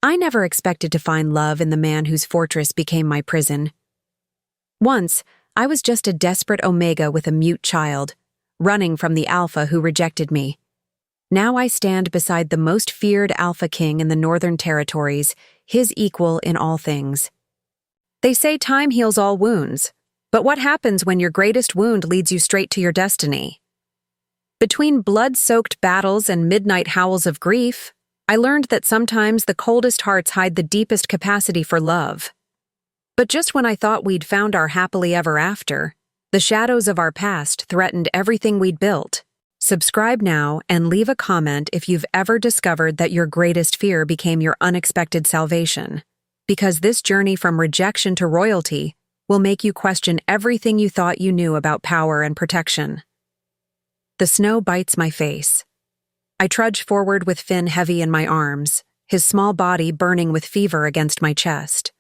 I never expected to find love in the man whose fortress became my prison. Once, I was just a desperate Omega with a mute child, running from the Alpha who rejected me. Now I stand beside the most feared Alpha King in the Northern Territories, his equal in all things. They say time heals all wounds, but what happens when your greatest wound leads you straight to your destiny? Between blood-soaked battles and midnight howls of grief, I learned that sometimes the coldest hearts hide the deepest capacity for love. But just when I thought we'd found our happily ever after, the shadows of our past threatened everything we'd built. Subscribe now and leave a comment if you've ever discovered that your greatest fear became your unexpected salvation, because this journey from rejection to royalty will make you question everything you thought you knew about power and protection. The snow bites my face. I trudge forward with Finn heavy in my arms, his small body burning with fever against my chest.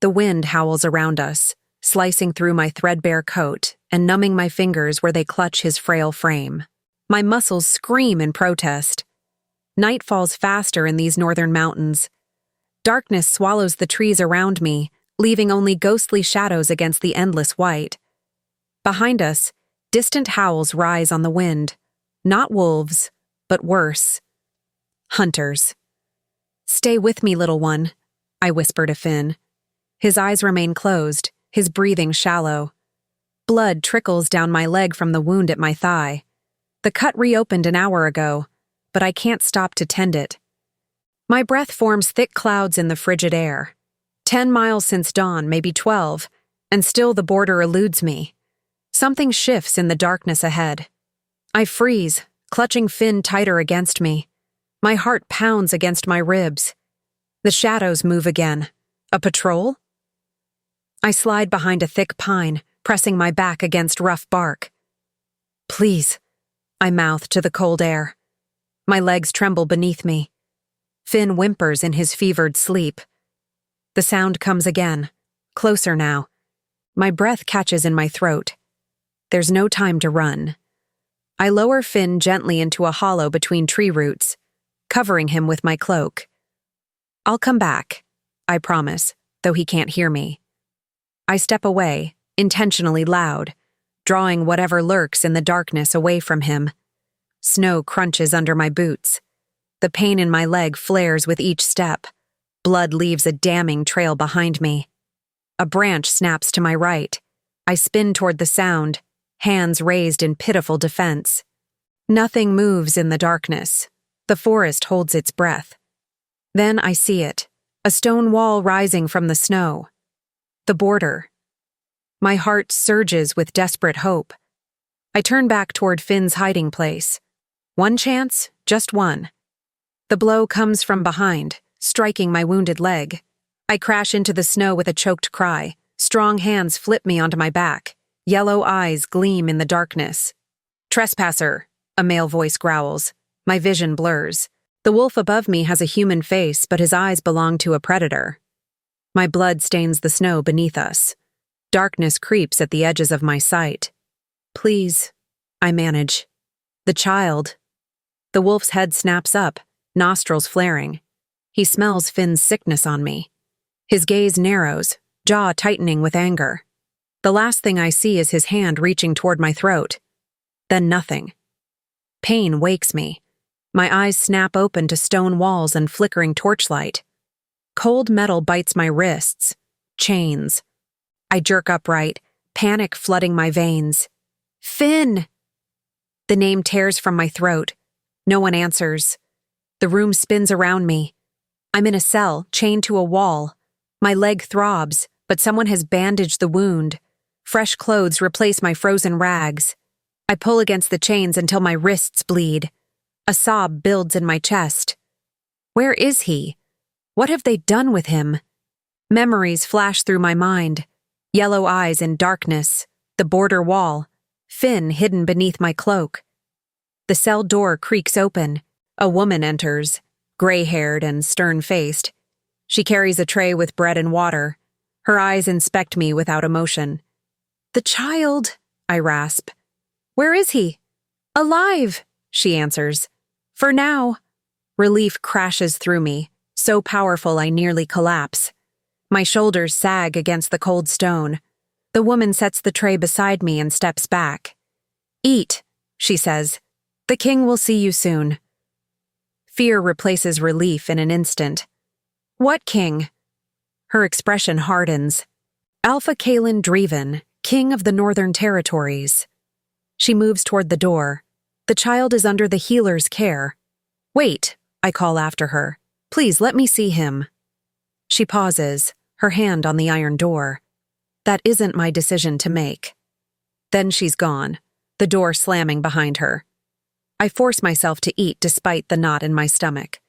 The wind howls around us, slicing through my threadbare coat and numbing my fingers where they clutch his frail frame. My muscles scream in protest. Night falls faster in these northern mountains. Darkness swallows the trees around me, leaving only ghostly shadows against the endless white. Behind us, distant howls rise on the wind. Not wolves, but worse. Hunters. "Stay with me, little one," I whisper to Finn. His eyes remain closed, his breathing shallow. Blood trickles down my leg from the wound at my thigh. The cut reopened an hour ago, but I can't stop to tend it. My breath forms thick clouds in the frigid air. 10 miles since dawn, maybe 12, and still the border eludes me. Something shifts in the darkness ahead. I freeze, clutching Finn tighter against me. My heart pounds against my ribs. The shadows move again. A patrol? I slide behind a thick pine, pressing my back against rough bark. "Please," I mouth to the cold air. My legs tremble beneath me. Finn whimpers in his fevered sleep. The sound comes again, closer now. My breath catches in my throat. There's no time to run. I lower Finn gently into a hollow between tree roots, covering him with my cloak. "I'll come back," I promise, though he can't hear me. I step away, intentionally loud, drawing whatever lurks in the darkness away from him. Snow crunches under my boots. The pain in my leg flares with each step. Blood leaves a damning trail behind me. A branch snaps to my right. I spin toward the sound, hands raised in pitiful defense. Nothing moves in the darkness. The forest holds its breath. Then I see it, a stone wall rising from the snow. The border. My heart surges with desperate hope. I turn back toward Finn's hiding place. One chance, just one. The blow comes from behind, striking my wounded leg. I crash into the snow with a choked cry. Strong hands flip me onto my back. Yellow eyes gleam in the darkness. "Trespasser," a male voice growls. My vision blurs. The wolf above me has a human face, but his eyes belong to a predator. My blood stains the snow beneath us. Darkness creeps at the edges of my sight. "Please," I manage. "The child." The wolf's head snaps up, nostrils flaring. He smells Finn's sickness on me. His gaze narrows, jaw tightening with anger. The last thing I see is his hand reaching toward my throat. Then nothing. Pain wakes me. My eyes snap open to stone walls and flickering torchlight. Cold metal bites my wrists. Chains. I jerk upright, panic flooding my veins. "Finn!" The name tears from my throat. No one answers. The room spins around me. I'm in a cell, chained to a wall. My leg throbs, but someone has bandaged the wound. Fresh clothes replace my frozen rags. I pull against the chains until my wrists bleed. A sob builds in my chest. Where is he? What have they done with him? Memories flash through my mind. Yellow eyes in darkness, the border wall, Finn hidden beneath my cloak. The cell door creaks open. A woman enters, gray-haired and stern-faced. She carries a tray with bread and water. Her eyes inspect me without emotion. "The child," I rasp. "Where is he?" "Alive," she answers. "For now." Relief crashes through me. so powerful I nearly collapse. My shoulders sag against the cold stone. The woman sets the tray beside me and steps back. "Eat," she says. "The king will see you soon." Fear replaces relief in an instant. "What king?" Her expression hardens. "Alpha Caelan Dreven, king of the Northern Territories." She moves toward the door. The child is under the healer's care. "Wait," I call after her. "Please let me see him." She pauses, her hand on the iron door. That isn't my decision to make. Then she's gone, the door slamming behind her. I force myself to eat despite the knot in my stomach.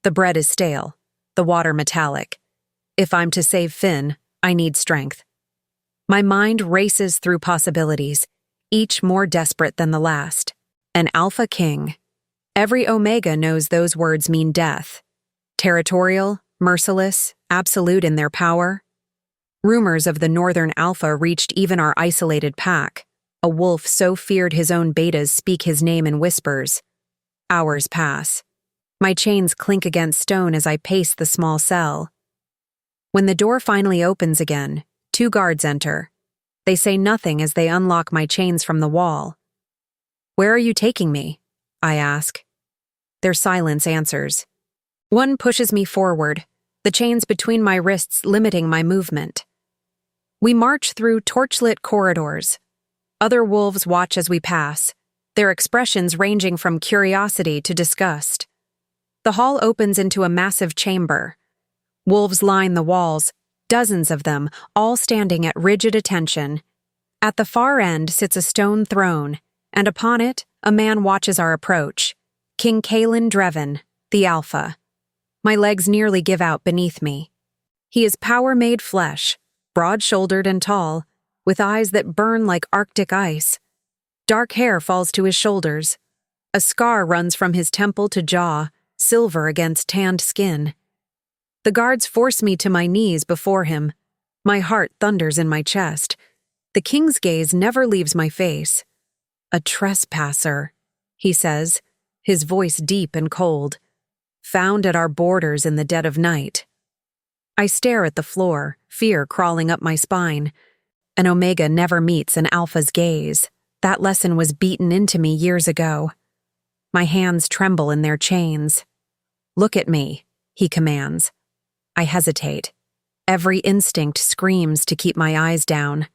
The bread is stale, the water metallic. If I'm to save Finn, I need strength. My mind races through possibilities, each more desperate than the last. An Alpha King. Every Omega knows those words mean death. Territorial, merciless, absolute in their power. Rumors of the Northern Alpha reached even our isolated pack. A wolf so feared his own betas speak his name in whispers. Hours pass. My chains clink against stone as I pace the small cell. When the door finally opens again, 2 guards enter. They say nothing as they unlock my chains from the wall. "Where are you taking me?" I ask. Their silence answers. One pushes me forward, the chains between my wrists limiting my movement. We march through torchlit corridors. Other wolves watch as we pass, their expressions ranging from curiosity to disgust. The hall opens into a massive chamber. Wolves line the walls, dozens of them, all standing at rigid attention. At the far end sits a stone throne, and upon it, a man watches our approach. King Caelan Dreven, the Alpha. My legs nearly give out beneath me. He is power-made flesh, broad-shouldered and tall, with eyes that burn like Arctic ice. Dark hair falls to his shoulders. A scar runs from his temple to jaw, silver against tanned skin. The guards force me to my knees before him. My heart thunders in my chest. The king's gaze never leaves my face. "A trespasser," he says, his voice deep and cold. "Found at our borders in the dead of night." I stare at the floor, fear crawling up my spine. An Omega never meets an Alpha's gaze. That lesson was beaten into me years ago. My hands tremble in their chains. "Look at me," he commands. I hesitate. Every instinct screams to keep my eyes down.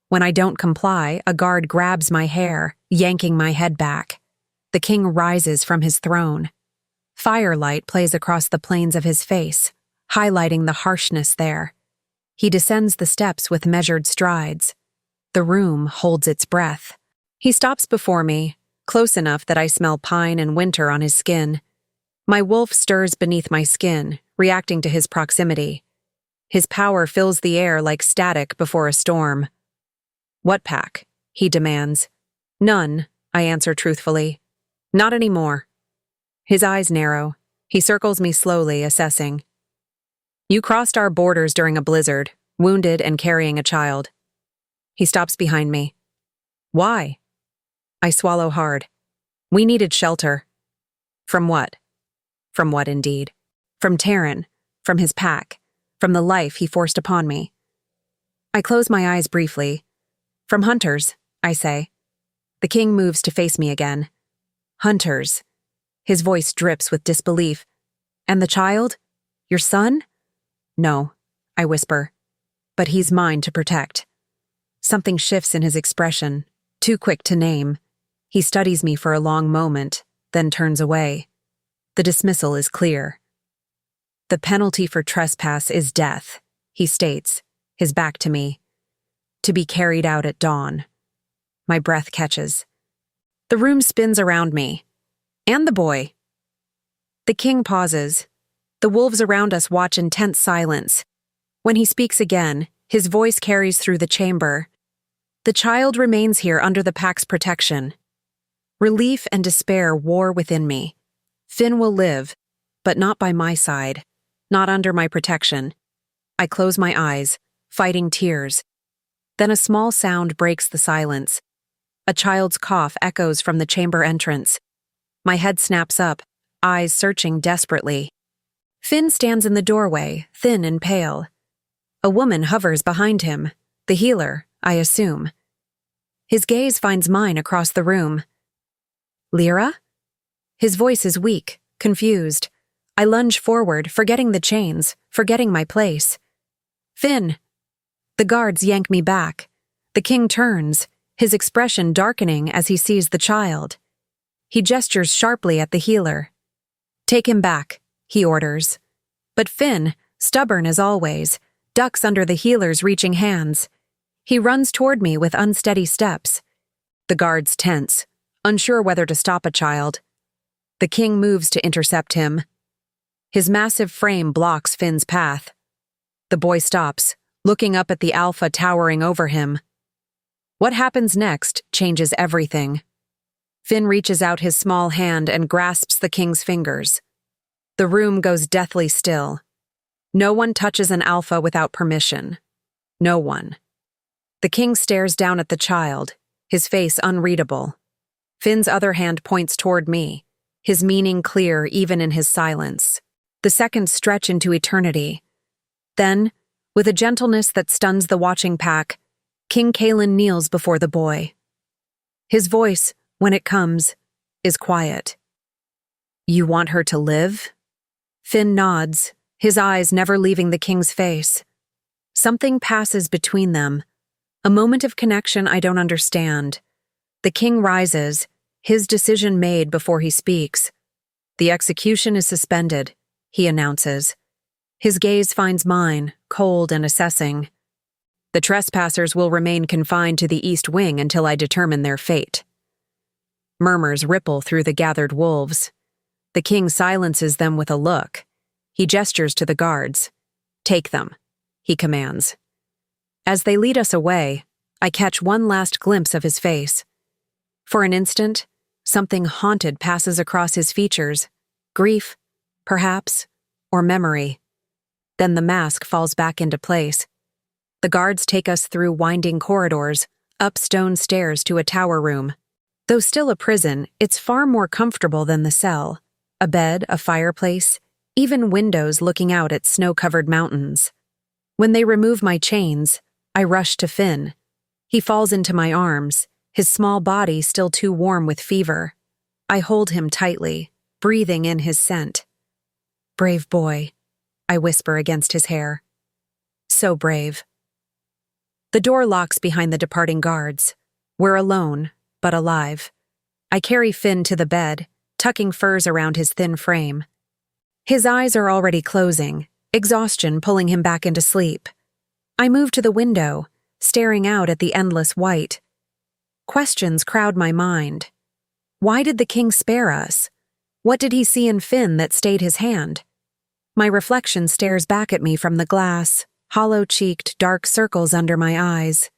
When I don't comply, a guard grabs my hair, yanking my head back. The king rises from his throne. Firelight plays across the planes of his face, highlighting the harshness there. He descends the steps with measured strides. The room holds its breath. He stops before me, close enough that I smell pine and winter on his skin. My wolf stirs beneath my skin, reacting to his proximity. His power fills the air like static before a storm. "What pack?" he demands. "None," I answer truthfully. "Not anymore." His eyes narrow. He circles me slowly, assessing. "You crossed our borders during a blizzard, wounded and carrying a child." He stops behind me. "Why?" I swallow hard. "We needed shelter." "From what?" From what indeed? From Terran, from his pack, from the life he forced upon me. I close my eyes briefly. "From hunters," I say. The king moves to face me again. "Hunters." His voice drips with disbelief. "And the child? Your son?" "No," I whisper. "But he's mine to protect." Something shifts in his expression, too quick to name. He studies me for a long moment, then turns away. The dismissal is clear. "The penalty for trespass is death," he states, his back to me. "To be carried out at dawn." My breath catches. The room spins around me. "And the boy." The king pauses. The wolves around us watch in tense silence. When he speaks again, his voice carries through the chamber. "The child remains here under the pack's protection." Relief and despair war within me. Finn will live, but not by my side, not under my protection. I close my eyes, fighting tears. Then a small sound breaks the silence. A child's cough echoes from the chamber entrance. My head snaps up, eyes searching desperately. Finn stands in the doorway, thin and pale. A woman hovers behind him, the healer, I assume. His gaze finds mine across the room. Lira? His voice is weak, confused. I lunge forward, forgetting the chains, forgetting my place. Finn! The guards yank me back. The king turns, his expression darkening as he sees the child. He gestures sharply at the healer. Take him back, he orders. But Finn, stubborn as always, ducks under the healer's reaching hands. He runs toward me with unsteady steps. The guards tense, unsure whether to stop a child. The king moves to intercept him. His massive frame blocks Finn's path. The boy stops, looking up at the Alpha towering over him. What happens next changes everything. Finn reaches out his small hand and grasps the king's fingers. The room goes deathly still. No one touches an Alpha without permission. No one. The king stares down at the child, his face unreadable. Finn's other hand points toward me, his meaning clear even in his silence. The seconds stretch into eternity. Then, with a gentleness that stuns the watching pack, King Caelan kneels before the boy. His voice, when it comes, is quiet. You want her to live? Finn nods, his eyes never leaving the king's face. Something passes between them, a moment of connection I don't understand. The king rises, his decision made before he speaks. The execution is suspended, he announces. His gaze finds mine, cold and assessing. The trespassers will remain confined to the east wing until I determine their fate. Murmurs ripple through the gathered wolves. The king silences them with a look. He gestures to the guards. Take them, he commands. As they lead us away, I catch one last glimpse of his face. For an instant, something haunted passes across his features. Grief, perhaps, or memory. Then the mask falls back into place. The guards take us through winding corridors, up stone stairs to a tower room. Though still a prison, it's far more comfortable than the cell. A bed, a fireplace, even windows looking out at snow-covered mountains. When they remove my chains, I rush to Finn. He falls into my arms, his small body still too warm with fever. I hold him tightly, breathing in his scent. Brave boy, I whisper against his hair. So brave. The door locks behind the departing guards. We're alone, but alive. I carry Finn to the bed, tucking furs around his thin frame. His eyes are already closing, exhaustion pulling him back into sleep. I move to the window, staring out at the endless white. Questions crowd my mind. Why did the king spare us? What did he see in Finn that stayed his hand? My reflection stares back at me from the glass, hollow-cheeked, dark circles under my eyes.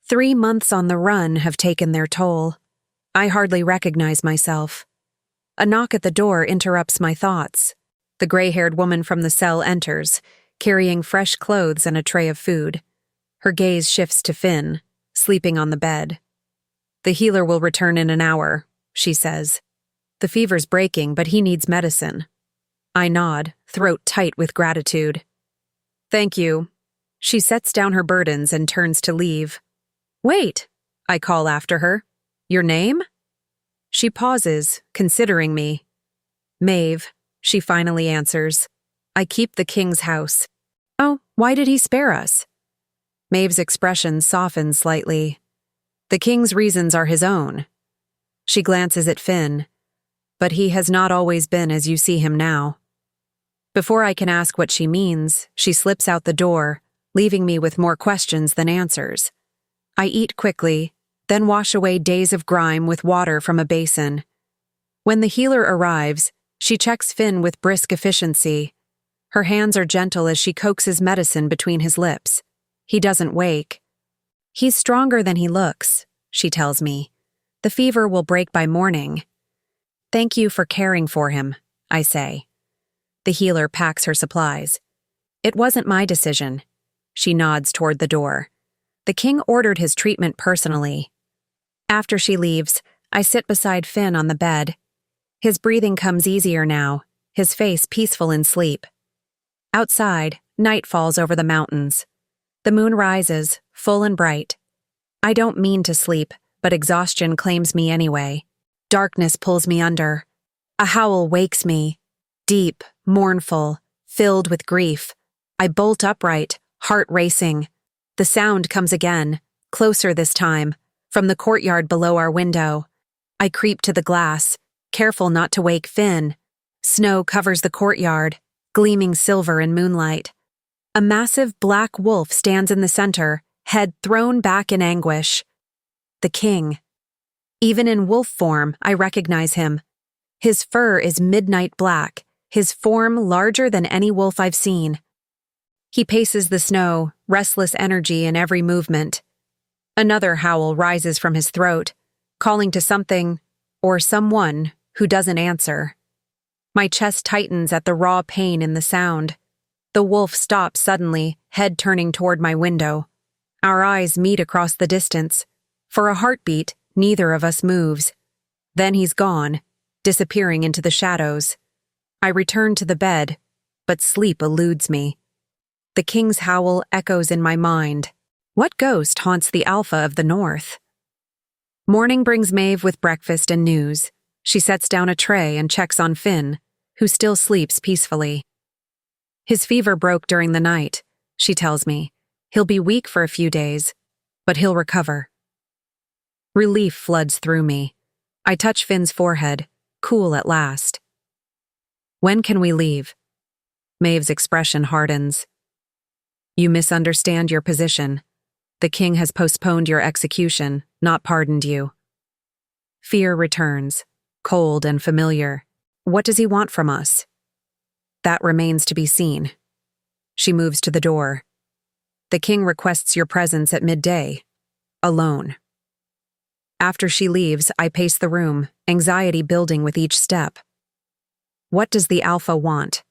3 months on the run have taken their toll. I hardly recognize myself. A knock at the door interrupts my thoughts. The gray-haired woman from the cell enters, carrying fresh clothes and a tray of food. Her gaze shifts to Finn, sleeping on the bed. The healer will return in an hour, she says. The fever's breaking, but he needs medicine. I nod, throat tight with gratitude. Thank you. She sets down her burdens and turns to leave. Wait, I call after her. Your name? She pauses, considering me. Maeve, she finally answers. I keep the king's house. Oh, why did he spare us? Maeve's expression softens slightly. The king's reasons are his own. She glances at Finn. But he has not always been as you see him now. Before I can ask what she means, she slips out the door, leaving me with more questions than answers. I eat quickly, then wash away days of grime with water from a basin. When the healer arrives, she checks Finn with brisk efficiency. Her hands are gentle as she coaxes medicine between his lips. He doesn't wake. He's stronger than he looks, she tells me. The fever will break by morning. Thank you for caring for him, I say. The healer packs her supplies. It wasn't my decision. She nods toward the door. The king ordered his treatment personally. After she leaves, I sit beside Finn on the bed. His breathing comes easier now, his face peaceful in sleep. Outside, night falls over the mountains. The moon rises, full and bright. I don't mean to sleep, but exhaustion claims me anyway. Darkness pulls me under. A howl wakes me. Deep, mournful, filled with grief. I bolt upright, heart racing. The sound comes again, closer this time, from the courtyard below our window. I creep to the glass, careful not to wake Finn. Snow covers the courtyard, gleaming silver in moonlight. A massive black wolf stands in the center, head thrown back in anguish. The king. Even in wolf form, I recognize him. His fur is midnight black, his form larger than any wolf I've seen. He paces the snow, restless energy in every movement. Another howl rises from his throat, calling to something, or someone, who doesn't answer. My chest tightens at the raw pain in the sound. The wolf stops suddenly, head turning toward my window. Our eyes meet across the distance. For a heartbeat, neither of us moves. Then he's gone, disappearing into the shadows. I return to the bed, but sleep eludes me. The king's howl echoes in my mind. What ghost haunts the Alpha of the North? Morning brings Maeve with breakfast and news. She sets down a tray and checks on Finn, who still sleeps peacefully. His fever broke during the night, she tells me. He'll be weak for a few days, but he'll recover. Relief floods through me. I touch Finn's forehead, cool at last. When can we leave? Maeve's expression hardens. You misunderstand your position. The king has postponed your execution, not pardoned you. Fear returns, cold and familiar. What does he want from us? That remains to be seen. She moves to the door. The king requests your presence at midday, alone. After she leaves, I pace the room, anxiety building with each step. What does the Alpha want?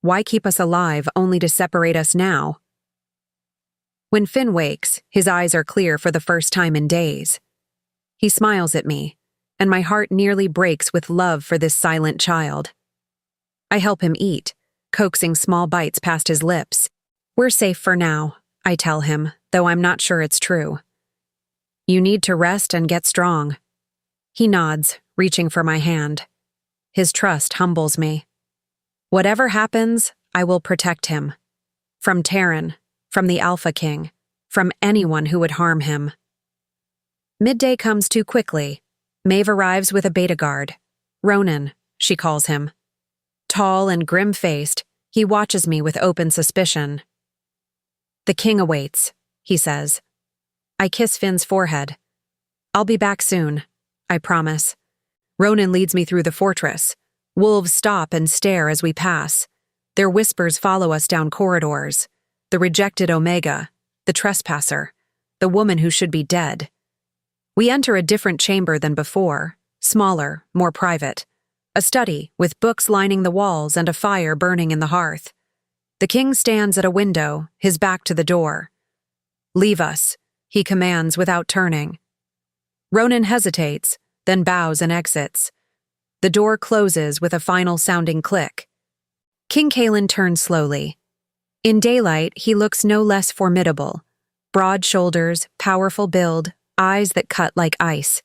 Why keep us alive only to separate us now? When Finn wakes, his eyes are clear for the first time in days. He smiles at me, and my heart nearly breaks with love for this silent child. I help him eat, coaxing small bites past his lips. We're safe for now, I tell him, though I'm not sure it's true. You need to rest and get strong. He nods, reaching for my hand. His trust humbles me. Whatever happens, I will protect him. From Terran, from the Alpha King, from anyone who would harm him. Midday comes too quickly. Maeve arrives with a beta guard. Ronan, she calls him. Tall and grim-faced, he watches me with open suspicion. The king awaits, he says. I kiss Finn's forehead. I'll be back soon, I promise. Ronan leads me through the fortress. Wolves stop and stare as we pass. Their whispers follow us down corridors. The rejected Omega, the trespasser, the woman who should be dead. We enter a different chamber than before, smaller, more private. A study, with books lining the walls and a fire burning in the hearth. The king stands at a window, his back to the door. Leave us, he commands without turning. Ronan hesitates, then bows and exits. The door closes with a final sounding click. King Caelan turns slowly. In daylight, he looks no less formidable. Broad shoulders, powerful build, eyes that cut like ice.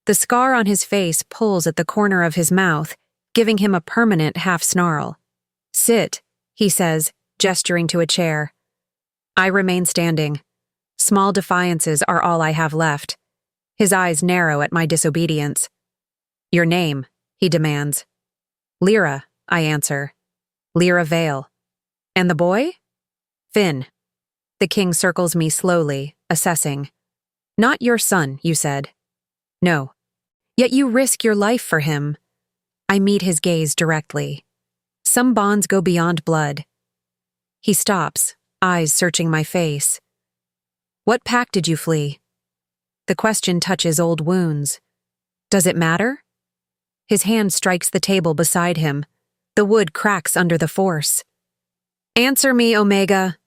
The scar on his face pulls at the corner of his mouth, giving him a permanent half-snarl. Sit, he says, gesturing to a chair. I remain standing. Small defiances are all I have left. His eyes narrow at my disobedience. Your name, he demands. Lira, I answer. Lira Vale. And the boy? Finn. The king circles me slowly, assessing. Not your son, you said. No. Yet you risk your life for him. I meet his gaze directly. Some bonds go beyond blood. He stops, eyes searching my face. What pack did you flee? The question touches old wounds. Does it matter? His hand strikes the table beside him. The wood cracks under the force. Answer me, Omega.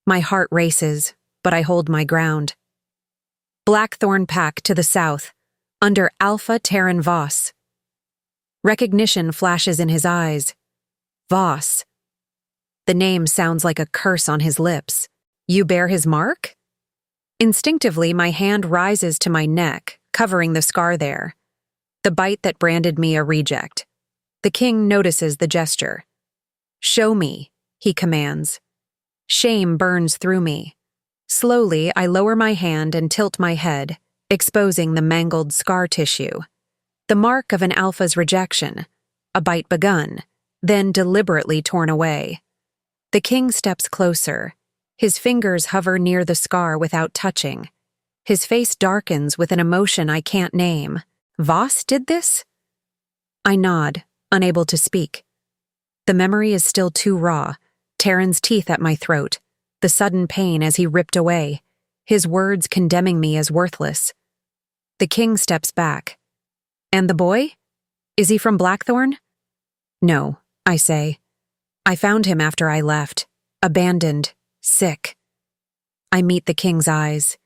My heart races, but I hold my ground. Blackthorn Pack to the south, under Alpha Terran Voss. Recognition flashes in his eyes. Voss. The name sounds like a curse on his lips. You bear his mark? Instinctively, my hand rises to my neck, covering the scar there. The bite that branded me a reject. The king notices the gesture. Show me, he commands. Shame burns through me. Slowly, I lower my hand and tilt my head, exposing the mangled scar tissue. The mark of an alpha's rejection. A bite begun, then deliberately torn away. The king steps closer. His fingers hover near the scar without touching. His face darkens with an emotion I can't name. Voss did this? I nod, unable to speak. The memory is still too raw. Terran's teeth at my throat, the sudden pain as he ripped away, his words condemning me as worthless. The king steps back. And the boy? Is he from Blackthorn? No, I say. I found him after I left, abandoned, sick. I meet the king's eyes.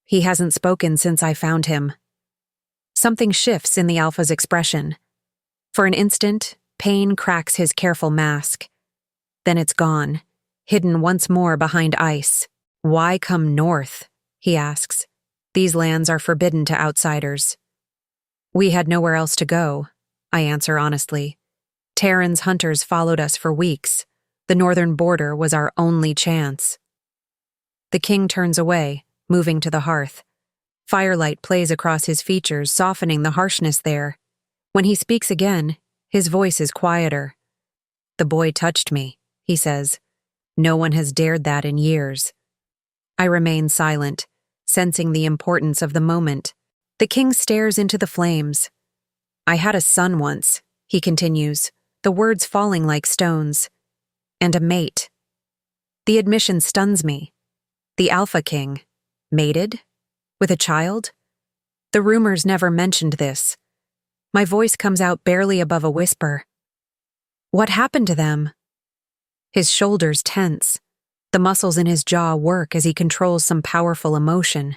He hasn't spoken since I found him. Something shifts in the alpha's expression. For an instant, pain cracks his careful mask. Then it's gone, hidden once more behind ice. Why come north? He asks. These lands are forbidden to outsiders. We had nowhere else to go, I answer honestly. Terran's hunters followed us for weeks. The northern border was our only chance. The king turns away, moving to the hearth. Firelight plays across his features, softening the harshness there. When he speaks again, his voice is quieter. The boy touched me, he says. No one has dared that in years. I remain silent, sensing the importance of the moment. The king stares into the flames. I had a son once, he continues, the words falling like stones. And a mate. The admission stuns me. The Alpha King. Mated? With a child? The rumors never mentioned this. My voice comes out barely above a whisper. What happened to them? His shoulders tense. The muscles in his jaw work as he controls some powerful emotion.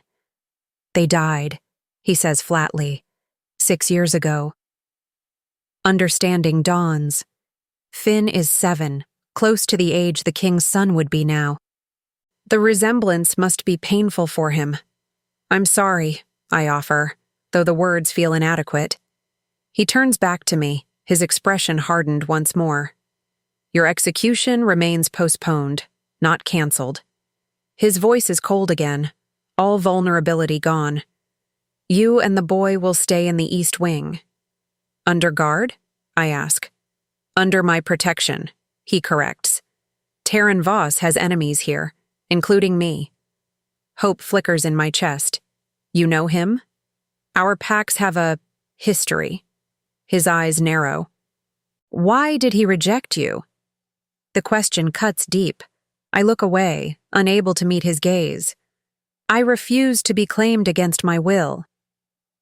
They died, he says flatly. 6 years ago. Understanding dawns. Finn is 7, close to the age the king's son would be now. The resemblance must be painful for him. I'm sorry, I offer, though the words feel inadequate. He turns back to me, his expression hardened once more. Your execution remains postponed, not cancelled. His voice is cold again, all vulnerability gone. You and the boy will stay in the East Wing. Under guard? I ask. Under my protection, he corrects. Terran Voss has enemies here, including me. Hope flickers in my chest. You know him? Our packs have a history. His eyes narrow. Why did he reject you? The question cuts deep. I look away, unable to meet his gaze. I refuse to be claimed against my will.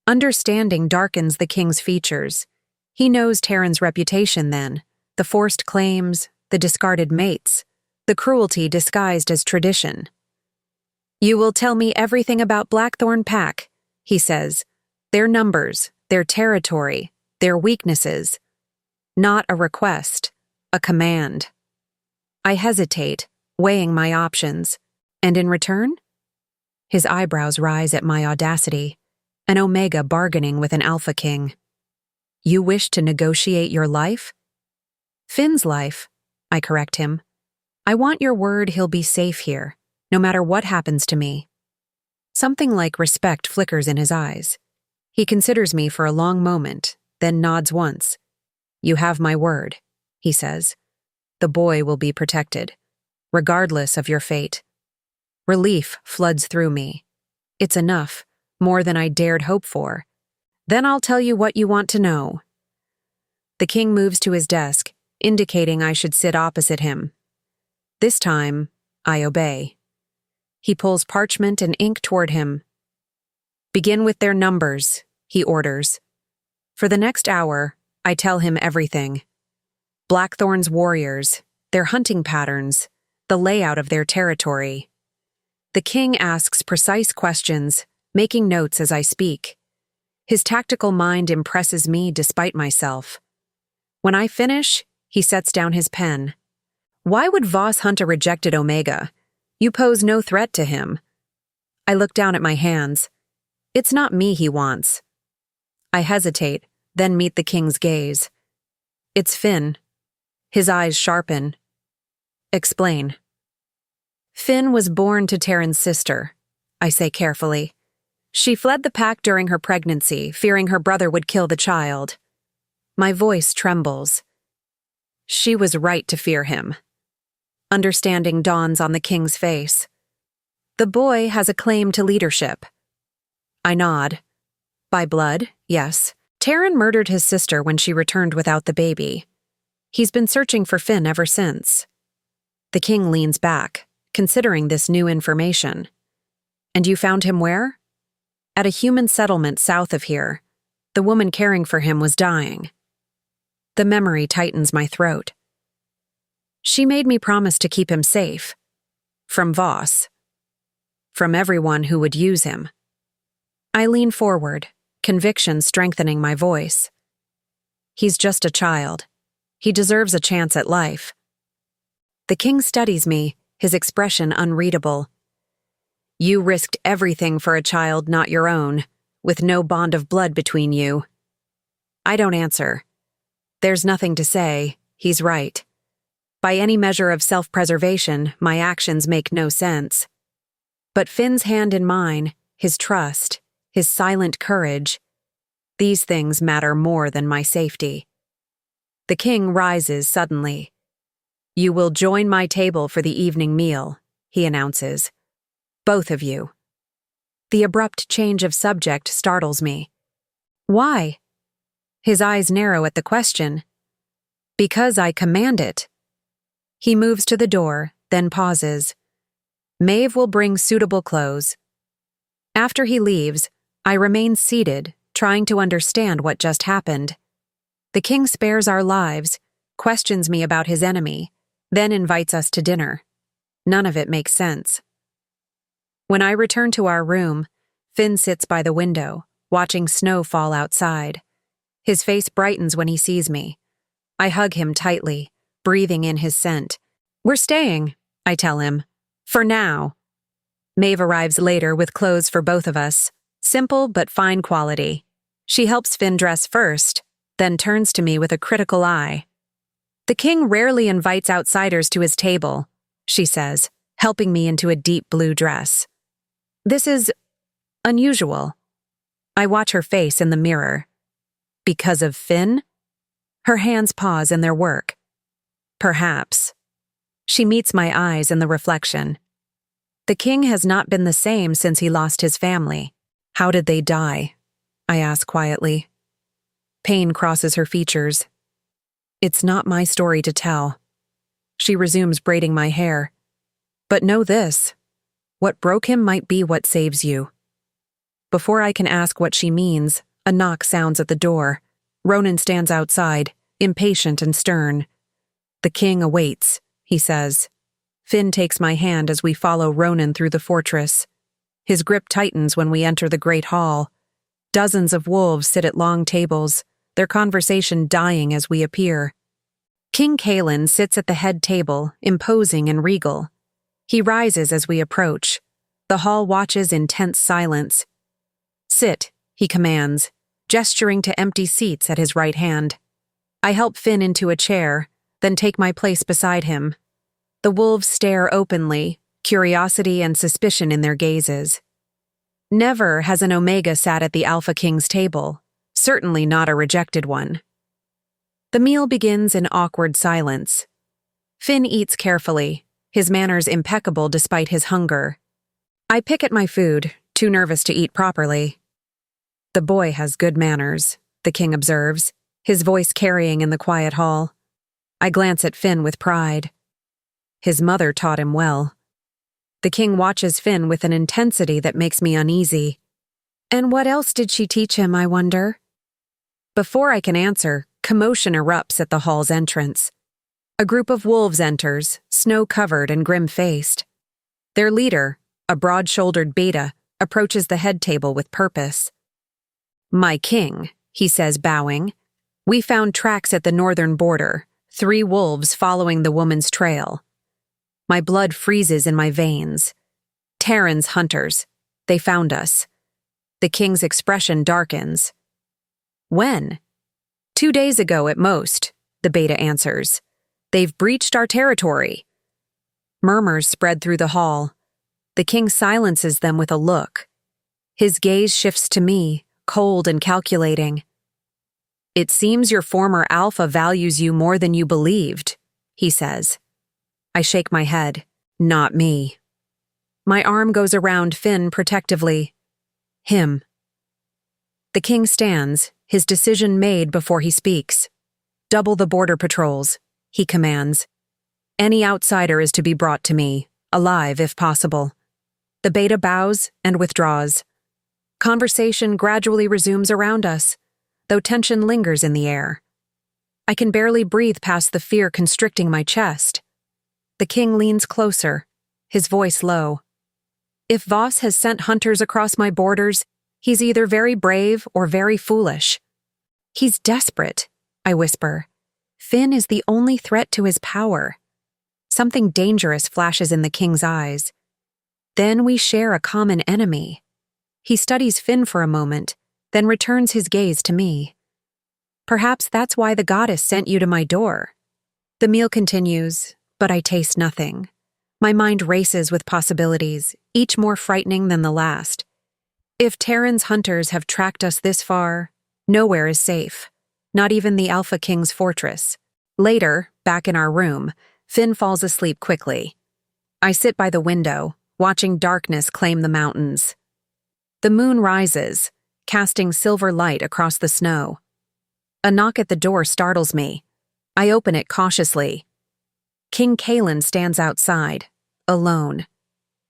Understanding darkens the king's features. He knows Terran's reputation then, the forced claims, the discarded mates, the cruelty disguised as tradition. You will tell me everything about Blackthorn Pack, he says. Their numbers, their territory, their weaknesses. Not a request, a command. I hesitate, weighing my options. And in return? His eyebrows rise at my audacity, an Omega bargaining with an Alpha King. You wish to negotiate your life? Finn's life, I correct him. I want your word he'll be safe here, no matter what happens to me. Something like respect flickers in his eyes. He considers me for a long moment, then nods once. You have my word, he says. The boy will be protected, regardless of your fate. Relief floods through me. It's enough, more than I dared hope for. Then I'll tell you what you want to know. The king moves to his desk, indicating I should sit opposite him. This time, I obey. He pulls parchment and ink toward him. Begin with their numbers, he orders. For the next hour, I tell him everything. Blackthorn's warriors, their hunting patterns, the layout of their territory. The king asks precise questions, making notes as I speak. His tactical mind impresses me despite myself. When I finish, he sets down his pen. Why would Voss hunt a rejected Omega? You pose no threat to him. I look down at my hands. It's not me he wants. I hesitate, then meet the king's gaze. It's Finn. His eyes sharpen. Explain. Finn was born to Terran's sister, I say carefully. She fled the pack during her pregnancy, fearing her brother would kill the child. My voice trembles. She was right to fear him. Understanding dawns on the king's face. The boy has a claim to leadership. I nod. By blood, yes. Terran murdered his sister when she returned without the baby. He's been searching for Finn ever since. The king leans back, considering this new information. And you found him where? At a human settlement south of here. The woman caring for him was dying. The memory tightens my throat. She made me promise to keep him safe. From Voss. From everyone who would use him. I lean forward, conviction strengthening my voice. He's just a child. He deserves a chance at life. The king studies me, his expression unreadable. You risked everything for a child not your own, with no bond of blood between you. I don't answer. There's nothing to say, he's right. By any measure of self-preservation, my actions make no sense. But Finn's hand in mine, his trust, his silent courage, these things matter more than my safety. The king rises suddenly. You will join my table for the evening meal, he announces. Both of you. The abrupt change of subject startles me. Why? His eyes narrow at the question. Because I command it. He moves to the door, then pauses. Maeve will bring suitable clothes. After he leaves, I remain seated, trying to understand what just happened. The king spares our lives, questions me about his enemy, then invites us to dinner. None of it makes sense. When I return to our room, Finn sits by the window, watching snow fall outside. His face brightens when he sees me. I hug him tightly, breathing in his scent. We're staying, I tell him. For now. Maeve arrives later with clothes for both of us, simple but fine quality. She helps Finn dress first, then turns to me with a critical eye. The king rarely invites outsiders to his table, she says, helping me into a deep blue dress. This is unusual. I watch her face in the mirror. Because of Finn? Her hands pause in their work. Perhaps. She meets my eyes in the reflection. The king has not been the same since he lost his family. How did they die? I ask quietly. Pain crosses her features. It's not my story to tell. She resumes braiding my hair. But know this. What broke him might be what saves you. Before I can ask what she means, a knock sounds at the door. Ronan stands outside, impatient and stern. The king awaits, he says. Finn takes my hand as we follow Ronan through the fortress. His grip tightens when we enter the great hall. Dozens of wolves sit at long tables, their conversation dying as we appear. King Caelan sits at the head table, imposing and regal. He rises as we approach. The hall watches in tense silence. Sit, he commands, gesturing to empty seats at his right hand. I help Finn into a chair, then take my place beside him. The wolves stare openly, curiosity and suspicion in their gazes. Never has an Omega sat at the Alpha King's table, certainly not a rejected one. The meal begins in awkward silence. Finn eats carefully, his manners impeccable despite his hunger. I pick at my food, too nervous to eat properly. The boy has good manners, the king observes, his voice carrying in the quiet hall. I glance at Finn with pride. His mother taught him well. The king watches Finn with an intensity that makes me uneasy. And what else did she teach him, I wonder? Before I can answer, commotion erupts at the hall's entrance. A group of wolves enters, snow-covered and grim-faced. Their leader, a broad-shouldered beta, approaches the head table with purpose. My king, he says, bowing. We found tracks at the northern border, 3 wolves following the woman's trail. My blood freezes in my veins. Terran's hunters. They found us. The king's expression darkens. When? 2 days ago at most, the beta answers. They've breached our territory. Murmurs spread through the hall. The king silences them with a look. His gaze shifts to me, cold and calculating. It seems your former Alpha values you more than you believed, he says. I shake my head. Not me. My arm goes around Finn protectively. Him. The king stands, his decision made before he speaks. Double the border patrols, he commands. Any outsider is to be brought to me, alive if possible. The beta bows and withdraws. Conversation gradually resumes around us, though tension lingers in the air. I can barely breathe past the fear constricting my chest. The king leans closer, his voice low. If Voss has sent hunters across my borders, he's either very brave or very foolish. He's desperate, I whisper. Finn is the only threat to his power. Something dangerous flashes in the king's eyes. Then we share a common enemy. He studies Finn for a moment, then returns his gaze to me. Perhaps that's why the goddess sent you to my door. The meal continues, but I taste nothing. My mind races with possibilities, each more frightening than the last. If Terran's hunters have tracked us this far, nowhere is safe, not even the Alpha King's fortress. Later, back in our room, Finn falls asleep quickly. I sit by the window, watching darkness claim the mountains. The moon rises, casting silver light across the snow. A knock at the door startles me. I open it cautiously. King Caelan stands outside, alone.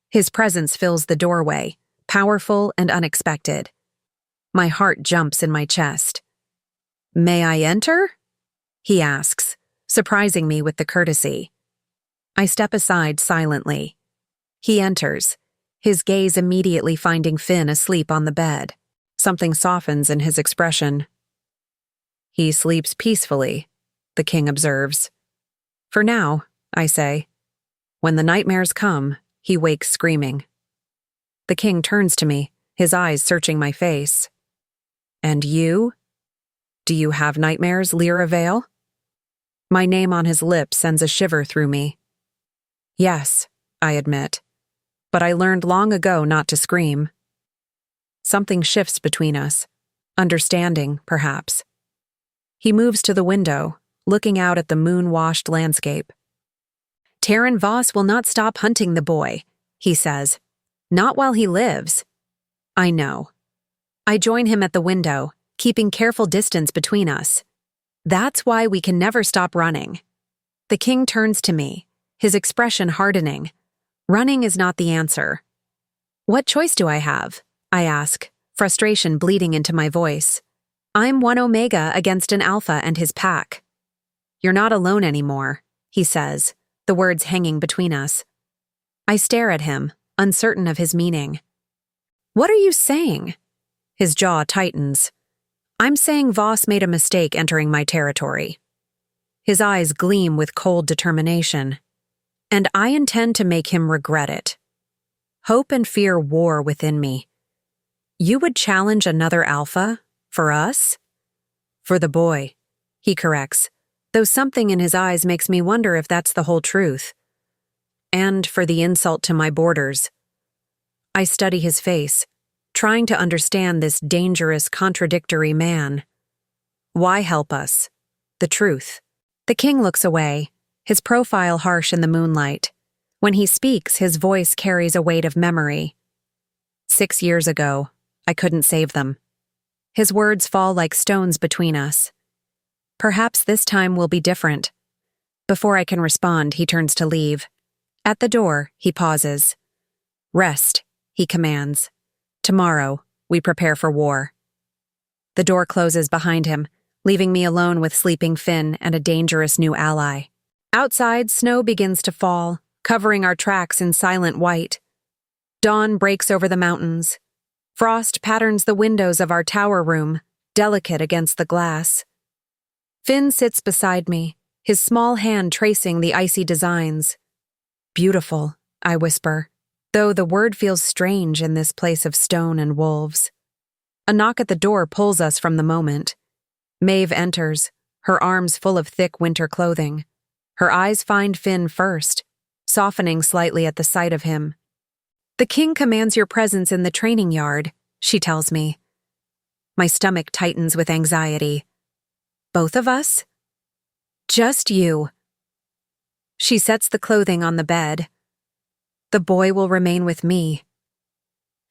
His presence fills the doorway, powerful and unexpected. My heart jumps in my chest. "May I enter?" he asks, surprising me with the courtesy. I step aside silently. He enters, his gaze immediately finding Finn asleep on the bed. Something softens in his expression. "He sleeps peacefully," the king observes. "For now," I say. "When the nightmares come, he wakes screaming." The king turns to me, his eyes searching my face. "And you? Do you have nightmares, Lira Vale?" My name on his lips sends a shiver through me. "Yes," I admit. "But I learned long ago not to scream." Something shifts between us. Understanding, perhaps. He moves to the window, looking out at the moon-washed landscape. "Terran Voss will not stop hunting the boy," he says. "Not while he lives." I know. I join him at the window, keeping careful distance between us. That's why we can never stop running. The king turns to me, his expression hardening. Running is not the answer. "What choice do I have?" I ask, frustration bleeding into my voice. "I'm one Omega against an Alpha and his pack." "You're not alone anymore," he says, the words hanging between us. I stare at him, uncertain of his meaning. "What are you saying?" His jaw tightens. "I'm saying Voss made a mistake entering my territory." His eyes gleam with cold determination. "And I intend to make him regret it." Hope and fear war within me. "You would challenge another Alpha? For us?" "For the boy," he corrects, though something in his eyes makes me wonder if that's the whole truth. "And for the insult to my borders." I study his face, trying to understand this dangerous, contradictory man. "Why help us?" "The truth." The king looks away, his profile harsh in the moonlight. When he speaks, his voice carries a weight of memory. 6 years ago, I couldn't save them. His words fall like stones between us. Perhaps this time will be different. Before I can respond, he turns to leave. At the door, he pauses. "Rest," he commands. "Tomorrow, we prepare for war." The door closes behind him, leaving me alone with sleeping Finn and a dangerous new ally. Outside, snow begins to fall, covering our tracks in silent white. Dawn breaks over the mountains. Frost patterns the windows of our tower room, delicate against the glass. Finn sits beside me, his small hand tracing the icy designs. Beautiful, I whisper, though the word feels strange in this place of stone and wolves. A knock at the door pulls us from the moment. Maeve enters, her arms full of thick winter clothing. Her eyes find Finn first, softening slightly at the sight of him. "The king commands your presence in the training yard," she tells me. My stomach tightens with anxiety. "Both of us?" "Just you." She sets the clothing on the bed. "The boy will remain with me."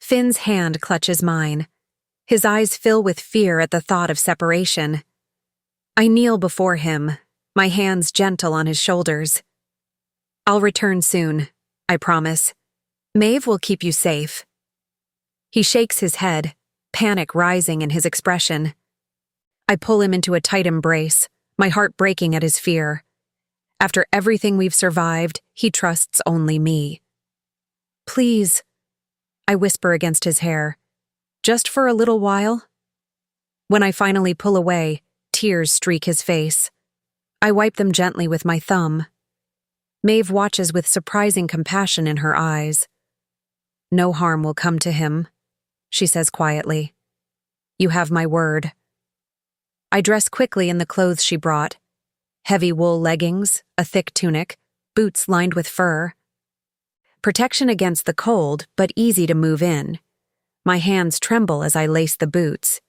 Finn's hand clutches mine. His eyes fill with fear at the thought of separation. I kneel before him, my hands gentle on his shoulders. "I'll return soon, I promise. Maeve will keep you safe." He shakes his head, panic rising in his expression. I pull him into a tight embrace, my heart breaking at his fear. After everything we've survived, he trusts only me. "Please," I whisper against his hair, "just for a little while?" When I finally pull away, tears streak his face. I wipe them gently with my thumb. Maeve watches with surprising compassion in her eyes. "No harm will come to him," she says quietly. "You have my word." I dress quickly in the clothes she brought. Heavy wool leggings, a thick tunic, boots lined with fur. Protection against the cold, but easy to move in. My hands tremble as I lace the boots.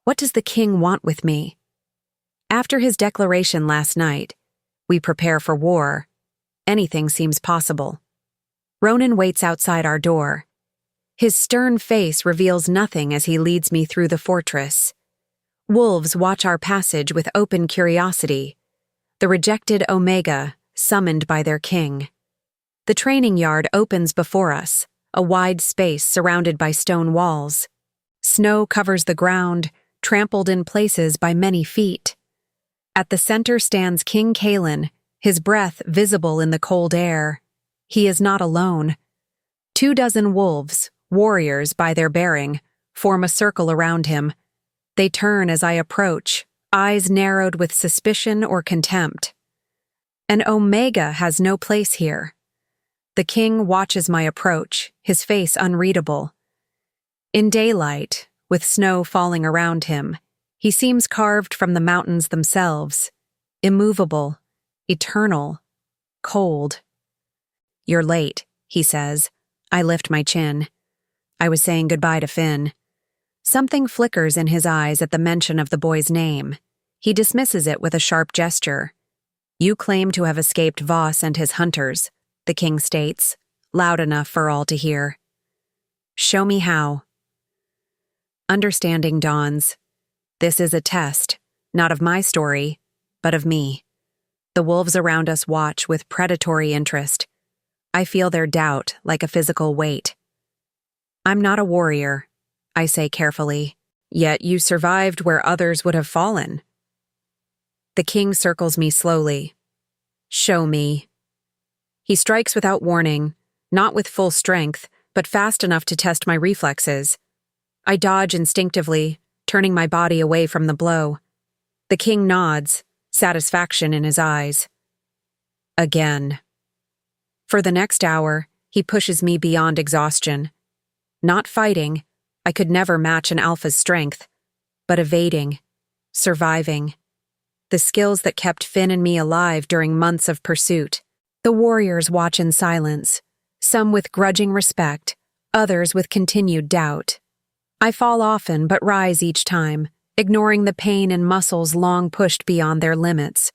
What does the king want with me? After his declaration last night, "We prepare for war," anything seems possible. Ronan waits outside our door. His stern face reveals nothing as he leads me through the fortress. Wolves watch our passage with open curiosity. The rejected Omega, summoned by their king. The training yard opens before us, a wide space surrounded by stone walls. Snow covers the ground, trampled in places by many feet. At the center stands King Caelan, his breath visible in the cold air. He is not alone. 24 wolves, warriors by their bearing, form a circle around him. They turn as I approach, eyes narrowed with suspicion or contempt. An Omega has no place here. The king watches my approach, his face unreadable. In daylight, with snow falling around him, he seems carved from the mountains themselves, immovable, eternal, cold. "You're late," he says. I lift my chin. I was saying goodbye to Finn. Something flickers in his eyes at the mention of the boy's name. He dismisses it with a sharp gesture. "You claim to have escaped Voss and his hunters," the king states, loud enough for all to hear. "Show me how." Understanding dawns. This is a test, not of my story, but of me. The wolves around us watch with predatory interest. I feel their doubt like a physical weight. "I'm not a warrior," I say carefully, "yet you survived where others would have fallen." The king circles me slowly. "Show me." He strikes without warning, not with full strength, but fast enough to test my reflexes. I dodge instinctively, turning my body away from the blow. The king nods, satisfaction in his eyes. Again. For the next hour, he pushes me beyond exhaustion. Not fighting, I could never match an alpha's strength, but evading, surviving. The skills that kept Finn and me alive during months of pursuit. The warriors watch in silence, some with grudging respect, others with continued doubt. I fall often but rise each time, ignoring the pain in muscles long pushed beyond their limits.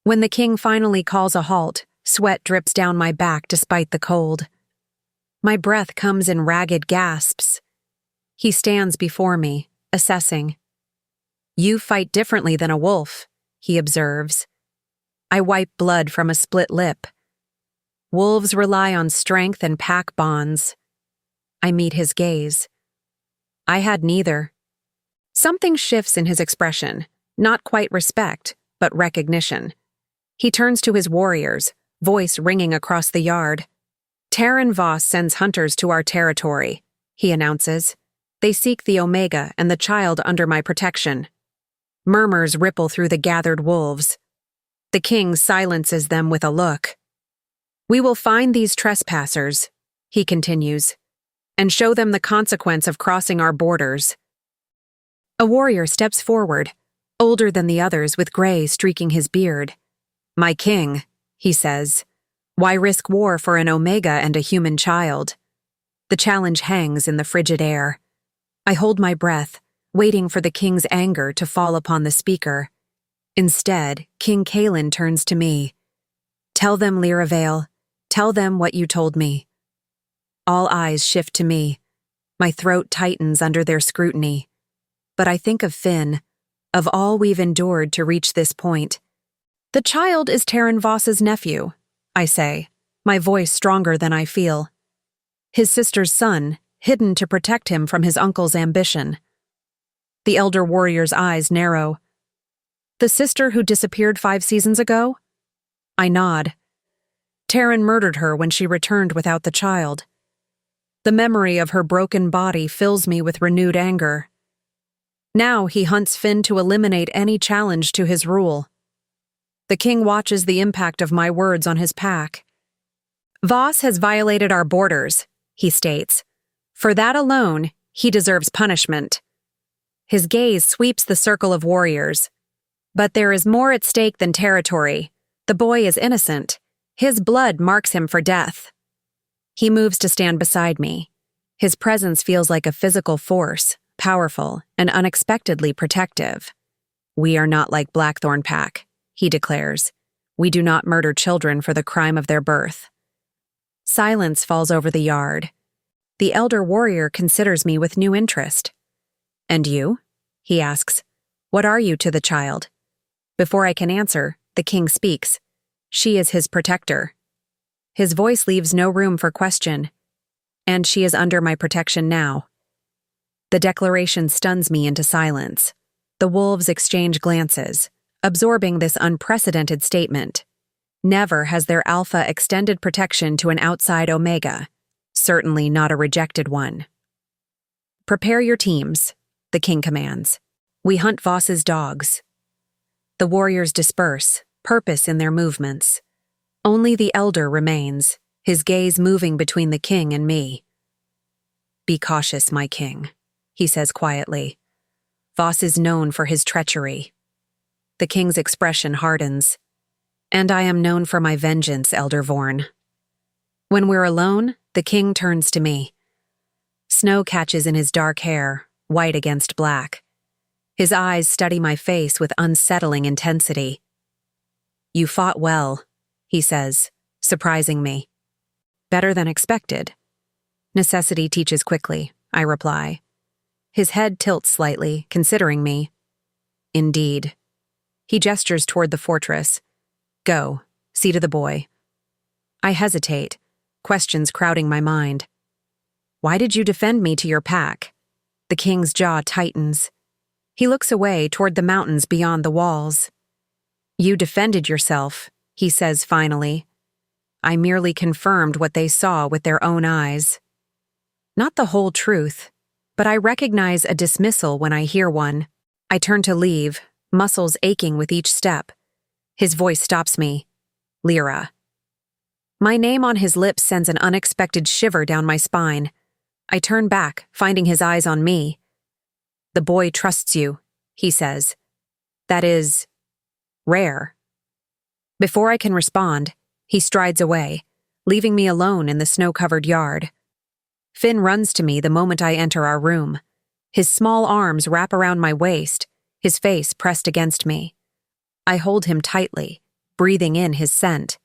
When the king finally calls a halt, sweat drips down my back despite the cold. My breath comes in ragged gasps. He stands before me, assessing. "You fight differently than a wolf," he observes. I wipe blood from a split lip. "Wolves rely on strength and pack bonds." I meet his gaze. I had neither. Something shifts in his expression, not quite respect, but recognition. He turns to his warriors, voice ringing across the yard. "Terran Voss sends hunters to our territory," he announces. "They seek the Omega and the child under my protection." Murmurs ripple through the gathered wolves. The king silences them with a look. "We will find these trespassers," he continues, "and show them the consequence of crossing our borders." A warrior steps forward, older than the others with gray streaking his beard. "My king," he says, "why risk war for an Omega and a human child?" The challenge hangs in the frigid air. I hold my breath, waiting for the king's anger to fall upon the speaker. Instead, King Caelan turns to me. "Tell them, Lira Vale. Tell them what you told me." All eyes shift to me. My throat tightens under their scrutiny. But I think of Finn, of all we've endured to reach this point. "The child is Terran Voss's nephew," I say, my voice stronger than I feel. "His sister's son, hidden to protect him from his uncle's ambition." The elder warrior's eyes narrow. "The sister who disappeared 5 seasons ago?" I nod. Terran murdered her when she returned without the child. The memory of her broken body fills me with renewed anger. Now he hunts Finn to eliminate any challenge to his rule. The king watches the impact of my words on his pack. "Voss has violated our borders," he states. "For that alone, he deserves punishment." His gaze sweeps the circle of warriors. "But there is more at stake than territory. The boy is innocent. His blood marks him for death." He moves to stand beside me. His presence feels like a physical force, powerful and unexpectedly protective. "We are not like Blackthorn Pack," he declares. "We do not murder children for the crime of their birth." Silence falls over the yard. The elder warrior considers me with new interest. "And you?" he asks. "What are you to the child?" Before I can answer, the king speaks. "She is his protector." His voice leaves no room for question. "And she is under my protection now." The declaration stuns me into silence. The wolves exchange glances, absorbing this unprecedented statement. Never has their alpha extended protection to an outside Omega, certainly not a rejected one. "Prepare your teams," the king commands. "We hunt Voss's dogs." The warriors disperse, purpose in their movements. Only the elder remains, his gaze moving between the king and me. "Be cautious, my king," he says quietly. "Voss is known for his treachery." The king's expression hardens. "And I am known for my vengeance, Elder Vorn." When we're alone, the king turns to me. Snow catches in his dark hair, white against black. His eyes study my face with unsettling intensity. "You fought well," he says, surprising me. "Better than expected." "Necessity teaches quickly," I reply. His head tilts slightly, considering me. "Indeed." He gestures toward the fortress. "Go, see to the boy." I hesitate, questions crowding my mind. "Why did you defend me to your pack?" The king's jaw tightens. He looks away toward the mountains beyond the walls. "You defended yourself," he says finally. "I merely confirmed what they saw with their own eyes." Not the whole truth, but I recognize a dismissal when I hear one. I turn to leave, muscles aching with each step. His voice stops me. "Lira." My name on his lips sends an unexpected shiver down my spine. I turn back, finding his eyes on me. "The boy trusts you," he says. "That is rare." Before I can respond, he strides away, leaving me alone in the snow-covered yard. Finn runs to me the moment I enter our room. His small arms wrap around my waist, his face pressed against me. I hold him tightly, breathing in his scent.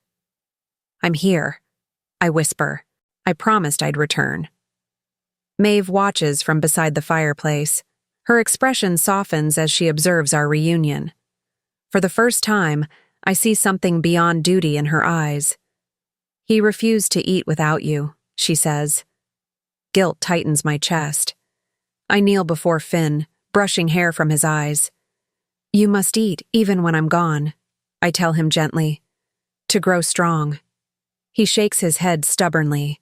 "I'm here," I whisper. I promised I'd return. Maeve watches from beside the fireplace. Her expression softens as she observes our reunion. For the first time, I see something beyond duty in her eyes. "He refused to eat without you," she says. Guilt tightens my chest. I kneel before Finn, brushing hair from his eyes. "You must eat even when I'm gone," I tell him gently. "To grow strong." He shakes his head stubbornly.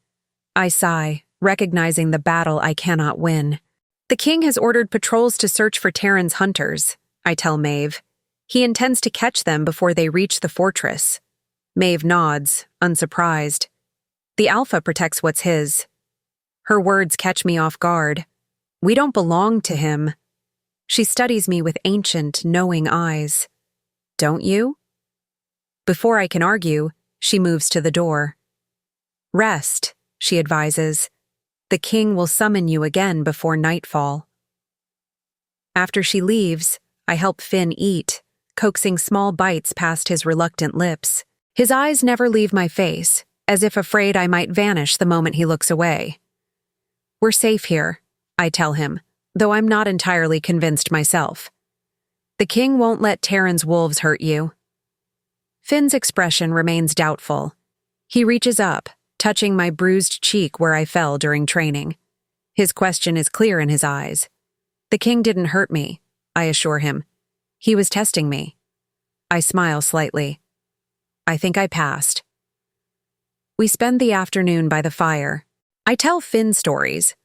I sigh, recognizing the battle I cannot win. "The king has ordered patrols to search for Terran's hunters," I tell Maeve. He intends to catch them before they reach the fortress. Maeve nods, unsurprised. The Alpha protects what's his. Her words catch me off guard. We don't belong to him. She studies me with ancient, knowing eyes. Don't you? Before I can argue, she moves to the door. Rest, she advises. The king will summon you again before nightfall. After she leaves, I help Finn eat, coaxing small bites past his reluctant lips. His eyes never leave my face, as if afraid I might vanish the moment he looks away. We're safe here, I tell him, though I'm not entirely convinced myself. The king won't let Terran's wolves hurt you. Finn's expression remains doubtful. He reaches up, touching my bruised cheek where I fell during training. His question is clear in his eyes. The king didn't hurt me, I assure him. He was testing me. I smile slightly. I think I passed. We spend the afternoon by the fire. I tell Finn stories,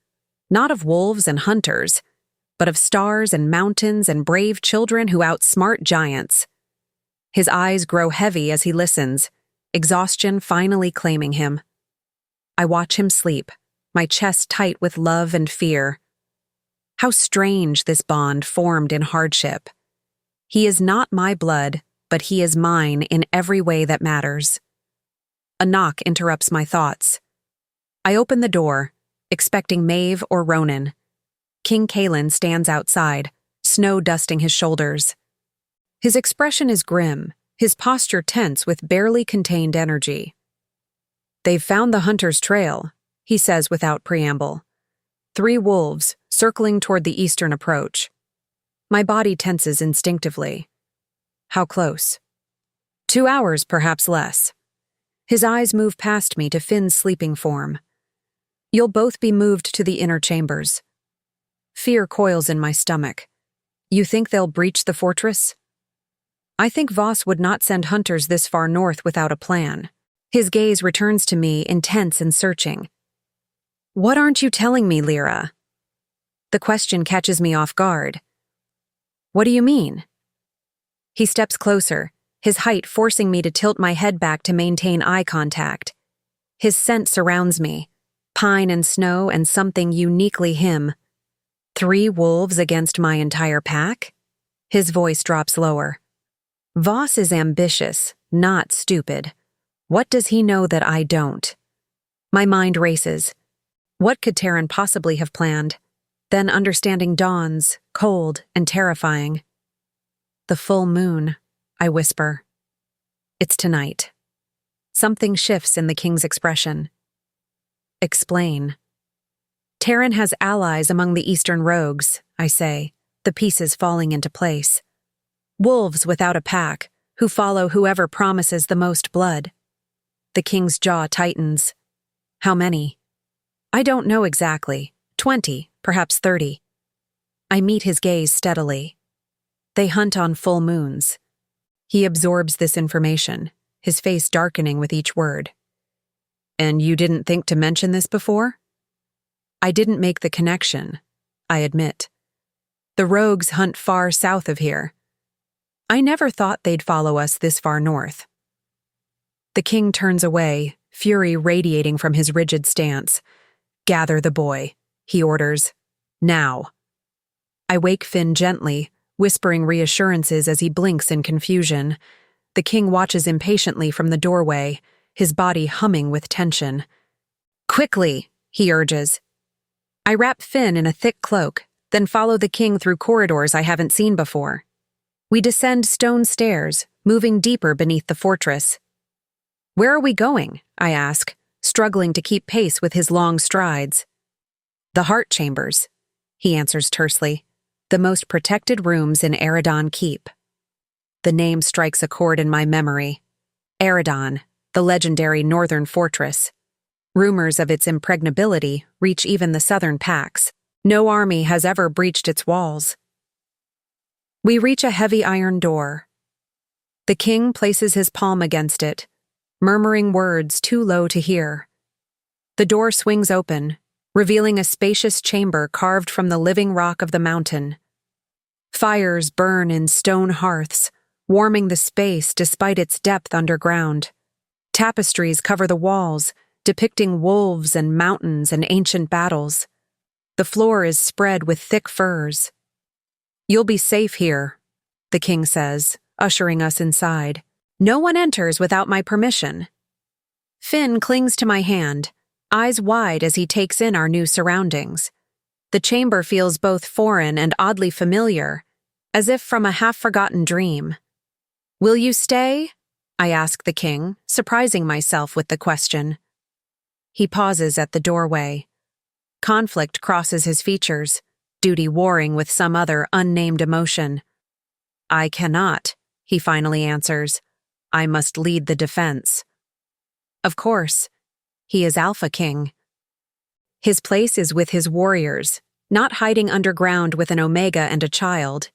not of wolves and hunters, but of stars and mountains and brave children who outsmart giants. His eyes grow heavy as he listens, exhaustion finally claiming him. I watch him sleep, my chest tight with love and fear. How strange this bond formed in hardship. He is not my blood, but he is mine in every way that matters. A knock interrupts my thoughts. I open the door, expecting Maeve or Ronan. King Caelan stands outside, snow dusting his shoulders. His expression is grim, his posture tense with barely contained energy. They've found the hunter's trail, he says without preamble. 3 wolves, circling toward the eastern approach. My body tenses instinctively. How close? 2 hours, perhaps less. His eyes move past me to Finn's sleeping form. You'll both be moved to the inner chambers. Fear coils in my stomach. You think they'll breach the fortress? I think Voss would not send hunters this far north without a plan. His gaze returns to me, intense and searching. What aren't you telling me, Lira? The question catches me off guard. What do you mean? He steps closer, his height forcing me to tilt my head back to maintain eye contact. His scent surrounds me, pine and snow and something uniquely him. 3 wolves against my entire pack? His voice drops lower. Voss is ambitious, not stupid. What does he know that I don't? My mind races. What could Terran possibly have planned? Then understanding dawns, cold and terrifying. The full moon, I whisper. It's tonight. Something shifts in the king's expression. Explain. Terran has allies among the eastern rogues, I say, the pieces falling into place. Wolves without a pack, who follow whoever promises the most blood. The king's jaw tightens. How many? I don't know exactly. 20, perhaps 30. I meet his gaze steadily. They hunt on full moons. He absorbs this information, his face darkening with each word. And you didn't think to mention this before? I didn't make the connection, I admit. The rogues hunt far south of here. I never thought they'd follow us this far north. The king turns away, fury radiating from his rigid stance. Gather the boy, he orders. Now. I wake Finn gently, whispering reassurances as he blinks in confusion. The king watches impatiently from the doorway, his body humming with tension. Quickly, he urges. I wrap Finn in a thick cloak, then follow the king through corridors I haven't seen before. We descend stone stairs, moving deeper beneath the fortress. Where are we going? I ask, struggling to keep pace with his long strides. The heart chambers, he answers tersely. The most protected rooms in Eredan Keep. The name strikes a chord in my memory. Eredan, the legendary northern fortress. Rumors of its impregnability reach even the southern packs. No army has ever breached its walls. We reach a heavy iron door. The king places his palm against it, murmuring words too low to hear. The door swings open, revealing a spacious chamber carved from the living rock of the mountain. Fires burn in stone hearths, warming the space despite its depth underground. Tapestries cover the walls, depicting wolves and mountains and ancient battles. The floor is spread with thick furs. "You'll be safe here," the king says, ushering us inside. "No one enters without my permission." Finn clings to my hand, eyes wide as he takes in our new surroundings. The chamber feels both foreign and oddly familiar, as if from a half-forgotten dream. "Will you stay?" I ask the king, surprising myself with the question. He pauses at the doorway. Conflict crosses his features, duty warring with some other unnamed emotion. "I cannot," he finally answers. "I must lead the defense." Of course, he is Alpha King. His place is with his warriors, not hiding underground with an Omega and a child.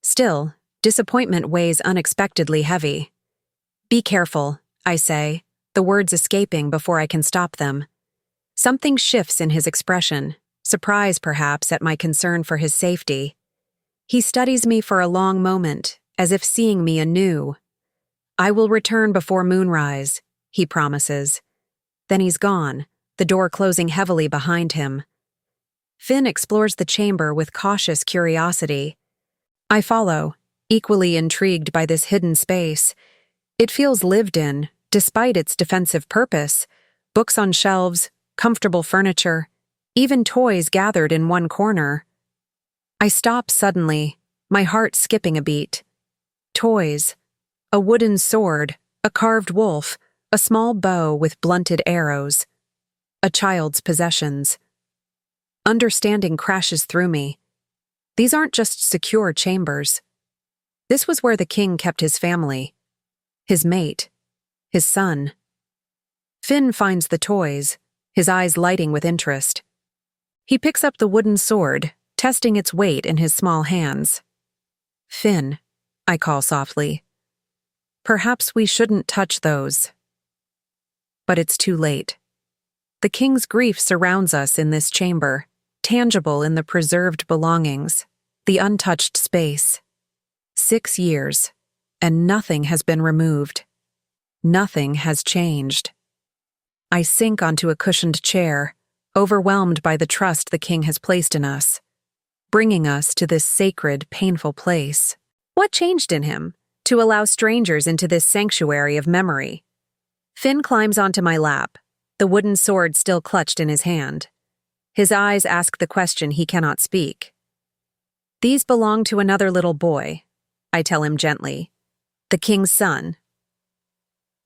Still, disappointment weighs unexpectedly heavy. "Be careful," I say, the words escaping before I can stop them. Something shifts in his expression, surprise perhaps at my concern for his safety. He studies me for a long moment, as if seeing me anew. "I will return before moonrise," he promises. Then he's gone, the door closing heavily behind him. Finn explores the chamber with cautious curiosity. I follow, equally intrigued by this hidden space. It feels lived in, despite its defensive purpose. Books on shelves, comfortable furniture, even toys gathered in one corner. I stop suddenly, my heart skipping a beat. Toys. A wooden sword, a carved wolf, a small bow with blunted arrows. A child's possessions. Understanding crashes through me. These aren't just secure chambers. This was where the king kept his family, his mate, his son. Finn finds the toys, his eyes lighting with interest. He picks up the wooden sword, testing its weight in his small hands. "Finn," I call softly. "Perhaps we shouldn't touch those." But it's too late. The king's grief surrounds us in this chamber, tangible in the preserved belongings, the untouched space. 6 years, and nothing has been removed. Nothing has changed. I sink onto a cushioned chair, overwhelmed by the trust the king has placed in us, bringing us to this sacred, painful place. What changed in him to allow strangers into this sanctuary of memory? Finn climbs onto my lap, the wooden sword still clutched in his hand. His eyes ask the question he cannot speak. "These belong to another little boy," I tell him gently. "The king's son."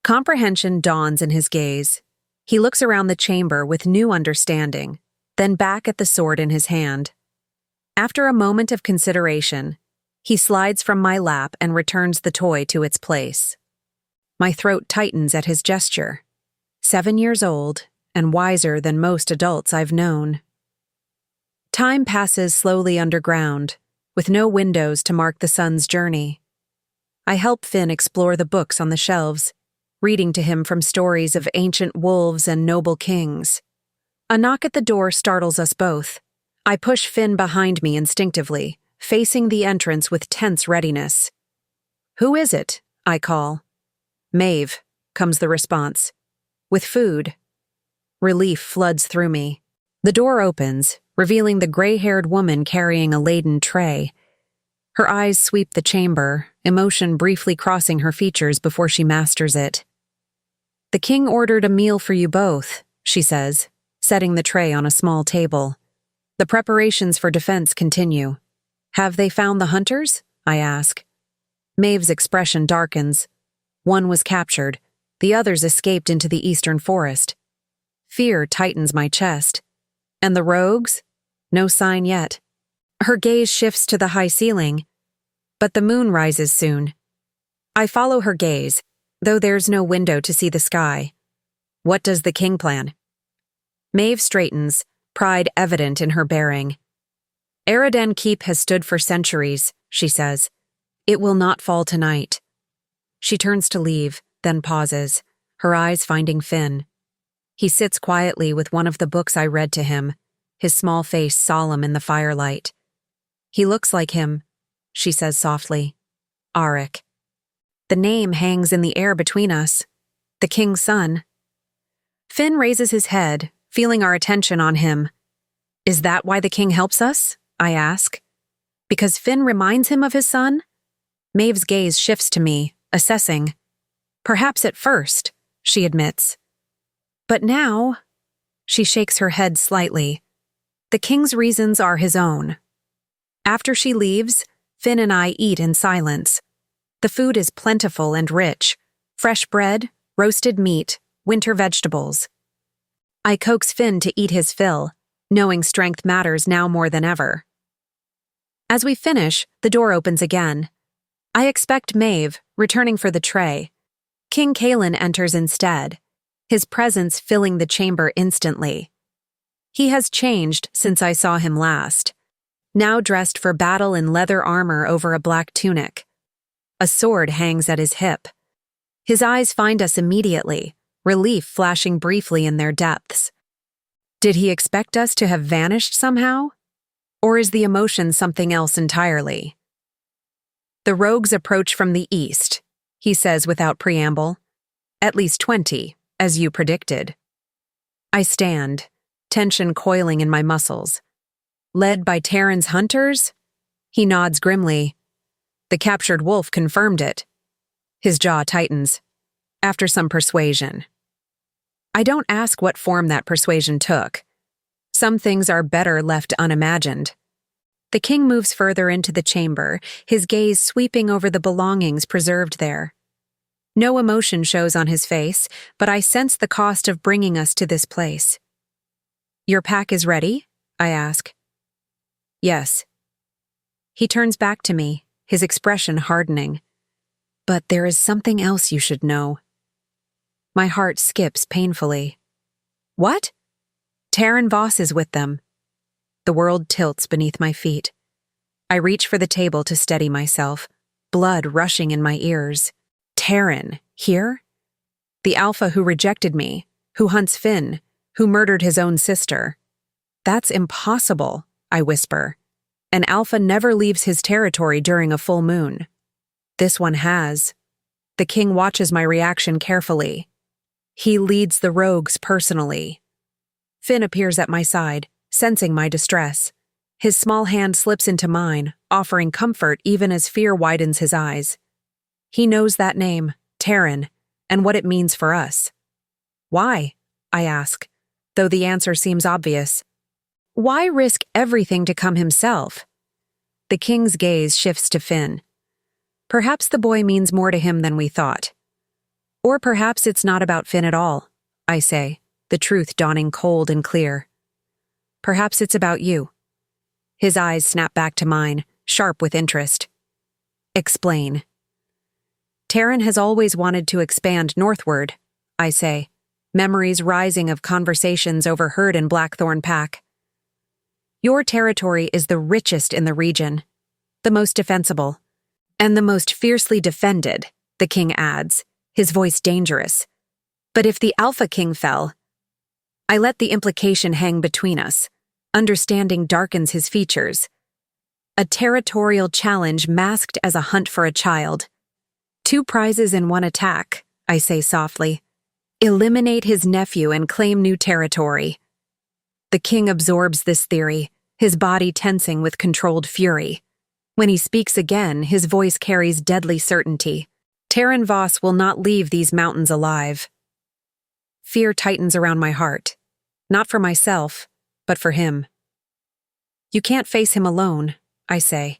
Comprehension dawns in his gaze. He looks around the chamber with new understanding, then back at the sword in his hand. After a moment of consideration, he slides from my lap and returns the toy to its place. My throat tightens at his gesture. 7 years old, and wiser than most adults I've known. Time passes slowly underground, with no windows to mark the sun's journey. I help Finn explore the books on the shelves, reading to him from stories of ancient wolves and noble kings. A knock at the door startles us both. I push Finn behind me instinctively, facing the entrance with tense readiness. "Who is it?" I call. "Maeve," comes the response. "With food." Relief floods through me. The door opens, revealing the gray-haired woman carrying a laden tray. Her eyes sweep the chamber, emotion briefly crossing her features before she masters it. "The king ordered a meal for you both," she says, setting the tray on a small table. "The preparations for defense continue." "Have they found the hunters?" I ask. Maeve's expression darkens. "One was captured. The others escaped into the eastern forest." Fear tightens my chest. "And the rogues?" No sign yet. Her gaze shifts to the high ceiling. "But the moon rises soon." I follow her gaze, though there's no window to see the sky. "What does the king plan?" Maeve straightens, pride evident in her bearing. "Eredan Keep has stood for centuries," she says. "It will not fall tonight." She turns to leave, then pauses, her eyes finding Finn. He sits quietly with one of the books I read to him, his small face solemn in the firelight. He looks like him, she says softly. Arik. The name hangs in the air between us. The king's son. Finn raises his head, feeling our attention on him. Is that why the king helps us? I ask. Because Finn reminds him of his son? Maeve's gaze shifts to me, assessing. Perhaps at first, she admits. But now, she shakes her head slightly. The king's reasons are his own. After she leaves, Finn and I eat in silence. The food is plentiful and rich. Fresh bread, roasted meat, winter vegetables. I coax Finn to eat his fill, knowing strength matters now more than ever. As we finish, the door opens again. I expect Maeve, returning for the tray. King Caelan enters instead, his presence filling the chamber instantly. He has changed since I saw him last, now dressed for battle in leather armor over a black tunic. A sword hangs at his hip. His eyes find us immediately, relief flashing briefly in their depths. Did he expect us to have vanished somehow? Or is the emotion something else entirely? The rogues approach from the east, he says without preamble. At least 20, as you predicted. I stand, tension coiling in my muscles. Led by Terran's hunters? He nods grimly. The captured wolf confirmed it. His jaw tightens. After some persuasion. I don't ask what form that persuasion took. Some things are better left unimagined. The king moves further into the chamber, his gaze sweeping over the belongings preserved there. No emotion shows on his face, but I sense the cost of bringing us to this place. Your pack is ready? I ask. Yes. He turns back to me, his expression hardening. But there is something else you should know. My heart skips painfully. What? Terran Voss is with them. The world tilts beneath my feet. I reach for the table to steady myself, blood rushing in my ears. Terran, here? The Alpha who rejected me, who hunts Finn, who murdered his own sister. That's impossible, I whisper. An Alpha never leaves his territory during a full moon. This one has. The king watches my reaction carefully. He leads the rogues personally. Finn appears at my side, sensing my distress. His small hand slips into mine, offering comfort even as fear widens his eyes. He knows that name, Terran, and what it means for us. Why? I ask, though the answer seems obvious. Why risk everything to come himself? The king's gaze shifts to Finn. Perhaps the boy means more to him than we thought. Or perhaps it's not about Finn at all, I say, the truth dawning cold and clear. Perhaps it's about you. His eyes snap back to mine, sharp with interest. Explain. Terran has always wanted to expand northward, I say, memories rising of conversations overheard in Blackthorn Pack. Your territory is the richest in the region, the most defensible, and the most fiercely defended, the king adds, his voice dangerous. But if the Alpha King fell, I let the implication hang between us. Understanding darkens his features. A territorial challenge masked as a hunt for a child. 2 prizes in 1 attack, I say softly. Eliminate his nephew and claim new territory. The king absorbs this theory, his body tensing with controlled fury. When he speaks again, his voice carries deadly certainty. Terran Voss will not leave these mountains alive. Fear tightens around my heart. Not for myself, but for him. You can't face him alone, I say,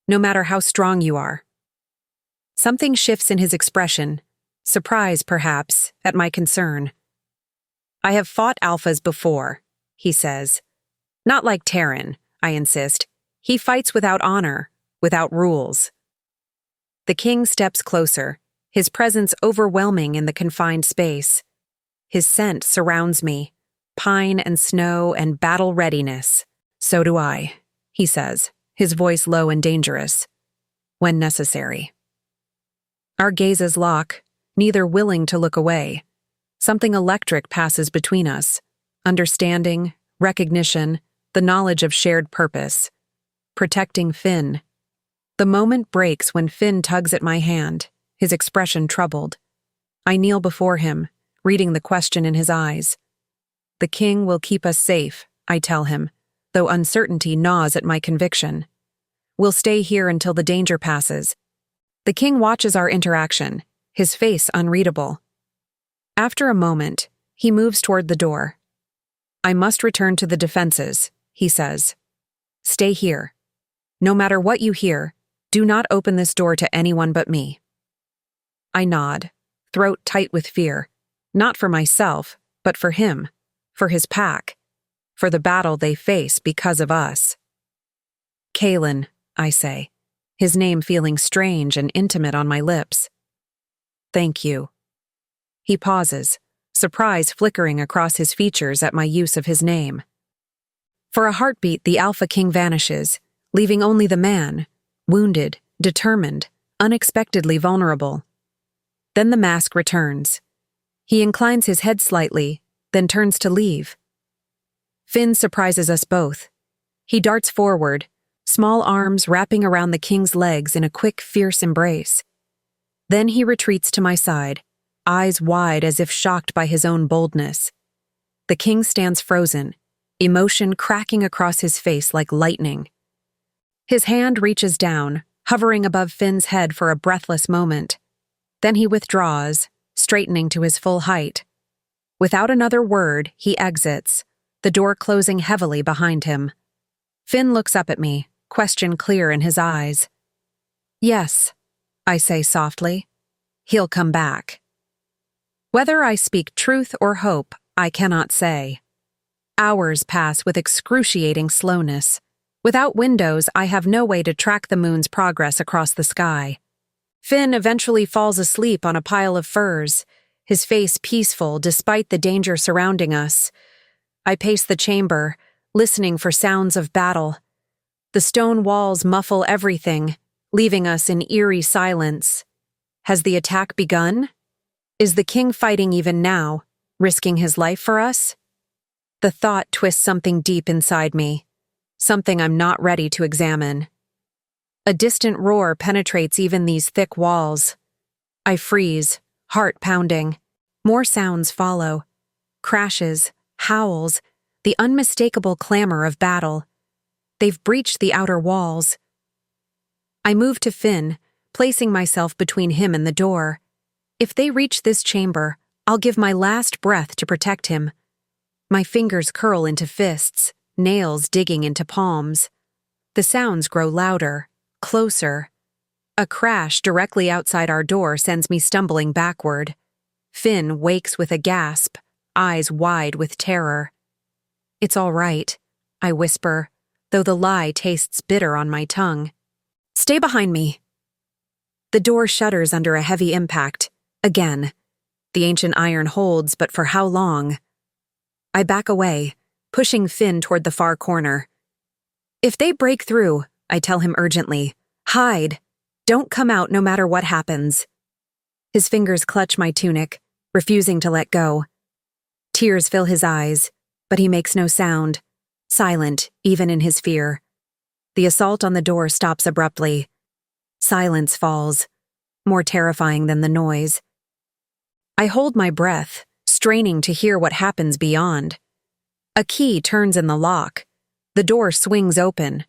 no matter how strong you are. Something shifts in his expression, surprise perhaps, at my concern. I have fought Alphas before, he says. Not like Terran, I insist. He fights without honor, without rules. The king steps closer, his presence overwhelming in the confined space. His scent surrounds me, pine and snow and battle readiness. So do I, he says, his voice low and dangerous. When necessary. Our gazes lock, neither willing to look away. Something electric passes between us. Understanding, recognition, the knowledge of shared purpose. Protecting Finn. The moment breaks when Finn tugs at my hand, his expression troubled. I kneel before him, reading the question in his eyes. The king will keep us safe, I tell him, though uncertainty gnaws at my conviction. We'll stay here until the danger passes. The king watches our interaction, his face unreadable. After a moment, he moves toward the door. I must return to the defenses, he says. Stay here. No matter what you hear, do not open this door to anyone but me. I nod, throat tight with fear, not for myself, but for him, for his pack, for the battle they face because of us. Caelan, I say, his name feeling strange and intimate on my lips. Thank you. He pauses, surprise flickering across his features at my use of his name. For a heartbeat, the Alpha King vanishes, leaving only the man, wounded, determined, unexpectedly vulnerable. Then the mask returns. He inclines his head slightly, then turns to leave. Finn surprises us both. He darts forward, small arms wrapping around the king's legs in a quick, fierce embrace. Then he retreats to my side, eyes wide as if shocked by his own boldness. The king stands frozen, emotion cracking across his face like lightning. His hand reaches down, hovering above Finn's head for a breathless moment. Then he withdraws, straightening to his full height. Without another word, he exits, the door closing heavily behind him. Finn looks up at me, question clear in his eyes. Yes, I say softly. He'll come back. Whether I speak truth or hope, I cannot say. Hours pass with excruciating slowness. Without windows, I have no way to track the moon's progress across the sky. Finn eventually falls asleep on a pile of furs, his face peaceful despite the danger surrounding us. I pace the chamber, listening for sounds of battle. The stone walls muffle everything, leaving us in eerie silence. Has the attack begun? Is the king fighting even now, risking his life for us? The thought twists something deep inside me, something I'm not ready to examine. A distant roar penetrates even these thick walls. I freeze, heart pounding. More sounds follow. Crashes, howls, the unmistakable clamor of battle. They've breached the outer walls. I move to Finn, placing myself between him and the door. If they reach this chamber, I'll give my last breath to protect him. My fingers curl into fists, nails digging into palms. The sounds grow louder, closer. A crash directly outside our door sends me stumbling backward. Finn wakes with a gasp, eyes wide with terror. It's all right, I whisper, though the lie tastes bitter on my tongue. Stay behind me. The door shudders under a heavy impact. Again. The ancient iron holds, but for how long? I back away, pushing Finn toward the far corner. If they break through, I tell him urgently, hide. Don't come out no matter what happens. His fingers clutch my tunic, refusing to let go. Tears fill his eyes, but he makes no sound, silent even in his fear. The assault on the door stops abruptly. Silence falls, more terrifying than the noise. I hold my breath, straining to hear what happens beyond. A key turns in the lock. The door swings open.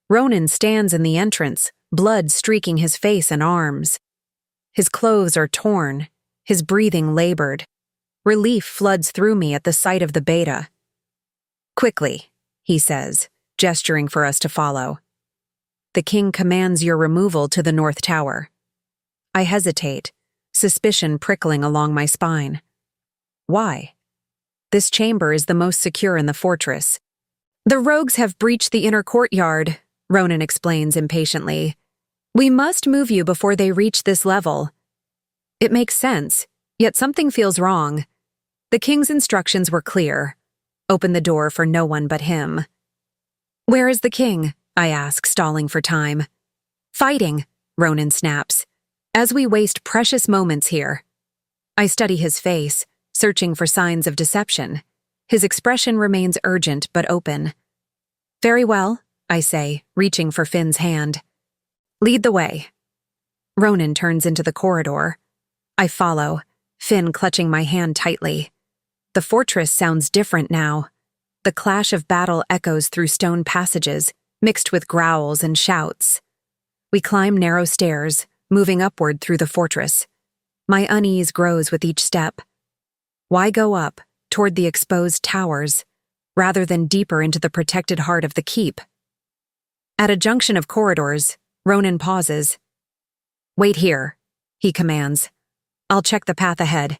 Ronan stands in the entrance, blood streaking his face and arms. His clothes are torn, his breathing labored. Relief floods through me at the sight of the beta. Quickly, he says, gesturing for us to follow. The king commands your removal to the North Tower. I hesitate, suspicion prickling along my spine. Why? This chamber is the most secure in the fortress. The rogues have breached the inner courtyard, Ronan explains impatiently. We must move you before they reach this level. It makes sense, yet something feels wrong. The king's instructions were clear. Open the door for no one but him. Where is the king? I ask, stalling for time. Fighting, Ronan snaps. As we waste precious moments here. I study his face, searching for signs of deception. His expression remains urgent but open. Very well, I say, reaching for Finn's hand. Lead the way. Ronan turns into the corridor. I follow, Finn clutching my hand tightly. The fortress sounds different now. The clash of battle echoes through stone passages, mixed with growls and shouts. We climb narrow stairs, moving upward through the fortress. My unease grows with each step. Why go up, toward the exposed towers, rather than deeper into the protected heart of the keep? At a junction of corridors, Ronan pauses. Wait here, he commands. I'll check the path ahead.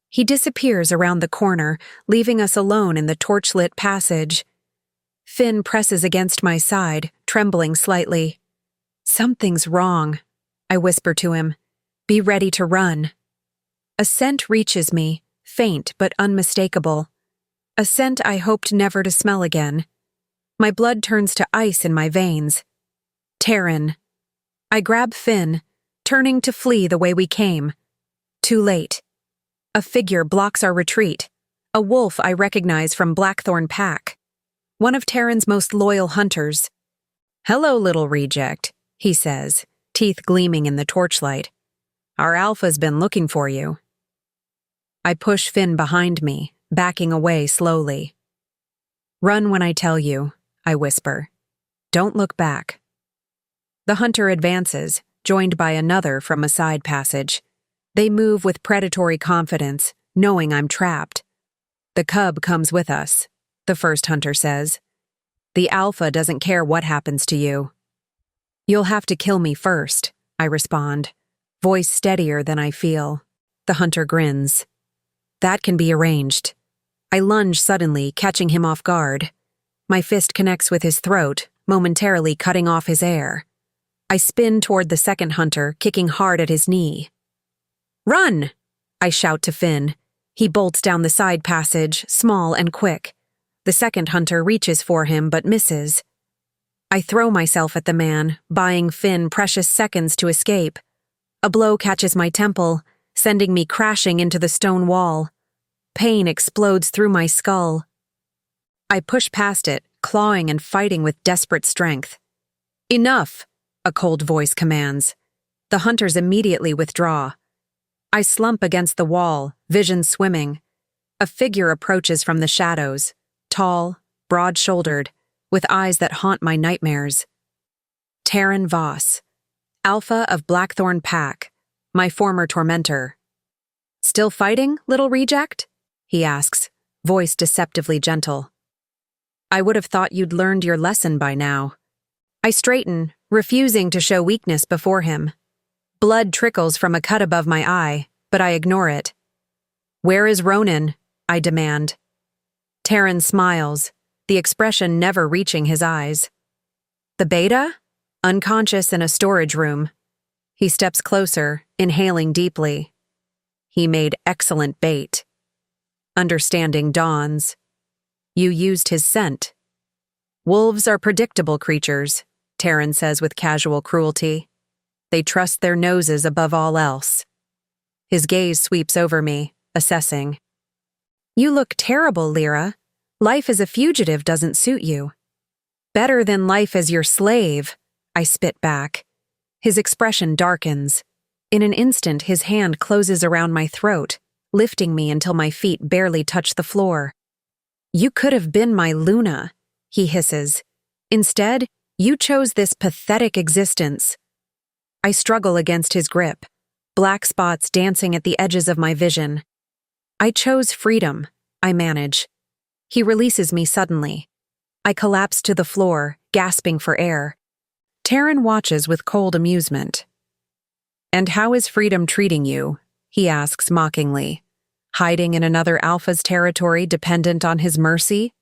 He disappears around the corner, leaving us alone in the torchlit passage. Finn presses against my side, trembling slightly. Something's wrong, I whisper to him. Be ready to run. A scent reaches me, faint but unmistakable. A scent I hoped never to smell again. My blood turns to ice in my veins. Terran. I grab Finn, turning to flee the way we came. Too late. A figure blocks our retreat, a wolf I recognize from Blackthorn Pack. One of Terran's most loyal hunters. Hello, little reject, he says, teeth gleaming in the torchlight. Our Alpha's been looking for you. I push Finn behind me, backing away slowly. Run when I tell you, I whisper. Don't look back. The hunter advances, joined by another from a side passage. They move with predatory confidence, knowing I'm trapped. The cub comes with us, the first hunter says. The Alpha doesn't care what happens to you. You'll have to kill me first, I respond, voice steadier than I feel. The hunter grins. That can be arranged. I lunge suddenly, catching him off guard. My fist connects with his throat, momentarily cutting off his air. I spin toward the second hunter, kicking hard at his knee. Run! I shout to Finn. He bolts down the side passage, small and quick. The second hunter reaches for him but misses. I throw myself at the man, buying Finn precious seconds to escape. A blow catches my temple, sending me crashing into the stone wall. Pain explodes through my skull. I push past it, clawing and fighting with desperate strength. Enough, a cold voice commands. The hunters immediately withdraw. I slump against the wall, vision swimming. A figure approaches from the shadows, tall, broad-shouldered, with eyes that haunt my nightmares. Terran Voss, Alpha of Blackthorn Pack, my former tormentor. Still fighting, little reject? He asks, voice deceptively gentle. I would have thought you'd learned your lesson by now. I straighten, refusing to show weakness before him. Blood trickles from a cut above my eye, but I ignore it. Where is Ronan? I demand. Terran smiles, the expression never reaching his eyes. The beta? Unconscious in a storage room. He steps closer, inhaling deeply. He made excellent bait. Understanding dawns. You used his scent. Wolves are predictable creatures, Terran says with casual cruelty. They trust their noses above all else. His gaze sweeps over me, assessing. You look terrible, Lira. Life as a fugitive doesn't suit you. Better than life as your slave, I spit back. His expression darkens. In an instant, his hand closes around my throat, lifting me until my feet barely touch the floor. You could have been my Luna, he hisses. Instead, you chose this pathetic existence. I struggle against his grip, black spots dancing at the edges of my vision. I chose freedom, I manage. He releases me suddenly. I collapse to the floor, gasping for air. Terran watches with cold amusement. And how is freedom treating you? He asks mockingly. Hiding in another Alpha's territory dependent on his mercy?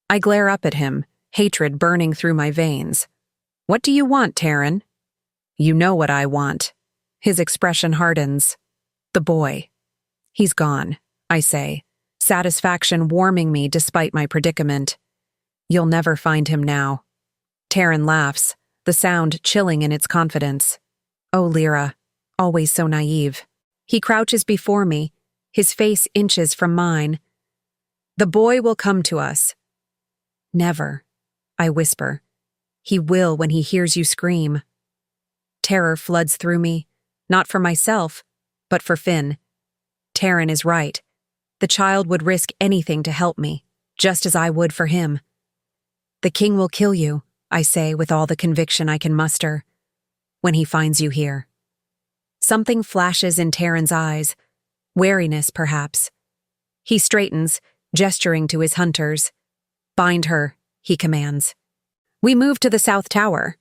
I glare up at him, hatred burning through my veins. What do you want, Terran? You know what I want. His expression hardens. The boy. He's gone, I say, satisfaction warming me despite my predicament. You'll never find him now. Terran laughs, the sound chilling in its confidence. Oh, Lira, always so naive. He crouches before me, his face inches from mine. The boy will come to us. Never, I whisper. He will when he hears you scream. Terror floods through me, not for myself, but for Finn. Terran is right. The child would risk anything to help me, just as I would for him. The king will kill you, I say with all the conviction I can muster, when he finds you here. Something flashes in Terran's eyes, wariness perhaps. He straightens, gesturing to his hunters. Bind her, he commands. We move to the South Tower.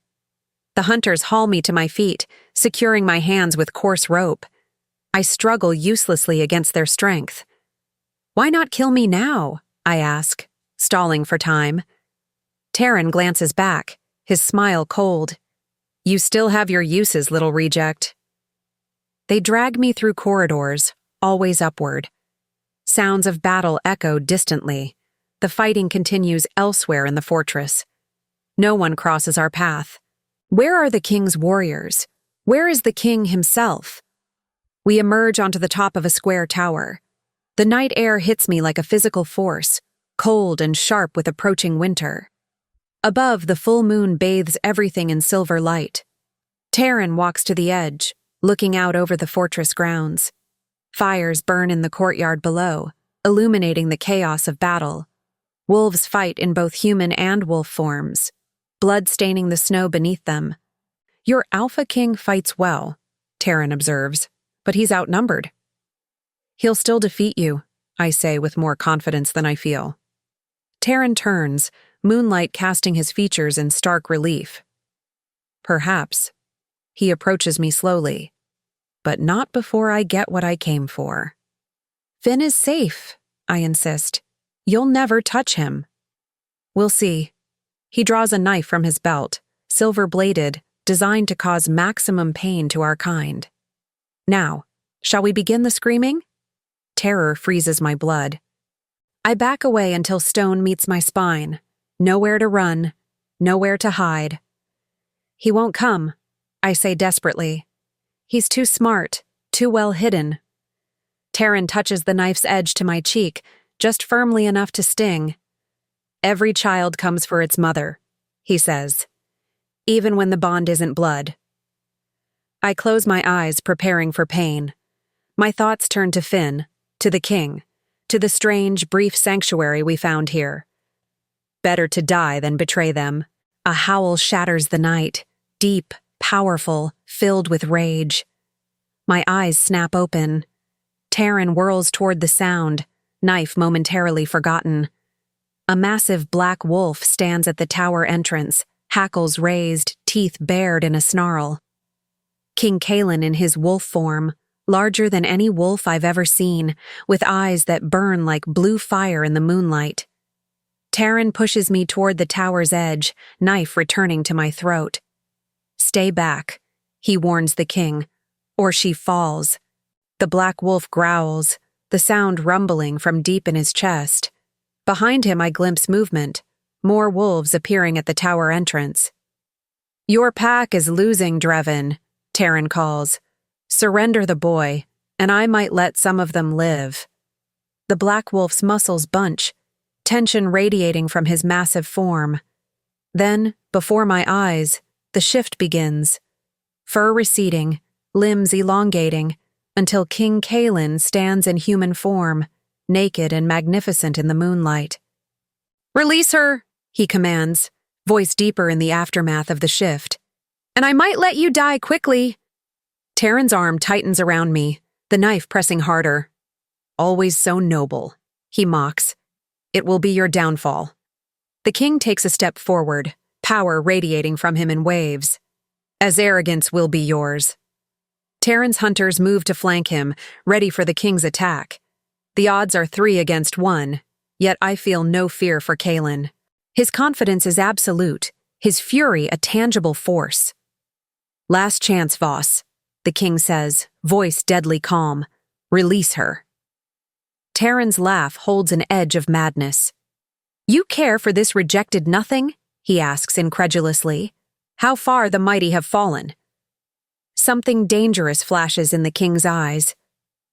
The hunters haul me to my feet, securing my hands with coarse rope. I struggle uselessly against their strength. Why not kill me now? I ask, stalling for time. Terran glances back, his smile cold. You still have your uses, little reject. They drag me through corridors, always upward. Sounds of battle echo distantly. The fighting continues elsewhere in the fortress. No one crosses our path. Where are the king's warriors? Where is the king himself? We emerge onto the top of a square tower. The night air hits me like a physical force, cold and sharp with approaching winter. Above, the full moon bathes everything in silver light. Terran walks to the edge, looking out over the fortress grounds. Fires burn in the courtyard below, illuminating the chaos of battle. Wolves fight in both human and wolf forms, blood staining the snow beneath them. Your Alpha King fights well, Terran observes, but he's outnumbered. He'll still defeat you, I say with more confidence than I feel. Terran turns, moonlight casting his features in stark relief. Perhaps. He approaches me slowly, but not before I get what I came for. Finn is safe, I insist. You'll never touch him. We'll see. He draws a knife from his belt, silver-bladed, designed to cause maximum pain to our kind. Now, shall we begin the screaming? Terror freezes my blood. I back away until stone meets my spine. Nowhere to run, nowhere to hide. He won't come, I say desperately. He's too smart, too well hidden. Terran touches the knife's edge to my cheek, just firmly enough to sting. Every child comes for its mother, he says, even when the bond isn't blood. I close my eyes, preparing for pain. My thoughts turn to Finn, to the king, to the strange, brief sanctuary we found here. Better to die than betray them. A howl shatters the night, deep, powerful, filled with rage. My eyes snap open. Terran whirls toward the sound, knife momentarily forgotten. A massive black wolf stands at the tower entrance, hackles raised, teeth bared in a snarl. King Caelan in his wolf form, larger than any wolf I've ever seen, with eyes that burn like blue fire in the moonlight. Terran pushes me toward the tower's edge, knife returning to my throat. Stay back, he warns the king, or she falls. The black wolf growls, the sound rumbling from deep in his chest. Behind him I glimpse movement, more wolves appearing at the tower entrance. Your pack is losing, Dreven, Terran calls. Surrender the boy, and I might let some of them live. The black wolf's muscles bunch, tension radiating from his massive form. Then, before my eyes, the shift begins. Fur receding, limbs elongating, until King Caelan stands in human form, naked and magnificent in the moonlight. Release her, he commands, voice deeper in the aftermath of the shift. And I might let you die quickly. Terran's arm tightens around me, the knife pressing harder. Always so noble, he mocks. It will be your downfall. The king takes a step forward, power radiating from him in waves. As arrogance will be yours. Terran's hunters move to flank him, ready for the king's attack. The odds are 3 against 1, yet I feel no fear for Caelan. His confidence is absolute, his fury a tangible force. Last chance, Voss, the king says, voice deadly calm. Release her. Terran's laugh holds an edge of madness. You care for this rejected nothing? He asks incredulously. How far the mighty have fallen? Something dangerous flashes in the king's eyes.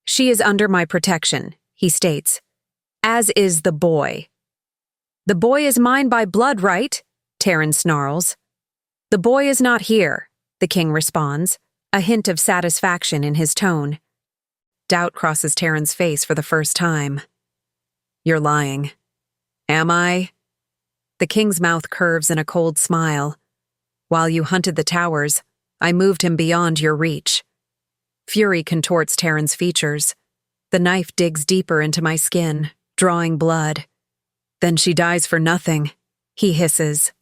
She is under my protection, he states. As is the boy. The boy is mine by blood, right? Terran snarls. The boy is not here, the king responds, a hint of satisfaction in his tone. Doubt crosses Terran's face for the first time. You're lying. Am I? The king's mouth curves in a cold smile. While you hunted the towers, I moved him beyond your reach. Fury contorts Terran's features. The knife digs deeper into my skin, drawing blood. Then she dies for nothing, he hisses.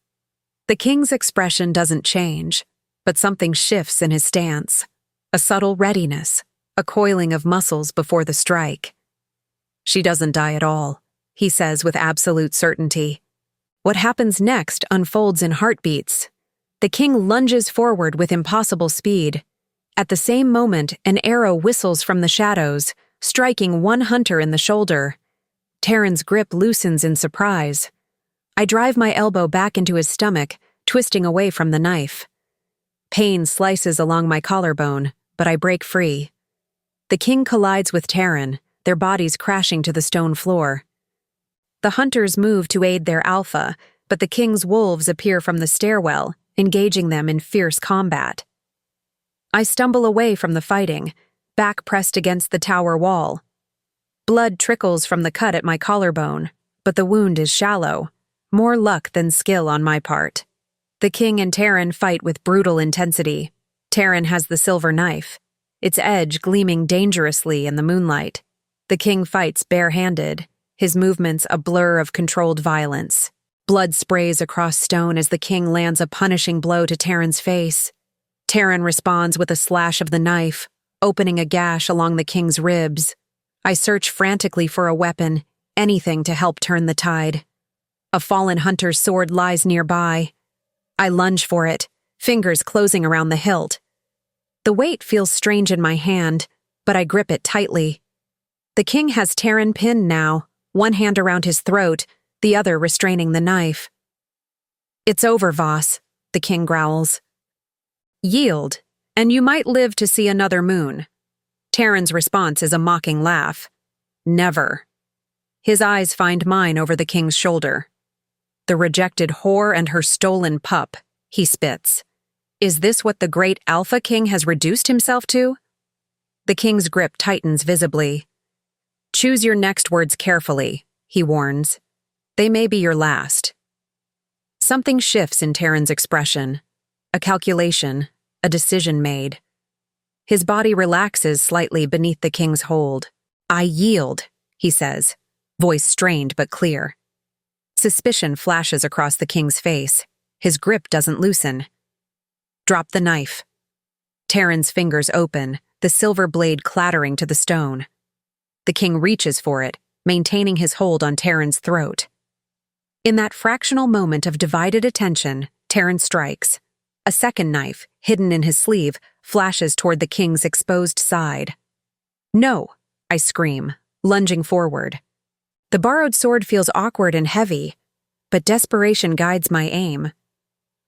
The king's expression doesn't change, but something shifts in his stance. A subtle readiness, a coiling of muscles before the strike. She doesn't die at all, he says with absolute certainty. What happens next unfolds in heartbeats. The king lunges forward with impossible speed. At the same moment, an arrow whistles from the shadows, striking one hunter in the shoulder. Terran's grip loosens in surprise. I drive my elbow back into his stomach, twisting away from the knife. Pain slices along my collarbone, but I break free. The king collides with Terran, their bodies crashing to the stone floor. The hunters move to aid their alpha, but the king's wolves appear from the stairwell, engaging them in fierce combat. I stumble away from the fighting, back pressed against the tower wall. Blood trickles from the cut at my collarbone, but the wound is shallow. More luck than skill on my part. The king and Terran fight with brutal intensity. Terran has the silver knife, its edge gleaming dangerously in the moonlight. The king fights barehanded, his movements a blur of controlled violence. Blood sprays across stone as the king lands a punishing blow to Terran's face. Terran responds with a slash of the knife, opening a gash along the king's ribs. I search frantically for a weapon, anything to help turn the tide. A fallen hunter's sword lies nearby. I lunge for it, fingers closing around the hilt. The weight feels strange in my hand, but I grip it tightly. The king has Terran pinned now, one hand around his throat, the other restraining the knife. It's over, Voss, the king growls. Yield, and you might live to see another moon. Terran's response is a mocking laugh. Never. His eyes find mine over the king's shoulder. The rejected whore and her stolen pup, he spits. Is this what the great Alpha King has reduced himself to? The king's grip tightens visibly. Choose your next words carefully, he warns. They may be your last. Something shifts in Terran's expression. A calculation, a decision made. His body relaxes slightly beneath the king's hold. I yield, he says, voice strained but clear. Suspicion flashes across the king's face. His grip doesn't loosen. Drop the knife. Terran's fingers open, the silver blade clattering to the stone. The king reaches for it, maintaining his hold on Terran's throat. In that fractional moment of divided attention, Terran strikes. A second knife, hidden in his sleeve, flashes toward the king's exposed side. No, I scream, lunging forward. The borrowed sword feels awkward and heavy, but desperation guides my aim.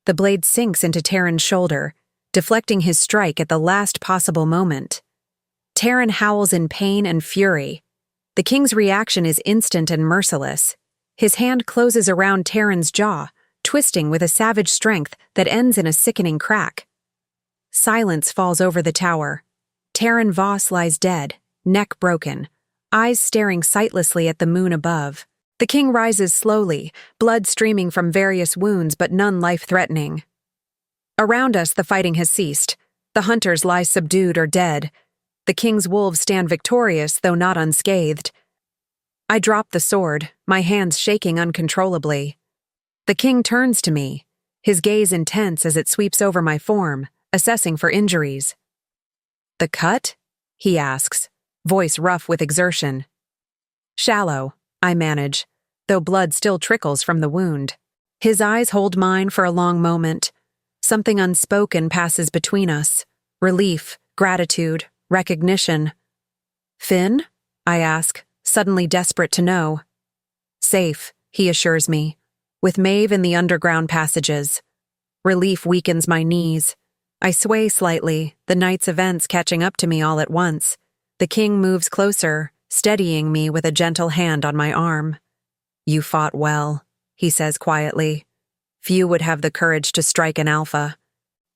The blade sinks into Terran's shoulder, deflecting his strike at the last possible moment. Terran howls in pain and fury. The king's reaction is instant and merciless. His hand closes around Terran's jaw, twisting with a savage strength that ends in a sickening crack. Silence falls over the tower. Terran Voss lies dead, neck broken, eyes staring sightlessly at the moon above. The king rises slowly, blood streaming from various wounds but none life-threatening. Around us the fighting has ceased. The hunters lie subdued or dead. The king's wolves stand victorious, though not unscathed. I drop the sword, my hands shaking uncontrollably. The king turns to me, his gaze intense as it sweeps over my form, assessing for injuries. The cut? He asks, voice rough with exertion. Shallow, I manage, though blood still trickles from the wound. His eyes hold mine for a long moment. Something unspoken passes between us. Relief, gratitude, recognition. Finn? I ask, suddenly desperate to know. Safe, he assures me, with Maeve in the underground passages. Relief weakens my knees. I sway slightly, the night's events catching up to me all at once. The king moves closer, steadying me with a gentle hand on my arm. You fought well, he says quietly. Few would have the courage to strike an alpha.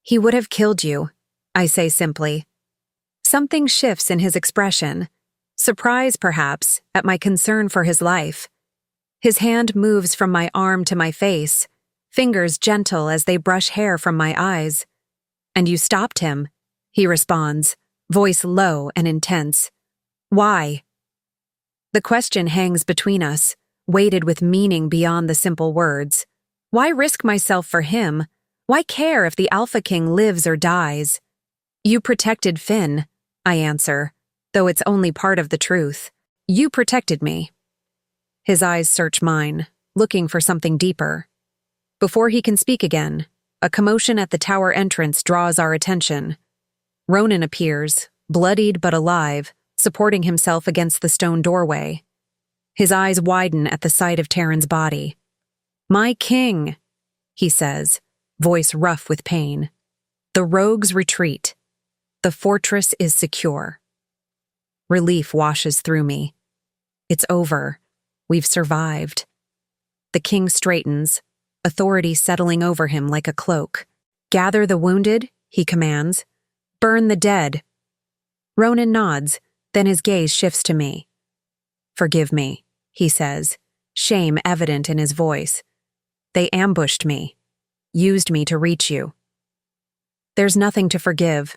He would have killed you, I say simply. Something shifts in his expression. Surprise, perhaps, at my concern for his life. His hand moves from my arm to my face, fingers gentle as they brush hair from my eyes. And you stopped him, he responds, voice low and intense. Why? The question hangs between us, weighted with meaning beyond the simple words. Why risk myself for him? Why care if the Alpha King lives or dies? You protected Finn, I answer, though it's only part of the truth. You protected me. His eyes search mine, looking for something deeper. Before he can speak again, a commotion at the tower entrance draws our attention. Ronan appears, bloodied but alive, supporting himself against the stone doorway. His eyes widen at the sight of Terran's body. My king, he says, voice rough with pain. The rogues retreat. The fortress is secure. Relief washes through me. It's over. We've survived. The king straightens, authority settling over him like a cloak. Gather the wounded, he commands. Burn the dead. Ronan nods, then his gaze shifts to me. Forgive me, he says, shame evident in his voice. They ambushed me, used me to reach you. There's nothing to forgive,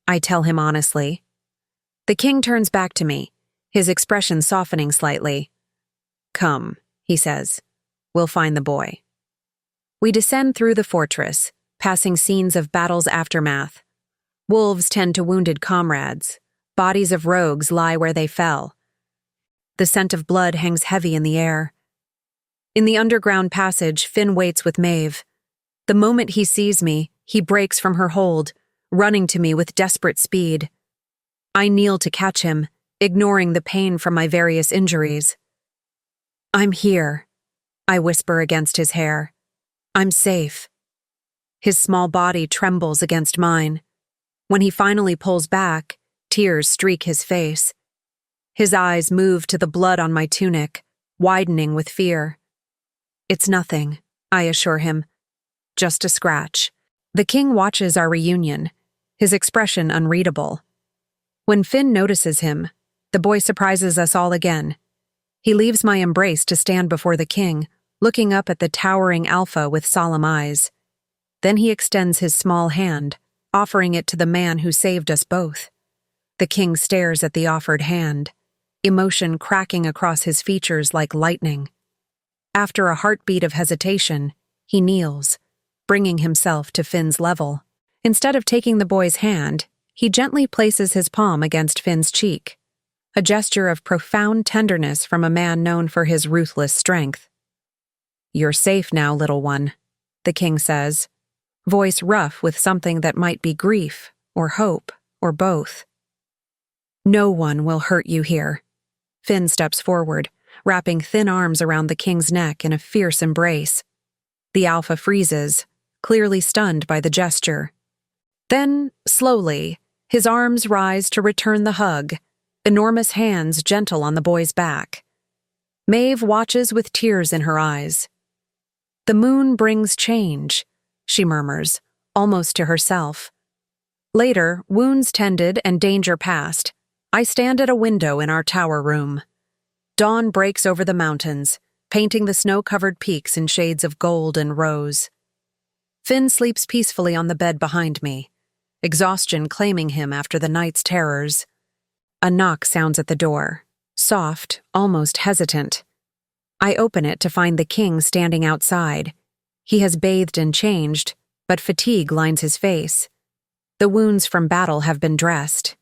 I tell him honestly. The king turns back to me, his expression softening slightly. Come, he says. We'll find the boy. We descend through the fortress, passing scenes of battle's aftermath. Wolves tend to wounded comrades. Bodies of rogues lie where they fell. The scent of blood hangs heavy in the air. In the underground passage, Finn waits with Maeve. The moment he sees me, he breaks from her hold, running to me with desperate speed. I kneel to catch him, ignoring the pain from my various injuries. I'm here, I whisper against his hair. I'm safe. His small body trembles against mine. When he finally pulls back, tears streak his face. His eyes move to the blood on my tunic, widening with fear. It's nothing, I assure him. Just a scratch. The king watches our reunion, his expression unreadable. When Finn notices him, the boy surprises us all again. He leaves my embrace to stand before the king, looking up at the towering Alpha with solemn eyes. Then he extends his small hand, offering it to the man who saved us both. The king stares at the offered hand, emotion cracking across his features like lightning. After a heartbeat of hesitation, he kneels, bringing himself to Finn's level. Instead of taking the boy's hand, he gently places his palm against Finn's cheek, a gesture of profound tenderness from a man known for his ruthless strength. You're safe now, little one, the king says, voice rough with something that might be grief or hope or both. No one will hurt you here. Finn steps forward, wrapping thin arms around the king's neck in a fierce embrace. The Alpha freezes, clearly stunned by the gesture. Then, slowly, his arms rise to return the hug, enormous hands gentle on the boy's back. Maeve watches with tears in her eyes. The moon brings change, she murmurs, almost to herself. Later, wounds tended and danger past, I stand at a window in our tower room. Dawn breaks over the mountains, painting the snow-covered peaks in shades of gold and rose. Finn sleeps peacefully on the bed behind me, exhaustion claiming him after the night's terrors. A knock sounds at the door, soft, almost hesitant. I open it to find the king standing outside. He has bathed and changed, but fatigue lines his face. The wounds from battle have been dressed.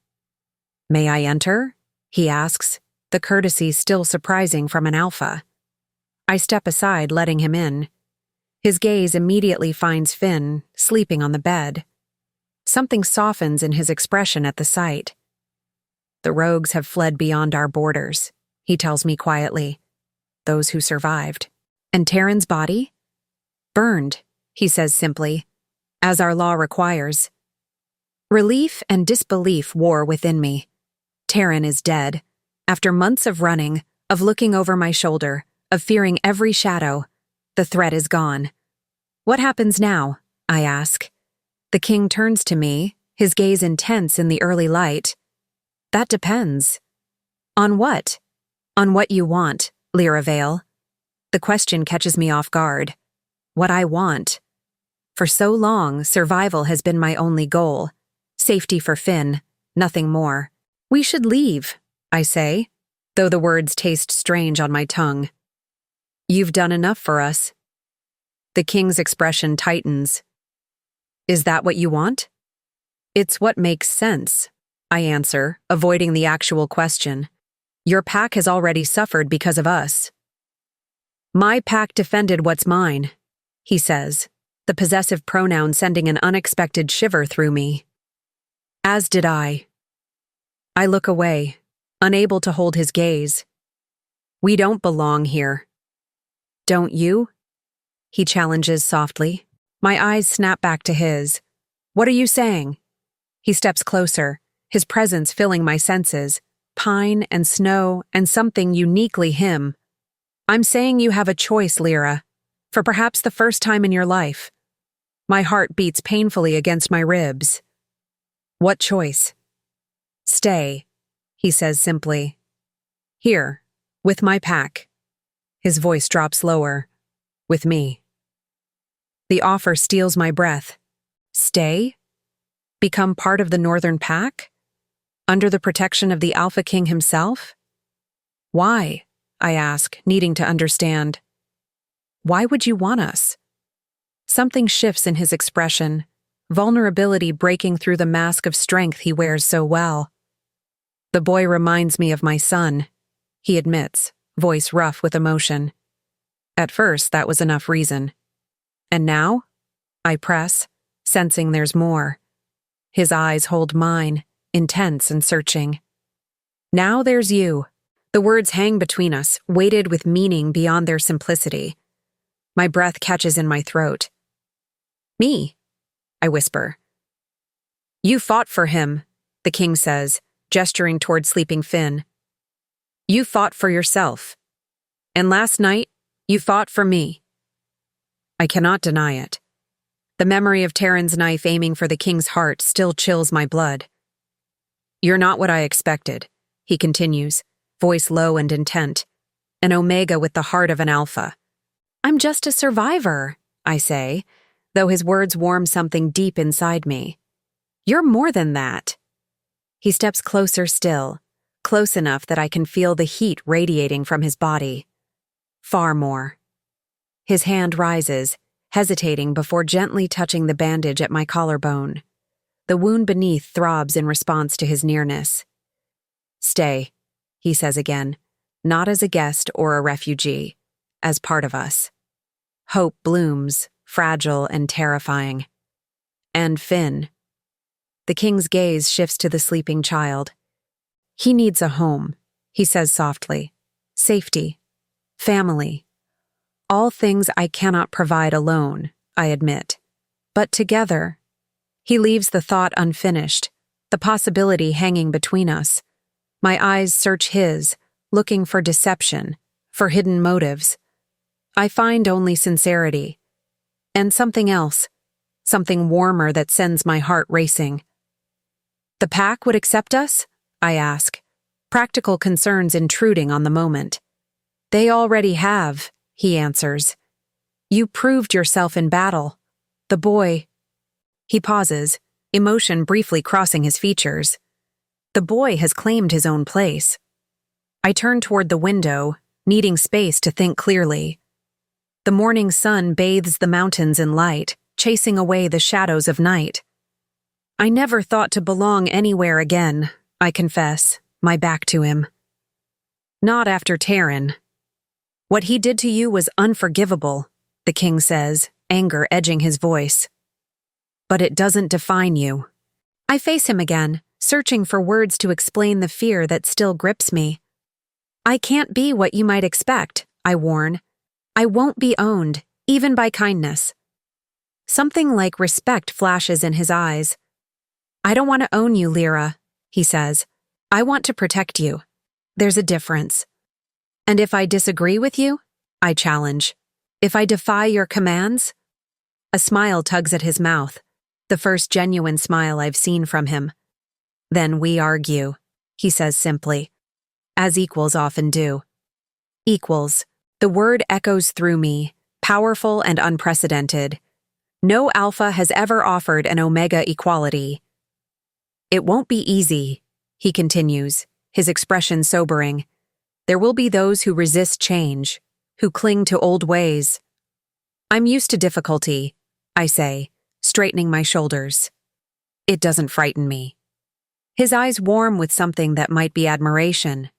May I enter? He asks, the courtesy still surprising from an Alpha. I step aside, letting him in. His gaze immediately finds Finn, sleeping on the bed. Something softens in his expression at the sight. The rogues have fled beyond our borders, he tells me quietly. Those who survived. And Terran's body? Burned, he says simply, as our law requires. Relief and disbelief war within me. Terran is dead. After months of running, of looking over my shoulder, of fearing every shadow, the threat is gone. What happens now? I ask. The king turns to me, his gaze intense in the early light. That depends. On what? On what you want, Lira Vale. The question catches me off guard. What I want. For so long, survival has been my only goal. Safety for Finn, nothing more. We should leave, I say, though the words taste strange on my tongue. You've done enough for us. The king's expression tightens. Is that what you want? It's what makes sense, I answer, avoiding the actual question. Your pack has already suffered because of us. My pack defended what's mine, he says, the possessive pronoun sending an unexpected shiver through me. As did I. I look away, unable to hold his gaze. We don't belong here. Don't you? He challenges softly. My eyes snap back to his. What are you saying? He steps closer, his presence filling my senses, pine and snow and something uniquely him. I'm saying you have a choice, Lira, for perhaps the first time in your life. My heart beats painfully against my ribs. What choice? Stay, he says simply. Here, with my pack. His voice drops lower. With me. The offer steals my breath. Stay? Become part of the Northern Pack? Under the protection of the Alpha King himself? Why? I ask, needing to understand. Why would you want us? Something shifts in his expression, vulnerability breaking through the mask of strength he wears so well. The boy reminds me of my son, he admits, voice rough with emotion. At first, that was enough reason. And now? I press, sensing there's more. His eyes hold mine, intense and searching. Now there's you. The words hang between us, weighted with meaning beyond their simplicity. My breath catches in my throat. Me, I whisper. You fought for him, the king says, gesturing toward sleeping Finn. You fought for yourself. And last night, you fought for me. I cannot deny it. The memory of Terran's knife aiming for the king's heart still chills my blood. You're not what I expected, he continues, voice low and intent, an Omega with the heart of an Alpha. I'm just a survivor, I say, though his words warm something deep inside me. You're more than that. He steps closer still, close enough that I can feel the heat radiating from his body. Far more. His hand rises, hesitating before gently touching the bandage at my collarbone. The wound beneath throbs in response to his nearness. Stay, he says again, not as a guest or a refugee, as part of us. Hope blooms, fragile and terrifying. And Finn. The king's gaze shifts to the sleeping child. He needs a home, he says softly. Safety. Family. All things I cannot provide alone, I admit. But together. He leaves the thought unfinished, the possibility hanging between us. My eyes search his, looking for deception, for hidden motives. I find only sincerity. And something else, something warmer that sends my heart racing. The pack would accept us? I ask, practical concerns intruding on the moment. They already have, he answers. You proved yourself in battle. The boy. He pauses, emotion briefly crossing his features. The boy has claimed his own place. I turn toward the window, needing space to think clearly. The morning sun bathes the mountains in light, chasing away the shadows of night. I never thought to belong anywhere again, I confess, my back to him. Not after Terran. What he did to you was unforgivable, the king says, anger edging his voice. But it doesn't define you. I face him again, searching for words to explain the fear that still grips me. I can't be what you might expect, I warn. I won't be owned, even by kindness. Something like respect flashes in his eyes. I don't want to own you, Lira, he says. I want to protect you. There's a difference. And if I disagree with you, I challenge. If I defy your commands? A smile tugs at his mouth. the first genuine smile I've seen from him. Then we argue, he says simply, as equals often do. Equals. The word echoes through me, powerful and unprecedented. No Alpha has ever offered an Omega equality. It won't be easy, he continues, his expression sobering. There will be those who resist change, who cling to old ways. I'm used to difficulty, I say, straightening my shoulders. It doesn't frighten me. His eyes warm with something that might be admiration.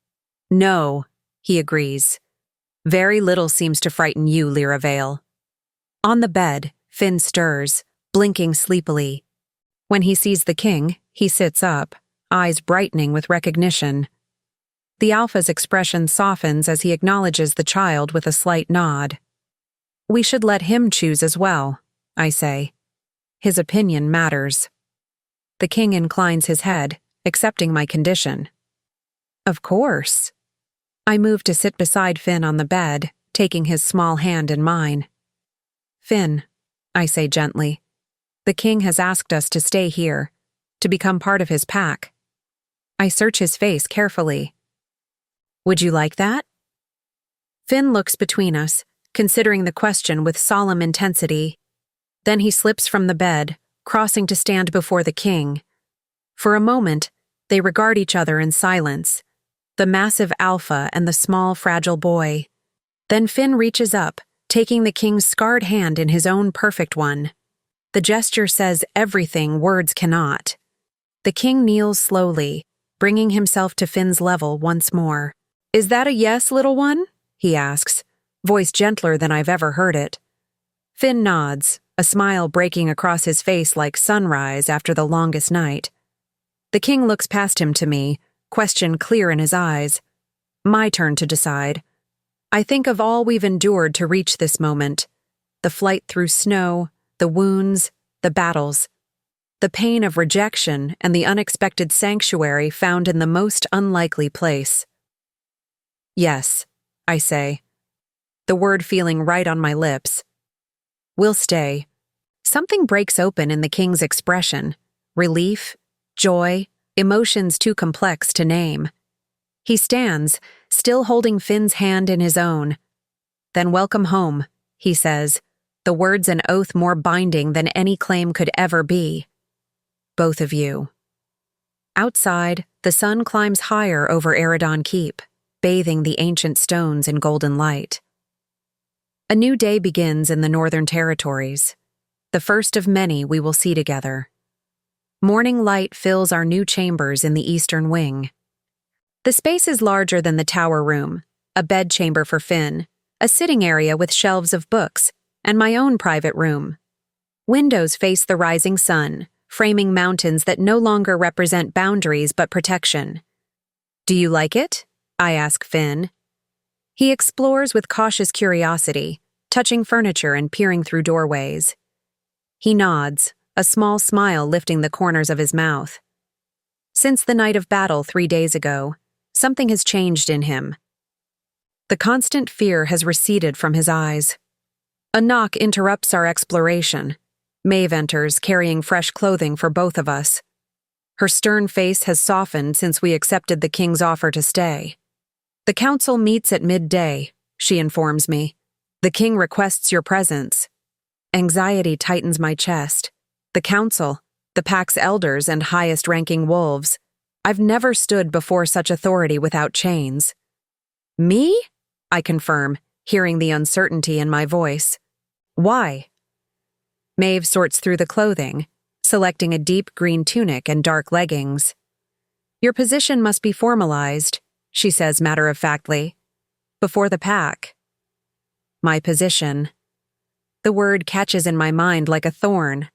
No, he agrees. Very little seems to frighten you, Lira Vale. On the bed, Finn stirs, blinking sleepily. When he sees the king, he sits up, eyes brightening with recognition. The Alpha's expression softens as he acknowledges the child with a slight nod. We should let him choose as well, I say. His opinion matters. The king inclines his head, accepting my condition. Of course. I move to sit beside Finn on the bed, taking his small hand in mine. Finn, I say gently, the king has asked us to stay here, to become part of his pack. I search his face carefully. Would you like that? Finn looks between us, considering the question with solemn intensity. Then he slips from the bed, crossing to stand before the king. For a moment, they regard each other in silence, the massive Alpha and the small, fragile boy. Then Finn reaches up, taking the king's scarred hand in his own perfect one. The gesture says everything words cannot. The king kneels slowly, bringing himself to Finn's level once more. Is that a yes, little one? He asks, voice gentler than I've ever heard it. Finn nods, a smile breaking across his face like sunrise after the longest night. The king looks past him to me, question clear in his eyes. My turn to decide. I think of all we've endured to reach this moment. The flight through snow, the wounds, the battles. The pain of rejection and the unexpected sanctuary found in the most unlikely place. Yes, I say, the word feeling right on my lips. We'll stay. Something breaks open in the king's expression. Relief, joy, emotions too complex to name. He stands, still holding Finn's hand in his own. Then welcome home, he says, the words an oath more binding than any claim could ever be. Both of you. Outside, the sun climbs higher over Eredan Keep, bathing the ancient stones in golden light. A new day begins in the Northern Territories, the first of many we will see together. Morning light fills our new chambers in the eastern wing. The space is larger than the tower room, a bedchamber for Finn, a sitting area with shelves of books, and my own private room. Windows face the rising sun, framing mountains that no longer represent boundaries but protection. Do you like it? I ask Finn. He explores with cautious curiosity, touching furniture and peering through doorways. He nods, a small smile lifting the corners of his mouth. Since the night of battle 3 days ago, something has changed in him. The constant fear has receded from his eyes. A knock interrupts our exploration. Maeve enters, carrying fresh clothing for both of us. Her stern face has softened since we accepted the king's offer to stay. The council meets at midday, she informs me. The king requests your presence. Anxiety tightens my chest. The council, the pack's elders and highest-ranking wolves. I've never stood before such authority without chains. Me? I confirm, hearing the uncertainty in my voice. Why? Maeve sorts through the clothing, selecting a deep green tunic and dark leggings. Your position must be formalized, she says matter-of-factly. Before the pack. My position. The word catches in my mind like a thorn.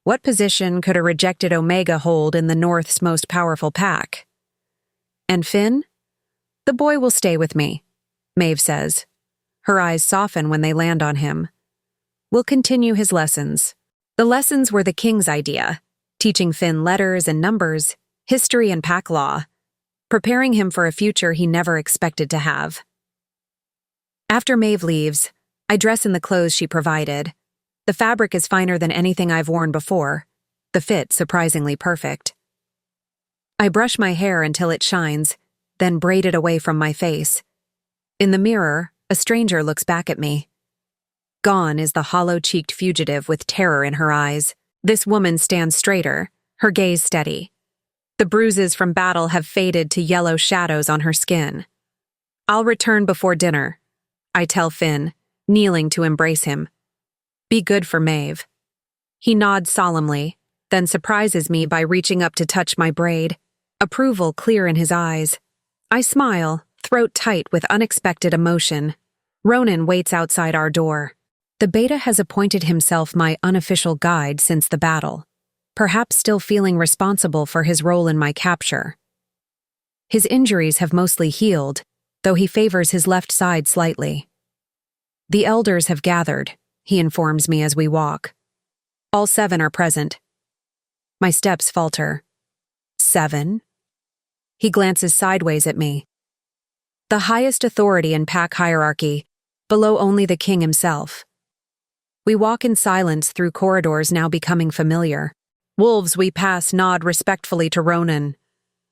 What position could a rejected Omega hold in the North's most powerful pack? And Finn? The boy will stay with me, Maeve says. Her eyes soften when they land on him. We'll continue his lessons. The lessons were the king's idea, teaching Finn letters and numbers, history and pack law, preparing him for a future he never expected to have. After Maeve leaves, I dress in the clothes she provided. The fabric is finer than anything I've worn before, the fit surprisingly perfect. I brush my hair until it shines, then braid it away from my face. In the mirror, a stranger looks back at me. Gone is the hollow-cheeked fugitive with terror in her eyes. This woman stands straighter, her gaze steady. The bruises from battle have faded to yellow shadows on her skin. I'll return before dinner, I tell Finn, kneeling to embrace him. Be good for Maeve. He nods solemnly, then surprises me by reaching up to touch my braid, approval clear in his eyes. I smile, throat tight with unexpected emotion. Ronan waits outside our door. The beta has appointed himself my unofficial guide since the battle, perhaps still feeling responsible for his role in my capture. His injuries have mostly healed, though he favors his left side slightly. The elders have gathered, he informs me as we walk. All 7 are present. My steps falter. 7? He glances sideways at me. The highest authority in pack hierarchy, below only the king himself. We walk in silence through corridors now becoming familiar. Wolves we pass nod respectfully to Ronan.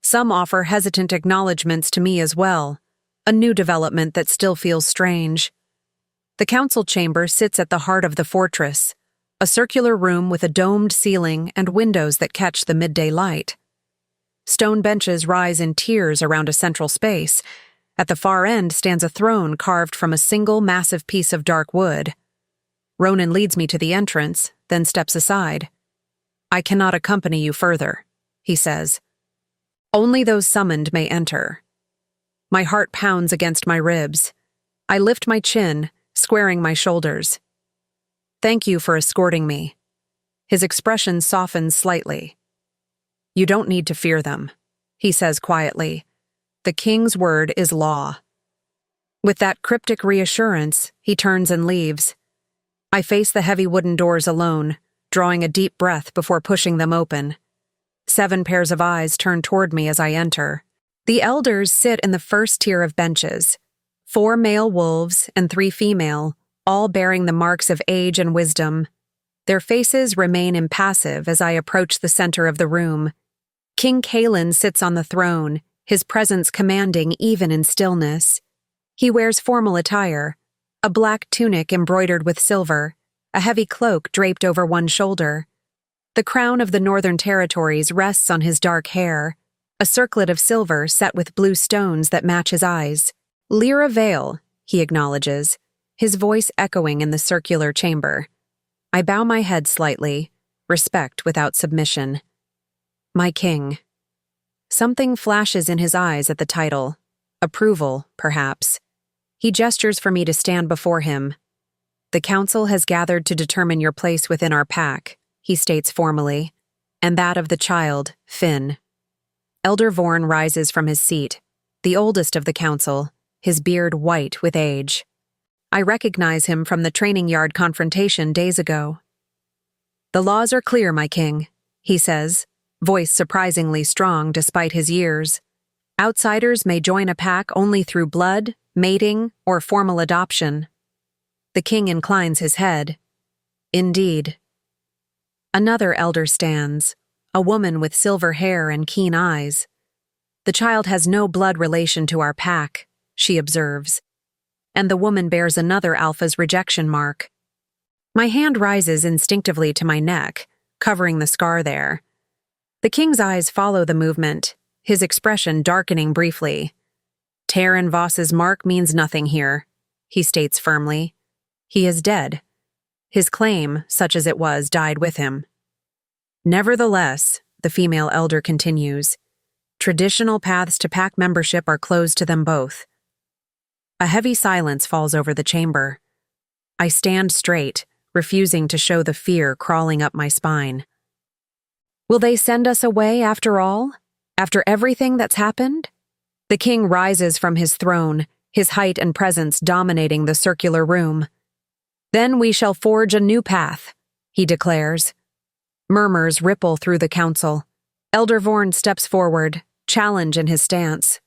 Some offer hesitant acknowledgments to me as well, a new development that still feels strange. The council chamber sits at the heart of the fortress, a circular room with a domed ceiling and windows that catch the midday light. Stone benches rise in tiers around a central space. At the far end stands a throne carved from a single massive piece of dark wood. Ronan leads me to the entrance, then steps aside. I cannot accompany you further, he says. Only those summoned may enter. My heart pounds against my ribs. I lift my chin, squaring my shoulders. Thank you for escorting me. His expression softens slightly. You don't need to fear them, he says quietly. The king's word is law. With that cryptic reassurance, he turns and leaves. I face the heavy wooden doors alone, drawing a deep breath before pushing them open. 7 pairs of eyes turn toward me as I enter. The elders sit in the first tier of benches. 4 male wolves and 3 female, all bearing the marks of age and wisdom. Their faces remain impassive as I approach the center of the room. King Caelan sits on the throne, his presence commanding even in stillness. He wears formal attire, a black tunic embroidered with silver, a heavy cloak draped over one shoulder. The crown of the Northern Territories rests on his dark hair, a circlet of silver set with blue stones that match his eyes. Lira Vale, he acknowledges, his voice echoing in the circular chamber. I bow my head slightly, respect without submission. My king. Something flashes in his eyes at the title. Approval, perhaps. He gestures for me to stand before him. The council has gathered to determine your place within our pack, he states formally, and that of the child, Finn. Elder Vorn rises from his seat, the oldest of the council, his beard white with age. I recognize him from the training yard confrontation days ago. The laws are clear, my king, he says, voice surprisingly strong despite his years. Outsiders may join a pack only through blood, mating, or formal adoption. The king inclines his head. Indeed. Another elder stands, a woman with silver hair and keen eyes. The child has no blood relation to our pack, she observes, and the woman bears another alpha's rejection mark. My hand rises instinctively to my neck, covering the scar there. The king's eyes follow the movement, his expression darkening briefly. Terran Voss's mark means nothing here, he states firmly. He is dead. His claim, such as it was, died with him. Nevertheless, the female elder continues, traditional paths to pack membership are closed to them both. A heavy silence falls over the chamber. I stand straight, refusing to show the fear crawling up my spine. Will they send us away after all? After everything that's happened? The king rises from his throne, his height and presence dominating the circular room. Then we shall forge a new path, he declares. Murmurs ripple through the council. Elder Vorn steps forward, challenge in his stance.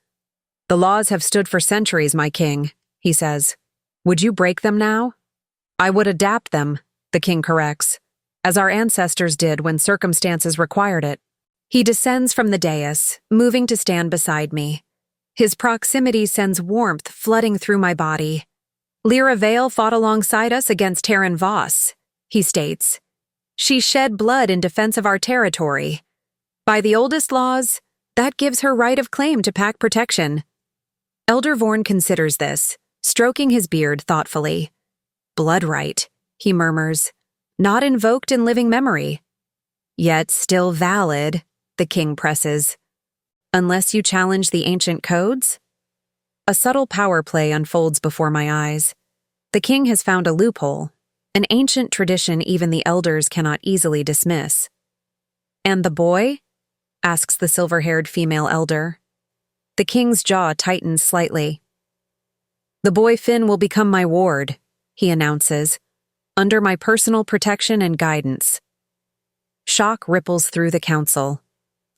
The laws have stood for centuries, my king, he says. Would you break them now? I would adapt them, the king corrects. as our ancestors did when circumstances required it. He descends from the dais, moving to stand beside me. His proximity sends warmth flooding through my body. Lira Vale fought alongside us against Terran Voss, he states. She shed blood in defense of our territory. By the oldest laws, that gives her right of claim to pack protection. Elder Vorn considers this, stroking his beard thoughtfully. Blood right, he murmurs, not invoked in living memory. Yet still valid, the king presses. Unless you challenge the ancient codes? A subtle power play unfolds before my eyes. The king has found a loophole, an ancient tradition even the elders cannot easily dismiss. And the boy? Asks the silver-haired female elder. The king's jaw tightens slightly. The boy Finn will become my ward, he announces, under my personal protection and guidance. Shock ripples through the council.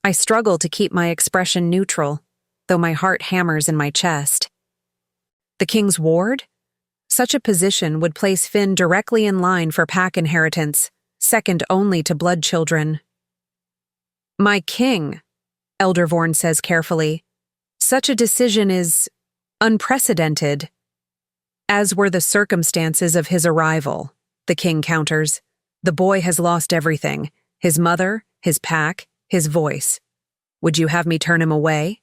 I struggle to keep my expression neutral, though my heart hammers in my chest. The king's ward? Such a position would place Finn directly in line for pack inheritance, second only to blood children. My king, Elder Vorn says carefully, such a decision is unprecedented. As were the circumstances of his arrival, the king counters. The boy has lost everything, his mother, his pack, his voice. Would you have me turn him away?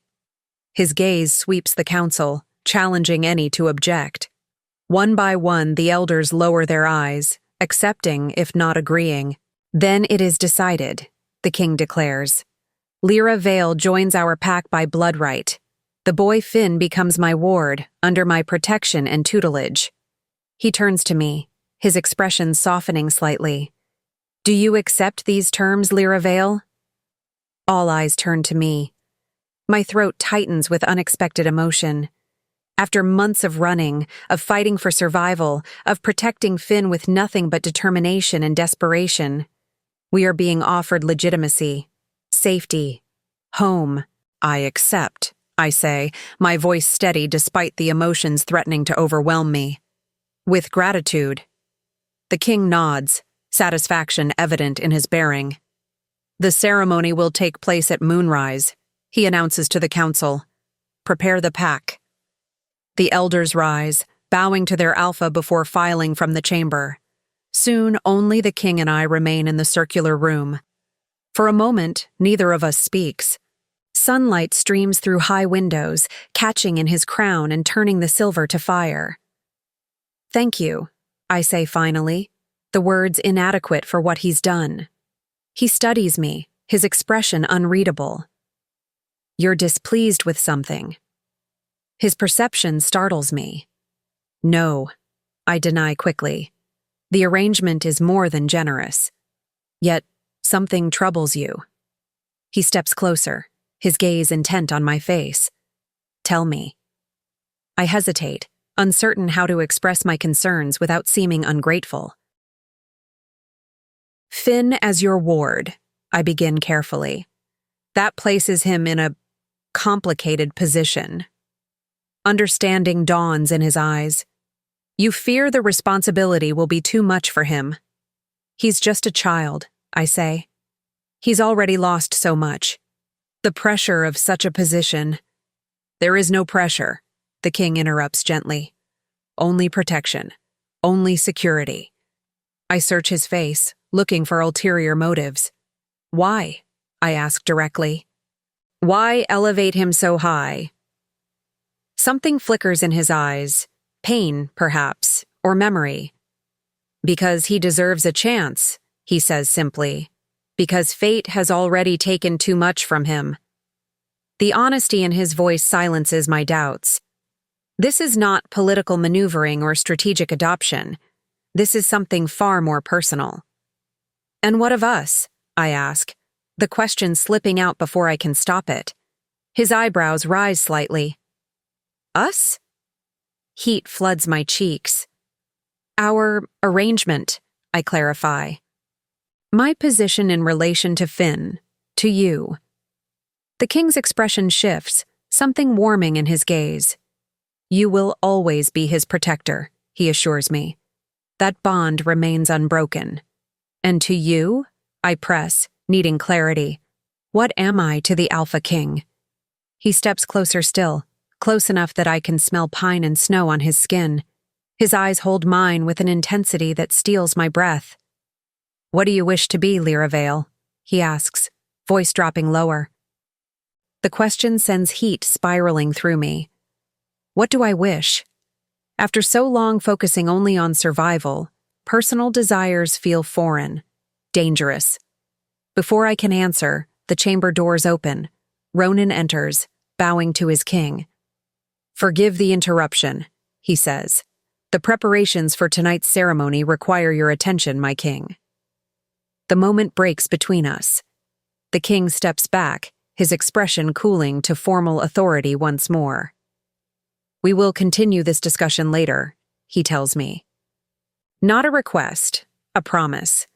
His gaze sweeps the council, challenging any to object. One by one, the elders lower their eyes, accepting if not agreeing. Then it is decided, the king declares. Lira Vale joins our pack by blood right. The boy Finn becomes my ward, under my protection and tutelage. He turns to me, his expression softening slightly. Do you accept these terms, Lira Vale? All eyes turn to me. My throat tightens with unexpected emotion. After months of running, of fighting for survival, of protecting Finn with nothing but determination and desperation, we are being offered legitimacy, safety, home. I accept, I say, my voice steady despite the emotions threatening to overwhelm me. With gratitude. The king nods, satisfaction evident in his bearing. The ceremony will take place at moonrise, he announces to the council. Prepare the pack. The elders rise, bowing to their alpha before filing from the chamber. Soon, only the king and I remain in the circular room. For a moment, neither of us speaks. Sunlight streams through high windows, catching in his crown and turning the silver to fire. Thank you, I say finally, the words inadequate for what he's done. He studies me, his expression unreadable. You're displeased with something. His perception startles me. No, I deny quickly. The arrangement is more than generous. Yet, something troubles you. He steps closer, his gaze intent on my face. Tell me. I hesitate, uncertain how to express my concerns without seeming ungrateful. Finn as your ward, I begin carefully. That places him in a complicated position. Understanding dawns in his eyes. You fear the responsibility will be too much for him. He's just a child, I say. He's already lost so much. The pressure of such a position. There is no pressure, the king interrupts gently. Only protection. Only security. I search his face, looking for ulterior motives. Why? I ask directly. Why elevate him so high? Something flickers in his eyes, pain, perhaps, or memory. Because he deserves a chance, he says simply. Because fate has already taken too much from him. The honesty in his voice silences my doubts. This is not political maneuvering or strategic adoption. This is something far more personal. And what of us? I ask, the question slipping out before I can stop it. His eyebrows rise slightly. Us? Heat floods my cheeks. Our arrangement, I clarify. My position in relation to Finn, to you. The king's expression shifts, something warming in his gaze. You will always be his protector, he assures me. That bond remains unbroken. And to you? I press, needing clarity. What am I to the Alpha King? He steps closer still, close enough that I can smell pine and snow on his skin. His eyes hold mine with an intensity that steals my breath. What do you wish to be, Lira Vale? He asks, voice dropping lower. The question sends heat spiraling through me. What do I wish? After so long focusing only on survival, personal desires feel foreign, dangerous. Before I can answer, the chamber doors open. Ronan enters, bowing to his king. Forgive the interruption, he says. The preparations for tonight's ceremony require your attention, my king. The moment breaks between us. The king steps back, his expression cooling to formal authority once more. We will continue this discussion later, he tells me. Not a request, a promise.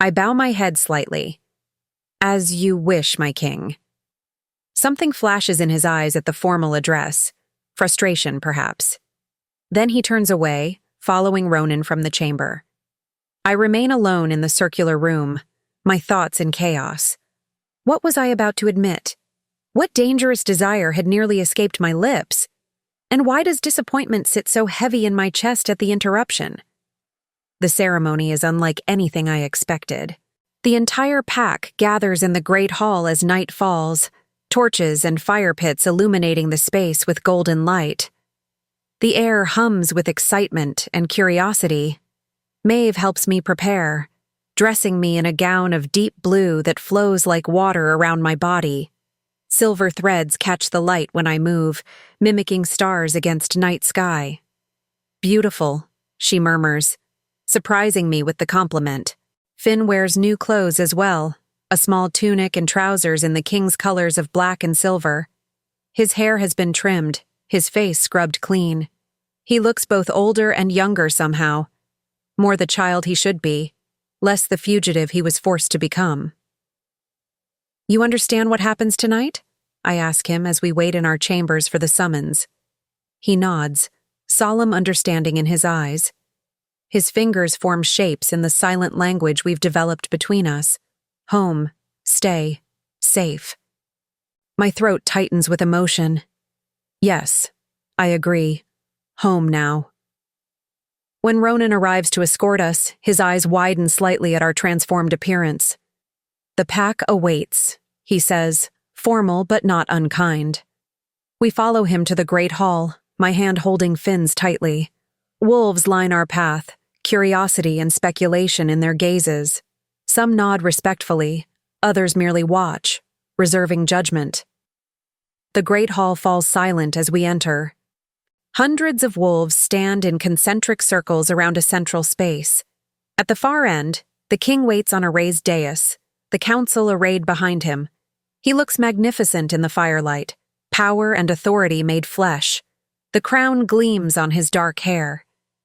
I bow my head slightly. As you wish, my king. Something flashes in his eyes at the formal address, frustration perhaps. Then he turns away, following Ronan from the chamber. I remain alone in the circular room, my thoughts in chaos. What was I about to admit? What dangerous desire had nearly escaped my lips? And why does disappointment sit so heavy in my chest at the interruption? The ceremony is unlike anything I expected. The entire pack gathers in the great hall as night falls, torches and fire pits illuminating the space with golden light. The air hums with excitement and curiosity. Maeve helps me prepare, dressing me in a gown of deep blue that flows like water around my body. Silver threads catch the light when I move, mimicking stars against night sky. Beautiful, she murmurs, surprising me with the compliment. Finn wears new clothes as well, a small tunic and trousers in the king's colors of black and silver. His hair has been trimmed, his face scrubbed clean. He looks both older and younger somehow. More the child he should be, less the fugitive he was forced to become. You understand what happens tonight? I ask him as we wait in our chambers for the summons. He nods, solemn understanding in his eyes. His fingers form shapes in the silent language we've developed between us. Home, stay, safe. My throat tightens with emotion. Yes, I agree. Home now. When Ronan arrives to escort us, his eyes widen slightly at our transformed appearance. The pack awaits, he says, formal but not unkind. We follow him to the great hall, my hand holding Finn's tightly. Wolves line our path, curiosity and speculation in their gazes. Some nod respectfully, others merely watch, reserving judgment. The great hall falls silent as we enter. Hundreds of wolves stand in concentric circles around a central space. At the far end, the king waits on a raised dais, the council arrayed behind him. He looks magnificent in the firelight, power and authority made flesh. The crown gleams on his dark hair.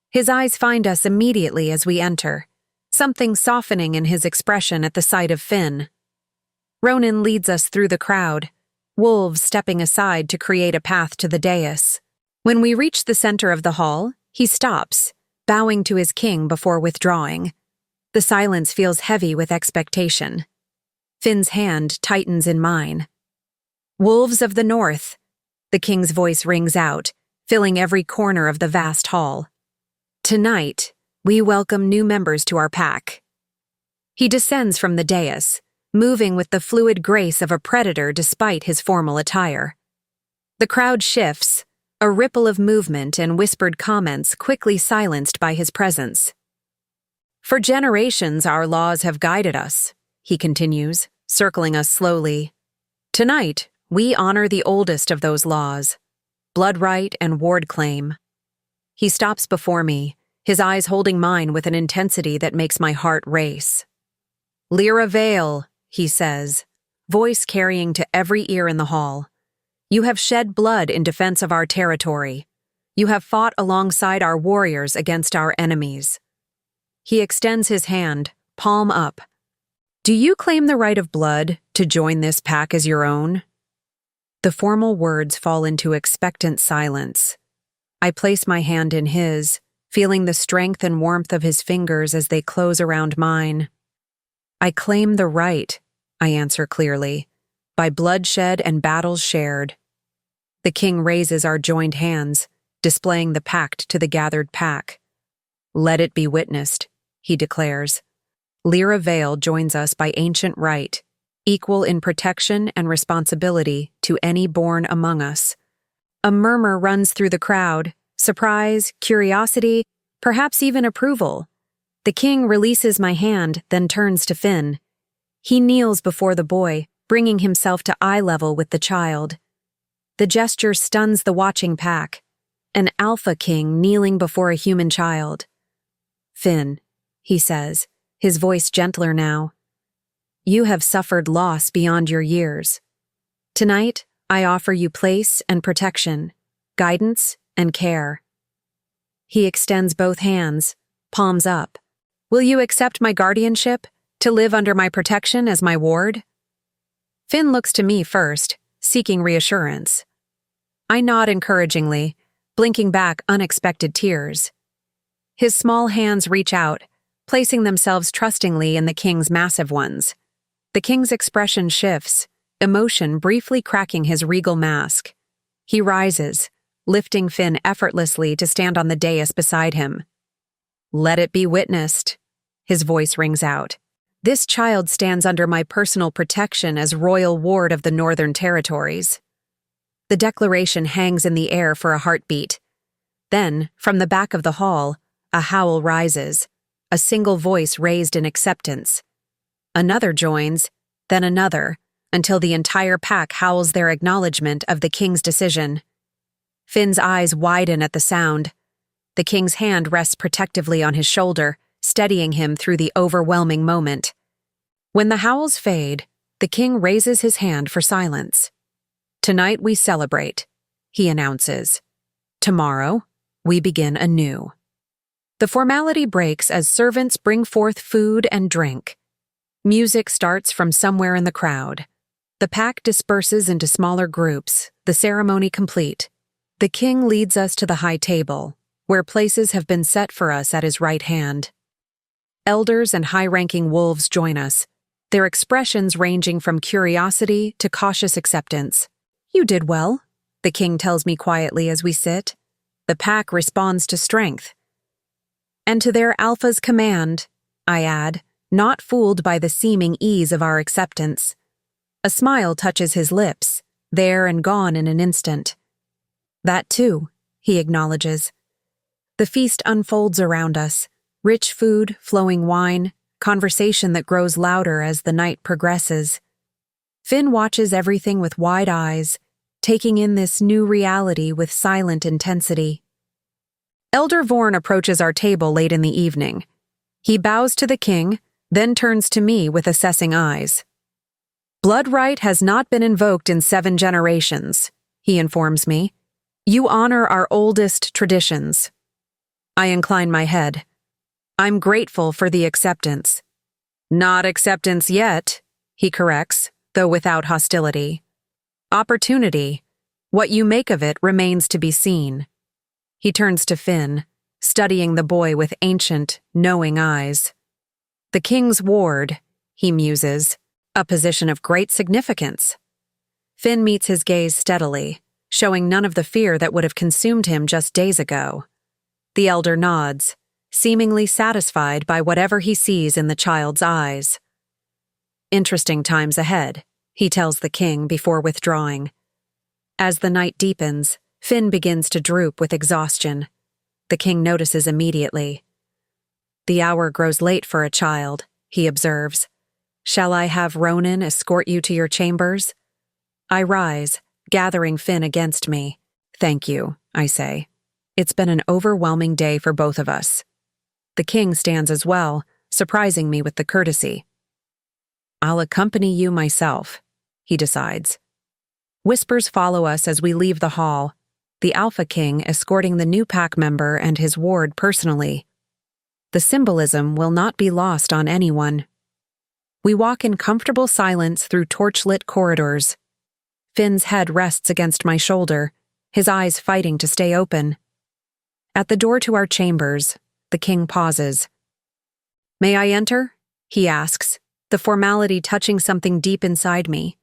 His eyes find us immediately as we enter, something softening in his expression at the sight of Finn. Ronan leads us through the crowd, wolves stepping aside to create a path to the dais. When we reach the center of the hall, he stops, bowing to his king before withdrawing. The silence feels heavy with expectation. Finn's hand tightens in mine. Wolves of the North, the king's voice rings out, filling every corner of the vast hall. Tonight, we welcome new members to our pack. He descends from the dais, moving with the fluid grace of a predator despite his formal attire. The crowd shifts, a ripple of movement and whispered comments quickly silenced by his presence. For generations our laws have guided us, he continues, circling us slowly. Tonight, we honor the oldest of those laws, blood right and ward claim. He stops before me, his eyes holding mine with an intensity that makes my heart race. Lira Vale, he says, voice carrying to every ear in the hall. You have shed blood in defense of our territory. You have fought alongside our warriors against our enemies. He extends his hand, palm up. Do you claim the right of blood to join this pack as your own? The formal words fall into expectant silence. I place my hand in his, feeling the strength and warmth of his fingers as they close around mine. I claim the right, I answer clearly, by bloodshed and battles shared. The king raises our joined hands, displaying the pact to the gathered pack. Let it be witnessed, he declares. Lira Vale joins us by ancient right, equal in protection and responsibility to any born among us. A murmur runs through the crowd, surprise, curiosity, perhaps even approval. The king releases my hand, then turns to Finn. He kneels before the boy, bringing himself to eye level with the child. The gesture stuns the watching pack. An Alpha King kneeling before a human child. Finn, he says, his voice gentler now. You have suffered loss beyond your years. Tonight, I offer you place and protection, guidance and care. He extends both hands, palms up. Will you accept my guardianship, to live under my protection as my ward? Finn looks to me first, seeking reassurance. I nod encouragingly, blinking back unexpected tears. His small hands reach out, placing themselves trustingly in the king's massive ones. The king's expression shifts, emotion briefly cracking his regal mask. He rises, lifting Finn effortlessly to stand on the dais beside him. Let it be witnessed, his voice rings out. This child stands under my personal protection as royal ward of the Northern Territories. The declaration hangs in the air for a heartbeat. Then, from the back of the hall, a howl rises, a single voice raised in acceptance. Another joins, then another, until the entire pack howls their acknowledgement of the king's decision. Finn's eyes widen at the sound. The king's hand rests protectively on his shoulder, steadying him through the overwhelming moment. When the howls fade, the king raises his hand for silence. Tonight we celebrate, he announces. Tomorrow, we begin anew. The formality breaks as servants bring forth food and drink. Music starts from somewhere in the crowd. The pack disperses into smaller groups, the ceremony complete. The king leads us to the high table, where places have been set for us at his right hand. Elders and high-ranking wolves join us, their expressions ranging from curiosity to cautious acceptance. You did well, the king tells me quietly as we sit. The pack responds to strength. And to their alpha's command, I add, not fooled by the seeming ease of our acceptance. A smile touches his lips, there and gone in an instant. That too, he acknowledges. The feast unfolds around us, rich food, flowing wine, conversation that grows louder as the night progresses. Finn watches everything with wide eyes, taking in this new reality with silent intensity. Elder Vorn approaches our table late in the evening. He bows to the king, then turns to me with assessing eyes. Blood right has not been invoked in 7 generations, he informs me. You honor our oldest traditions. I incline my head. I'm grateful for the acceptance. Not acceptance yet, he corrects, though without hostility. Opportunity. What you make of it remains to be seen. He turns to Finn, studying the boy with ancient, knowing eyes. The king's ward, he muses, a position of great significance. Finn meets his gaze steadily, showing none of the fear that would have consumed him just days ago. The elder nods, seemingly satisfied by whatever he sees in the child's eyes. Interesting times ahead, he tells the king before withdrawing. As the night deepens, Finn begins to droop with exhaustion. The king notices immediately. The hour grows late for a child, he observes. Shall I have Ronan escort you to your chambers? I rise, gathering Finn against me. Thank you, I say. It's been an overwhelming day for both of us. The king stands as well, surprising me with the courtesy. I'll accompany you myself, he decides. Whispers follow us as we leave the hall, the Alpha King escorting the new pack member and his ward personally. The symbolism will not be lost on anyone. We walk in comfortable silence through torch-lit corridors. Finn's head rests against my shoulder, his eyes fighting to stay open. At the door to our chambers, the king pauses. May I enter? He asks, the formality touching something deep inside me.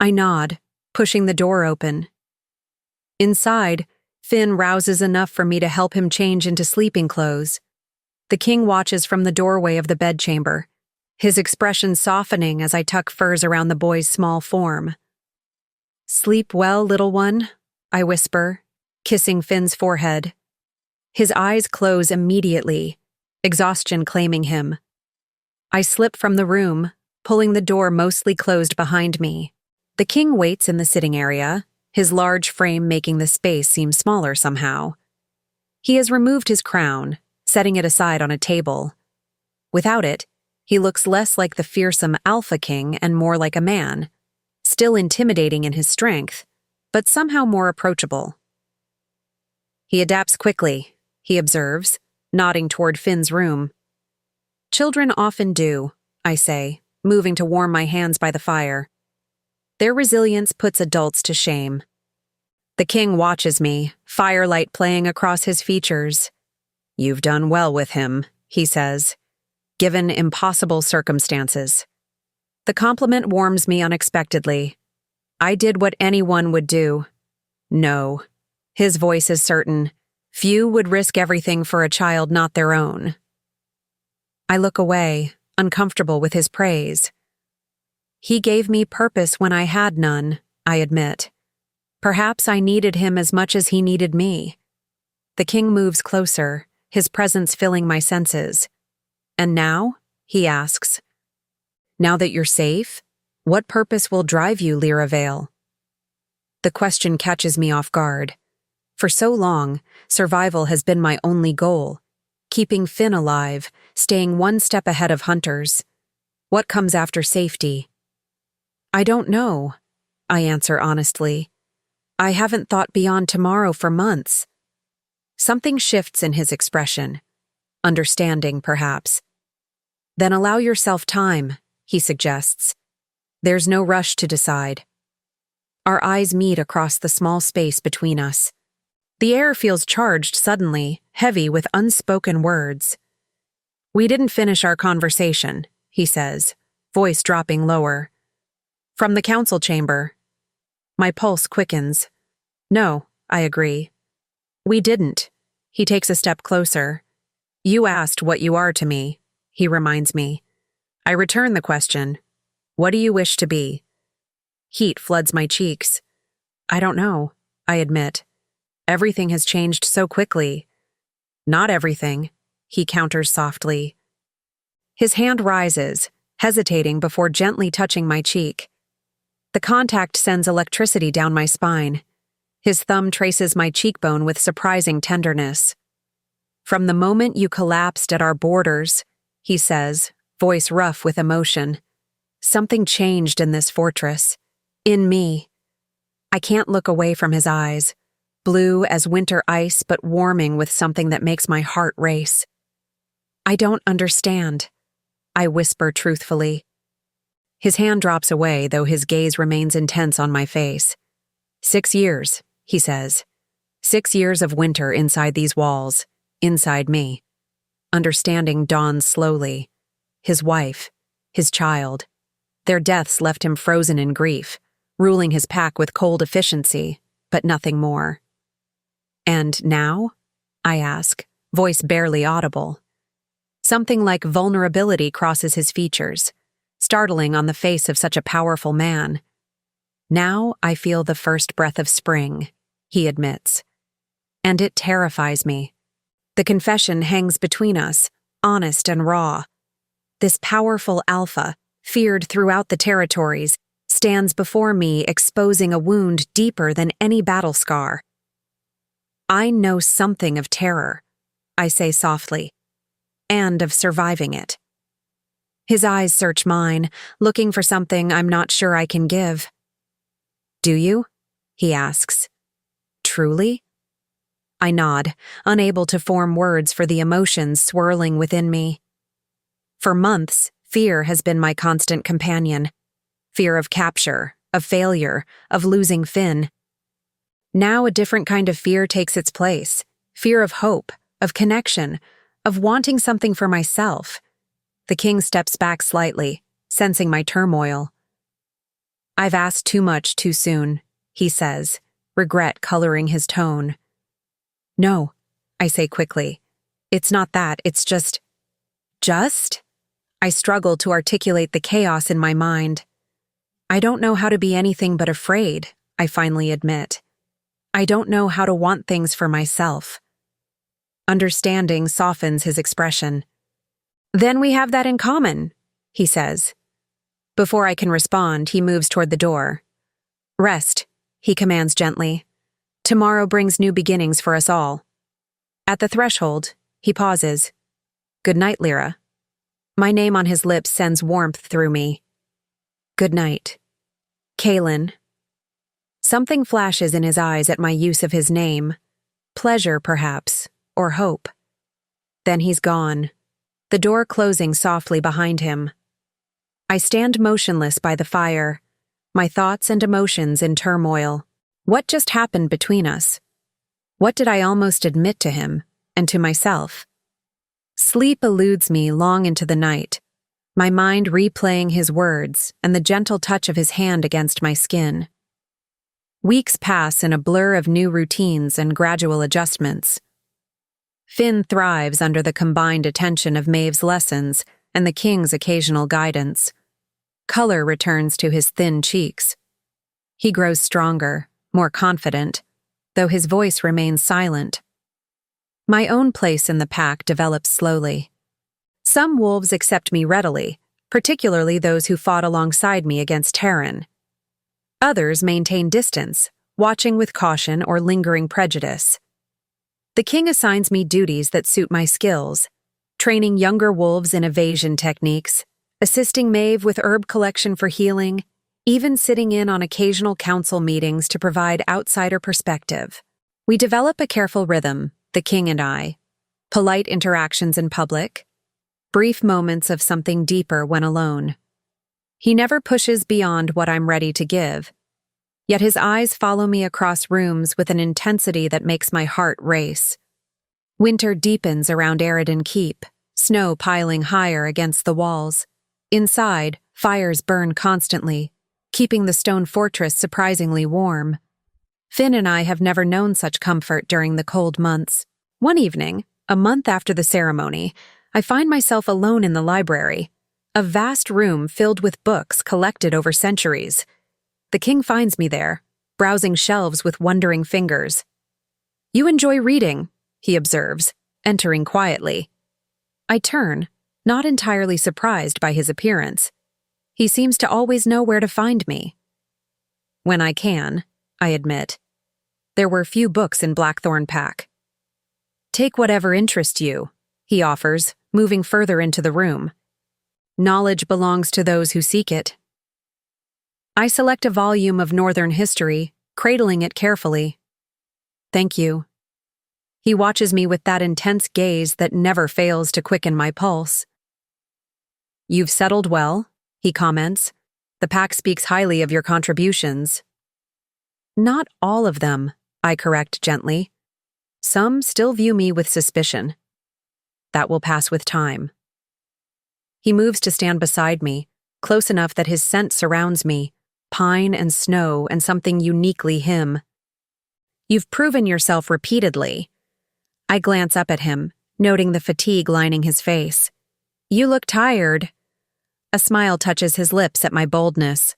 I nod, pushing the door open. Inside, Finn rouses enough for me to help him change into sleeping clothes. The king watches from the doorway of the bedchamber, his expression softening as I tuck furs around the boy's small form. "Sleep well, little one," I whisper, kissing Finn's forehead. His eyes close immediately, exhaustion claiming him. I slip from the room, pulling the door mostly closed behind me. The king waits in the sitting area, his large frame making the space seem smaller somehow. He has removed his crown, setting it aside on a table. Without it, he looks less like the fearsome Alpha King and more like a man, still intimidating in his strength, but somehow more approachable. "He adapts quickly," he observes, nodding toward Finn's room. "Children often do," I say, moving to warm my hands by the fire. Their resilience puts adults to shame. The king watches me, firelight playing across his features. "You've done well with him," he says, "given impossible circumstances." The compliment warms me unexpectedly. I did what anyone would do. No. His voice is certain. Few would risk everything for a child not their own. I look away, uncomfortable with his praise. He gave me purpose when I had none, I admit. Perhaps I needed him as much as he needed me. The king moves closer, his presence filling my senses. "And now?" he asks. "Now that you're safe, what purpose will drive you, Lira Vale?" The question catches me off guard. For so long, survival has been my only goal, keeping Finn alive, staying one step ahead of hunters. What comes after safety? "I don't know," I answer honestly. "I haven't thought beyond tomorrow for months." Something shifts in his expression. Understanding, perhaps. "Then allow yourself time," he suggests. "There's no rush to decide." Our eyes meet across the small space between us. The air feels charged suddenly, heavy with unspoken words. "We didn't finish our conversation," he says, voice dropping lower. "From the council chamber." My pulse quickens. "No," I agree. "We didn't." He takes a step closer. "You asked what you are to me," he reminds me. I return the question. "What do you wish to be?" Heat floods my cheeks. "I don't know," I admit. Everything has changed so quickly. "Not everything," he counters softly. His hand rises, hesitating before gently touching my cheek. The contact sends electricity down my spine. His thumb traces my cheekbone with surprising tenderness. "From the moment you collapsed at our borders," he says, voice rough with emotion, "something changed in this fortress. In me." I can't look away from his eyes, blue as winter ice but warming with something that makes my heart race. "I don't understand," I whisper truthfully. His hand drops away, though his gaze remains intense on my face. 6 years, he says. 6 years of winter inside these walls, inside me. Understanding dawns slowly. His wife, his child. Their deaths left him frozen in grief, ruling his pack with cold efficiency, but nothing more. "And now?" I ask, voice barely audible. Something like vulnerability crosses his features, startling on the face of such a powerful man. "Now I feel the first breath of spring," he admits. And it terrifies me. The confession hangs between us, honest and raw. This powerful alpha, feared throughout the territories, stands before me exposing a wound deeper than any battle scar. "I know something of terror," I say softly, "and of surviving it." His eyes search mine, looking for something I'm not sure I can give. "Do you?" he asks. "Truly?" I nod, unable to form words for the emotions swirling within me. For months, fear has been my constant companion. Fear of capture, of failure, of losing Finn. Now a different kind of fear takes its place. Fear of hope, of connection, of wanting something for myself. The king steps back slightly, sensing my turmoil. "I've asked too much too soon," he says, regret coloring his tone. "No," I say quickly. "It's not that, it's just—" "Just?" I struggle to articulate the chaos in my mind. "I don't know how to be anything but afraid," I finally admit. "I don't know how to want things for myself." Understanding softens his expression. "Then we have that in common," he says. Before I can respond, he moves toward the door. "Rest," he commands gently. "Tomorrow brings new beginnings for us all." At the threshold, he pauses. "Good night, Lira." My name on his lips sends warmth through me. "Good night, Caelan." Something flashes in his eyes at my use of his name. Pleasure, perhaps, or hope. Then he's gone, the door closing softly behind him. I stand motionless by the fire, my thoughts and emotions in turmoil. What just happened between us? What did I almost admit to him, and to myself? Sleep eludes me long into the night, my mind replaying his words and the gentle touch of his hand against my skin. Weeks pass in a blur of new routines and gradual adjustments. Finn thrives under the combined attention of Maeve's lessons and the king's occasional guidance. Color returns to his thin cheeks. He grows stronger, more confident, though his voice remains silent. My own place in the pack develops slowly. Some wolves accept me readily, particularly those who fought alongside me against Terran. Others maintain distance, watching with caution or lingering prejudice. The king assigns me duties that suit my skills, training younger wolves in evasion techniques, assisting Maeve with herb collection for healing, even sitting in on occasional council meetings to provide outsider perspective. We develop a careful rhythm, the king and I. Polite interactions in public, brief moments of something deeper when alone. He never pushes beyond what I'm ready to give, yet his eyes follow me across rooms with an intensity that makes my heart race. Winter deepens around Eredan Keep, snow piling higher against the walls. Inside, fires burn constantly, keeping the stone fortress surprisingly warm. Finn and I have never known such comfort during the cold months. One evening, a month after the ceremony, I find myself alone in the library, a vast room filled with books collected over centuries. The king finds me there, browsing shelves with wondering fingers. "You enjoy reading," he observes, entering quietly. I turn, not entirely surprised by his appearance. He seems to always know where to find me. "When I can," I admit. There were few books in Blackthorn Pack. "Take whatever interests you," he offers, moving further into the room. "Knowledge belongs to those who seek it." I select a volume of Northern history, cradling it carefully. "Thank you." He watches me with that intense gaze that never fails to quicken my pulse. "You've settled well," he comments. "The pack speaks highly of your contributions." "Not all of them," I correct gently. "Some still view me with suspicion." "That will pass with time." He moves to stand beside me, close enough that his scent surrounds me, pine and snow and something uniquely him. "You've proven yourself repeatedly." I glance up at him, noting the fatigue lining his face. "You look tired." A smile touches his lips at my boldness.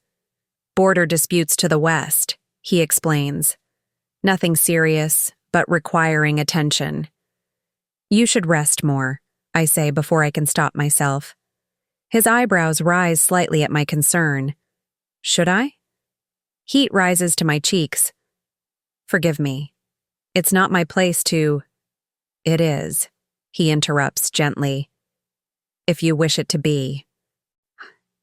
"Border disputes to the west," he explains. "Nothing serious, but requiring attention." "You should rest more," I say before I can stop myself. His eyebrows rise slightly at my concern. "Should I?" Heat rises to my cheeks. "Forgive me. It's not my place to—" "It is," he interrupts gently. "If you wish it to be."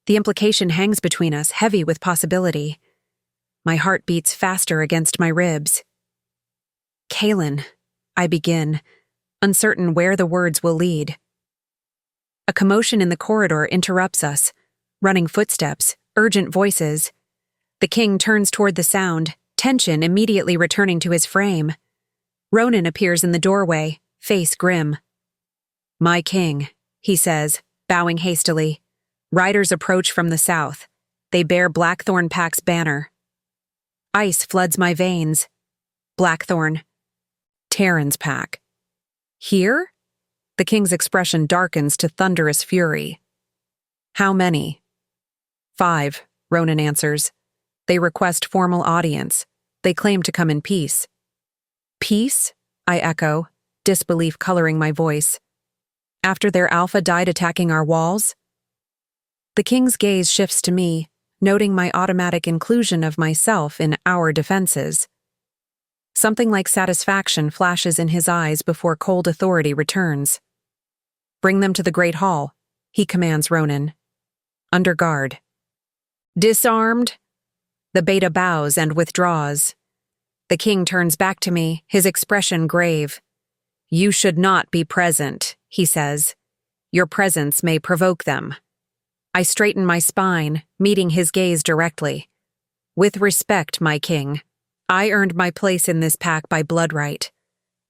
The implication hangs between us, heavy with possibility. My heart beats faster against my ribs. "Caelan," I begin, uncertain where the words will lead. A commotion in the corridor interrupts us. Running footsteps, urgent voices. The king turns toward the sound, tension immediately returning to his frame. Ronan appears in the doorway, face grim. "My king," he says, bowing hastily. Riders approach from the south. They bear Blackthorn Pack's banner. Ice floods my veins. Blackthorn. Terran's pack. Here? The king's expression darkens to thunderous fury. How many? 5, Ronan answers. They request formal audience. They claim to come in peace. Peace? I echo, disbelief coloring my voice. After their alpha died attacking our walls? The king's gaze shifts to me, noting my automatic inclusion of myself in our defenses. Something like satisfaction flashes in his eyes before cold authority returns. Bring them to the Great Hall, he commands Ronan. Under guard. Disarmed? The beta bows and withdraws. The king turns back to me, his expression grave. You should not be present, he says. Your presence may provoke them. I straighten my spine, meeting his gaze directly. With respect, my king. I earned my place in this pack by blood right.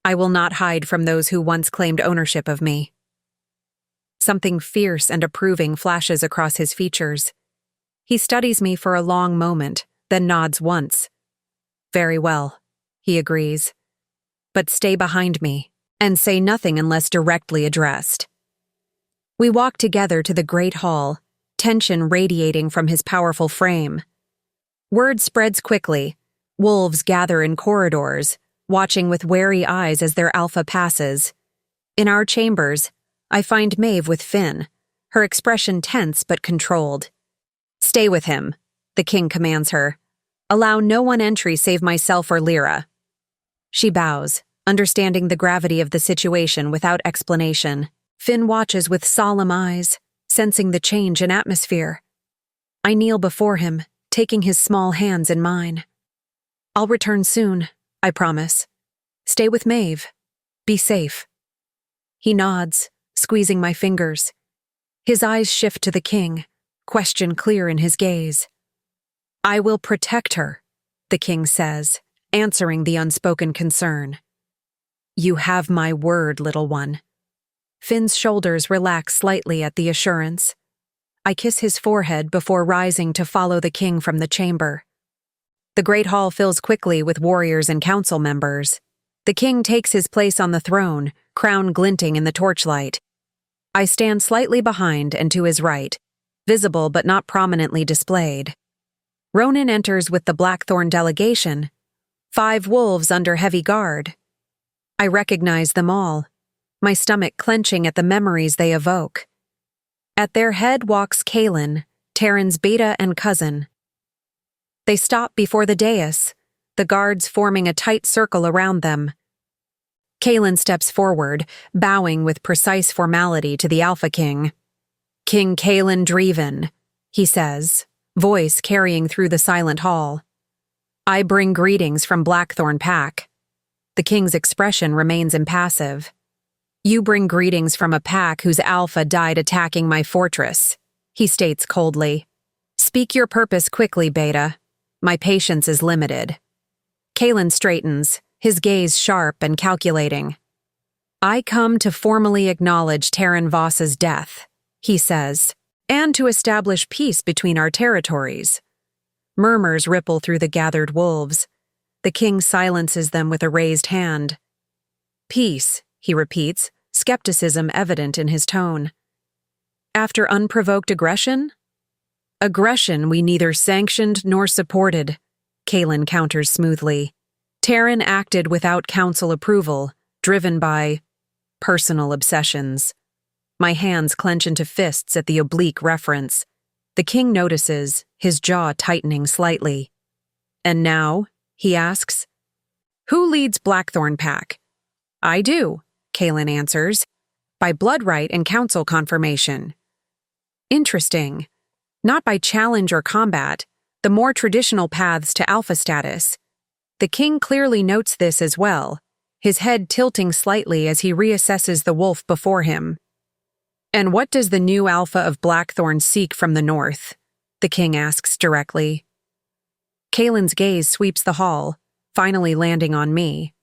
I will not hide from those who once claimed ownership of me. Something fierce and approving flashes across his features. He studies me for a long moment, then nods once. Very well, he agrees. But stay behind me, and say nothing unless directly addressed. We walk together to the great hall, tension radiating from his powerful frame. Word spreads quickly. Wolves gather in corridors, watching with wary eyes as their alpha passes. In our chambers, I find Maeve with Finn, her expression tense but controlled. Stay with him, the king commands her. Allow no one entry save myself or Lira. She bows, understanding the gravity of the situation without explanation. Finn watches with solemn eyes, sensing the change in atmosphere. I kneel before him, taking his small hands in mine. I'll return soon, I promise. Stay with Maeve. Be safe. He nods, squeezing my fingers. His eyes shift to the king, question clear in his gaze. I will protect her, the king says, answering the unspoken concern. You have my word, little one. Finn's shoulders relax slightly at the assurance. I kiss his forehead before rising to follow the king from the chamber. The great hall fills quickly with warriors and council members. The king takes his place on the throne, crown glinting in the torchlight. I stand slightly behind and to his right, visible but not prominently displayed. Ronan enters with the Blackthorn delegation, 5 wolves under heavy guard. I recognize them all, my stomach clenching at the memories they evoke. At their head walks Caelan, Terran's beta and cousin. They stop before the dais, the guards forming a tight circle around them. Caelan steps forward, bowing with precise formality to the Alpha King. King Caelan Dreven, he says, voice carrying through the silent hall. I bring greetings from Blackthorn Pack. The king's expression remains impassive. You bring greetings from a pack whose alpha died attacking my fortress, he states coldly. Speak your purpose quickly, Beta. My patience is limited. Caelan straightens, his gaze sharp and calculating. I come to formally acknowledge Terran Voss's death, he says, and to establish peace between our territories. Murmurs ripple through the gathered wolves. The king silences them with a raised hand. Peace, he repeats, skepticism evident in his tone. After unprovoked aggression? Aggression we neither sanctioned nor supported, Caelan counters smoothly. Terran acted without council approval, driven by personal obsessions. My hands clench into fists at the oblique reference. The king notices, his jaw tightening slightly. And now, he asks, who leads Blackthorn Pack? I do, Caelan answers, by blood right and council confirmation. Interesting. Not by challenge or combat, the more traditional paths to alpha status. The king clearly notes this as well, his head tilting slightly as he reassesses the wolf before him. And what does the new alpha of Blackthorn seek from the north? The king asks directly. Caelan's gaze sweeps the hall, finally landing on me.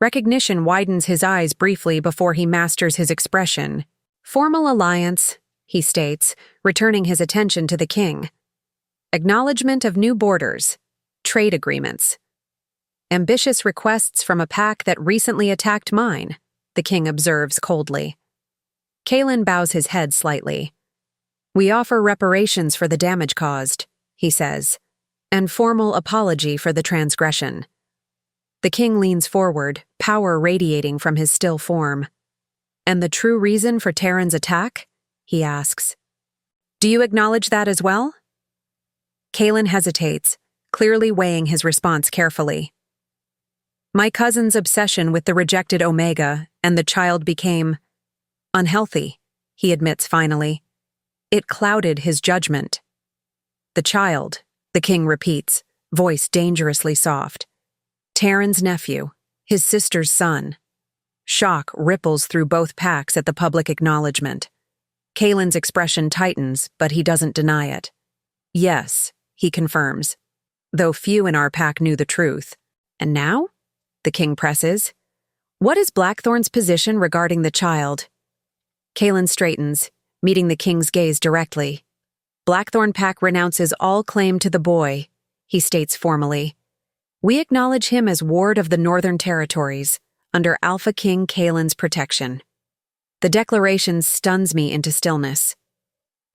Recognition widens his eyes briefly before he masters his expression. Formal alliance, he states, returning his attention to the king. Acknowledgement of new borders. Trade agreements. Ambitious requests from a pack that recently attacked mine, the king observes coldly. Caelan bows his head slightly. We offer reparations for the damage caused, he says, and formal apology for the transgression. The king leans forward, power radiating from his still form. And the true reason for Terran's attack? He asks. Do you acknowledge that as well? Caelan hesitates, clearly weighing his response carefully. My cousin's obsession with the rejected Omega and the child became unhealthy, he admits finally. It clouded his judgment. The child, the king repeats, voice dangerously soft. Terran's nephew, his sister's son. Shock ripples through both packs at the public acknowledgement. Caelan's expression tightens, but he doesn't deny it. Yes, he confirms, though few in our pack knew the truth. And now? The king presses. What is Blackthorn's position regarding the child? Caelan straightens, meeting the king's gaze directly. Blackthorn pack renounces all claim to the boy, he states formally. We acknowledge him as ward of the Northern Territories, under Alpha King Caelan's protection. The declaration stuns me into stillness.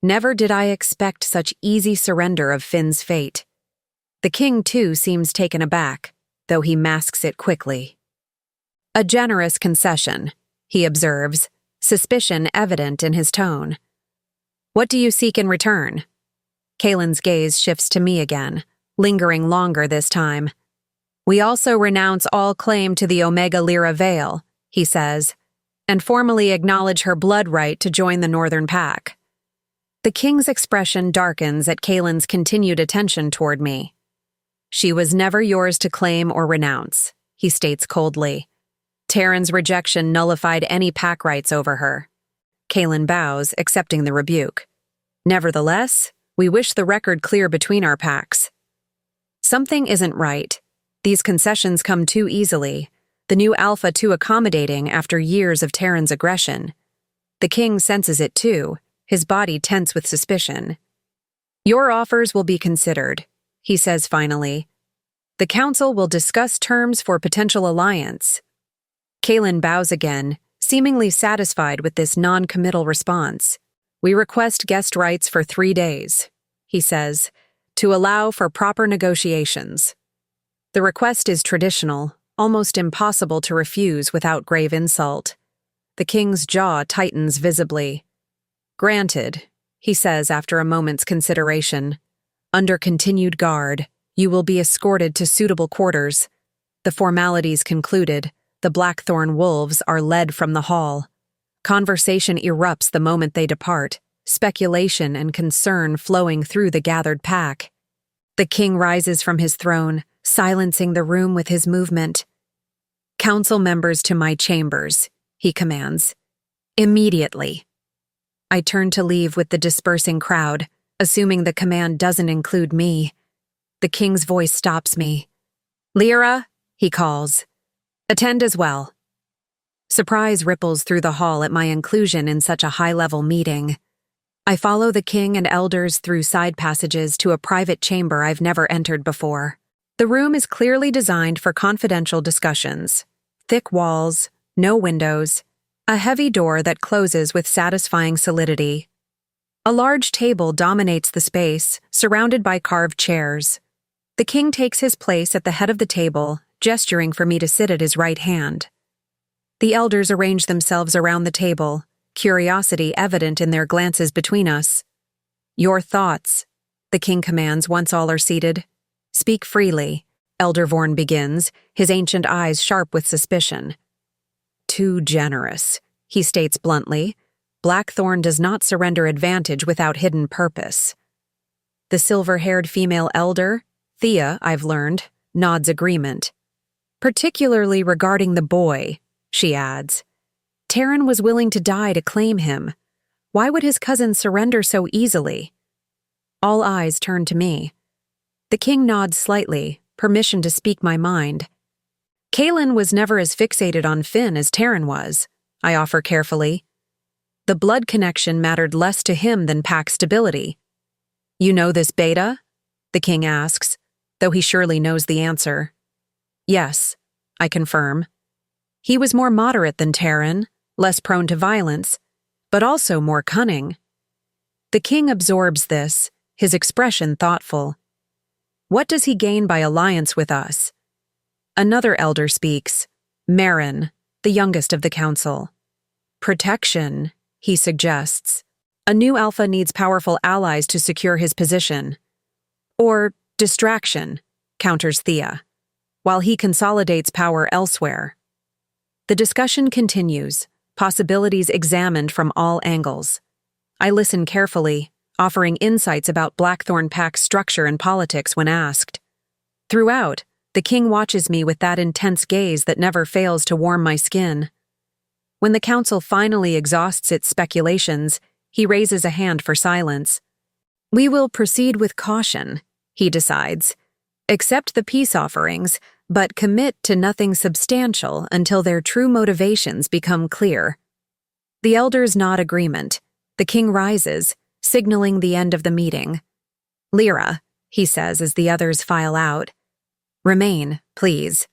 Never did I expect such easy surrender of Finn's fate. The king, too, seems taken aback, though he masks it quickly. A generous concession, he observes, suspicion evident in his tone. What do you seek in return? Caelan's gaze shifts to me again, lingering longer this time. We also renounce all claim to the Omega Lira Vale, he says, and formally acknowledge her blood right to join the Northern Pack. The king's expression darkens at Caelan's continued attention toward me. She was never yours to claim or renounce, he states coldly. Terran's rejection nullified any pack rights over her. Caelan bows, accepting the rebuke. Nevertheless, we wish the record clear between our packs. Something isn't right. These concessions come too easily, the new Alpha too accommodating after years of Terran's aggression. The king senses it too, his body tense with suspicion. Your offers will be considered, he says finally. The council will discuss terms for potential alliance. Caelan bows again, seemingly satisfied with this non-committal response. We request guest rights for 3 days, he says, to allow for proper negotiations. The request is traditional, almost impossible to refuse without grave insult. The king's jaw tightens visibly. Granted, he says after a moment's consideration. Under continued guard, you will be escorted to suitable quarters. The formalities concluded, the Blackthorn wolves are led from the hall. Conversation erupts the moment they depart, speculation and concern flowing through the gathered pack. The king rises from his throne, silencing the room with his movement. Council members to my chambers, he commands. Immediately. I turn to leave with the dispersing crowd, assuming the command doesn't include me. The king's voice stops me. Lira, he calls. Attend as well. Surprise ripples through the hall at my inclusion in such a high-level meeting. I follow the king and elders through side passages to a private chamber I've never entered before. The room is clearly designed for confidential discussions. Thick walls, no windows, a heavy door that closes with satisfying solidity. A large table dominates the space, surrounded by carved chairs. The king takes his place at the head of the table, gesturing for me to sit at his right hand. The elders arrange themselves around the table, curiosity evident in their glances between us. Your thoughts, the king commands once all are seated. Speak freely, Elder Vorn begins, his ancient eyes sharp with suspicion. Too generous, he states bluntly. Blackthorn does not surrender advantage without hidden purpose. The silver-haired female elder, Thea, I've learned, nods agreement. Particularly regarding the boy, she adds. Terran was willing to die to claim him. Why would his cousin surrender so easily? All eyes turn to me. The king nods slightly, permission to speak my mind. Caelan was never as fixated on Finn as Terran was, I offer carefully. The blood connection mattered less to him than pack stability. "You know this beta?" the king asks, though he surely knows the answer. "Yes," I confirm. He was more moderate than Terran, less prone to violence, but also more cunning. The king absorbs this, his expression thoughtful. What does he gain by alliance with us? Another elder speaks, Marin, the youngest of the council. "Protection," he suggests. "A new alpha needs powerful allies to secure his position." Or distraction, counters Thea, while he consolidates power elsewhere. The discussion continues, possibilities examined from all angles. I listen carefully, offering insights about Blackthorn Pack's structure and politics when asked. Throughout, the king watches me with that intense gaze that never fails to warm my skin. When the council finally exhausts its speculations, he raises a hand for silence. "We will proceed with caution," he decides. "Accept the peace offerings, but commit to nothing substantial until their true motivations become clear." The elders nod agreement. The king rises, signaling the end of the meeting. "Lira," he says as the others file out. "Remain, please."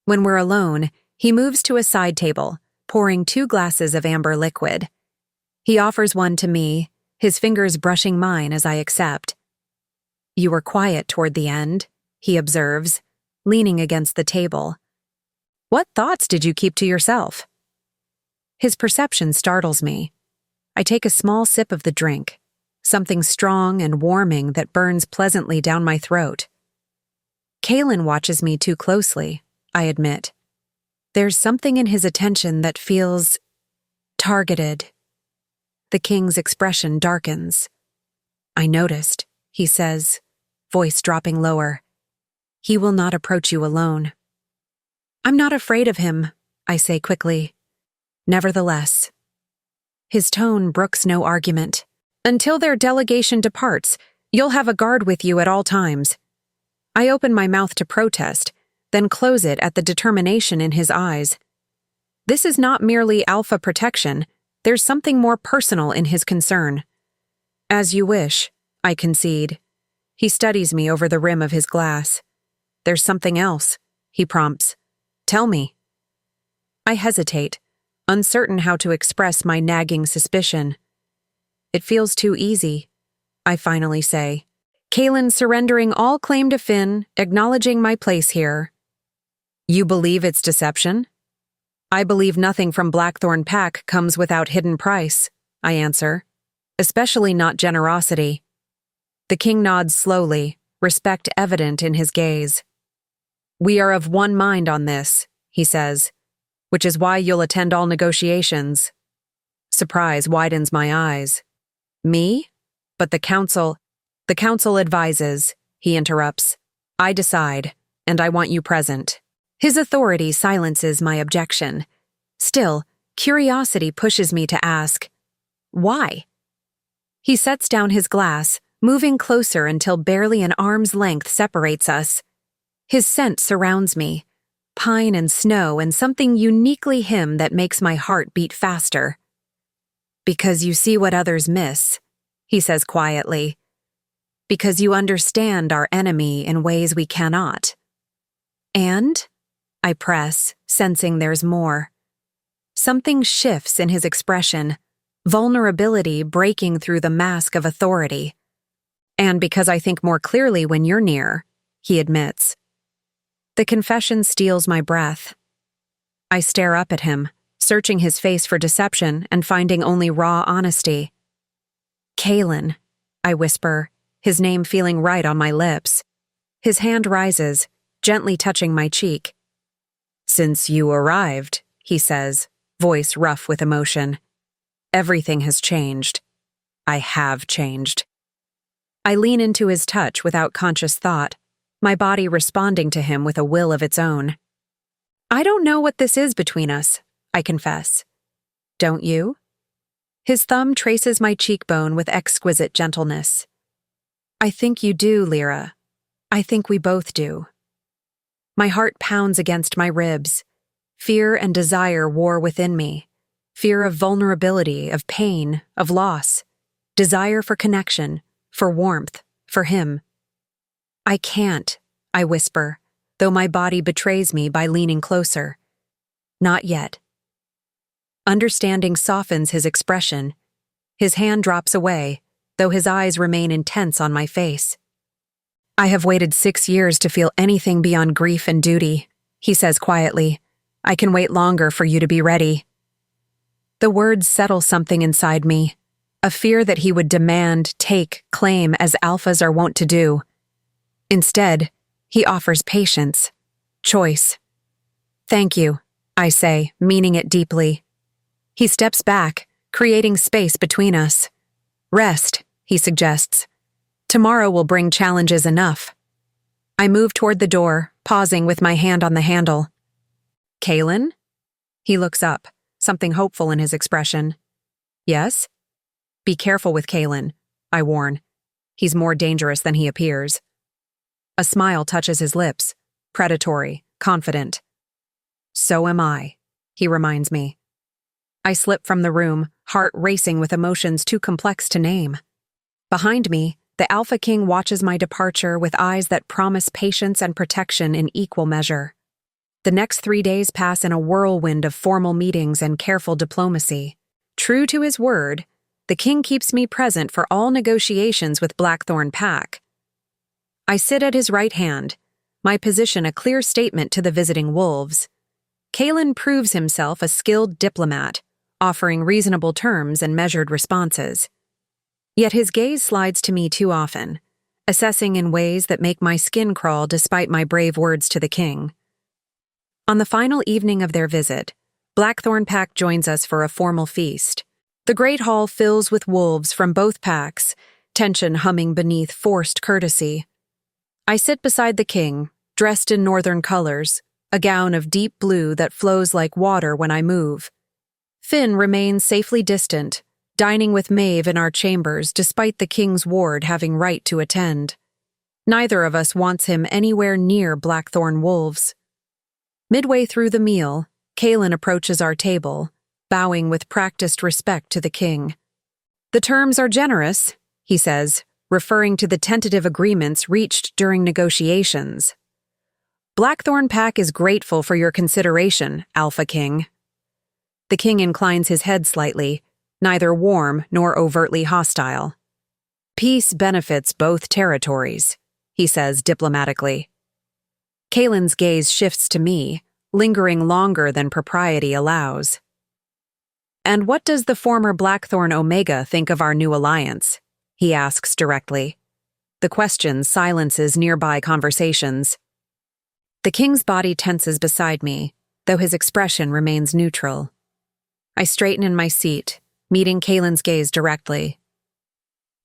When we're alone, he moves to a side table, pouring 2 glasses of amber liquid. He offers one to me, his fingers brushing mine as I accept. "You were quiet toward the end," he observes, leaning against the table. "What thoughts did you keep to yourself?" His perception startles me. I take a small sip of the drink, something strong and warming that burns pleasantly down my throat. Caelan watches me too closely, I admit. There's something in his attention that feels targeted. The king's expression darkens. "I noticed," he says, voice dropping lower. "He will not approach you alone." "I'm not afraid of him," I say quickly. "Nevertheless." His tone brooks no argument. "Until their delegation departs, you'll have a guard with you at all times." I open my mouth to protest, then close it at the determination in his eyes. This is not merely alpha protection, there's something more personal in his concern. "As you wish," I concede. He studies me over the rim of his glass. "There's something else," he prompts. "Tell me." I hesitate, uncertain how to express my nagging suspicion. "It feels too easy," I finally say. "Caelan surrendering all claim to Finn, acknowledging my place here." "You believe it's deception?" "I believe nothing from Blackthorn Pack comes without hidden price," I answer. "Especially not generosity." The king nods slowly, respect evident in his gaze. "We are of one mind on this," he says, "which is why you'll attend all negotiations." Surprise widens my eyes. "Me? But the council advises," he interrupts. "I decide, and I want you present." His authority silences my objection. Still, curiosity pushes me to ask, why? He sets down his glass, moving closer until barely an arm's length separates us. His scent surrounds me, pine and snow and something uniquely him that makes my heart beat faster. "Because you see what others miss," he says quietly. "Because you understand our enemy in ways we cannot." "And?" I press, sensing there's more. Something shifts in his expression, vulnerability breaking through the mask of authority. "And because I think more clearly when you're near," he admits. The confession steals my breath. I stare up at him, searching his face for deception and finding only raw honesty. "Caelan," I whisper, his name feeling right on my lips. His hand rises, gently touching my cheek. "Since you arrived," he says, voice rough with emotion, "everything has changed. I have changed." I lean into his touch without conscious thought, my body responding to him with a will of its own. "I don't know what this is between us," I confess. "Don't you?" His thumb traces my cheekbone with exquisite gentleness. "I think you do, Lira. I think we both do." My heart pounds against my ribs. Fear and desire war within me. Fear of vulnerability, of pain, of loss. Desire for connection, for warmth, for him. I can't, I whisper, though my body betrays me by leaning closer. Not yet. Understanding softens his expression. His hand drops away, though his eyes remain intense on my face. I have waited 6 years to feel anything beyond grief and duty, he says quietly. I can wait longer for you to be ready. The words settle something inside me, a fear that he would demand, take, claim as alphas are wont to do. Instead, he offers patience, choice. Thank you, I say, meaning it deeply. He steps back, creating space between us. Rest, he suggests. Tomorrow will bring challenges enough. I move toward the door, pausing with my hand on the handle. Caelan? He looks up, something hopeful in his expression. Yes? Be careful with Caelan, I warn. He's more dangerous than he appears. A smile touches his lips, predatory, confident. So am I, he reminds me. I slip from the room, heart racing with emotions too complex to name. Behind me, the Alpha King watches my departure with eyes that promise patience and protection in equal measure. The next 3 days pass in a whirlwind of formal meetings and careful diplomacy. True to his word, the king keeps me present for all negotiations with Blackthorn Pack. I sit at his right hand, my position a clear statement to the visiting wolves. Caelan proves himself a skilled diplomat, offering reasonable terms and measured responses. Yet his gaze slides to me too often, assessing in ways that make my skin crawl despite my brave words to the king. On the final evening of their visit, Blackthorn Pack joins us for a formal feast. The great hall fills with wolves from both packs, tension humming beneath forced courtesy. I sit beside the king, dressed in northern colors, a gown of deep blue that flows like water when I move. Finn remains safely distant, dining with Maeve in our chambers despite the king's ward having right to attend. Neither of us wants him anywhere near Blackthorn wolves. Midway through the meal, Caelan approaches our table, bowing with practiced respect to the king. The terms are generous, he says, referring to the tentative agreements reached during negotiations. Blackthorn Pack is grateful for your consideration, Alpha King. The king inclines his head slightly, neither warm nor overtly hostile. Peace benefits both territories, he says diplomatically. Caelan's gaze shifts to me, lingering longer than propriety allows. And what does the former Blackthorn Omega think of our new alliance? He asks directly. The question silences nearby conversations. The king's body tenses beside me, though his expression remains neutral. I straighten in my seat, meeting Caelan's gaze directly.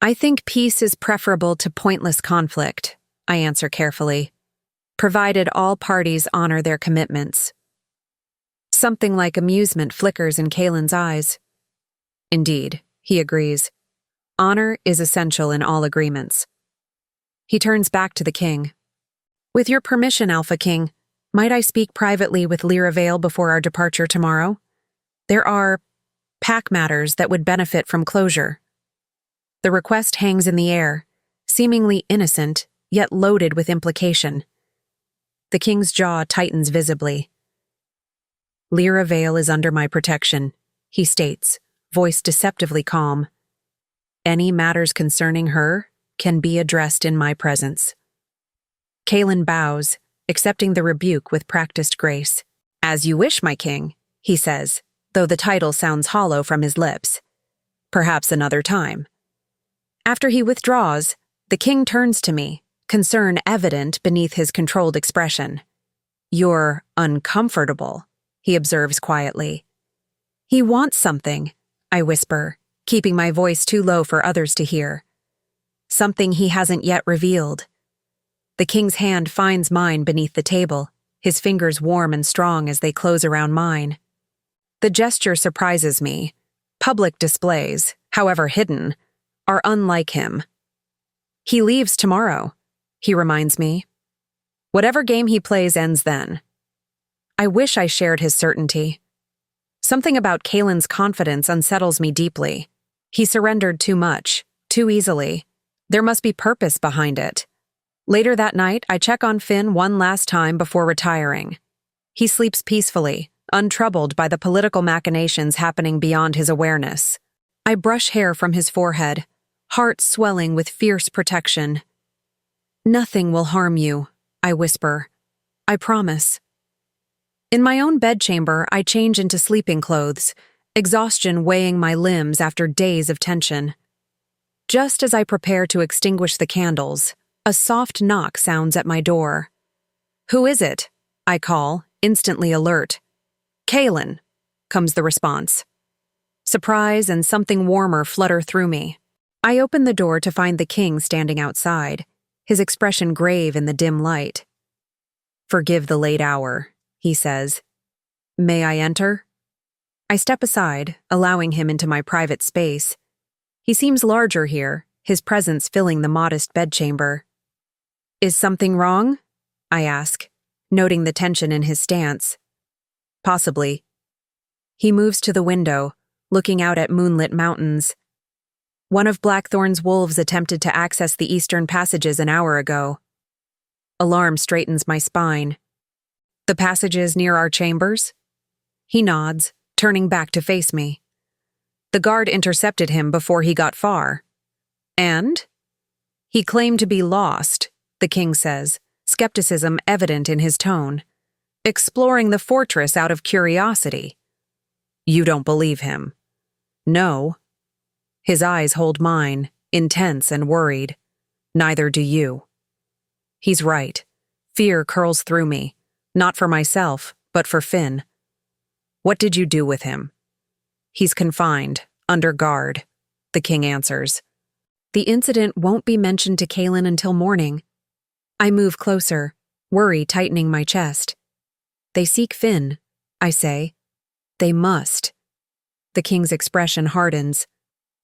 I think peace is preferable to pointless conflict, I answer carefully, provided all parties honor their commitments. Something like amusement flickers in Caelan's eyes. Indeed, he agrees. Honor is essential in all agreements. He turns back to the king. With your permission, Alpha King, might I speak privately with Lira Vale before our departure tomorrow? There are pack matters that would benefit from closure. The request hangs in the air, seemingly innocent, yet loaded with implication. The king's jaw tightens visibly. Lira Vale is under my protection, he states, voice deceptively calm. Any matters concerning her can be addressed in my presence. Caelan bows, accepting the rebuke with practiced grace. As you wish, my king, he says, though the title sounds hollow from his lips. Perhaps another time. After he withdraws, the king turns to me, concern evident beneath his controlled expression. You're uncomfortable, he observes quietly. He wants something, I whisper, keeping my voice too low for others to hear. Something he hasn't yet revealed. The king's hand finds mine beneath the table, his fingers warm and strong as they close around mine. The gesture surprises me. Public displays, however hidden, are unlike him. He leaves tomorrow, he reminds me. Whatever game he plays ends then. I wish I shared his certainty. Something about Caelan's confidence unsettles me deeply. He surrendered too much, too easily. There must be purpose behind it. Later that night, I check on Finn one last time before retiring. He sleeps peacefully, untroubled by the political machinations happening beyond his awareness. I brush hair from his forehead, heart swelling with fierce protection. "Nothing will harm you," I whisper. "I promise." In my own bedchamber, I change into sleeping clothes, exhaustion weighing my limbs after days of tension. Just as I prepare to extinguish the candles, a soft knock sounds at my door. "Who is it?" I call, instantly alert. "Caelan," comes the response. Surprise and something warmer flutter through me. I open the door to find the king standing outside, his expression grave in the dim light. "Forgive the late hour," he says. "May I enter?" I step aside, allowing him into my private space. He seems larger here, his presence filling the modest bedchamber. "Is something wrong?" I ask, noting the tension in his stance. "Possibly." He moves to the window, looking out at moonlit mountains. "One of Blackthorn's wolves attempted to access the eastern passages an hour ago." Alarm straightens my spine. "The passages near our chambers?" He nods, turning back to face me. "The guard intercepted him before he got far." "And?" "He claimed to be lost," the king says, skepticism evident in his tone. "Exploring the fortress out of curiosity." "You don't believe him?" "No." His eyes hold mine, intense and worried. "Neither do you." He's right. Fear curls through me, not for myself, but for Finn. "What did you do with him?" "He's confined, under guard," the king answers. "The incident won't be mentioned to Caelan until morning." I move closer, worry tightening my chest. "They seek Finn," I say. "They must." The king's expression hardens.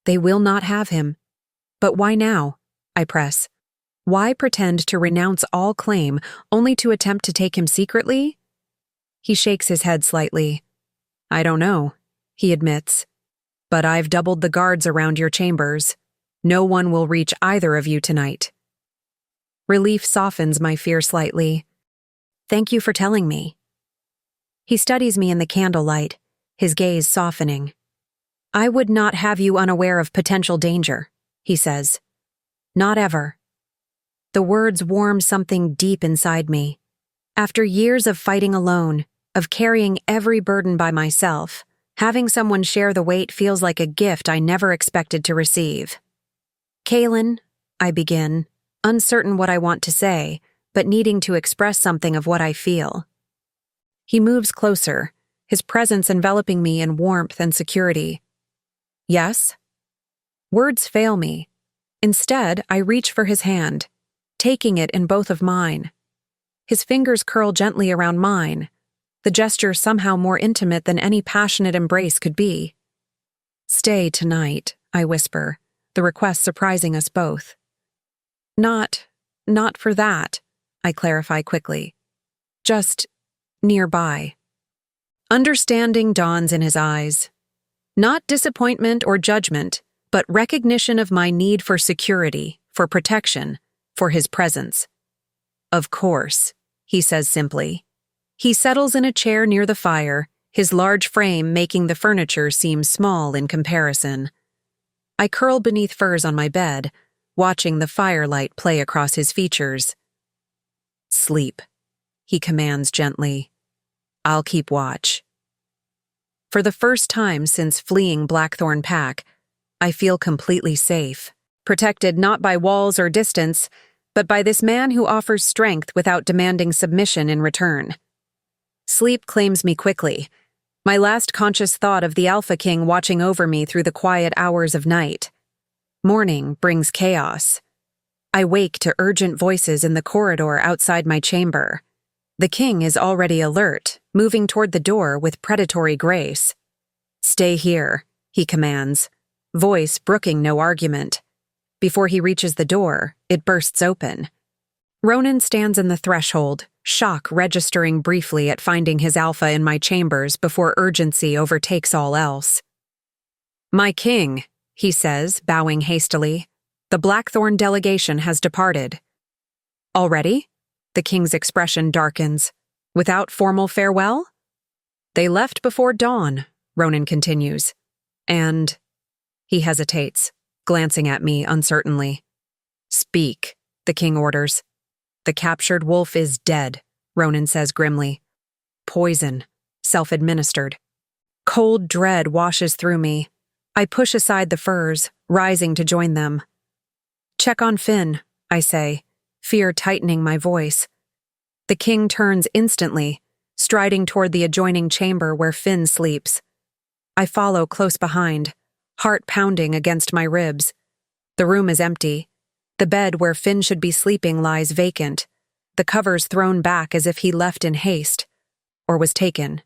"They will not have him." "But why now?" I press. "Why pretend to renounce all claim, only to attempt to take him secretly?" He shakes his head slightly. "I don't know," he admits. "But I've doubled the guards around your chambers. No one will reach either of you tonight." Relief softens my fear slightly. "Thank you for telling me." He studies me in the candlelight, his gaze softening. "I would not have you unaware of potential danger," he says. "Not ever." The words warm something deep inside me. After years of fighting alone, of carrying every burden by myself, having someone share the weight feels like a gift I never expected to receive. "Caelan," I begin, uncertain what I want to say, but needing to express something of what I feel. He moves closer, his presence enveloping me in warmth and security. "Yes?" Words fail me. Instead, I reach for his hand, taking it in both of mine. His fingers curl gently around mine, the gesture somehow more intimate than any passionate embrace could be. "Stay tonight," I whisper, the request surprising us both. Not for that," I clarify quickly. "Just nearby." Understanding dawns in his eyes. Not disappointment or judgment, but recognition of my need for security, for protection, for his presence. "Of course," he says simply. He settles in a chair near the fire, his large frame making the furniture seem small in comparison. I curl beneath furs on my bed, watching the firelight play across his features. "Sleep," he commands gently. "I'll keep watch." For the first time since fleeing Blackthorn Pack, I feel completely safe, protected not by walls or distance, but by this man who offers strength without demanding submission in return. Sleep claims me quickly, my last conscious thought of the Alpha King watching over me through the quiet hours of night. Morning brings chaos. I wake to urgent voices in the corridor outside my chamber. The king is already alert, moving toward the door with predatory grace. "Stay here," he commands, voice brooking no argument. Before he reaches the door, it bursts open. Ronan stands in the threshold, shock registering briefly at finding his alpha in my chambers before urgency overtakes all else. "My king," he says, bowing hastily, "the Blackthorn delegation has departed." "Already?" The king's expression darkens. "Without formal farewell?" "They left before dawn," Ronan continues. "And—" He hesitates, glancing at me uncertainly. "Speak," the king orders. "The captured wolf is dead," Ronan says grimly. "Poison, self-administered." Cold dread washes through me. I push aside the furs, rising to join them. "Check on Finn," I say, fear tightening my voice. The king turns instantly, striding toward the adjoining chamber where Finn sleeps. I follow close behind, heart pounding against my ribs. The room is empty. The bed where Finn should be sleeping lies vacant, the covers thrown back as if he left in haste, or was taken.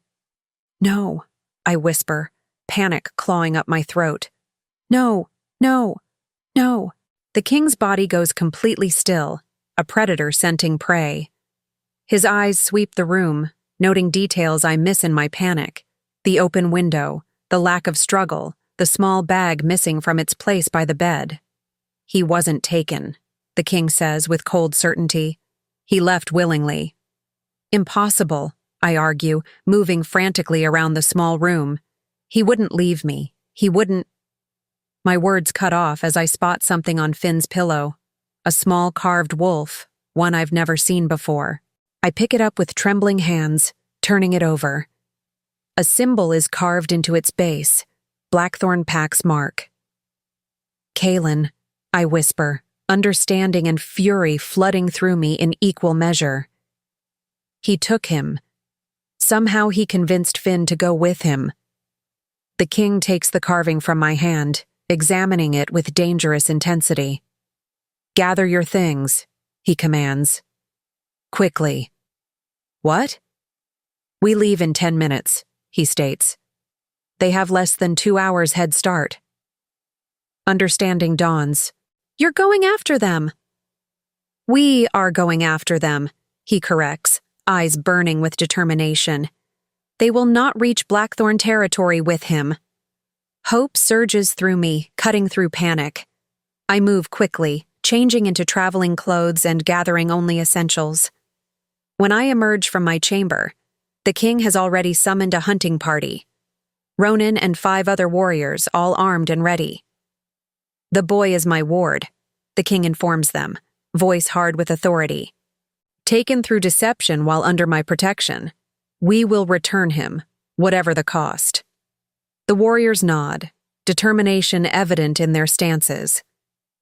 "No," I whisper, panic clawing up my throat. "No, no, no." The king's body goes completely still, a predator scenting prey. His eyes sweep the room, noting details I miss in my panic. The open window, the lack of struggle, the small bag missing from its place by the bed. "He wasn't taken," the king says with cold certainty. "He left willingly." "Impossible," I argue, moving frantically around the small room. "He wouldn't leave me. He wouldn't—" My words cut off as I spot something on Finn's pillow. A small carved wolf, one I've never seen before. I pick it up with trembling hands, turning it over. A symbol is carved into its base, Blackthorn Pack's mark. "Caelan," I whisper, understanding and fury flooding through me in equal measure. "He took him. Somehow he convinced Finn to go with him." The king takes the carving from my hand, examining it with dangerous intensity. "Gather your things," he commands. "Quickly." "What?" "We leave in 10 minutes, he states. "They have less than 2 hours head start." Understanding dawns. "You're going after them." "We are going after them," he corrects, eyes burning with determination. "They will not reach Blackthorn territory with him." Hope surges through me, cutting through panic. I move quickly, changing into traveling clothes and gathering only essentials. When I emerge from my chamber, the king has already summoned a hunting party. Ronan and 5 other warriors, all armed and ready. "The boy is my ward," the king informs them, voice hard with authority. "Taken through deception while under my protection. We will return him, whatever the cost." The warriors nod, determination evident in their stances.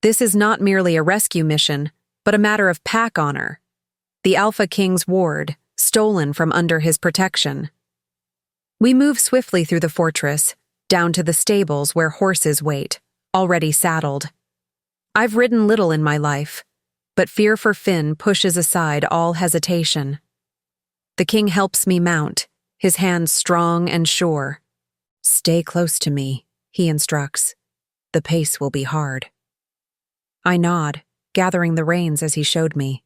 This is not merely a rescue mission, but a matter of pack honor. The Alpha King's ward, stolen from under his protection. We move swiftly through the fortress, down to the stables where horses wait, already saddled. I've ridden little in my life, but fear for Finn pushes aside all hesitation. The king helps me mount, his hands strong and sure. "Stay close to me," he instructs. "The pace will be hard." I nod, gathering the reins as he showed me.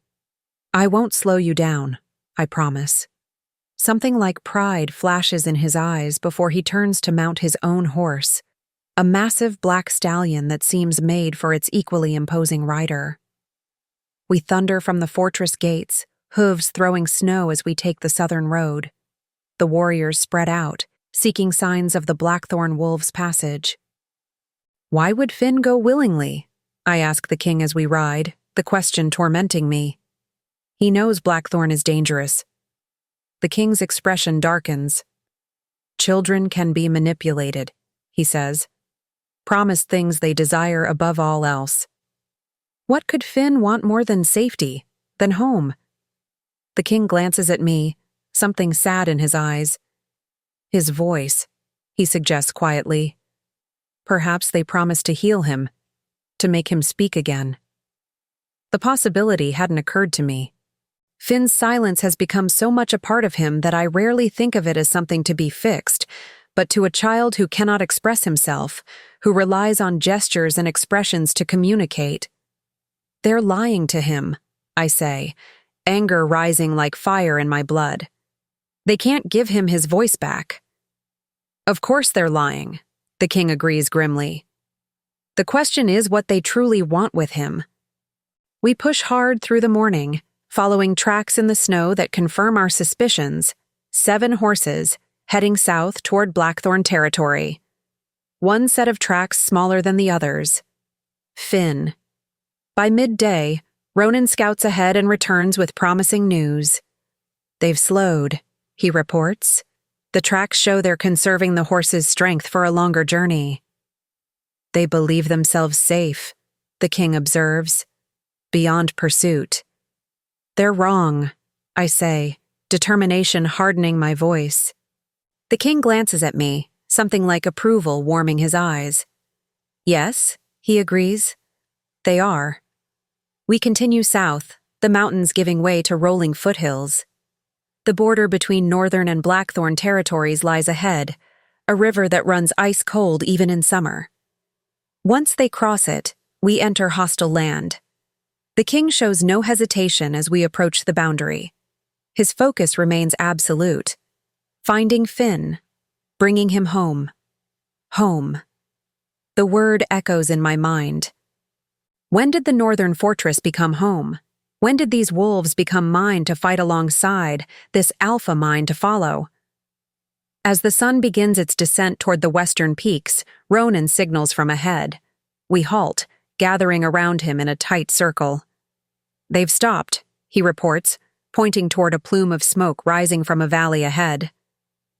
"I won't slow you down, I promise." Something like pride flashes in his eyes before he turns to mount his own horse, a massive black stallion that seems made for its equally imposing rider. We thunder from the fortress gates, hooves throwing snow as we take the southern road. The warriors spread out, seeking signs of the Blackthorn wolves' passage. "Why would Finn go willingly?" I ask the king as we ride, the question tormenting me. "He knows Blackthorn is dangerous." The king's expression darkens. "Children can be manipulated," he says. "Promised things they desire above all else." What could Finn want more than safety, than home? The king glances at me, something sad in his eyes. "His voice," he suggests quietly. "Perhaps they promised to heal him, to make him speak again." The possibility hadn't occurred to me. Finn's silence has become so much a part of him that I rarely think of it as something to be fixed, but to a child who cannot express himself, who relies on gestures and expressions to communicate. "They're lying to him," I say, anger rising like fire in my blood. They can't give him his voice back. Of course they're lying, the king agrees grimly. The question is what they truly want with him. We push hard through the morning, following tracks in the snow that confirm our suspicions, 7 horses, heading south toward Blackthorn territory. One set of tracks smaller than the others. Finn. By midday, Ronan scouts ahead and returns with promising news. They've slowed, he reports. The tracks show they're conserving the horses' strength for a longer journey. They believe themselves safe, the king observes, beyond pursuit. They're wrong, I say, determination hardening my voice. The king glances at me, something like approval warming his eyes. Yes, he agrees. They are. We continue south, the mountains giving way to rolling foothills. The border between Northern and Blackthorn territories lies ahead, a river that runs ice-cold even in summer. Once they cross it, we enter hostile land. The king shows no hesitation as we approach the boundary. His focus remains absolute. Finding Finn, bringing him home. Home. The word echoes in my mind. When did the northern fortress become home? When did these wolves become mine to fight alongside, this alpha mine to follow? As the sun begins its descent toward the western peaks, Ronan signals from ahead. We halt, gathering around him in a tight circle. They've stopped, he reports, pointing toward a plume of smoke rising from a valley ahead.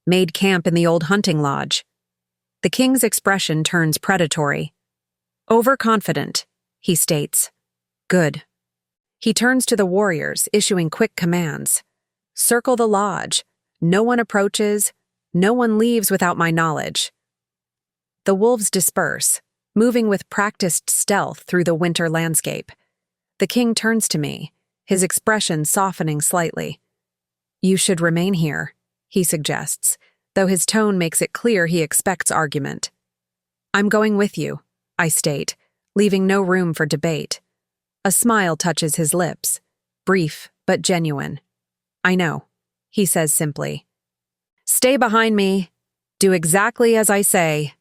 Made camp in the old hunting lodge. The king's expression turns predatory. Overconfident, he states. Good. He turns to the warriors, issuing quick commands. Circle the lodge. No one approaches. No one leaves without my knowledge. The wolves disperse, moving with practiced stealth through the winter landscape. The king turns to me, his expression softening slightly. You should remain here, he suggests, though his tone makes it clear he expects argument. I'm going with you, I state, leaving no room for debate. A smile touches his lips, brief but genuine. I know, he says simply. Stay behind me. Do exactly as I say.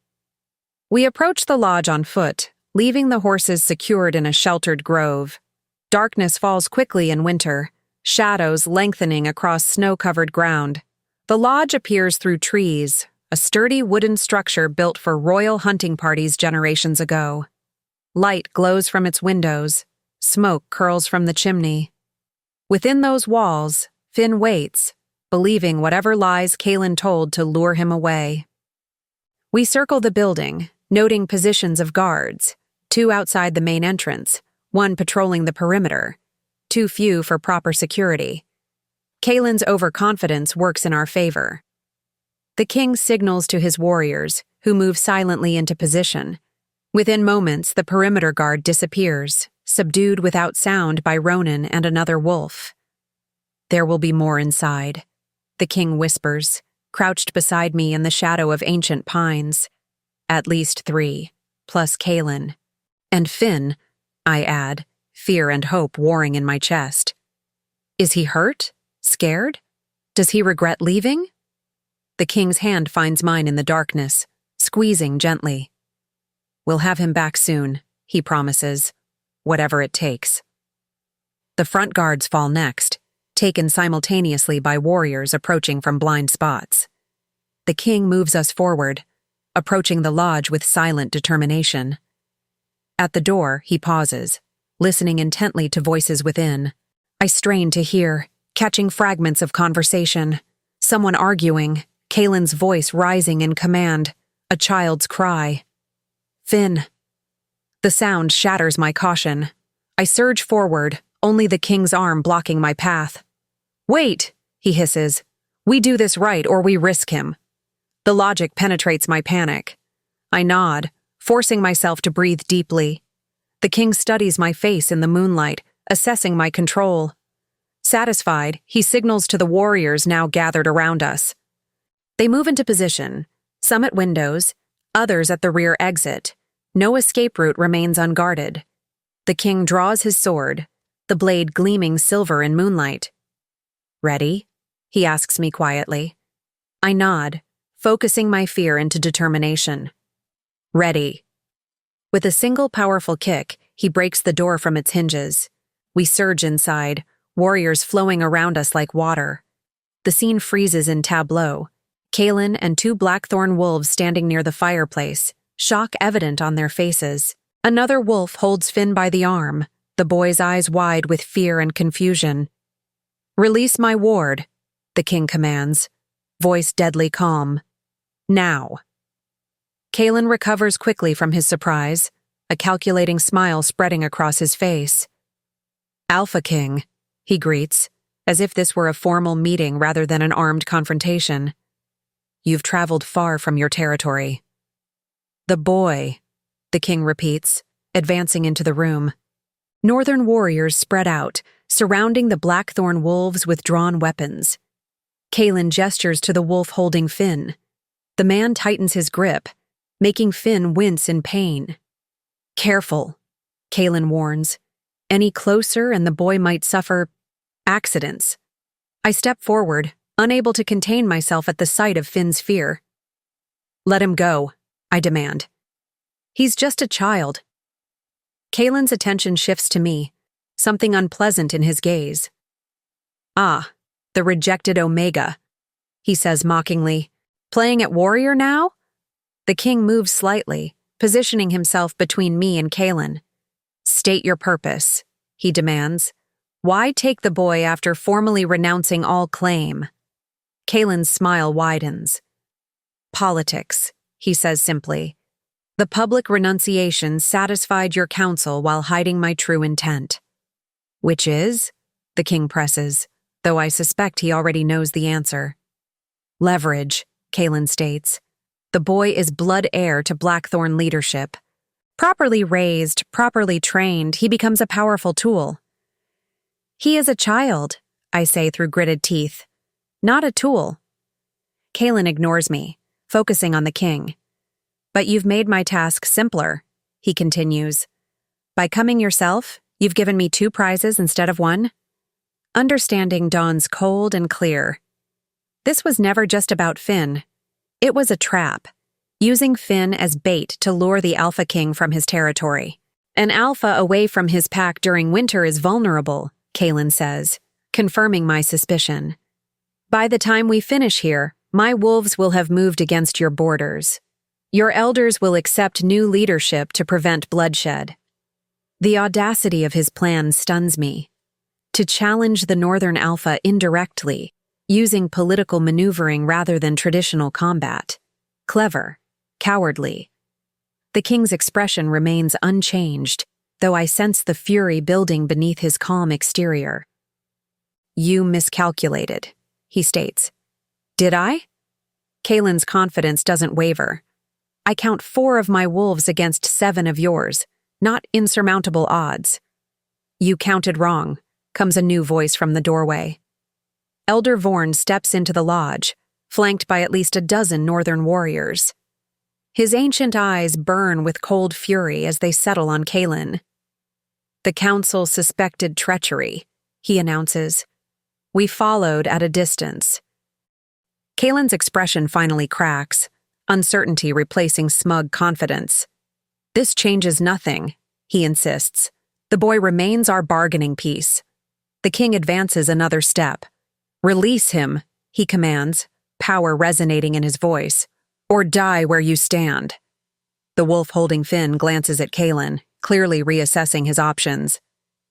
We approach the lodge on foot, leaving the horses secured in a sheltered grove. Darkness falls quickly in winter, shadows lengthening across snow-covered ground. The lodge appears through trees, a sturdy wooden structure built for royal hunting parties generations ago. Light glows from its windows, smoke curls from the chimney. Within those walls, Finn waits, believing whatever lies Caelan told to lure him away. We circle the building, noting positions of guards, 2 outside the main entrance, 1 patrolling the perimeter, too few for proper security. Caelan's overconfidence works in our favor. The king signals to his warriors, who move silently into position. Within moments, the perimeter guard disappears, subdued without sound by Ronan and another wolf. There will be more inside, the king whispers, crouched beside me in the shadow of ancient pines. At least 3, plus Caelan. And Finn, I add, fear and hope warring in my chest. Is he hurt? Scared? Does he regret leaving? The king's hand finds mine in the darkness, squeezing gently. We'll have him back soon, he promises, whatever it takes. The front guards fall next, taken simultaneously by warriors approaching from blind spots. The king moves us forward, approaching the lodge with silent determination. At the door, he pauses, listening intently to voices within. I strain to hear, catching fragments of conversation. Someone arguing, Caelan's voice rising in command, a child's cry. Finn. The sound shatters my caution. I surge forward, only the king's arm blocking my path. Wait, he hisses. We do this right or we risk him. The logic penetrates my panic. I nod, forcing myself to breathe deeply. The king studies my face in the moonlight, assessing my control. Satisfied, he signals to the warriors now gathered around us. They move into position, some at windows, others at the rear exit. No escape route remains unguarded. The king draws his sword, the blade gleaming silver in moonlight. "Ready?" he asks me quietly. I nod, focusing my fear into determination. "Ready." With a single powerful kick, he breaks the door from its hinges. We surge inside, warriors flowing around us like water. The scene freezes in tableau. Caelan and two blackthorn wolves standing near the fireplace, shock evident on their faces. Another wolf holds Finn by the arm, the boy's eyes wide with fear and confusion. "Release my ward," the king commands, voice deadly calm. "Now." Caelan recovers quickly from his surprise, a calculating smile spreading across his face. "Alpha King," he greets, as if this were a formal meeting rather than an armed confrontation. "You've traveled far from your territory." "The boy," the king repeats, advancing into the room. Northern warriors spread out, surrounding the blackthorn wolves with drawn weapons. Caelan gestures to the wolf holding Finn. The man tightens his grip, making Finn wince in pain. "Careful," Caelan warns. "Any closer and the boy might suffer accidents." I step forward, unable to contain myself at the sight of Finn's fear. "Let him go," I demand. "He's just a child." Caelan's attention shifts to me, something unpleasant in his gaze. "Ah, the rejected Omega," he says mockingly. "Playing at warrior now?" The king moves slightly, positioning himself between me and Caelan. "State your purpose," he demands. "Why take the boy after formally renouncing all claim?" Caelan's smile widens. "Politics," he says simply. "The public renunciation satisfied your counsel while hiding my true intent." "Which is?" the king presses, though I suspect he already knows the answer. "Leverage," Caelan states. "The boy is blood heir to Blackthorn leadership. Properly raised, properly trained, he becomes a powerful tool." "He is a child," I say through gritted teeth. "Not a tool." Caelan ignores me, focusing on the king. "But you've made my task simpler," he continues. "By coming yourself, you've given me 2 prizes instead of 1. Understanding dawns cold and clear. This was never just about Finn. It was a trap, using Finn as bait to lure the Alpha King from his territory. An alpha away from his pack during winter is vulnerable, Caelan says, confirming my suspicion. "By the time we finish here, my wolves will have moved against your borders. Your elders will accept new leadership to prevent bloodshed." The audacity of his plan stuns me. To challenge the Northern Alpha indirectly, using political maneuvering rather than traditional combat. Clever, cowardly. The king's expression remains unchanged, though I sense the fury building beneath his calm exterior. "You miscalculated," he states. "Did I?" Caelan's confidence doesn't waver. "I count 4 of my wolves against 7 of yours, not insurmountable odds." "You counted wrong," comes a new voice from the doorway. Elder Vorn steps into the lodge, flanked by at least a dozen northern warriors. His ancient eyes burn with cold fury as they settle on Caelan. "The council suspected treachery," he announces. "We followed at a distance." Caelan's expression finally cracks, uncertainty replacing smug confidence. "This changes nothing," he insists. "The boy remains our bargaining piece." The king advances another step. "Release him," he commands, power resonating in his voice, "or die where you stand." The wolf holding Finn glances at Caelan, clearly reassessing his options.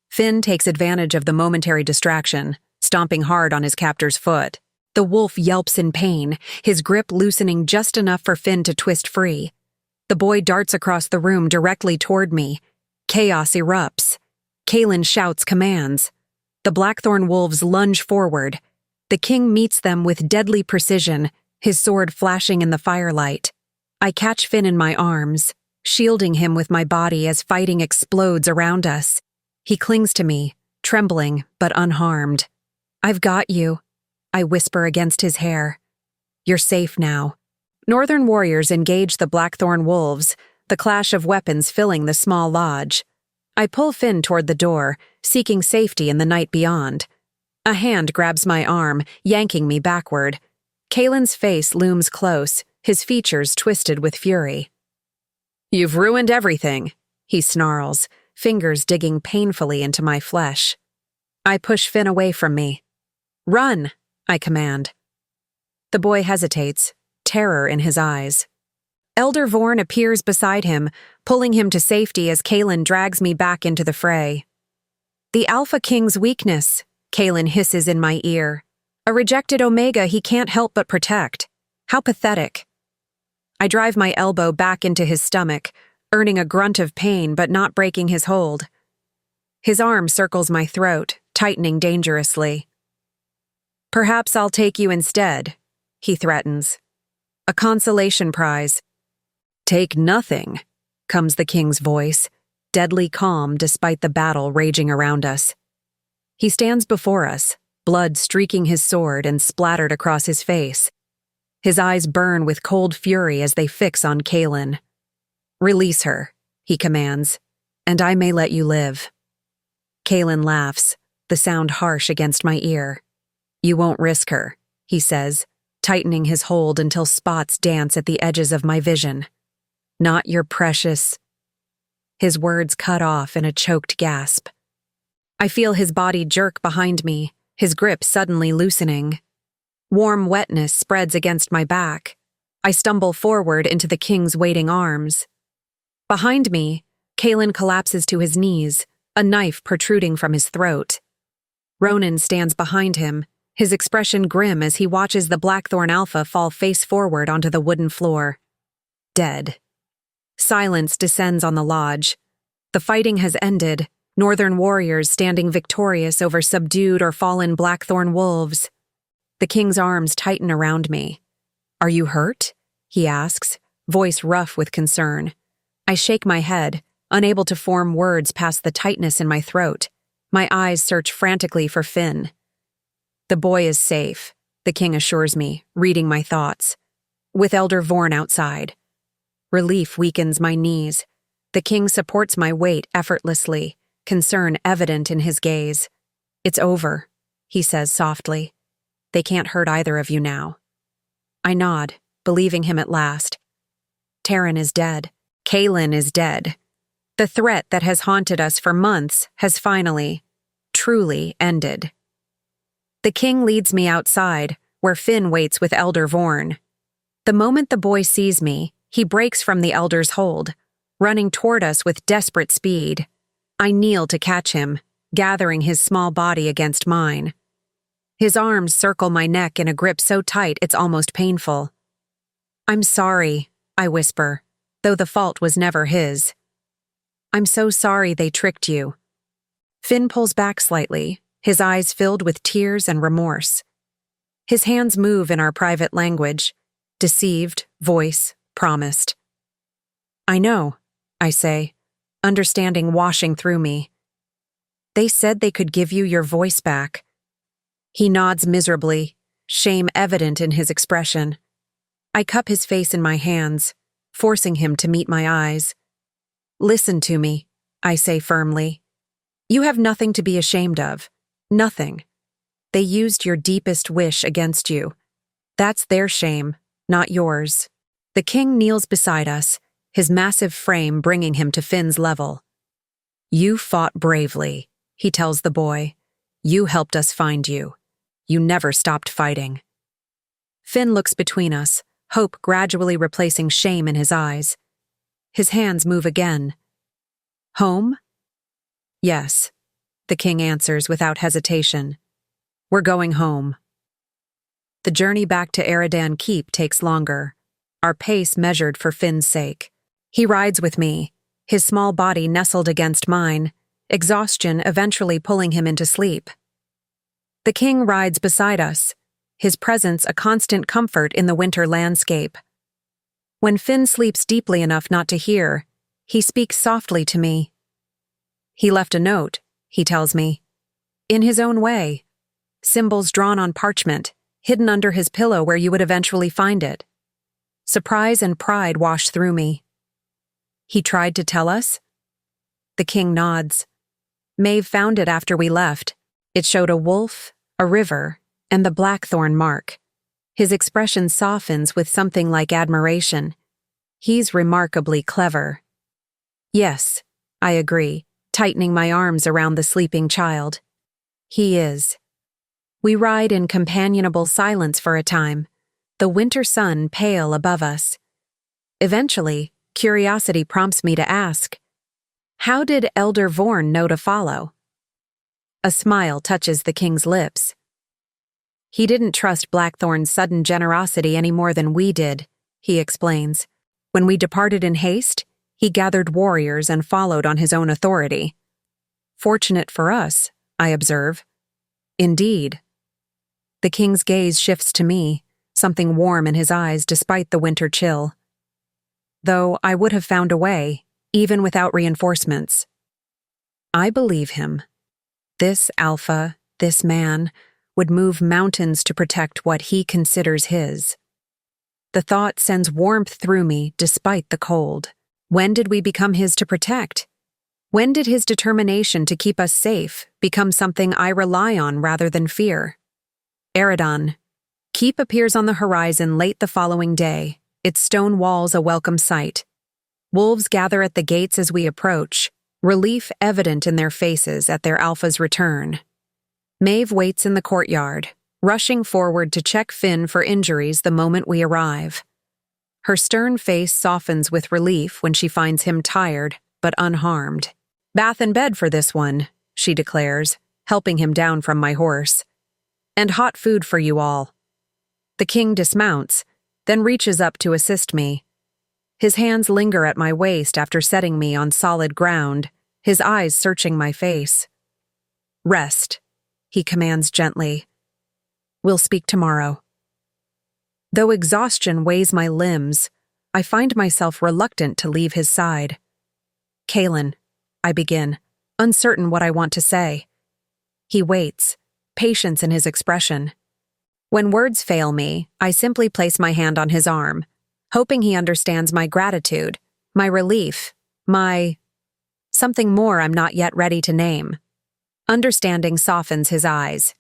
Finn takes advantage of the momentary distraction, stomping hard on his captor's foot. The wolf yelps in pain, his grip loosening just enough for Finn to twist free. The boy darts across the room directly toward me. Chaos erupts. Caelan shouts commands. The Blackthorn wolves lunge forward. The king meets them with deadly precision, his sword flashing in the firelight. I catch Finn in my arms, shielding him with my body as fighting explodes around us. He clings to me, trembling but unharmed. "I've got you," I whisper against his hair. "You're safe now." Northern warriors engage the Blackthorn wolves, the clash of weapons filling the small lodge. I pull Finn toward the door, seeking safety in the night beyond. A hand grabs my arm, yanking me backward. Caelan's face looms close, his features twisted with fury. "You've ruined everything," he snarls, fingers digging painfully into my flesh. I push Finn away from me. "Run," I command. The boy hesitates, terror in his eyes. Elder Vorn appears beside him, pulling him to safety as Caelan drags me back into the fray. "The Alpha King's weakness," Caelan hisses in my ear. "A rejected Omega he can't help but protect. How pathetic." I drive my elbow back into his stomach, earning a grunt of pain but not breaking his hold. His arm circles my throat, tightening dangerously. "Perhaps I'll take you instead," he threatens. "A consolation prize." "Take nothing," comes the king's voice, deadly calm despite the battle raging around us. He stands before us, blood streaking his sword and splattered across his face. His eyes burn with cold fury as they fix on Caelan. "Release her," he commands, "and I may let you live." Caelan laughs, the sound harsh against my ear. "You won't risk her," he says, tightening his hold until spots dance at the edges of my vision. "Not your precious—" His words cut off in a choked gasp. I feel his body jerk behind me, his grip suddenly loosening. Warm wetness spreads against my back. I stumble forward into the king's waiting arms. Behind me, Caelan collapses to his knees, a knife protruding from his throat. Ronan stands behind him, his expression grim as he watches the Blackthorn Alpha fall face forward onto the wooden floor. Dead. Silence descends on the lodge. The fighting has ended, Northern warriors standing victorious over subdued or fallen Blackthorn wolves. The king's arms tighten around me. "Are you hurt?" he asks, voice rough with concern. I shake my head, unable to form words past the tightness in my throat. My eyes search frantically for Finn. "The boy is safe," the king assures me, reading my thoughts. "With Elder Vorn outside." Relief weakens my knees. The king supports my weight effortlessly, concern evident in his gaze. "It's over," he says softly. "They can't hurt either of you now." I nod, believing him at last. Terran is dead. Caelan is dead. The threat that has haunted us for months has finally, truly ended. The king leads me outside, where Finn waits with Elder Vorn. The moment the boy sees me, he breaks from the elder's hold, running toward us with desperate speed. I kneel to catch him, gathering his small body against mine. His arms circle my neck in a grip so tight it's almost painful. "I'm sorry," I whisper, though the fault was never his. "I'm so sorry they tricked you." Finn pulls back slightly, his eyes filled with tears and remorse. His hands move in our private language. Deceived, voice, promised. "I know," I say, understanding washing through me. "They said they could give you your voice back." He nods miserably, shame evident in his expression. I cup his face in my hands, forcing him to meet my eyes. "Listen to me," I say firmly. "You have nothing to be ashamed of. Nothing. They used your deepest wish against you. That's their shame, not yours." The king kneels beside us, his massive frame bringing him to Finn's level. "You fought bravely," he tells the boy. "You helped us find you. You never stopped fighting." Finn looks between us, hope gradually replacing shame in his eyes. His hands move again. "Home?" "Yes," the king answers without hesitation. "We're going home." The journey back to Eredan Keep takes longer, our pace measured for Finn's sake. He rides with me, his small body nestled against mine, exhaustion eventually pulling him into sleep. The king rides beside us, his presence a constant comfort in the winter landscape. When Finn sleeps deeply enough not to hear, he speaks softly to me. "He left a note," he tells me. "In his own way. Symbols drawn on parchment, hidden under his pillow where you would eventually find it." Surprise and pride wash through me. "He tried to tell us?" The king nods. Maeve found it after we left. It showed a wolf, a river, and the blackthorn mark. His expression softens with something like admiration. He's remarkably clever. Yes, I agree, tightening my arms around the sleeping child. He is. We ride in companionable silence for a time, the winter sun pale above us. Eventually, curiosity prompts me to ask, how did Elder Vorn know to follow? A smile touches the king's lips. He didn't trust Blackthorn's sudden generosity any more than we did, he explains. When we departed in haste, he gathered warriors and followed on his own authority. Fortunate for us, I observe. Indeed. The king's gaze shifts to me, something warm in his eyes despite the winter chill. Though I would have found a way, even without reinforcements. I believe him. This Alpha, this man, would move mountains to protect what he considers his. The thought sends warmth through me despite the cold. When did we become his to protect? When did his determination to keep us safe become something I rely on rather than fear? Eredan Keep appears on the horizon late the following day, its stone walls a welcome sight. Wolves gather at the gates as we approach, relief evident in their faces at their alpha's return. Maeve waits in the courtyard, rushing forward to check Finn for injuries the moment we arrive. Her stern face softens with relief when she finds him tired, but unharmed. Bath and bed for this one, she declares, helping him down from my horse. And hot food for you all. The king dismounts, then reaches up to assist me. His hands linger at my waist after setting me on solid ground, his eyes searching my face. Rest, he commands gently. We'll speak tomorrow. Though exhaustion weighs my limbs, I find myself reluctant to leave his side. Caelan, I begin, uncertain what I want to say. He waits, patience in his expression. When words fail me, I simply place my hand on his arm, hoping he understands my gratitude, my relief, my something more I'm not yet ready to name. Understanding softens his eyes.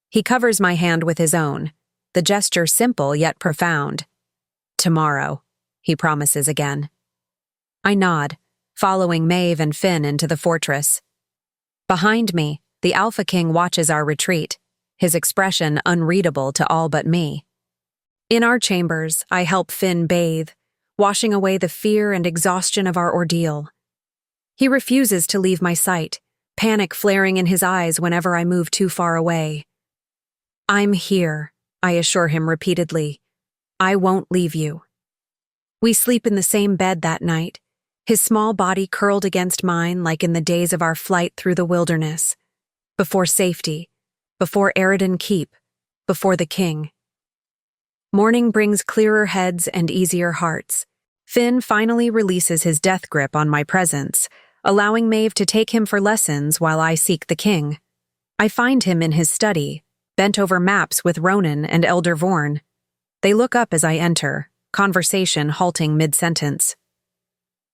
He covers my hand with his own, the gesture simple yet profound. Tomorrow, he promises again. I nod, following Maeve and Finn into the fortress. Behind me, the Alpha King watches our retreat, his expression unreadable to all but me. In our chambers, I help Finn bathe, washing away the fear and exhaustion of our ordeal. He refuses to leave my sight, panic flaring in his eyes whenever I move too far away. I'm here, I assure him repeatedly. I won't leave you. We sleep in the same bed that night, his small body curled against mine like in the days of our flight through the wilderness. Before safety, before Eredan Keep, before the king. Morning brings clearer heads and easier hearts. Finn finally releases his death grip on my presence, allowing Maeve to take him for lessons while I seek the king. I find him in his study, bent over maps with Ronan and Elder Vorn. They look up as I enter, conversation halting mid-sentence.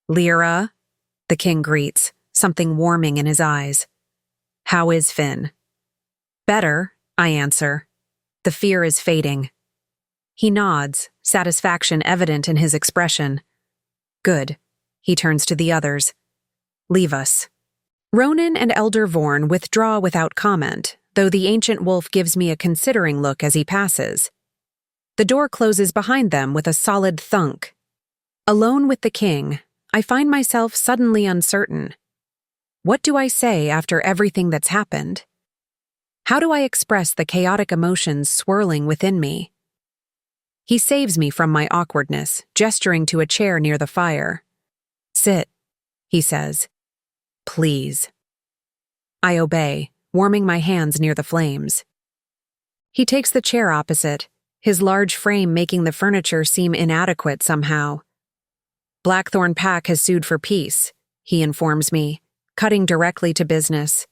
Lira, the king greets, something warming in his eyes. How is Finn? Better, I answer. The fear is fading. He nods, satisfaction evident in his expression. Good. He turns to the others. Leave us. Ronan and Elder Vorn withdraw without comment, though the ancient wolf gives me a considering look as he passes. The door closes behind them with a solid thunk. Alone with the king, I find myself suddenly uncertain. What do I say after everything that's happened? How do I express the chaotic emotions swirling within me? He saves me from my awkwardness, gesturing to a chair near the fire. Sit, he says. Please. I obey, warming my hands near the flames. He takes the chair opposite, his large frame making the furniture seem inadequate somehow. Blackthorn Pack has sued for peace, he informs me, cutting directly to business.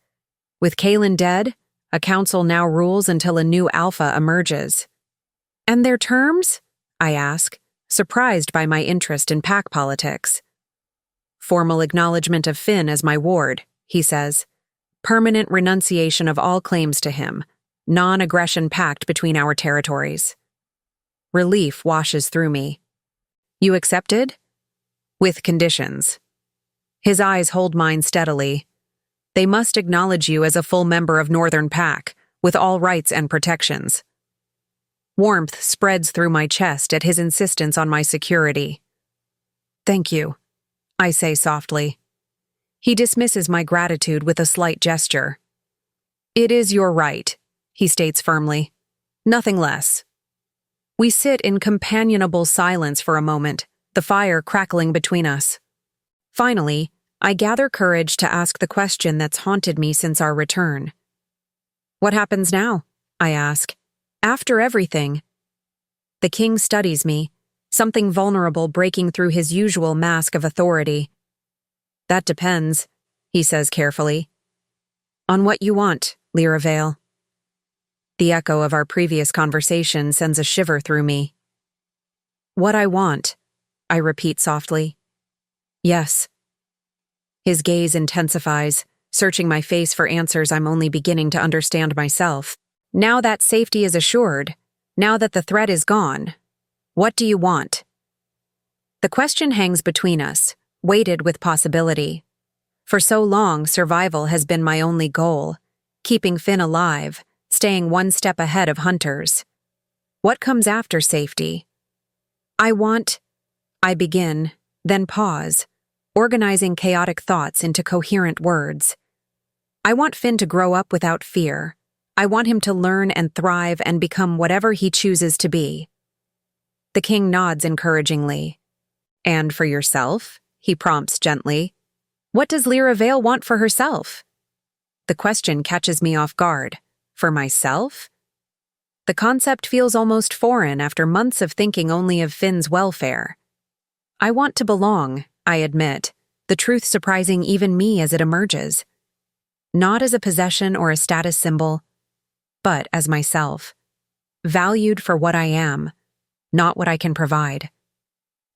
With Caelan dead, a council now rules until a new alpha emerges. And their terms? I ask, surprised by my interest in pack politics. Formal acknowledgement of Finn as my ward, he says. Permanent renunciation of all claims to him. Non-aggression pact between our territories. Relief washes through me. You accepted? With conditions. His eyes hold mine steadily. They must acknowledge you as a full member of Northern Pack, with all rights and protections. Warmth spreads through my chest at his insistence on my security. Thank you, I say softly. He dismisses my gratitude with a slight gesture. It is your right, he states firmly. Nothing less. We sit in companionable silence for a moment, the fire crackling between us. Finally, I gather courage to ask the question that's haunted me since our return. What happens now? I ask. After everything. The king studies me, something vulnerable breaking through his usual mask of authority. That depends, he says carefully. On what you want, Lira Vale. The echo of our previous conversation sends a shiver through me. What I want, I repeat softly. Yes. His gaze intensifies, searching my face for answers I'm only beginning to understand myself. Now that safety is assured, now that the threat is gone, what do you want? The question hangs between us, weighted with possibility. For so long, survival has been my only goal, keeping Finn alive, staying one step ahead of hunters. What comes after safety? I begin, then pause, organizing chaotic thoughts into coherent words. I want Finn to grow up without fear. I want him to learn and thrive and become whatever he chooses to be. The king nods encouragingly. And for yourself? He prompts gently. What does Lira Vale want for herself? The question catches me off guard. For myself? The concept feels almost foreign after months of thinking only of Finn's welfare. I want to belong, I admit, the truth surprising even me as it emerges. Not as a possession or a status symbol, but as myself. Valued for what I am, not what I can provide.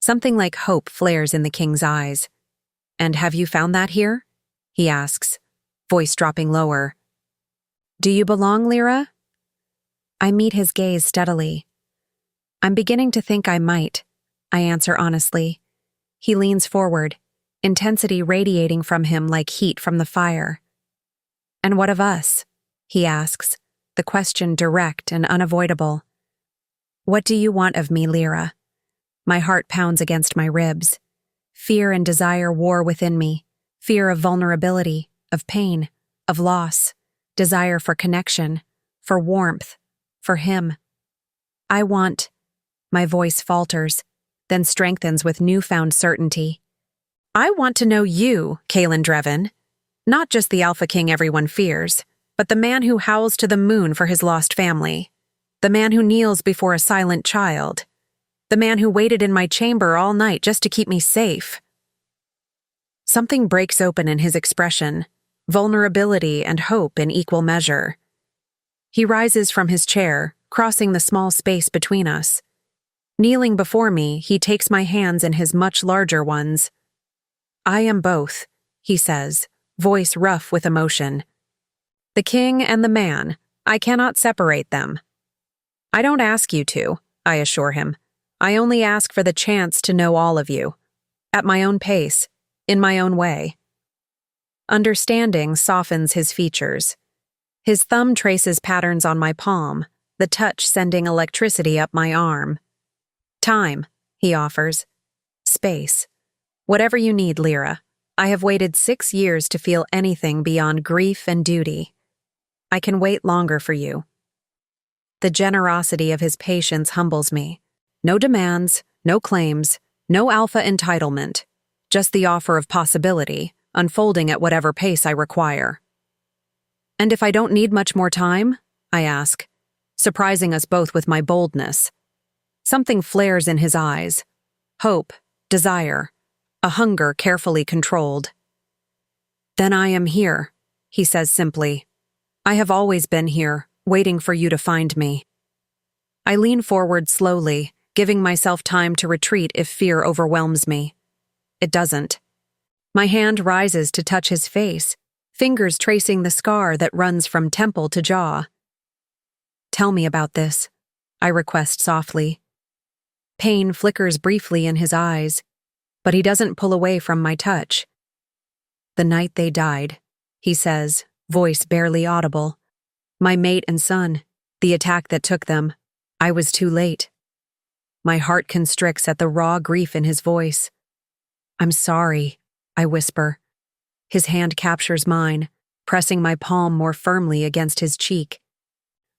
Something like hope flares in the king's eyes. And have you found that here? He asks, voice dropping lower. Do you belong, Lira? I meet his gaze steadily. I'm beginning to think I might, I answer honestly. He leans forward, intensity radiating from him like heat from the fire. And what of us? He asks, the question direct and unavoidable. What do you want of me, Lira? My heart pounds against my ribs. Fear and desire war within me. Fear of vulnerability, of pain, of loss. Desire for connection, for warmth, for him. My voice falters, then strengthens with newfound certainty. I want to know you, Caelan Dreven. Not just the Alpha King everyone fears, but the man who howls to the moon for his lost family. The man who kneels before a silent child. The man who waited in my chamber all night just to keep me safe. Something breaks open in his expression, vulnerability and hope in equal measure. He rises from his chair, crossing the small space between us. Kneeling before me, he takes my hands in his much larger ones. I am both, he says, voice rough with emotion. The king and the man, I cannot separate them. I don't ask you to, I assure him. I only ask for the chance to know all of you. At my own pace, in my own way. Understanding softens his features. His thumb traces patterns on my palm, the touch sending electricity up my arm. Time, he offers. Space. Whatever you need, Lira. I have waited 6 years to feel anything beyond grief and duty. I can wait longer for you. The generosity of his patience humbles me. No demands, no claims, no alpha entitlement. Just the offer of possibility, unfolding at whatever pace I require. And if I don't need much more time? I ask, surprising us both with my boldness. Something flares in his eyes. Hope, desire, a hunger carefully controlled. Then I am here, he says simply. I have always been here, waiting for you to find me. I lean forward slowly, giving myself time to retreat if fear overwhelms me. It doesn't. My hand rises to touch his face, fingers tracing the scar that runs from temple to jaw. "Tell me about this," I request softly. Pain flickers briefly in his eyes, but he doesn't pull away from my touch. "The night they died," he says, voice barely audible. "My mate and son, the attack that took them. I was too late." My heart constricts at the raw grief in his voice. "I'm sorry," I whisper. His hand captures mine, pressing my palm more firmly against his cheek.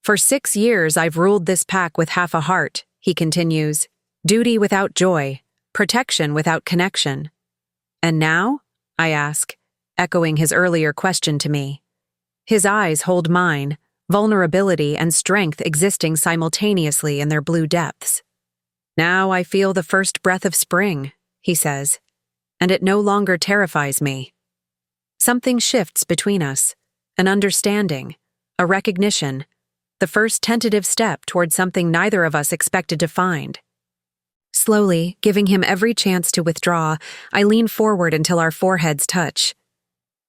"For 6 years I've ruled this pack with half a heart," he continues. "Duty without joy, protection without connection." "And now?" I ask, echoing his earlier question to me. His eyes hold mine, vulnerability and strength existing simultaneously in their blue depths. "Now I feel the first breath of spring," he says, "and it no longer terrifies me." Something shifts between us, an understanding, a recognition, the first tentative step toward something neither of us expected to find. Slowly, giving him every chance to withdraw, I lean forward until our foreheads touch.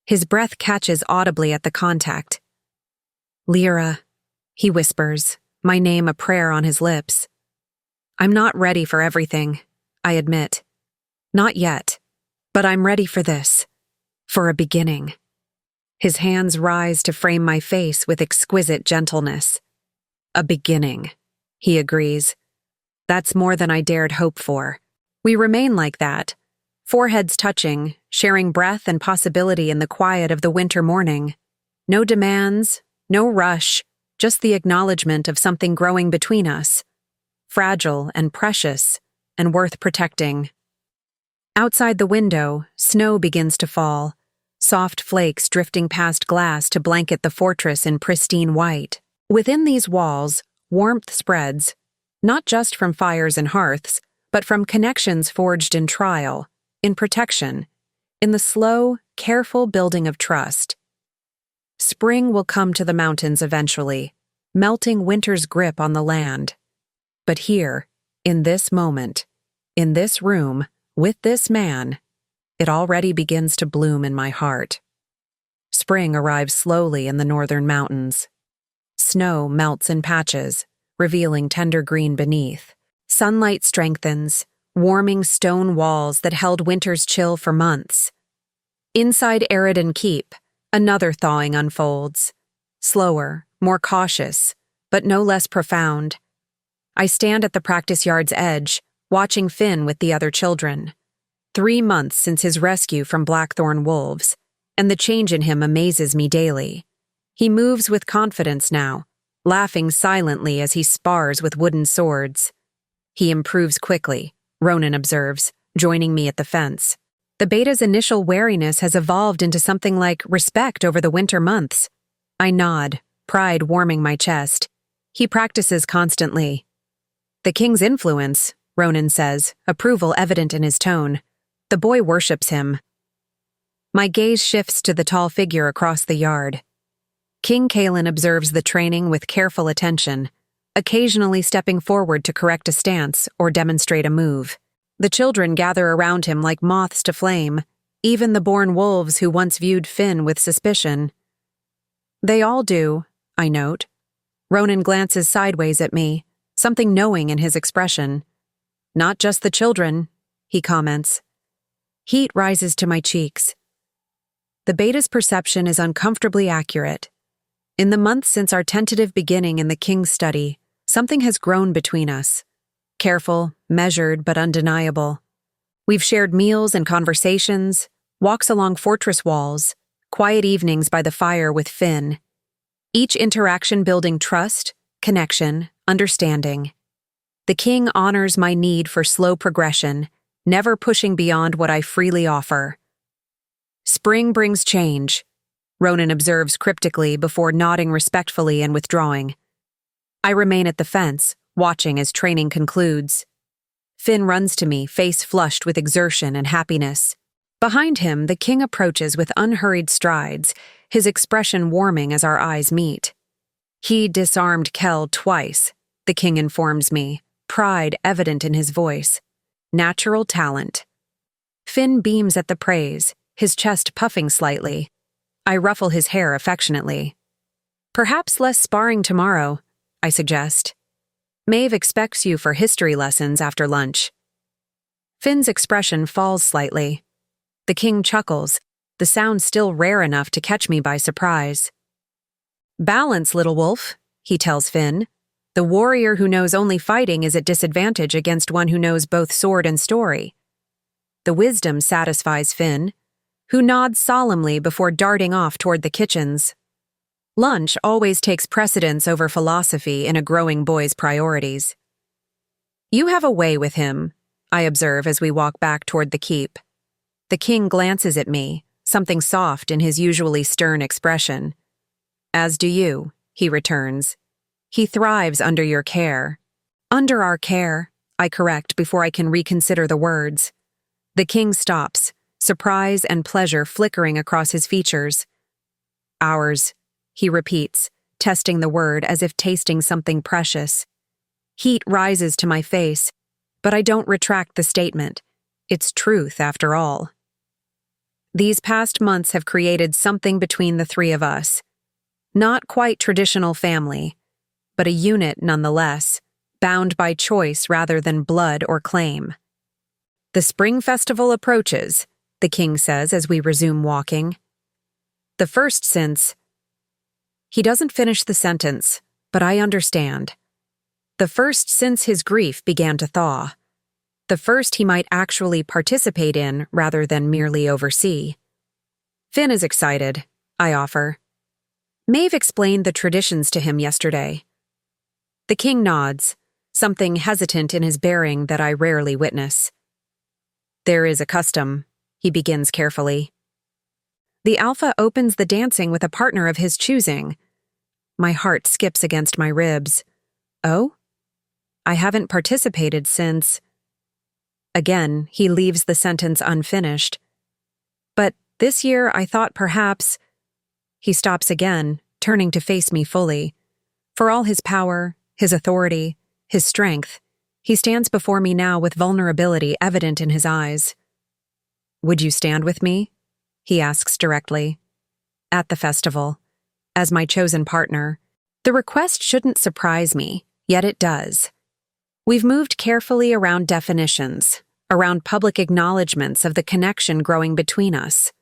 His breath catches audibly at the contact. "Lira," he whispers, my name a prayer on his lips. "I'm not ready for everything," I admit. "Not yet, but I'm ready for this. For a beginning." His hands rise to frame my face with exquisite gentleness. "A beginning," he agrees. That's more than I dared hope for. We remain like that, foreheads touching, sharing breath and possibility in the quiet of the winter morning. No demands, no rush, just the acknowledgement of something growing between us. Fragile and precious, and worth protecting. Outside the window, snow begins to fall, soft flakes drifting past glass to blanket the fortress in pristine white. Within these walls, warmth spreads, not just from fires and hearths, but from connections forged in trial, in protection, in the slow, careful building of trust. Spring will come to the mountains eventually, melting winter's grip on the land. But here, in this moment, in this room, with this man, it already begins to bloom in my heart. Spring arrives slowly in the northern mountains. Snow melts in patches, revealing tender green beneath. Sunlight strengthens, warming stone walls that held winter's chill for months. Inside Eredan Keep, another thawing unfolds. Slower, more cautious, but no less profound. I stand at the practice yard's edge, watching Finn with the other children. 3 months since his rescue from blackthorn wolves, and the change in him amazes me daily. He moves with confidence now, laughing silently as he spars with wooden swords. He improves quickly, Ronan observes, joining me at the fence. The beta's initial wariness has evolved into something like respect over the winter months. I nod, pride warming my chest. He practices constantly. "The king's influence," Ronan says, approval evident in his tone. "The boy worships him." My gaze shifts to the tall figure across the yard. King Caelan observes the training with careful attention, occasionally stepping forward to correct a stance or demonstrate a move. The children gather around him like moths to flame, even the born wolves who once viewed Finn with suspicion. "They all do," I note. Ronan glances sideways at me, something knowing in his expression. "Not just the children," he comments. Heat rises to my cheeks. The beta's perception is uncomfortably accurate. In the months since our tentative beginning in the king's study, something has grown between us. Careful, measured, but undeniable. We've shared meals and conversations, walks along fortress walls, quiet evenings by the fire with Finn. Each interaction building trust, connection, understanding. The king honors my need for slow progression, never pushing beyond what I freely offer. "Spring brings change," Ronan observes cryptically before nodding respectfully and withdrawing. I remain at the fence, watching as training concludes. Finn runs to me, face flushed with exertion and happiness. Behind him, the king approaches with unhurried strides, his expression warming as our eyes meet. He disarmed Kel twice, the king informs me, pride evident in his voice. Natural talent. Finn beams at the praise, his chest puffing slightly. I ruffle his hair affectionately. Perhaps less sparring tomorrow, I suggest. Maeve expects you for history lessons after lunch. Finn's expression falls slightly. The king chuckles, the sound still rare enough to catch me by surprise. Balance, little wolf, he tells Finn. The warrior who knows only fighting is at disadvantage against one who knows both sword and story. The wisdom satisfies Finn, who nods solemnly before darting off toward the kitchens. Lunch always takes precedence over philosophy in a growing boy's priorities. You have a way with him, I observe as we walk back toward the keep. The king glances at me, something soft in his usually stern expression. As do you, he returns. He thrives under your care. Under our care, I correct before I can reconsider the words. The king stops, surprise and pleasure flickering across his features. Ours, he repeats, testing the word as if tasting something precious. Heat rises to my face, but I don't retract the statement. It's truth, after all. These past months have created something between the three of us. Not quite traditional family, but a unit nonetheless, bound by choice rather than blood or claim. The spring festival approaches, the king says as we resume walking. The first since... He doesn't finish the sentence, but I understand. The first since his grief began to thaw. The first he might actually participate in rather than merely oversee. Finn is excited, I offer. Maeve explained the traditions to him yesterday. The king nods, something hesitant in his bearing that I rarely witness. There is a custom, he begins carefully. The Alpha opens the dancing with a partner of his choosing. My heart skips against my ribs. Oh? I haven't participated since... Again, he leaves the sentence unfinished. But this year I thought perhaps... He stops again, turning to face me fully. For all his power, his authority, his strength, he stands before me now with vulnerability evident in his eyes. Would you stand with me? He asks directly. At the festival, as my chosen partner. The request shouldn't surprise me, yet it does. We've moved carefully around definitions, around public acknowledgments of the connection growing between us.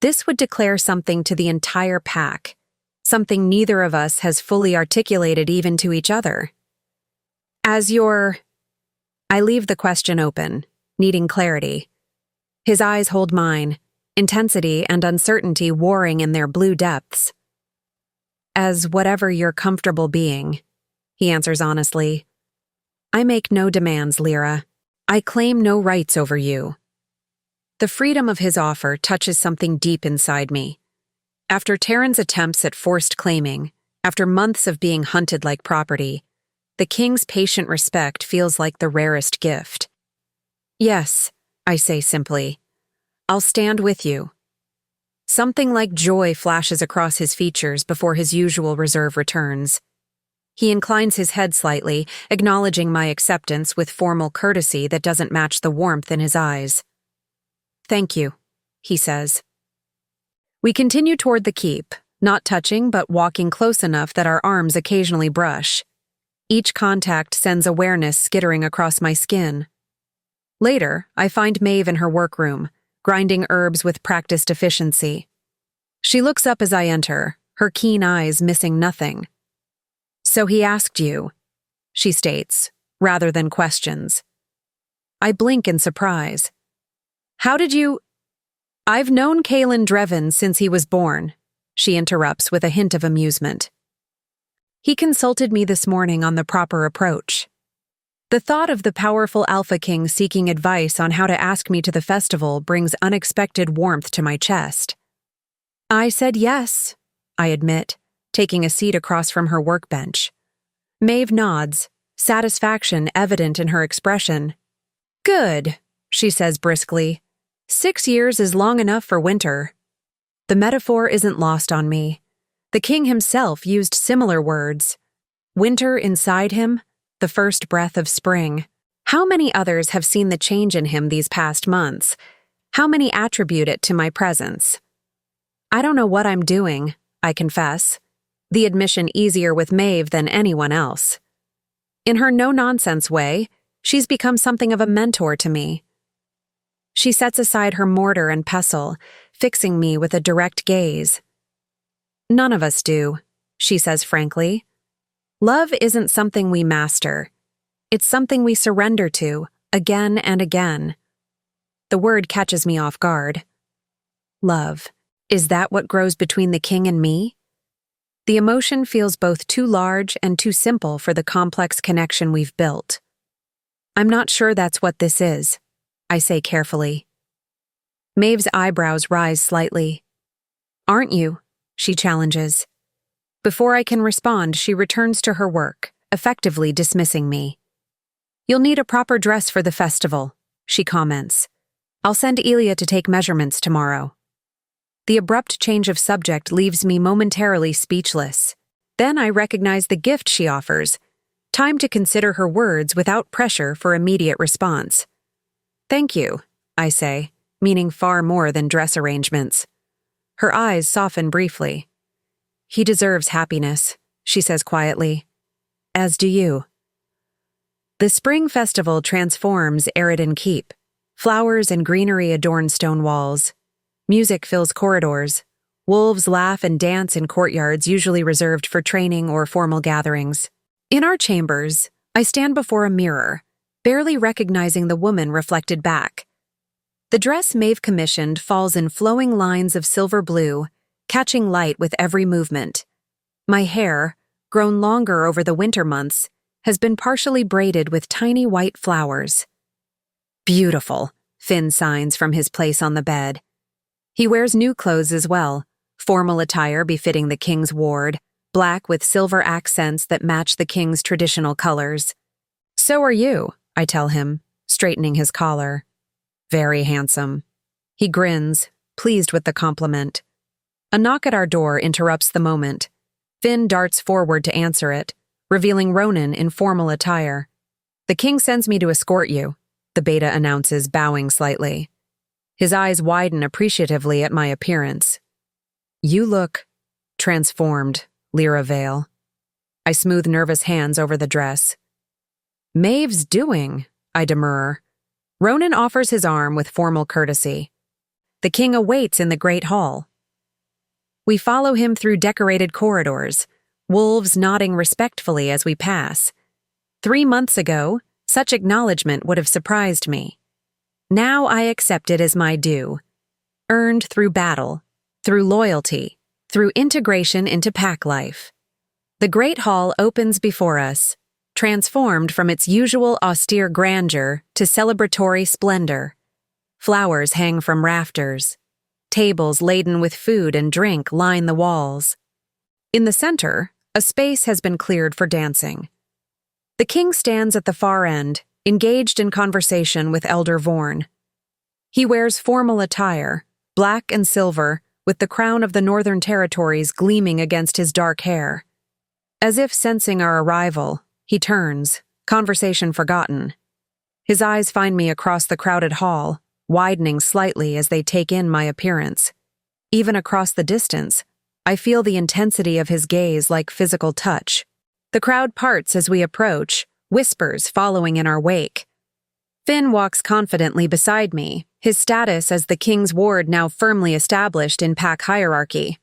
This would declare something to the entire pack, something neither of us has fully articulated even to each other. I leave the question open, needing clarity. His eyes hold mine, intensity and uncertainty warring in their blue depths. As whatever you're comfortable being, he answers honestly. I make no demands, Lira. I claim no rights over you. The freedom of his offer touches something deep inside me. After Terran's attempts at forced claiming, after months of being hunted like property, the king's patient respect feels like the rarest gift. Yes, I say simply. I'll stand with you. Something like joy flashes across his features before his usual reserve returns. He inclines his head slightly, acknowledging my acceptance with formal courtesy that doesn't match the warmth in his eyes. Thank you, he says. We continue toward the keep, not touching but walking close enough that our arms occasionally brush. Each contact sends awareness skittering across my skin. Later, I find Maeve in her workroom, grinding herbs with practiced efficiency. She looks up as I enter, her keen eyes missing nothing. So he asked you, she states, rather than questions. I blink in surprise. How did you... I've known Caelan Dreven since he was born, she interrupts with a hint of amusement. He consulted me this morning on the proper approach. The thought of the powerful Alpha King seeking advice on how to ask me to the festival brings unexpected warmth to my chest. I said yes, I admit, taking a seat across from her workbench. Maeve nods, satisfaction evident in her expression. Good, she says briskly. 6 years is long enough for winter. The metaphor isn't lost on me. The king himself used similar words. Winter inside him, the first breath of spring. How many others have seen the change in him these past months? How many attribute it to my presence? I don't know what I'm doing, I confess. The admission easier with Maeve than anyone else. In her no-nonsense way, she's become something of a mentor to me. She sets aside her mortar and pestle, fixing me with a direct gaze. None of us do, she says frankly. Love isn't something we master. It's something we surrender to, again and again. The word catches me off guard. Love. Is that what grows between the king and me? The emotion feels both too large and too simple for the complex connection we've built. I'm not sure that's what this is, I say carefully. Maeve's eyebrows rise slightly. Aren't you? She challenges. Before I can respond, she returns to her work, effectively dismissing me. You'll need a proper dress for the festival, she comments. I'll send Elia to take measurements tomorrow. The abrupt change of subject leaves me momentarily speechless. Then I recognize the gift she offers. Time to consider her words without pressure for immediate response. Thank you, I say, meaning far more than dress arrangements. Her eyes soften briefly. He deserves happiness, she says quietly. As do you. The spring festival transforms Eredan Keep. Flowers and greenery adorn stone walls. Music fills corridors. Wolves laugh and dance in courtyards usually reserved for training or formal gatherings. In our chambers, I stand before a mirror, barely recognizing the woman reflected back. The dress Maeve commissioned falls in flowing lines of silver blue, catching light with every movement. My hair, grown longer over the winter months, has been partially braided with tiny white flowers. Beautiful, Finn signs from his place on the bed. He wears new clothes as well, formal attire befitting the king's ward, black with silver accents that match the king's traditional colors. So are you, I tell him, straightening his collar. Very handsome. He grins, pleased with the compliment. A knock at our door interrupts the moment. Finn darts forward to answer it, revealing Ronan in formal attire. The king sends me to escort you, the beta announces, bowing slightly. His eyes widen appreciatively at my appearance. You look transformed, Lira Vale. I smooth nervous hands over the dress. Maeve's doing, I demur. Ronan offers his arm with formal courtesy. The king awaits in the great hall. We follow him through decorated corridors, wolves nodding respectfully as we pass. 3 months ago, such acknowledgement would have surprised me. Now I accept it as my due. Earned through battle, through loyalty, through integration into pack life. The great hall opens before us, transformed from its usual austere grandeur to celebratory splendor. Flowers hang from rafters. Tables laden with food and drink line the walls. In the center, a space has been cleared for dancing. The king stands at the far end, engaged in conversation with Elder Vorn. He wears formal attire, black and silver, with the crown of the Northern Territories gleaming against his dark hair. As if sensing our arrival, he turns, conversation forgotten. His eyes find me across the crowded hall, widening slightly as they take in my appearance. Even across the distance, I feel the intensity of his gaze like physical touch. The crowd parts as we approach, whispers following in our wake. Finn walks confidently beside me, his status as the king's ward now firmly established in pack hierarchy.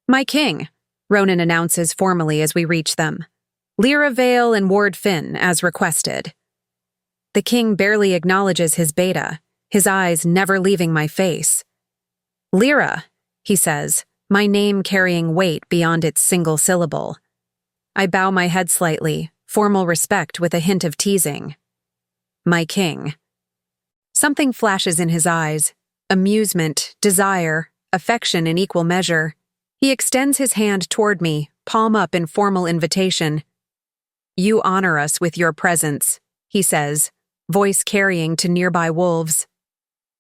My king, Ronan announces formally as we reach them. Lira Vale and Ward Finn, as requested. The king barely acknowledges his beta, his eyes never leaving my face. Lira, he says, my name carrying weight beyond its single syllable. I bow my head slightly, formal respect with a hint of teasing. My king. Something flashes in his eyes, amusement, desire, affection in equal measure. He extends his hand toward me, palm up in formal invitation. You honor us with your presence, he says, voice carrying to nearby wolves.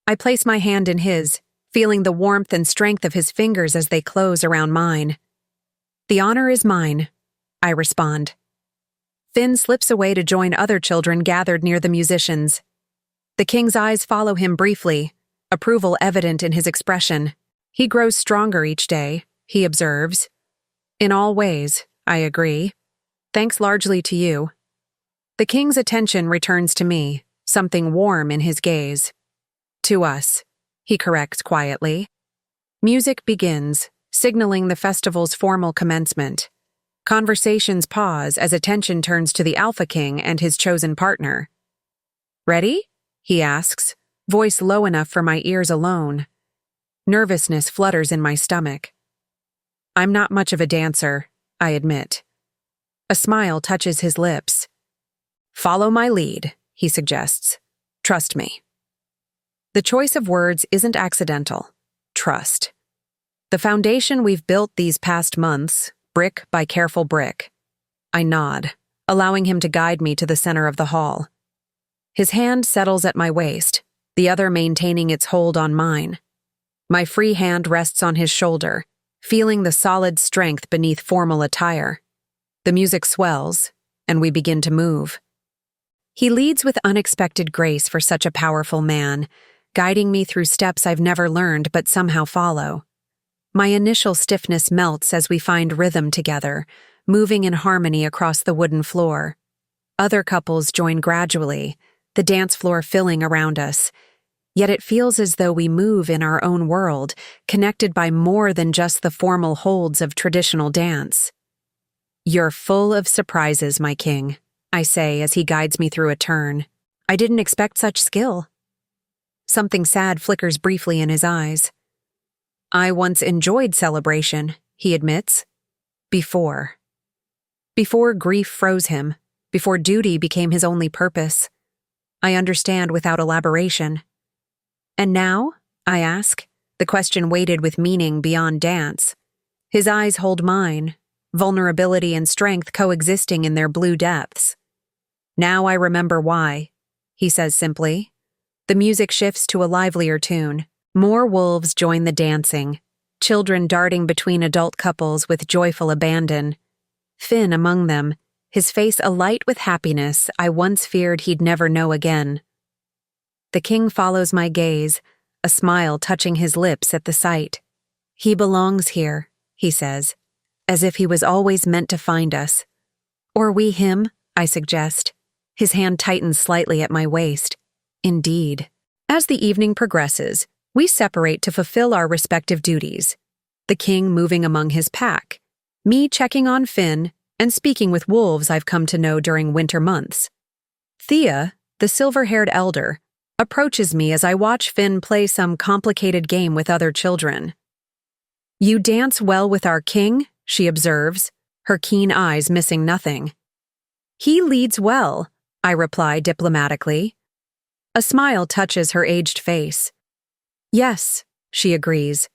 I place my hand in his, feeling the warmth and strength of his fingers as they close around mine. The honor is mine, I respond. Finn slips away to join other children gathered near the musicians. The king's eyes follow him briefly, approval evident in his expression. He grows stronger each day, he observes. In all ways, I agree. Thanks largely to you. The king's attention returns to me, something warm in his gaze. To us, he corrects quietly. Music begins, signaling the festival's formal commencement. Conversations pause as attention turns to the Alpha King and his chosen partner. Ready? He asks, voice low enough for my ears alone. Nervousness flutters in my stomach. I'm not much of a dancer, I admit. A smile touches his lips. Follow my lead, he suggests. Trust me. The choice of words isn't accidental. Trust. The foundation we've built these past months, brick by careful brick. I nod, allowing him to guide me to the center of the hall. His hand settles at my waist, the other maintaining its hold on mine. My free hand rests on his shoulder, feeling the solid strength beneath formal attire. The music swells, and we begin to move. He leads with unexpected grace for such a powerful man, guiding me through steps I've never learned but somehow follow. My initial stiffness melts as we find rhythm together, moving in harmony across the wooden floor. Other couples join gradually, the dance floor filling around us. Yet it feels as though we move in our own world, connected by more than just the formal holds of traditional dance. You're full of surprises, my king, I say as he guides me through a turn. I didn't expect such skill. Something sad flickers briefly in his eyes. I once enjoyed celebration, he admits. Before grief froze him, before duty became his only purpose. I understand without elaboration. And now, I ask, the question weighted with meaning beyond dance. His eyes hold mine, vulnerability and strength coexisting in their blue depths. Now I remember why, he says simply. The music shifts to a livelier tune. More wolves join the dancing, children darting between adult couples with joyful abandon. Finn among them, his face alight with happiness I once feared he'd never know again. The king follows my gaze, a smile touching his lips at the sight. He belongs here, he says, as if he was always meant to find us. Or we him, I suggest. His hand tightens slightly at my waist. Indeed. As the evening progresses, we separate to fulfill our respective duties. The king moving among his pack, me checking on Finn and speaking with wolves I've come to know during winter months. Thea, the silver-haired elder, approaches me as I watch Finn play some complicated game with other children. You dance well with our king, she observes, her keen eyes missing nothing. He leads well, I reply diplomatically. A smile touches her aged face. Yes, she agrees.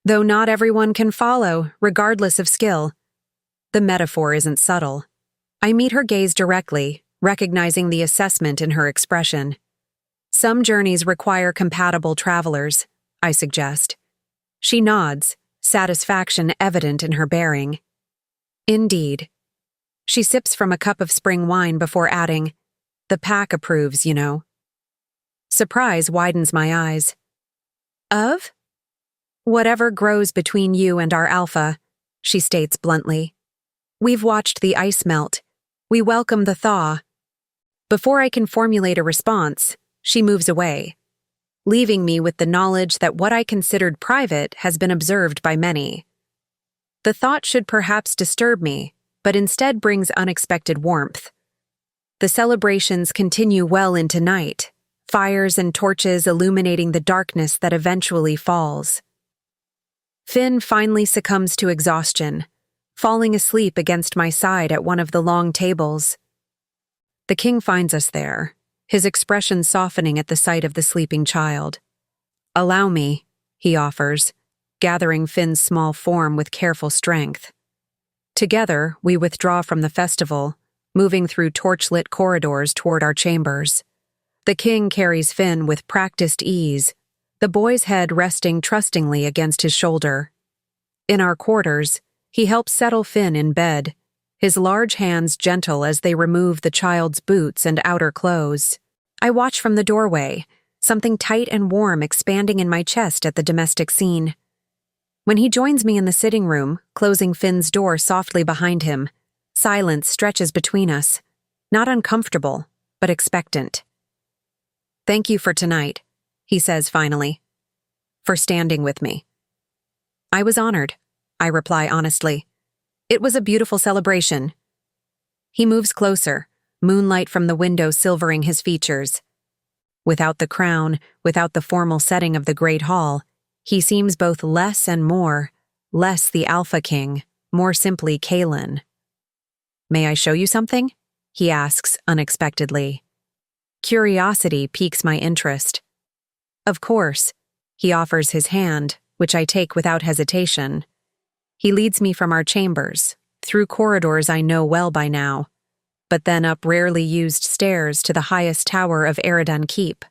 Though not everyone can follow, regardless of skill. The metaphor isn't subtle. I meet her gaze directly, recognizing the assessment in her expression. Some journeys require compatible travelers, I suggest. She nods, satisfaction evident in her bearing. Indeed. She sips from a cup of spring wine before adding, the pack approves, you know. Surprise widens my eyes. Of? Whatever grows between you and our Alpha, she states bluntly. We've watched the ice melt. We welcome the thaw. Before I can formulate a response, she moves away, leaving me with the knowledge that what I considered private has been observed by many. The thought should perhaps disturb me, but instead brings unexpected warmth. The celebrations continue well into night, fires and torches illuminating the darkness that eventually falls. Finn finally succumbs to exhaustion, falling asleep against my side at one of the long tables. The king finds us there, his expression softening at the sight of the sleeping child. Allow me, he offers, gathering Finn's small form with careful strength. Together, we withdraw from the festival, moving through torchlit corridors toward our chambers. The king carries Finn with practiced ease, the boy's head resting trustingly against his shoulder. In our quarters, he helps settle Finn in bed, his large hands gentle as they remove the child's boots and outer clothes. I watch from the doorway, something tight and warm expanding in my chest at the domestic scene. When he joins me in the sitting room, closing Finn's door softly behind him, silence stretches between us, not uncomfortable, but expectant. "Thank you for tonight," he says finally. "For standing with me." "I was honored," I reply honestly. "It was a beautiful celebration." He moves closer, moonlight from the window silvering his features. Without the crown, without the formal setting of the Great Hall, he seems both less and more, less the Alpha King, more simply Caelan. "May I show you something?" he asks unexpectedly. Curiosity piques my interest. "Of course," he offers his hand, which I take without hesitation. He leads me from our chambers, through corridors I know well by now, but then up rarely used stairs to the highest tower of Eredan Keep.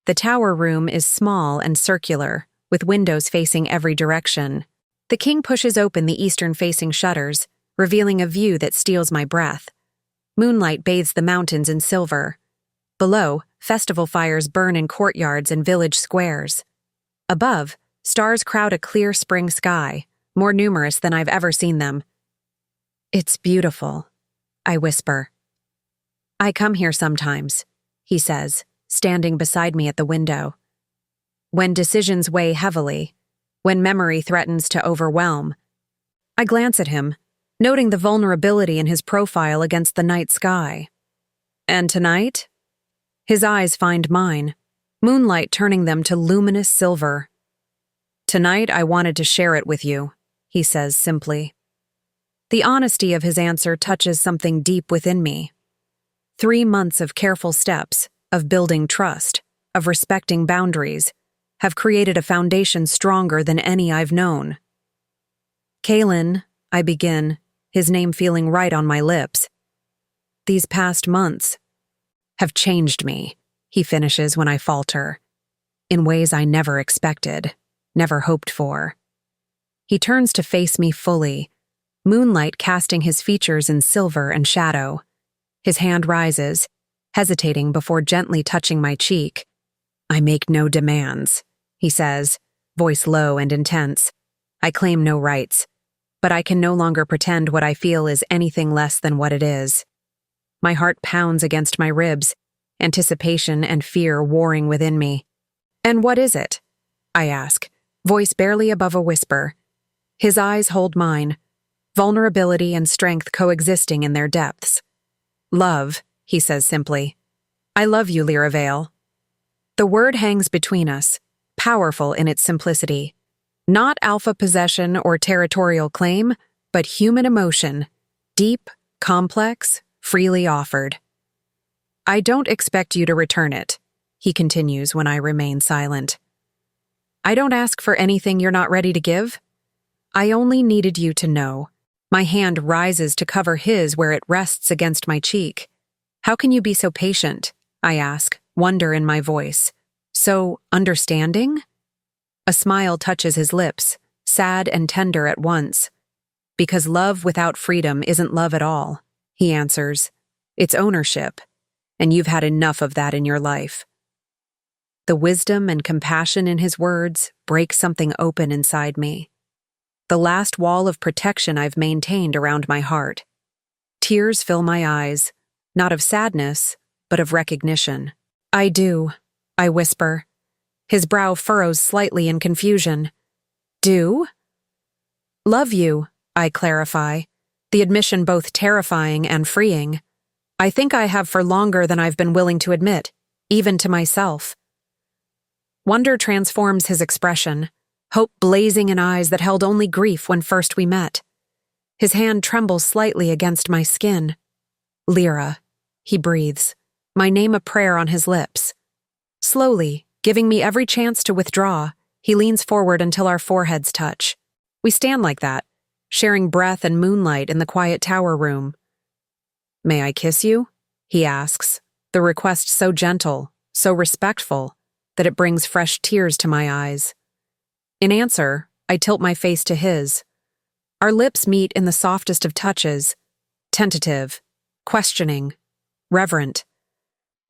The tower room is small and circular, with windows facing every direction. The king pushes open the eastern-facing shutters, revealing a view that steals my breath. Moonlight bathes the mountains in silver. Below, festival fires burn in courtyards and village squares. Above, stars crowd a clear spring sky, more numerous than I've ever seen them. "It's beautiful," I whisper. "I come here sometimes," he says, standing beside me at the window. "When decisions weigh heavily, when memory threatens to overwhelm." I glance at him, noting the vulnerability in his profile against the night sky. "And tonight?" His eyes find mine, moonlight turning them to luminous silver. "Tonight I wanted to share it with you," he says simply. The honesty of his answer touches something deep within me. 3 months of careful steps, of building trust, of respecting boundaries, have created a foundation stronger than any I've known. "Caelan," I begin, his name feeling right on my lips. "These past months have changed me," he finishes when I falter, "in ways I never expected, never hoped for." He turns to face me fully, moonlight casting his features in silver and shadow. His hand rises, hesitating before gently touching my cheek. "I make no demands," he says, voice low and intense. "I claim no rights, but I can no longer pretend what I feel is anything less than what it is." My heart pounds against my ribs, anticipation and fear warring within me. "And what is it?" I ask, voice barely above a whisper. His eyes hold mine, vulnerability and strength coexisting in their depths. "Love," he says simply. "I love you, Lira Vale." The word hangs between us, powerful in its simplicity. Not alpha possession or territorial claim, but human emotion, deep, complex, freely offered. "I don't expect you to return it," he continues when I remain silent. "I don't ask for anything you're not ready to give. I only needed you to know." My hand rises to cover his where it rests against my cheek. "How can you be so patient?" I ask, wonder in my voice. "So understanding?" A smile touches his lips, sad and tender at once. "Because love without freedom isn't love at all," he answers. "It's ownership, and you've had enough of that in your life." The wisdom and compassion in his words break something open inside me. The last wall of protection I've maintained around my heart. Tears fill my eyes, not of sadness, but of recognition. "I do," I whisper. His brow furrows slightly in confusion. "Do?" "Love you," I clarify, the admission both terrifying and freeing. "I think I have for longer than I've been willing to admit, even to myself." Wonder transforms his expression, hope blazing in eyes that held only grief when first we met. His hand trembles slightly against my skin. "Lira," he breathes, my name a prayer on his lips. Slowly, giving me every chance to withdraw, he leans forward until our foreheads touch. We stand like that, sharing breath and moonlight in the quiet tower room. "May I kiss you?" he asks, the request so gentle, so respectful, that it brings fresh tears to my eyes. In answer, I tilt my face to his. Our lips meet in the softest of touches, tentative, questioning, reverent.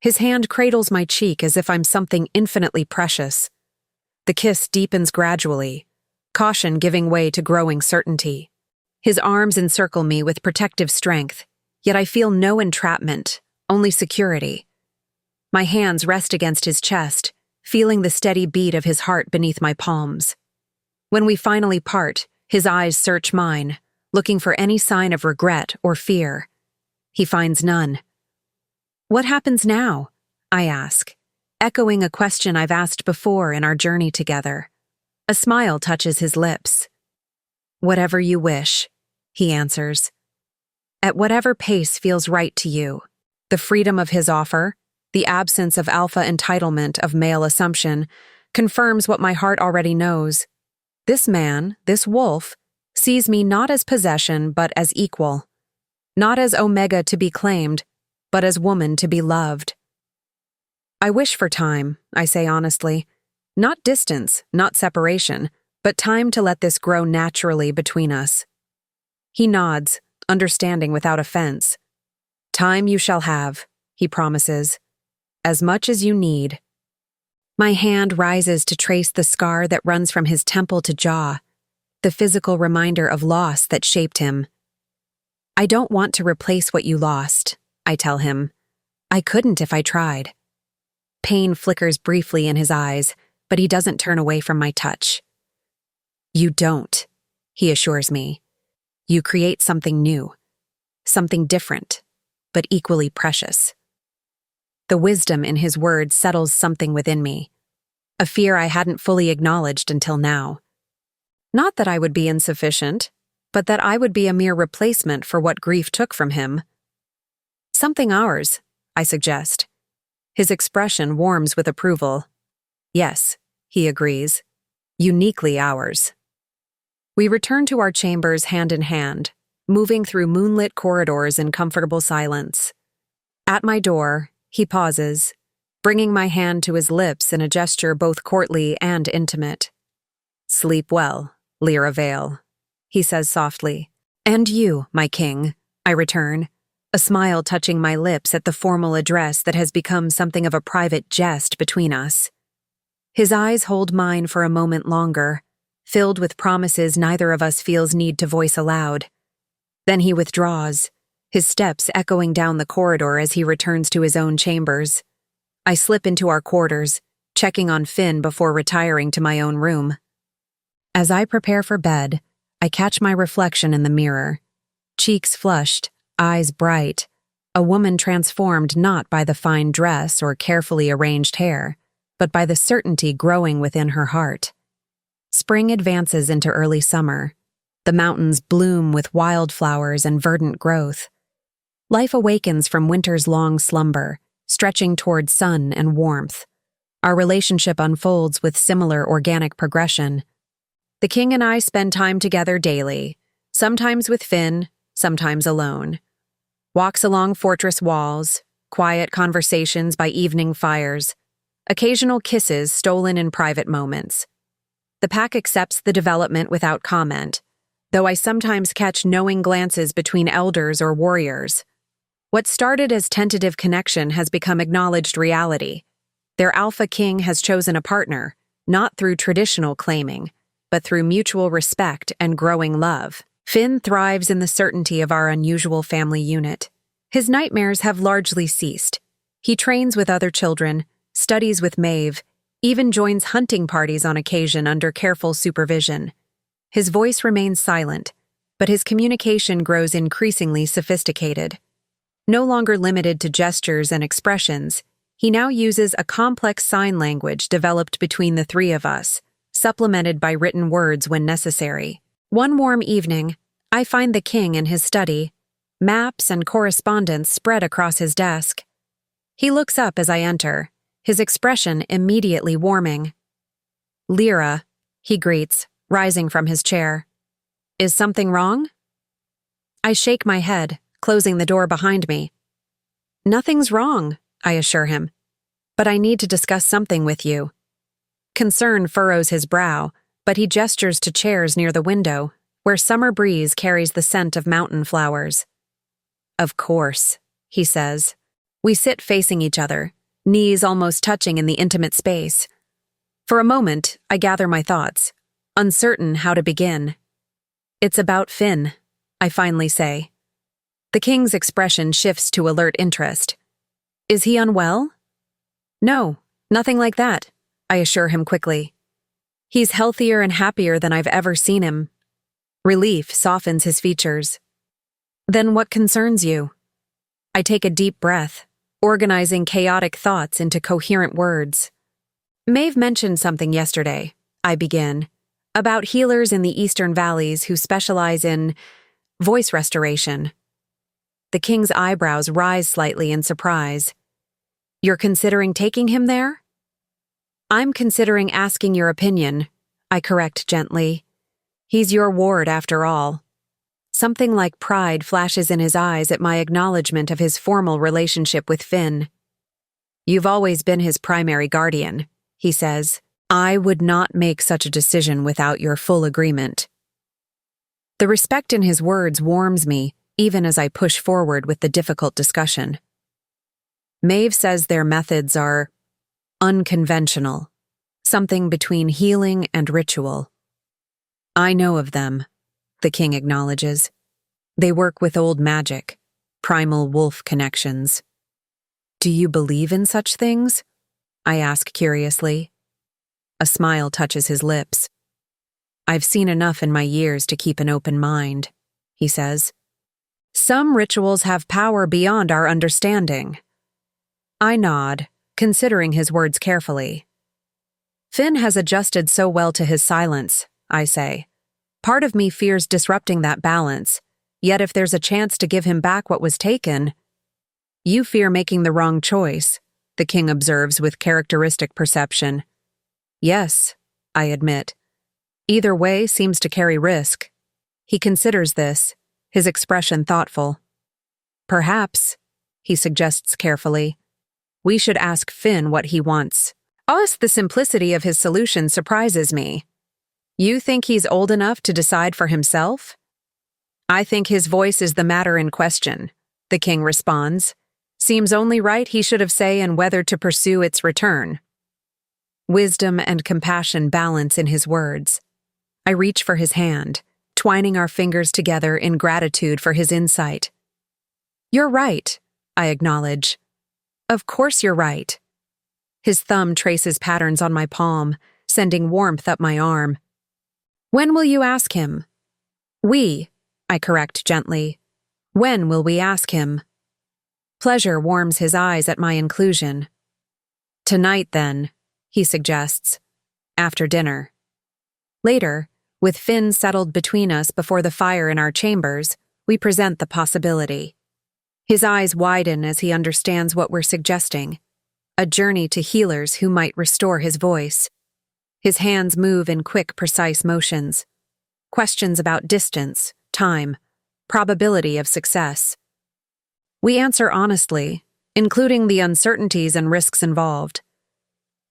His hand cradles my cheek as if I'm something infinitely precious. The kiss deepens gradually, caution giving way to growing certainty. His arms encircle me with protective strength, yet I feel no entrapment, only security. My hands rest against his chest, feeling the steady beat of his heart beneath my palms. When we finally part, his eyes search mine, looking for any sign of regret or fear. He finds none. "What happens now?" I ask, echoing a question I've asked before in our journey together. A smile touches his lips. "Whatever you wish," he answers. "At whatever pace feels right to you." The freedom of his offer, the absence of alpha entitlement of male assumption, confirms what my heart already knows. This man, this wolf, sees me not as possession but as equal. Not as omega to be claimed, but as woman to be loved. "I wish for time," I say honestly. Not distance, not separation, but time to let this grow naturally between us. He nods, understanding without offense. "Time you shall have," he promises. "As much as you need." My hand rises to trace the scar that runs from his temple to jaw, the physical reminder of loss that shaped him. "I don't want to replace what you lost," I tell him. "I couldn't if I tried." Pain flickers briefly in his eyes, but he doesn't turn away from my touch. "You don't," he assures me. "You create something new, something different, but equally precious." The wisdom in his words settles something within me, a fear I hadn't fully acknowledged until now. Not that I would be insufficient, but that I would be a mere replacement for what grief took from him. "Something ours," I suggest. His expression warms with approval. "Yes," he agrees, "uniquely ours." We return to our chambers hand in hand, moving through moonlit corridors in comfortable silence. At my door, he pauses, bringing my hand to his lips in a gesture both courtly and intimate. "Sleep well, Lira Vale," he says softly. "And you, my king," I return, a smile touching my lips at the formal address that has become something of a private jest between us. His eyes hold mine for a moment longer, filled with promises neither of us feels need to voice aloud. Then he withdraws, his steps echoing down the corridor as he returns to his own chambers. I slip into our quarters, checking on Finn before retiring to my own room. As I prepare for bed, I catch my reflection in the mirror. Cheeks flushed, eyes bright, a woman transformed not by the fine dress or carefully arranged hair, but by the certainty growing within her heart. Spring advances into early summer. The mountains bloom with wildflowers and verdant growth. Life awakens from winter's long slumber, stretching toward sun and warmth. Our relationship unfolds with similar organic progression. The king and I spend time together daily, sometimes with Finn, sometimes alone. Walks along fortress walls, quiet conversations by evening fires, occasional kisses stolen in private moments. The pack accepts the development without comment, though I sometimes catch knowing glances between elders or warriors. What started as tentative connection has become acknowledged reality. Their Alpha King has chosen a partner, not through traditional claiming, but through mutual respect and growing love. Finn thrives in the certainty of our unusual family unit. His nightmares have largely ceased. He trains with other children, studies with Maeve, even joins hunting parties on occasion under careful supervision. His voice remains silent, but his communication grows increasingly sophisticated. No longer limited to gestures and expressions, he now uses a complex sign language developed between the three of us, supplemented by written words when necessary. One warm evening, I find the king in his study, maps and correspondence spread across his desk. He looks up as I enter, his expression immediately warming. "Lira," he greets, rising from his chair. "Is something wrong?" I shake my head, closing the door behind me. "Nothing's wrong," I assure him. "But I need to discuss something with you." Concern furrows his brow, but he gestures to chairs near the window, where summer breeze carries the scent of mountain flowers. "Of course," he says. We sit facing each other, knees almost touching in the intimate space. For a moment, I gather my thoughts, uncertain how to begin. "It's about Finn," I finally say. The king's expression shifts to alert interest. "Is he unwell?" "No, nothing like that," I assure him quickly. "He's healthier and happier than I've ever seen him." Relief softens his features. "Then what concerns you?" I take a deep breath, organizing chaotic thoughts into coherent words. "Maeve mentioned something yesterday," I begin, "about healers in the Eastern Valleys who specialize in voice restoration." The king's eyebrows rise slightly in surprise. "You're considering taking him there?" "I'm considering asking your opinion," I correct gently. "He's your ward after all." Something like pride flashes in his eyes at my acknowledgement of his formal relationship with Finn. "You've always been his primary guardian," he says. "I would not make such a decision without your full agreement." The respect in his words warms me, even as I push forward with the difficult discussion. Maeve says their methods are unconventional, something between healing and ritual. "I know of them," the king acknowledges. "They work with old magic, primal wolf connections." "Do you believe in such things?" I ask curiously. A smile touches his lips. "I've seen enough in my years to keep an open mind," he says. "Some rituals have power beyond our understanding." I nod, considering his words carefully. "Finn has adjusted so well to his silence," I say. "Part of me fears disrupting that balance, yet if there's a chance to give him back what was taken—" "You fear making the wrong choice," the king observes with characteristic perception. "Yes," I admit. "Either way seems to carry risk." He considers this, his expression thoughtful. "Perhaps," he suggests carefully, "we should ask Finn what he wants." The simplicity of his solution surprises me. "You think he's old enough to decide for himself?" "I think his voice is the matter in question," the king responds. "Seems only right he should have say in whether to pursue its return." Wisdom and compassion balance in his words. I reach for his hand, twining our fingers together in gratitude for his insight. "You're right," I acknowledge. "Of course you're right." His thumb traces patterns on my palm, sending warmth up my arm. "When will you ask him?" "We," I correct gently. "When will we ask him?" Pleasure warms his eyes at my inclusion. "Tonight, then," he suggests. "After dinner." Later, with Finn settled between us before the fire in our chambers, we present the possibility. His eyes widen as he understands what we're suggesting. A journey to healers who might restore his voice. His hands move in quick, precise motions. Questions about distance, time, probability of success. We answer honestly, including the uncertainties and risks involved.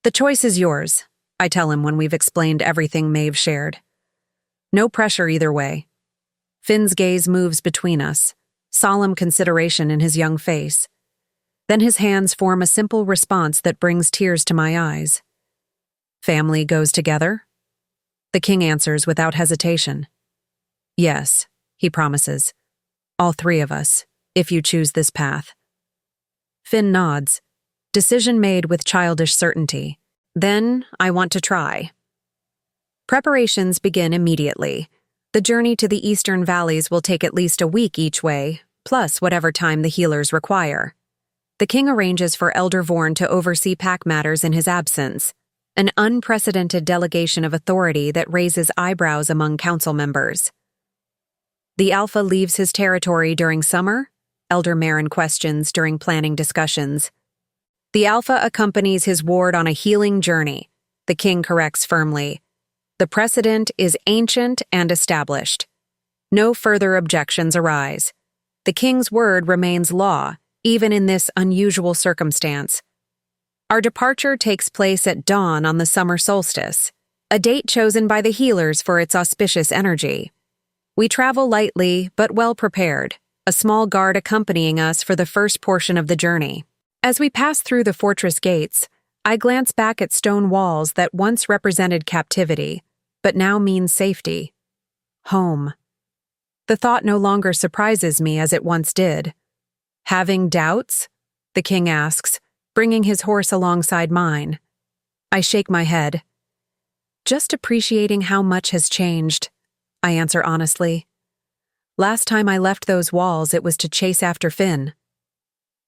"The choice is yours," I tell him when we've explained everything Maeve shared. No pressure either way. Finn's gaze moves between us, solemn consideration in his young face. Then his hands form a simple response that brings tears to my eyes. "Family goes together?" The king answers without hesitation. "Yes," he promises. "All three of us, if you choose this path." Finn nods, decision made with childish certainty. Then I want to try. Preparations begin immediately. The journey to the Eastern Valleys will take at least a week each way, plus whatever time the healers require. The king arranges for Elder Vorn to oversee pack matters in his absence, an unprecedented delegation of authority that raises eyebrows among council members. The Alpha leaves his territory during summer? Elder Marin questions during planning discussions. The Alpha accompanies his ward on a healing journey, the king corrects firmly. The precedent is ancient and established. No further objections arise. The king's word remains law, even in this unusual circumstance. Our departure takes place at dawn on the summer solstice, a date chosen by the healers for its auspicious energy. We travel lightly but well prepared, a small guard accompanying us for the first portion of the journey. As we pass through the fortress gates, I glance back at stone walls that once represented captivity, but now mean safety. Home. The thought no longer surprises me as it once did. Having doubts? The king asks, bringing his horse alongside mine. I shake my head. Just appreciating how much has changed, I answer honestly. Last time I left those walls, it was to chase after Finn.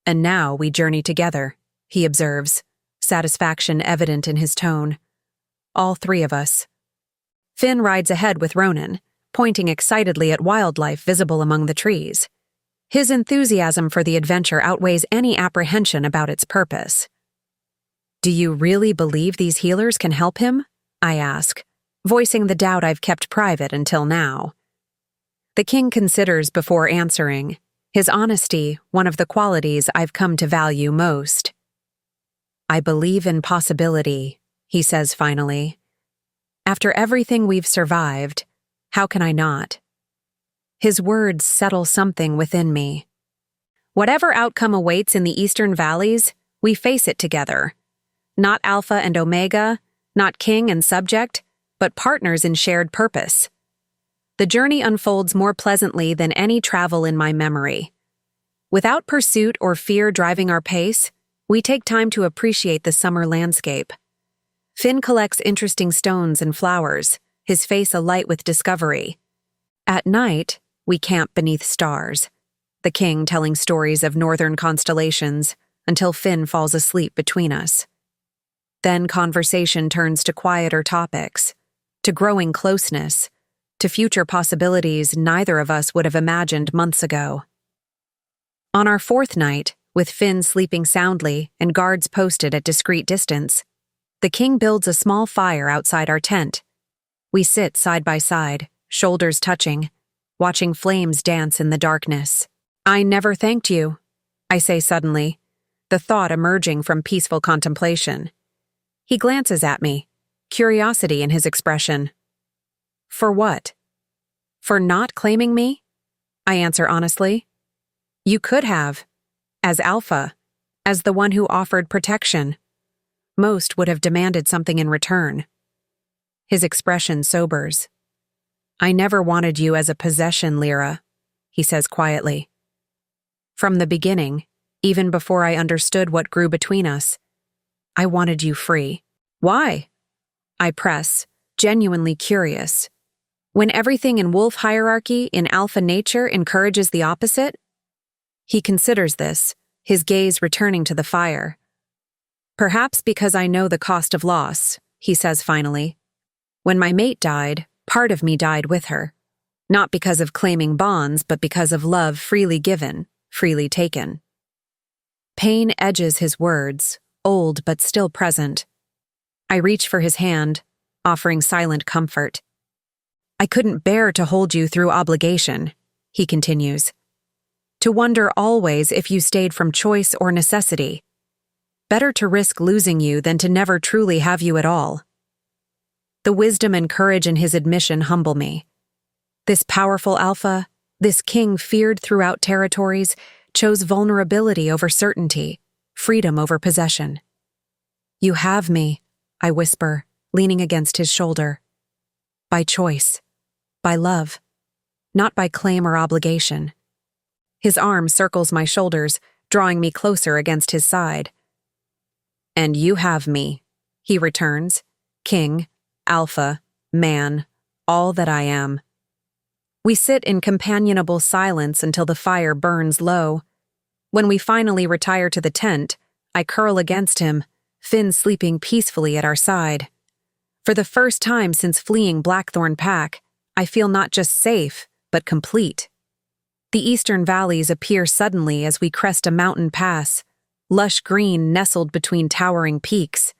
And now we journey together, he observes, satisfaction evident in his tone. All three of us. Finn rides ahead with Ronan, pointing excitedly at wildlife visible among the trees. His enthusiasm for the adventure outweighs any apprehension about its purpose. Do you really believe these healers can help him? I ask, voicing the doubt I've kept private until now. The king considers before answering, his honesty one of the qualities I've come to value most. I believe in possibility, he says finally. After everything we've survived, how can I not? His words settle something within me. Whatever outcome awaits in the eastern valleys, we face it together. Not alpha and omega, not king and subject, but partners in shared purpose. The journey unfolds more pleasantly than any travel in my memory. Without pursuit or fear driving our pace, we take time to appreciate the summer landscape. Finn collects interesting stones and flowers, his face alight with discovery. At night, we camp beneath stars, the king telling stories of northern constellations until Finn falls asleep between us. Then conversation turns to quieter topics, to growing closeness, to future possibilities neither of us would have imagined months ago. On our fourth night, with Finn sleeping soundly and guards posted at discreet distance, the king builds a small fire outside our tent. We sit side by side, shoulders touching, watching flames dance in the darkness. I never thanked you, I say suddenly, the thought emerging from peaceful contemplation. He glances at me, curiosity in his expression. For what? For not claiming me? I answer honestly. You could have, as Alpha, as the one who offered protection. Most would have demanded something in return. His expression sobers. I never wanted you as a possession, Lira, he says quietly. From the beginning, even before I understood what grew between us, I wanted you free. Why? I press, genuinely curious. When everything in wolf hierarchy in alpha nature encourages the opposite? He considers this, his gaze returning to the fire. Perhaps because I know the cost of loss, he says finally. When my mate died, part of me died with her. Not because of claiming bonds, but because of love freely given, freely taken. Pain edges his words, old but still present. I reach for his hand, offering silent comfort. I couldn't bear to hold you through obligation, he continues. To wonder always if you stayed from choice or necessity. Better to risk losing you than to never truly have you at all. The wisdom and courage in his admission humble me. This powerful alpha, this king feared throughout territories, chose vulnerability over certainty, freedom over possession. You have me, I whisper, leaning against his shoulder. By choice. By love. Not by claim or obligation. His arm circles my shoulders, drawing me closer against his side. And you have me, he returns, king, alpha, man, all that I am. We sit in companionable silence until the fire burns low. When we finally retire to the tent, I curl against him, Finn sleeping peacefully at our side. For the first time since fleeing Blackthorn Pack, I feel not just safe, but complete. The eastern valleys appear suddenly as we crest a mountain pass, lush green nestled between towering peaks.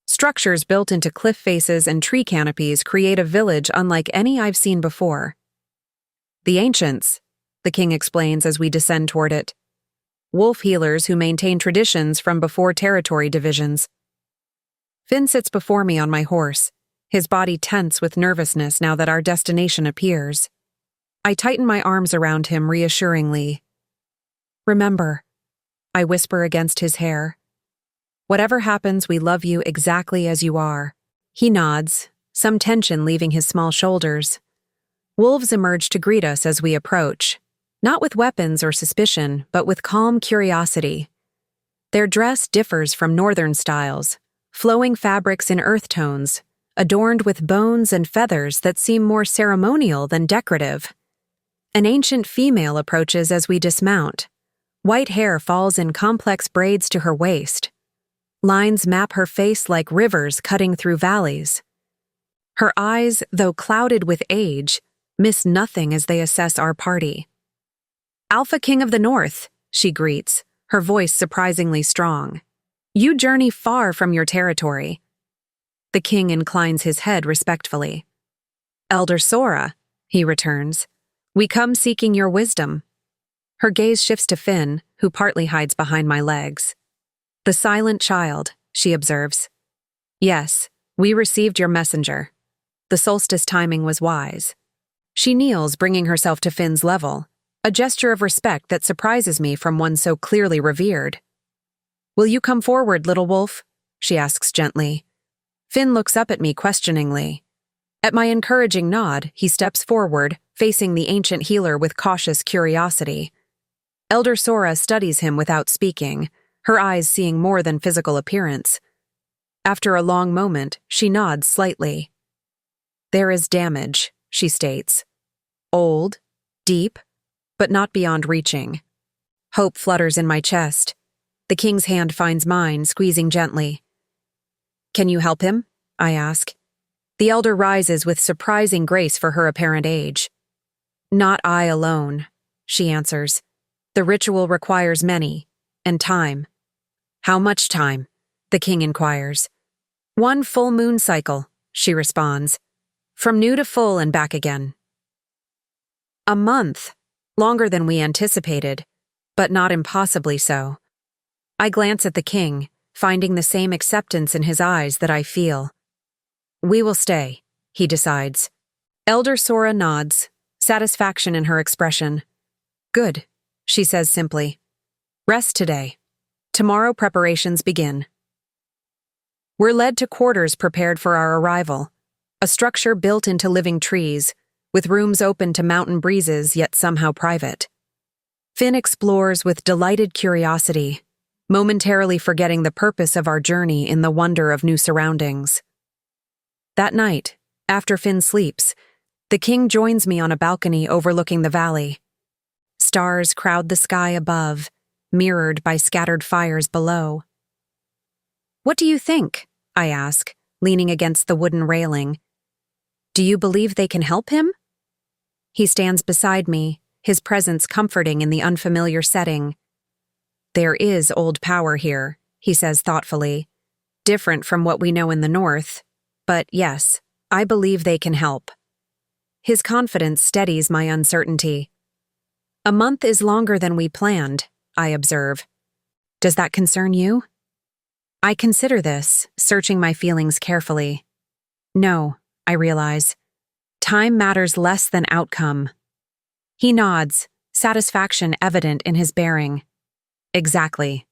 Structures built into cliff faces and tree canopies create a village unlike any I've seen before. The ancients, the king explains as we descend toward it. Wolf healers who maintain traditions from before territory divisions. Finn sits before me on my horse, his body tense with nervousness now that our destination appears. I tighten my arms around him reassuringly. Remember, I whisper against his hair. Whatever happens, we love you exactly as you are. He nods, some tension leaving his small shoulders. Wolves emerge to greet us as we approach, not with weapons or suspicion, but with calm curiosity. Their dress differs from northern styles, flowing fabrics in earth tones, adorned with bones and feathers that seem more ceremonial than decorative. An ancient female approaches as we dismount. White hair falls in complex braids to her waist. Lines map her face like rivers cutting through valleys. Her eyes, though clouded with age, miss nothing as they assess our party. "Alpha King of the North," she greets, her voice surprisingly strong. "You journey far from your territory." The king inclines his head respectfully. "Elder Sora," he returns, "we come seeking your wisdom." Her gaze shifts to Finn, who partly hides behind my legs. "The silent child," she observes. "Yes, we received your messenger. The solstice timing was wise." She kneels, bringing herself to Finn's level, a gesture of respect that surprises me from one so clearly revered. "Will you come forward, little wolf?" she asks gently. Finn looks up at me questioningly. At my encouraging nod, he steps forward, facing the ancient healer with cautious curiosity. Elder Sora studies him without speaking, her eyes seeing more than physical appearance. After a long moment, she nods slightly. "There is damage," she states. "Old, deep, but not beyond reaching." Hope flutters in my chest. The king's hand finds mine, squeezing gently. "Can you help him?" I ask. The elder rises with surprising grace for her apparent age. "Not I alone," she answers. "The ritual requires many, and time." "How much time?" the king inquires. "One full moon cycle," she responds. "From new to full and back again." A month, longer than we anticipated, but not impossibly so. I glance at the king, finding the same acceptance in his eyes that I feel. "We will stay," he decides. Elder Sora nods, satisfaction in her expression. "Good," she says simply. "Rest today. Tomorrow preparations begin." We're led to quarters prepared for our arrival, a structure built into living trees, with rooms open to mountain breezes yet somehow private. Finn explores with delighted curiosity, momentarily forgetting the purpose of our journey in the wonder of new surroundings. That night, after Finn sleeps, the king joins me on a balcony overlooking the valley. Stars crowd the sky above, mirrored by scattered fires below. "What do you think?" I ask, leaning against the wooden railing. "Do you believe they can help him?" He stands beside me, his presence comforting in the unfamiliar setting. "There is old power here," he says thoughtfully. "Different from what we know in the north. But yes, I believe they can help." His confidence steadies my uncertainty. "A month is longer than we planned," I observe. "Does that concern you?" I consider this, searching my feelings carefully. "No," I realize. "Time matters less than outcome." He nods, satisfaction evident in his bearing. "Exactly."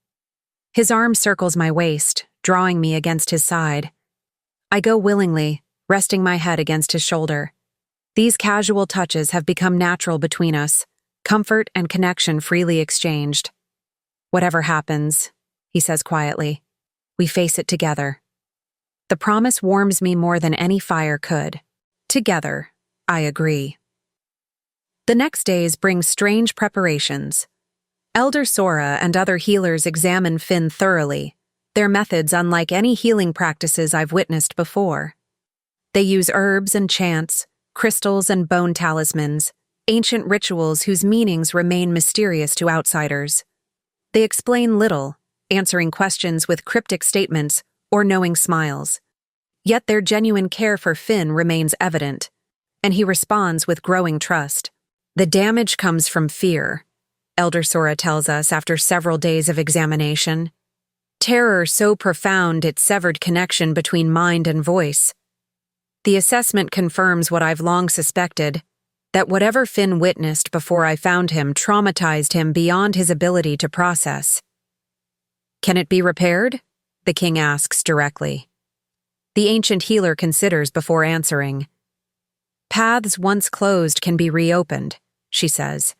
His arm circles my waist, drawing me against his side. I go willingly, resting my head against his shoulder. These casual touches have become natural between us, comfort and connection freely exchanged. "Whatever happens," he says quietly, "we face it together." The promise warms me more than any fire could. Together, I agree. The next days bring strange preparations. Elder Sora and other healers examine Finn thoroughly, their methods unlike any healing practices I've witnessed before. They use herbs and chants, crystals and bone talismans, ancient rituals whose meanings remain mysterious to outsiders. They explain little, answering questions with cryptic statements or knowing smiles. Yet their genuine care for Finn remains evident, and he responds with growing trust. "The damage comes from fear," Elder Sora tells us after several days of examination. "Terror so profound it severed connection between mind and voice." The assessment confirms what I've long suspected, that whatever Finn witnessed before I found him traumatized him beyond his ability to process. Can it be repaired? The king asks directly. The ancient healer considers before answering. Paths once closed can be reopened, she says,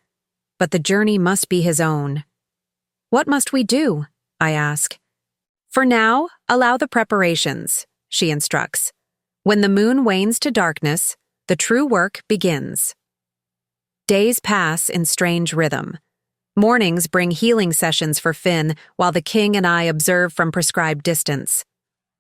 but the journey must be his own. What must we do? I ask. For now, allow the preparations, she instructs. When the moon wanes to darkness, the true work begins. Days pass in strange rhythm. Mornings bring healing sessions for Finn, while the king and I observe from prescribed distance.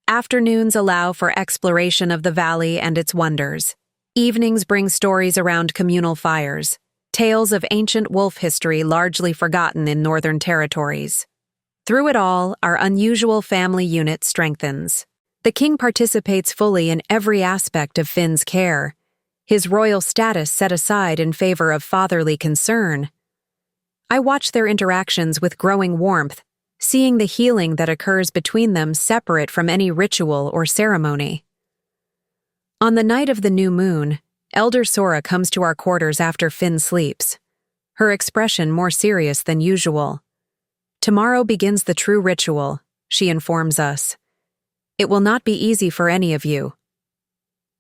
Afternoons allow for exploration of the valley and its wonders. Evenings bring stories around communal fires, tales of ancient wolf history largely forgotten in northern territories. Through it all, our unusual family unit strengthens. The king participates fully in every aspect of Finn's care, his royal status set aside in favor of fatherly concern. I watch their interactions with growing warmth, seeing the healing that occurs between them separate from any ritual or ceremony. On the night of the new moon, Elder Sora comes to our quarters after Finn sleeps, her expression more serious than usual. Tomorrow begins the true ritual, she informs us. It will not be easy for any of you.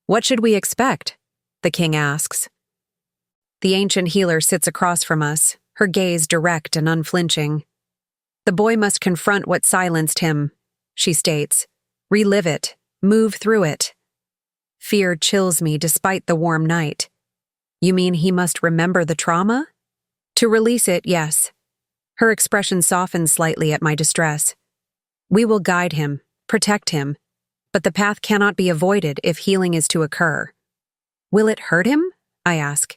What should we expect? The king asks. The ancient healer sits across from us, her gaze direct and unflinching. The boy must confront what silenced him, she states. Relive it, move through it. Fear chills me despite the warm night. You mean he must remember the trauma? To release it, yes. Her expression softens slightly at my distress. We will guide him, protect him, but the path cannot be avoided if healing is to occur. Will it hurt him? I ask,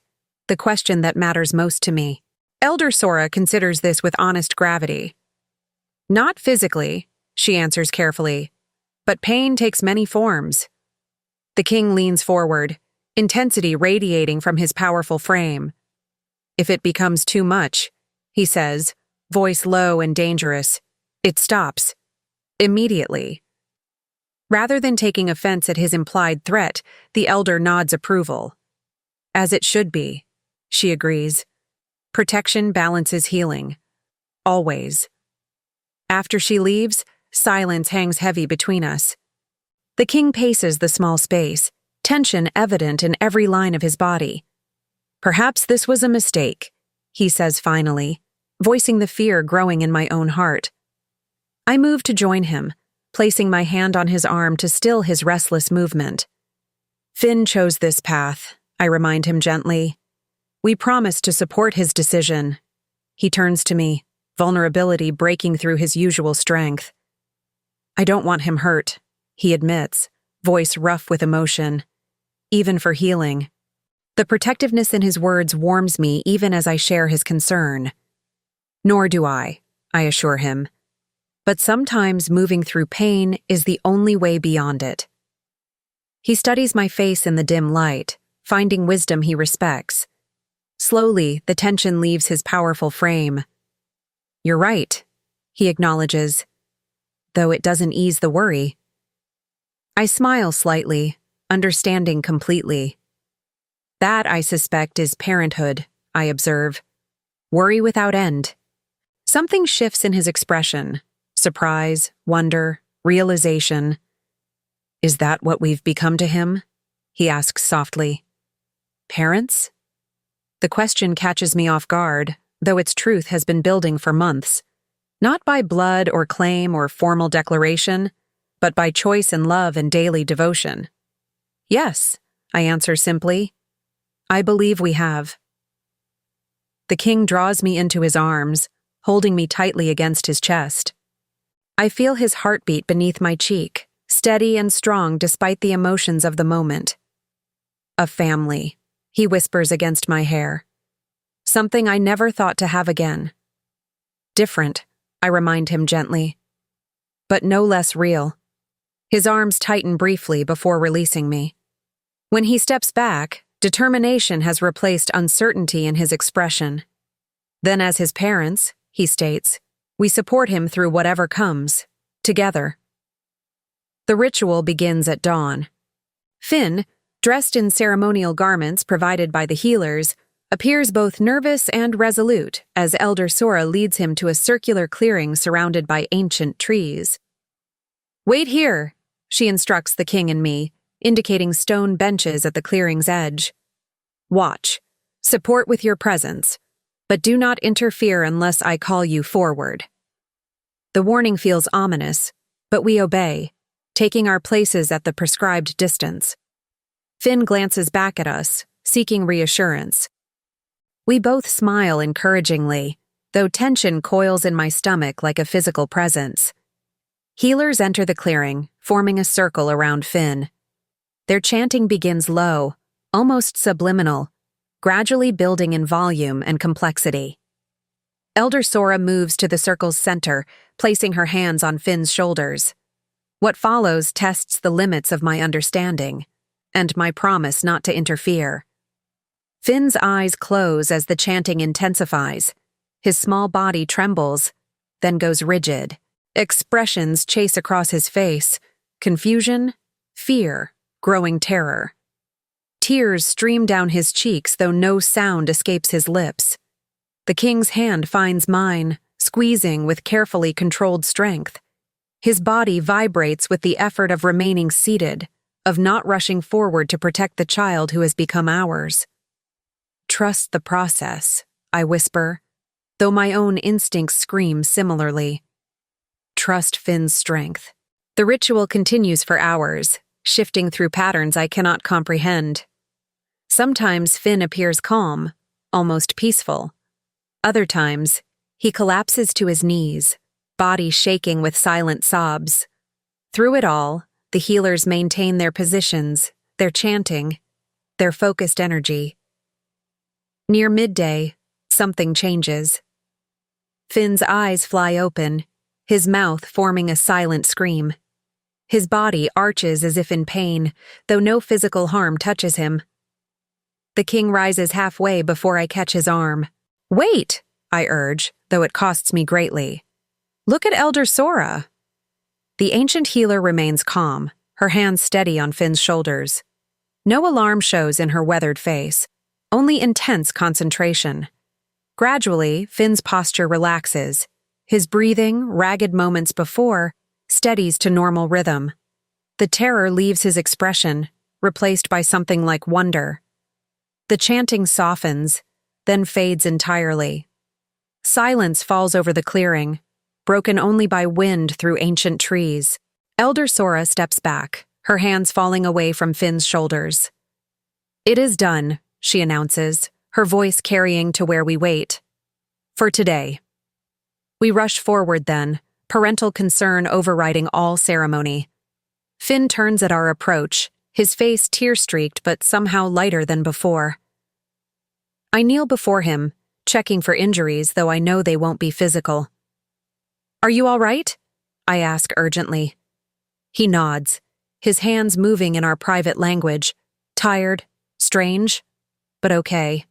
the question that matters most to me. Elder Sora considers this with honest gravity. Not physically, she answers carefully, but pain takes many forms. The king leans forward, intensity radiating from his powerful frame. If it becomes too much, he says, voice low and dangerous, it stops. Immediately. Rather than taking offense at his implied threat, the elder nods approval. As it should be, she agrees. Protection balances healing. Always. After she leaves, silence hangs heavy between us. The king paces the small space, tension evident in every line of his body. Perhaps this was a mistake, he says finally, voicing the fear growing in my own heart. I move to join him, placing my hand on his arm to still his restless movement. Finn chose this path, I remind him gently. We promised to support his decision. He turns to me, vulnerability breaking through his usual strength. I don't want him hurt, he admits, voice rough with emotion. Even for healing. The protectiveness in his words warms me even as I share his concern. Nor do I assure him. But sometimes moving through pain is the only way beyond it. He studies my face in the dim light, finding wisdom he respects. Slowly, the tension leaves his powerful frame. You're right, he acknowledges, though it doesn't ease the worry. I smile slightly, understanding completely. That, I suspect, is parenthood, I observe. Worry without end. Something shifts in his expression. Surprise, wonder, realization. Is that what we've become to him? He asks softly. Parents? The question catches me off guard, though its truth has been building for months. Not by blood or claim or formal declaration, but by choice and love and daily devotion. Yes, I answer simply. I believe we have. The king draws me into his arms, holding me tightly against his chest. I feel his heartbeat beneath my cheek, steady and strong despite the emotions of the moment. A family, he whispers against my hair. Something I never thought to have again. Different, I remind him gently. But no less real. His arms tighten briefly before releasing me. When he steps back, determination has replaced uncertainty in his expression. Then as his parents, he states, we support him through whatever comes, together. The ritual begins at dawn. Finn, dressed in ceremonial garments provided by the healers, appears both nervous and resolute as Elder Sora leads him to a circular clearing surrounded by ancient trees. "Wait here," she instructs the king and me, indicating stone benches at the clearing's edge. "Watch. Support with your presence, but do not interfere unless I call you forward." The warning feels ominous, but we obey, taking our places at the prescribed distance. Finn glances back at us, seeking reassurance. We both smile encouragingly, though tension coils in my stomach like a physical presence. Healers enter the clearing, forming a circle around Finn. Their chanting begins low, almost subliminal, gradually building in volume and complexity. Elder Sora moves to the circle's center, placing her hands on Finn's shoulders. What follows tests the limits of my understanding, and my promise not to interfere. Finn's eyes close as the chanting intensifies. His small body trembles, then goes rigid. Expressions chase across his face: confusion, fear, growing terror. Tears stream down his cheeks, though no sound escapes his lips. The king's hand finds mine, squeezing with carefully controlled strength. His body vibrates with the effort of remaining seated, of not rushing forward to protect the child who has become ours. "Trust the process," I whisper, though my own instincts scream similarly. Trust Finn's strength. The ritual continues for hours, shifting through patterns I cannot comprehend. Sometimes Finn appears calm, almost peaceful. Other times, he collapses to his knees, body shaking with silent sobs. Through it all, the healers maintain their positions, their chanting, their focused energy. Near midday, something changes. Finn's eyes fly open, his mouth forming a silent scream. His body arches as if in pain, though no physical harm touches him. The king rises halfway before I catch his arm. "Wait," I urge, though it costs me greatly. "Look at Elder Sora." The ancient healer remains calm, her hands steady on Finn's shoulders. No alarm shows in her weathered face, only intense concentration. Gradually, Finn's posture relaxes. His breathing, ragged moments before, steadies to normal rhythm. The terror leaves his expression, replaced by something like wonder. The chanting softens, then fades entirely. Silence falls over the clearing, broken only by wind through ancient trees. Elder Sora steps back, her hands falling away from Finn's shoulders. "It is done," she announces, her voice carrying to where we wait. "For today." We rush forward then, parental concern overriding all ceremony. Finn turns at our approach, his face tear-streaked but somehow lighter than before. I kneel before him, checking for injuries, though I know they won't be physical. "Are you all right?" I ask urgently. He nods, his hands moving in our private language, tired, strange, but okay.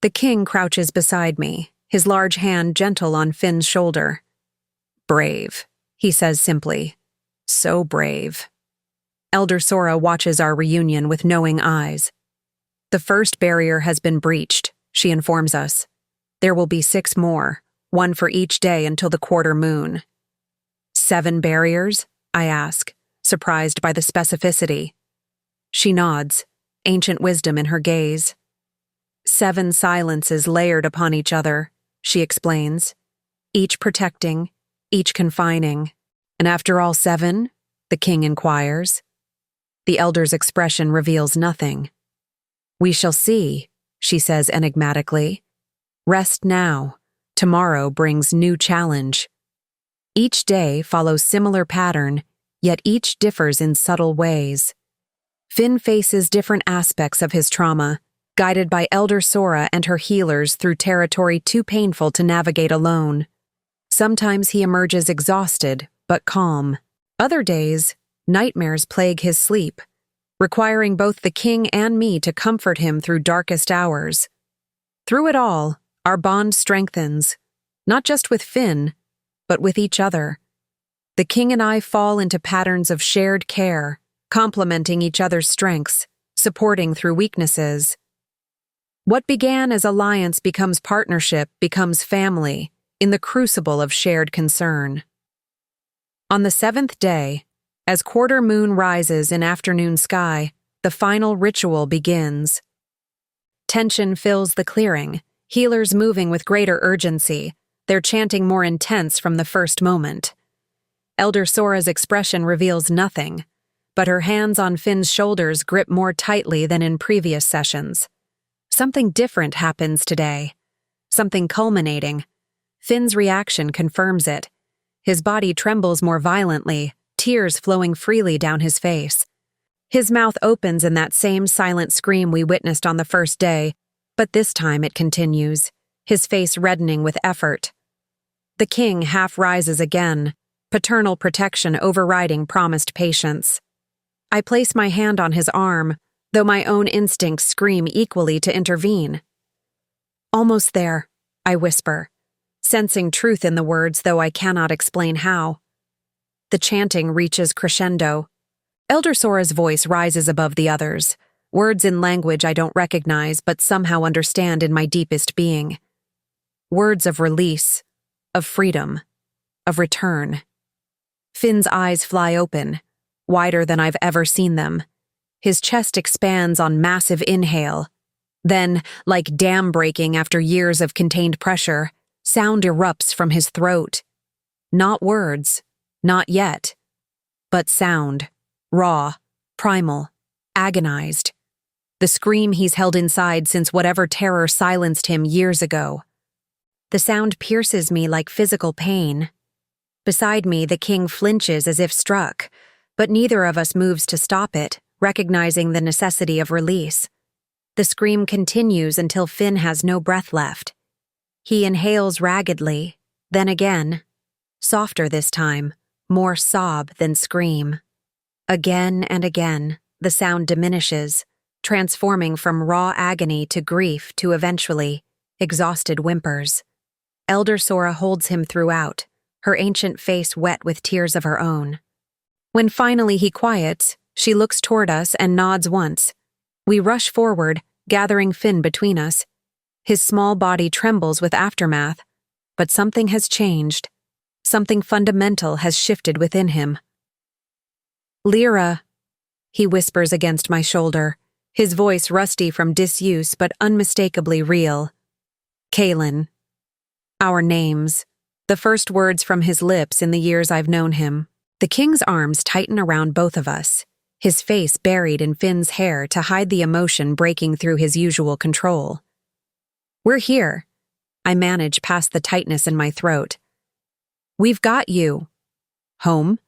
The king crouches beside me, his large hand gentle on Finn's shoulder. "Brave," he says simply. "So brave." Elder Sora watches our reunion with knowing eyes. "The first barrier has been breached," she informs us. "There will be 6 more, one for each day until the quarter moon." 7 barriers? I ask, surprised by the specificity. She nods, ancient wisdom in her gaze. 7 silences layered upon each other, she explains, each protecting, each confining. "And after all 7? The king inquires. The elder's expression reveals nothing. "We shall see," she says enigmatically. "Rest now. Tomorrow brings new challenge." Each day follows similar pattern, yet each differs in subtle ways. Finn faces different aspects of his trauma, guided by Elder Sora and her healers through territory too painful to navigate alone. Sometimes he emerges exhausted, but calm. Other days, nightmares plague his sleep, requiring both the king and me to comfort him through darkest hours. Through it all, our bond strengthens, not just with Finn, but with each other. The king and I fall into patterns of shared care, complementing each other's strengths, supporting through weaknesses. What began as alliance becomes partnership, becomes family, in the crucible of shared concern. On the 7th day, as quarter moon rises in afternoon sky, the final ritual begins. Tension fills the clearing, healers moving with greater urgency, their chanting more intense from the first moment. Elder Sora's expression reveals nothing, but her hands on Finn's shoulders grip more tightly than in previous sessions. Something different happens today. Something culminating. Finn's reaction confirms it. His body trembles more violently, tears flowing freely down his face. His mouth opens in that same silent scream we witnessed on the first day, but this time it continues, his face reddening with effort. The king half rises again, paternal protection overriding promised patience. I place my hand on his arm, though my own instincts scream equally to intervene. "Almost there," I whisper, sensing truth in the words, though I cannot explain how. The chanting reaches crescendo. Elder Sora's voice rises above the others, words in language I don't recognize but somehow understand in my deepest being. Words of release, of freedom, of return. Finn's eyes fly open, wider than I've ever seen them. His chest expands on massive inhale. Then, like dam breaking after years of contained pressure, sound erupts from his throat. Not words, not yet, but sound, raw, primal, agonized. The scream he's held inside since whatever terror silenced him years ago. The sound pierces me like physical pain. Beside me, the king flinches as if struck, but neither of us moves to stop it, recognizing the necessity of release. The scream continues until Finn has no breath left. He inhales raggedly, then again, softer this time, more sob than scream. Again and again, the sound diminishes, transforming from raw agony to grief to eventually, exhausted whimpers. Elder Sora holds him throughout, her ancient face wet with tears of her own. When finally he quiets, she looks toward us and nods once. We rush forward, gathering Finn between us. His small body trembles with aftermath, but something has changed. Something fundamental has shifted within him. "Lira," he whispers against my shoulder, his voice rusty from disuse but unmistakably real. "Caelan." Our names, the first words from his lips in the years I've known him. The king's arms tighten around both of us, his face buried in Finn's hair to hide the emotion breaking through his usual control. "We're here," I manage past the tightness in my throat. "We've got you." "Home,"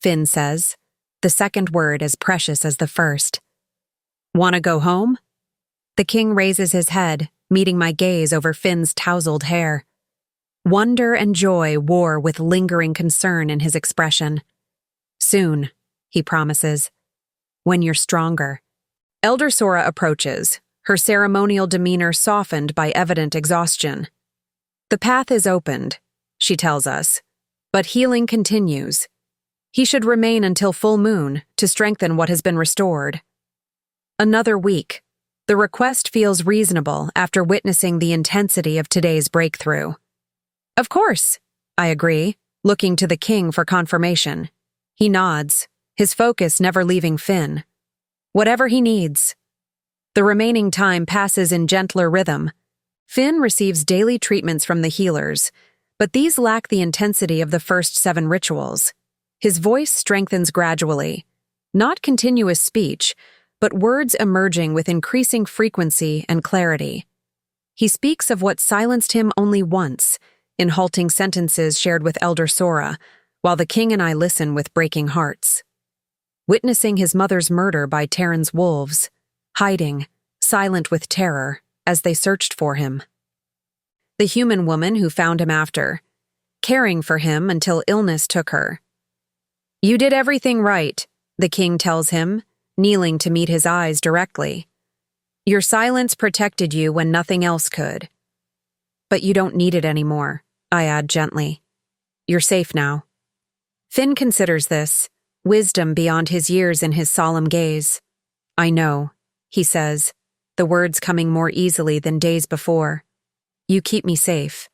Finn says, the second word as precious as the first. "Wanna go home?" The king raises his head, meeting my gaze over Finn's tousled hair. Wonder and joy war with lingering concern in his expression. "Soon," he promises. "When you're stronger." Elder Sora approaches, her ceremonial demeanor softened by evident exhaustion. "The path is opened," she tells us, "but healing continues. He should remain until full moon to strengthen what has been restored." Another week. The request feels reasonable after witnessing the intensity of today's breakthrough. "Of course," I agree, looking to the king for confirmation. He nods, his focus never leaving Finn. "Whatever he needs." The remaining time passes in gentler rhythm. Finn receives daily treatments from the healers, but these lack the intensity of the first 7 rituals. His voice strengthens gradually, not continuous speech, but words emerging with increasing frequency and clarity. He speaks of what silenced him only once, in halting sentences shared with Elder Sora, while the king and I listen with breaking hearts. Witnessing his mother's murder by Terran's wolves, hiding, silent with terror, as they searched for him. The human woman who found him after, caring for him until illness took her. "You did everything right," the king tells him, kneeling to meet his eyes directly. "Your silence protected you when nothing else could. But you don't need it anymore," I add gently. "You're safe now." Finn considers this, wisdom beyond his years in his solemn gaze. "I know," he says, the words coming more easily than days before. You keep me safe.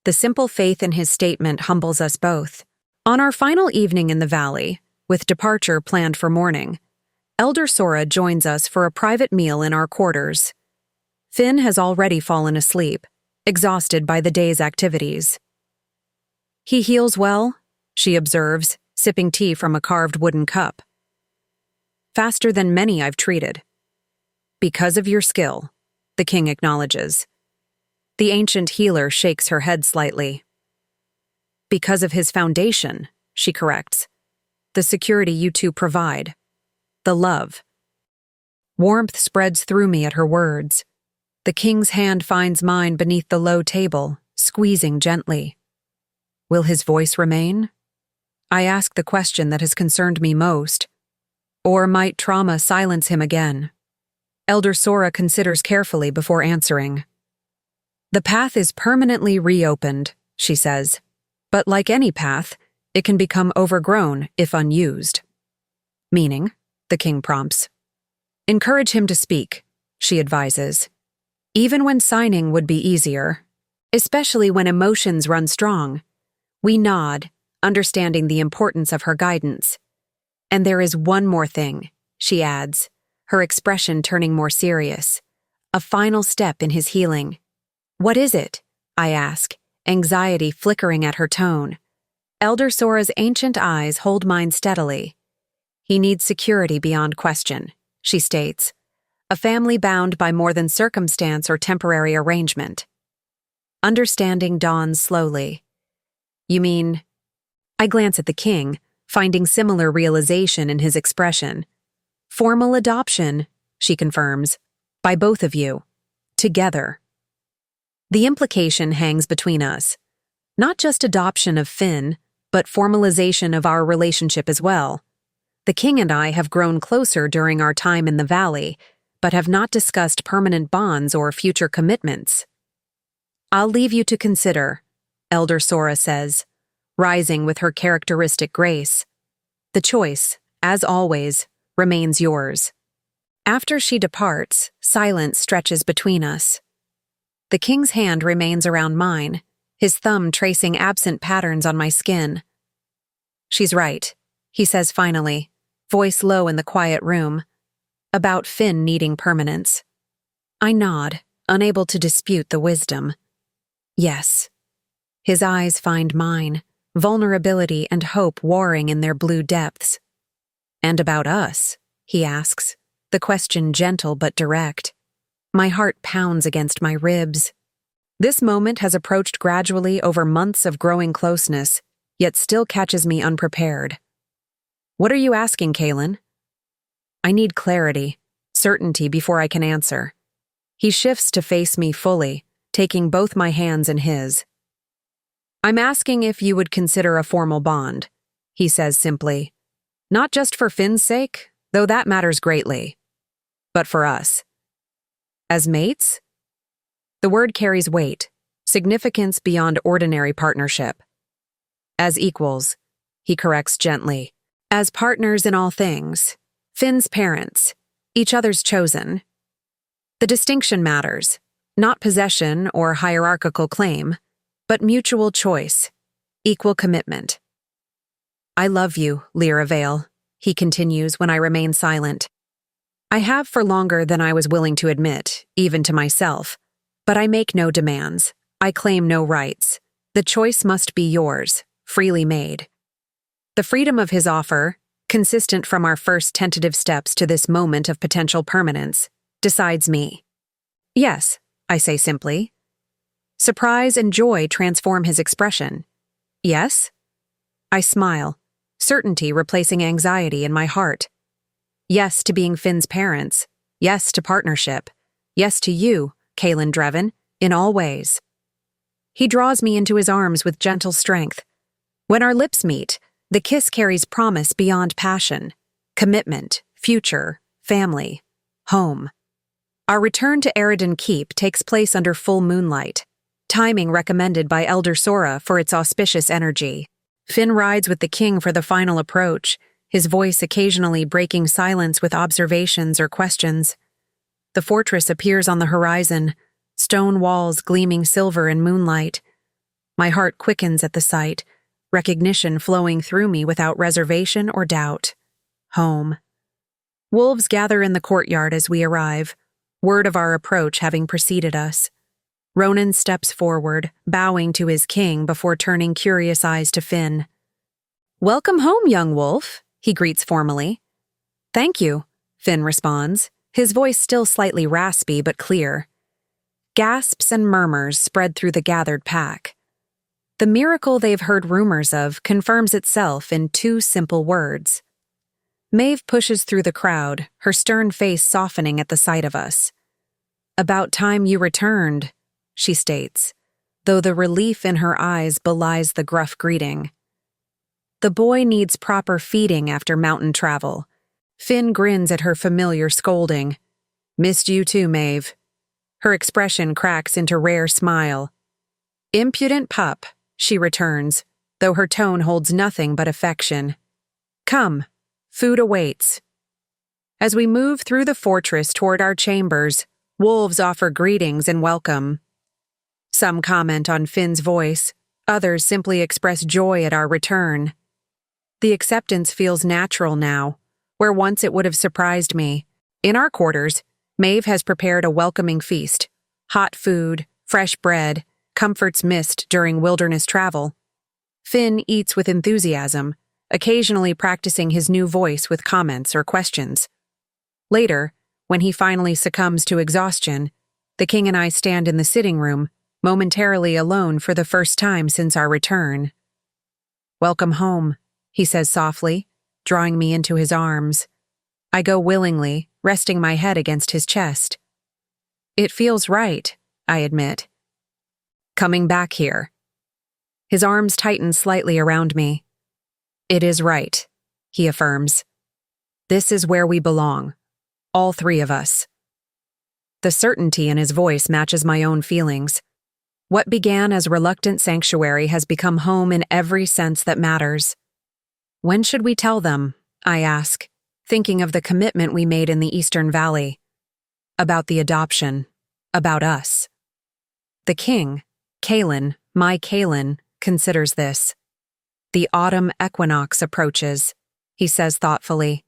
The simple faith in his statement humbles us both. On our final evening in the valley, with departure planned for morning, Elder Sora joins us for a private meal in our quarters. Finn has already fallen asleep, exhausted by the day's activities. He heals well, she observes, sipping tea from a carved wooden cup. Faster than many I've treated. Because of your skill, the king acknowledges. The ancient healer shakes her head slightly. Because of his foundation, she corrects. The security you two provide. The love. Warmth spreads through me at her words. The king's hand finds mine beneath the low table, squeezing gently. Will his voice remain? I ask the question that has concerned me most. Or might trauma silence him again? Elder Sora considers carefully before answering. The path is permanently reopened, she says. But like any path, it can become overgrown if unused. Meaning, the king prompts. Encourage him to speak, she advises. Even when signing would be easier, especially when emotions run strong. We nod, understanding the importance of her guidance. And there is one more thing, she adds, her expression turning more serious. A final step in his healing. What is it? I ask, anxiety flickering at her tone. Elder Sora's ancient eyes hold mine steadily. He needs security beyond question, she states. A family bound by more than circumstance or temporary arrangement. Understanding dawns slowly. You mean? I glance at the king, finding similar realization in his expression. Formal adoption, she confirms, by both of you. Together. The implication hangs between us. Not just adoption of Finn, but formalization of our relationship as well. The king and I have grown closer during our time in the valley, but have not discussed permanent bonds or future commitments. I'll leave you to consider, Elder Sora says, rising with her characteristic grace. The choice, as always, remains yours. After she departs, silence stretches between us. The king's hand remains around mine, his thumb tracing absent patterns on my skin. She's right, he says finally, voice low in the quiet room. About Finn needing permanence. I nod, unable to dispute the wisdom. Yes. His eyes find mine, vulnerability and hope warring in their blue depths. And about us, he asks, the question gentle but direct. My heart pounds against my ribs. This moment has approached gradually over months of growing closeness, yet still catches me unprepared. What are you asking, Caelan? I need clarity, certainty before I can answer. He shifts to face me fully, taking both my hands in his. I'm asking if you would consider a formal bond, he says simply. Not just for Finn's sake, though that matters greatly, but for us. As mates? The word carries weight, significance beyond ordinary partnership. As equals, he corrects gently. As partners in all things. Finn's parents, each other's chosen. The distinction matters, not possession or hierarchical claim, but mutual choice, equal commitment. I love you, Lira Vale, he continues when I remain silent. I have for longer than I was willing to admit, even to myself. But I make no demands. I claim no rights. The choice must be yours, freely made. The freedom of his offer, consistent from our first tentative steps to this moment of potential permanence, decides me. Yes, I say simply. Surprise and joy transform his expression. Yes? I smile, certainty replacing anxiety in my heart. Yes to being Finn's parents. Yes to partnership. Yes to you, Caelan Dreven, in all ways. He draws me into his arms with gentle strength. When our lips meet, the kiss carries promise beyond passion, commitment, future, family, home. Our return to Eredan Keep takes place under full moonlight, timing recommended by Elder Sora for its auspicious energy. Finn rides with the king for the final approach, his voice occasionally breaking silence with observations or questions. The fortress appears on the horizon, stone walls gleaming silver in moonlight. My heart quickens at the sight, recognition flowing through me without reservation or doubt. Home. Wolves gather in the courtyard as we arrive, word of our approach having preceded us. Ronan steps forward, bowing to his king before turning curious eyes to Finn. "Welcome home, young wolf," he greets formally. "Thank you," Finn responds, his voice still slightly raspy but clear. Gasps and murmurs spread through the gathered pack. The miracle they've heard rumors of confirms itself in two simple words. Maeve pushes through the crowd, her stern face softening at the sight of us. "About time you returned," she states, though the relief in her eyes belies the gruff greeting. The boy needs proper feeding after mountain travel. Finn grins at her familiar scolding. "Missed you too, Maeve." Her expression cracks into rare smile. "Impudent pup," she returns, though her tone holds nothing but affection. "Come, food awaits." As we move through the fortress toward our chambers, wolves offer greetings and welcome. Some comment on Finn's voice, others simply express joy at our return. The acceptance feels natural now, where once it would have surprised me. In our quarters, Maeve has prepared a welcoming feast. Hot food, fresh bread, comforts missed during wilderness travel. Finn eats with enthusiasm, occasionally practicing his new voice with comments or questions. Later, when he finally succumbs to exhaustion, the king and I stand in the sitting room, momentarily alone for the first time since our return. "Welcome home," he says softly, drawing me into his arms. I go willingly, resting my head against his chest. "It feels right," I admit. "Coming back here." His arms tighten slightly around me. "It is right," he affirms. "This is where we belong, all three of us." The certainty in his voice matches my own feelings. What began as reluctant sanctuary has become home in every sense that matters. "When should we tell them?" I ask, thinking of the commitment we made in the Eastern Valley. About the adoption. About us. The king, Caelan, my Caelan, considers this. "The autumn equinox approaches," he says thoughtfully.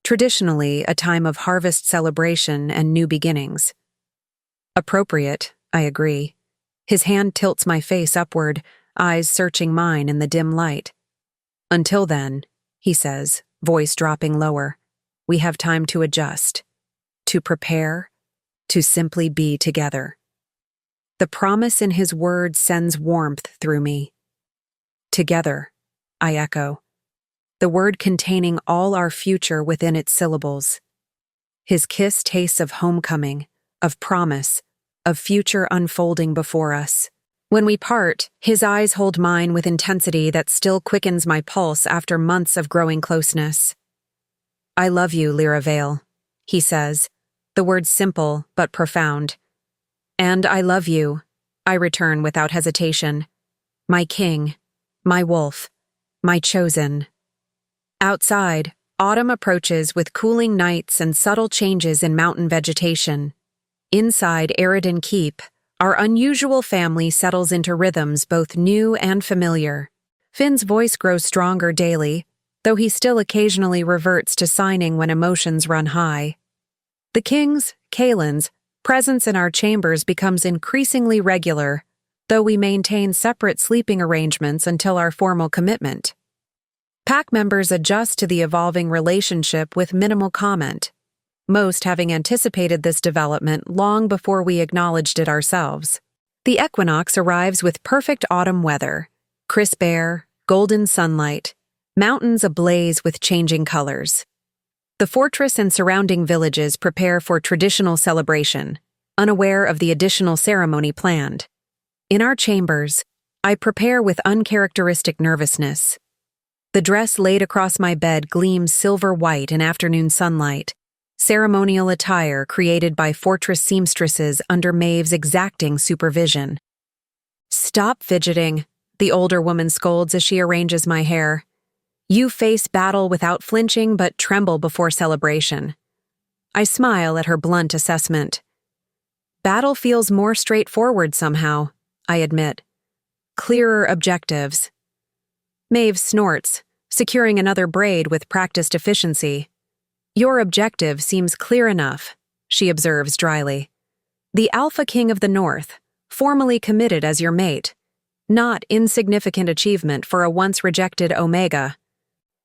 "Traditionally, a time of harvest celebration and new beginnings." Appropriate, I agree. His hand tilts my face upward, eyes searching mine in the dim light. "Until then," he says, voice dropping lower, "we have time to adjust, to prepare, to simply be together." The promise in his words sends warmth through me. "Together," I echo, the word containing all our future within its syllables. His kiss tastes of homecoming, of promise, of future unfolding before us. When we part, his eyes hold mine with intensity that still quickens my pulse after months of growing closeness. "I love you, Lira Vale," he says, the words simple but profound. "And I love you," I return without hesitation. "My king, my wolf, my chosen." Outside, autumn approaches with cooling nights and subtle changes in mountain vegetation. Inside Eredan Keep, our unusual family settles into rhythms both new and familiar. Finn's voice grows stronger daily, though he still occasionally reverts to signing when emotions run high. The king's, Caelan's, presence in our chambers becomes increasingly regular, though we maintain separate sleeping arrangements until our formal commitment. Pack members adjust to the evolving relationship with minimal comment, most having anticipated this development long before we acknowledged it ourselves. The equinox arrives with perfect autumn weather, crisp air, golden sunlight, mountains ablaze with changing colors. The fortress and surrounding villages prepare for traditional celebration, unaware of the additional ceremony planned. In our chambers, I prepare with uncharacteristic nervousness. The dress laid across my bed gleams silver white in afternoon sunlight, ceremonial attire created by fortress seamstresses under Maeve's exacting supervision. "Stop fidgeting," the older woman scolds as she arranges my hair. "You face battle without flinching but tremble before celebration." I smile at her blunt assessment. Battle feels more straightforward somehow, I admit. Clearer objectives. Maeve snorts, securing another braid with practiced efficiency. Your objective seems clear enough, she observes dryly. The Alpha King of the North, formally committed as your mate. Not insignificant achievement for a once-rejected Omega.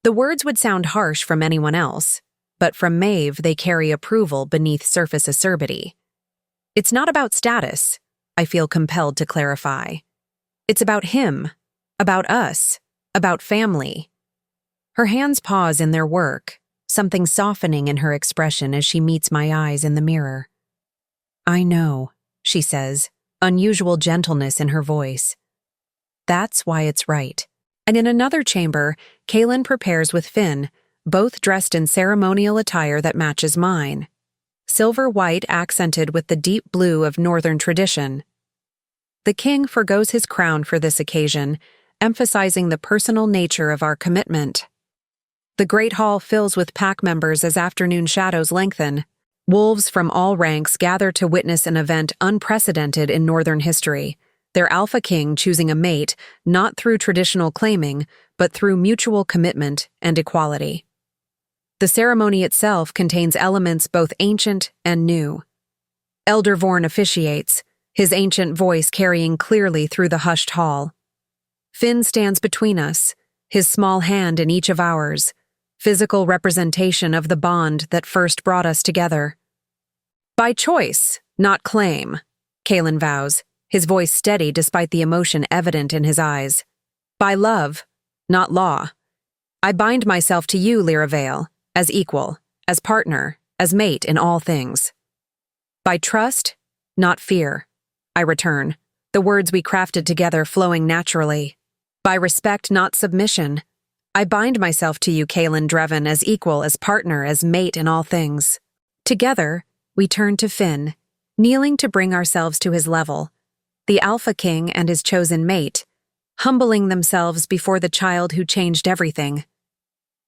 The words would sound harsh from anyone else, but from Maeve they carry approval beneath surface acerbity. It's not about status, I feel compelled to clarify. It's about him, about us, about family. Her hands pause in their work, something softening in her expression as she meets my eyes in the mirror. I know, she says, unusual gentleness in her voice. That's why it's right. And in another chamber, Caelan prepares with Finn, both dressed in ceremonial attire that matches mine. Silver-white accented with the deep blue of northern tradition. The king forgoes his crown for this occasion, emphasizing the personal nature of our commitment. The great hall fills with pack members as afternoon shadows lengthen. Wolves from all ranks gather to witness an event unprecedented in northern history, their Alpha King choosing a mate not through traditional claiming, but through mutual commitment and equality. The ceremony itself contains elements both ancient and new. Elder Vorn officiates, his ancient voice carrying clearly through the hushed hall. Finn stands between us, his small hand in each of ours, physical representation of the bond that first brought us together. By choice, not claim, Caelan vows, his voice steady despite the emotion evident in his eyes. By love, not law. I bind myself to you, Lira Vale, as equal, as partner, as mate in all things. By trust, not fear, I return, the words we crafted together flowing naturally. By respect, not submission, I bind myself to you, Caelan Dreven, as equal, as partner, as mate in all things. Together, we turn to Finn, kneeling to bring ourselves to his level, the Alpha King and his chosen mate, humbling themselves before the child who changed everything.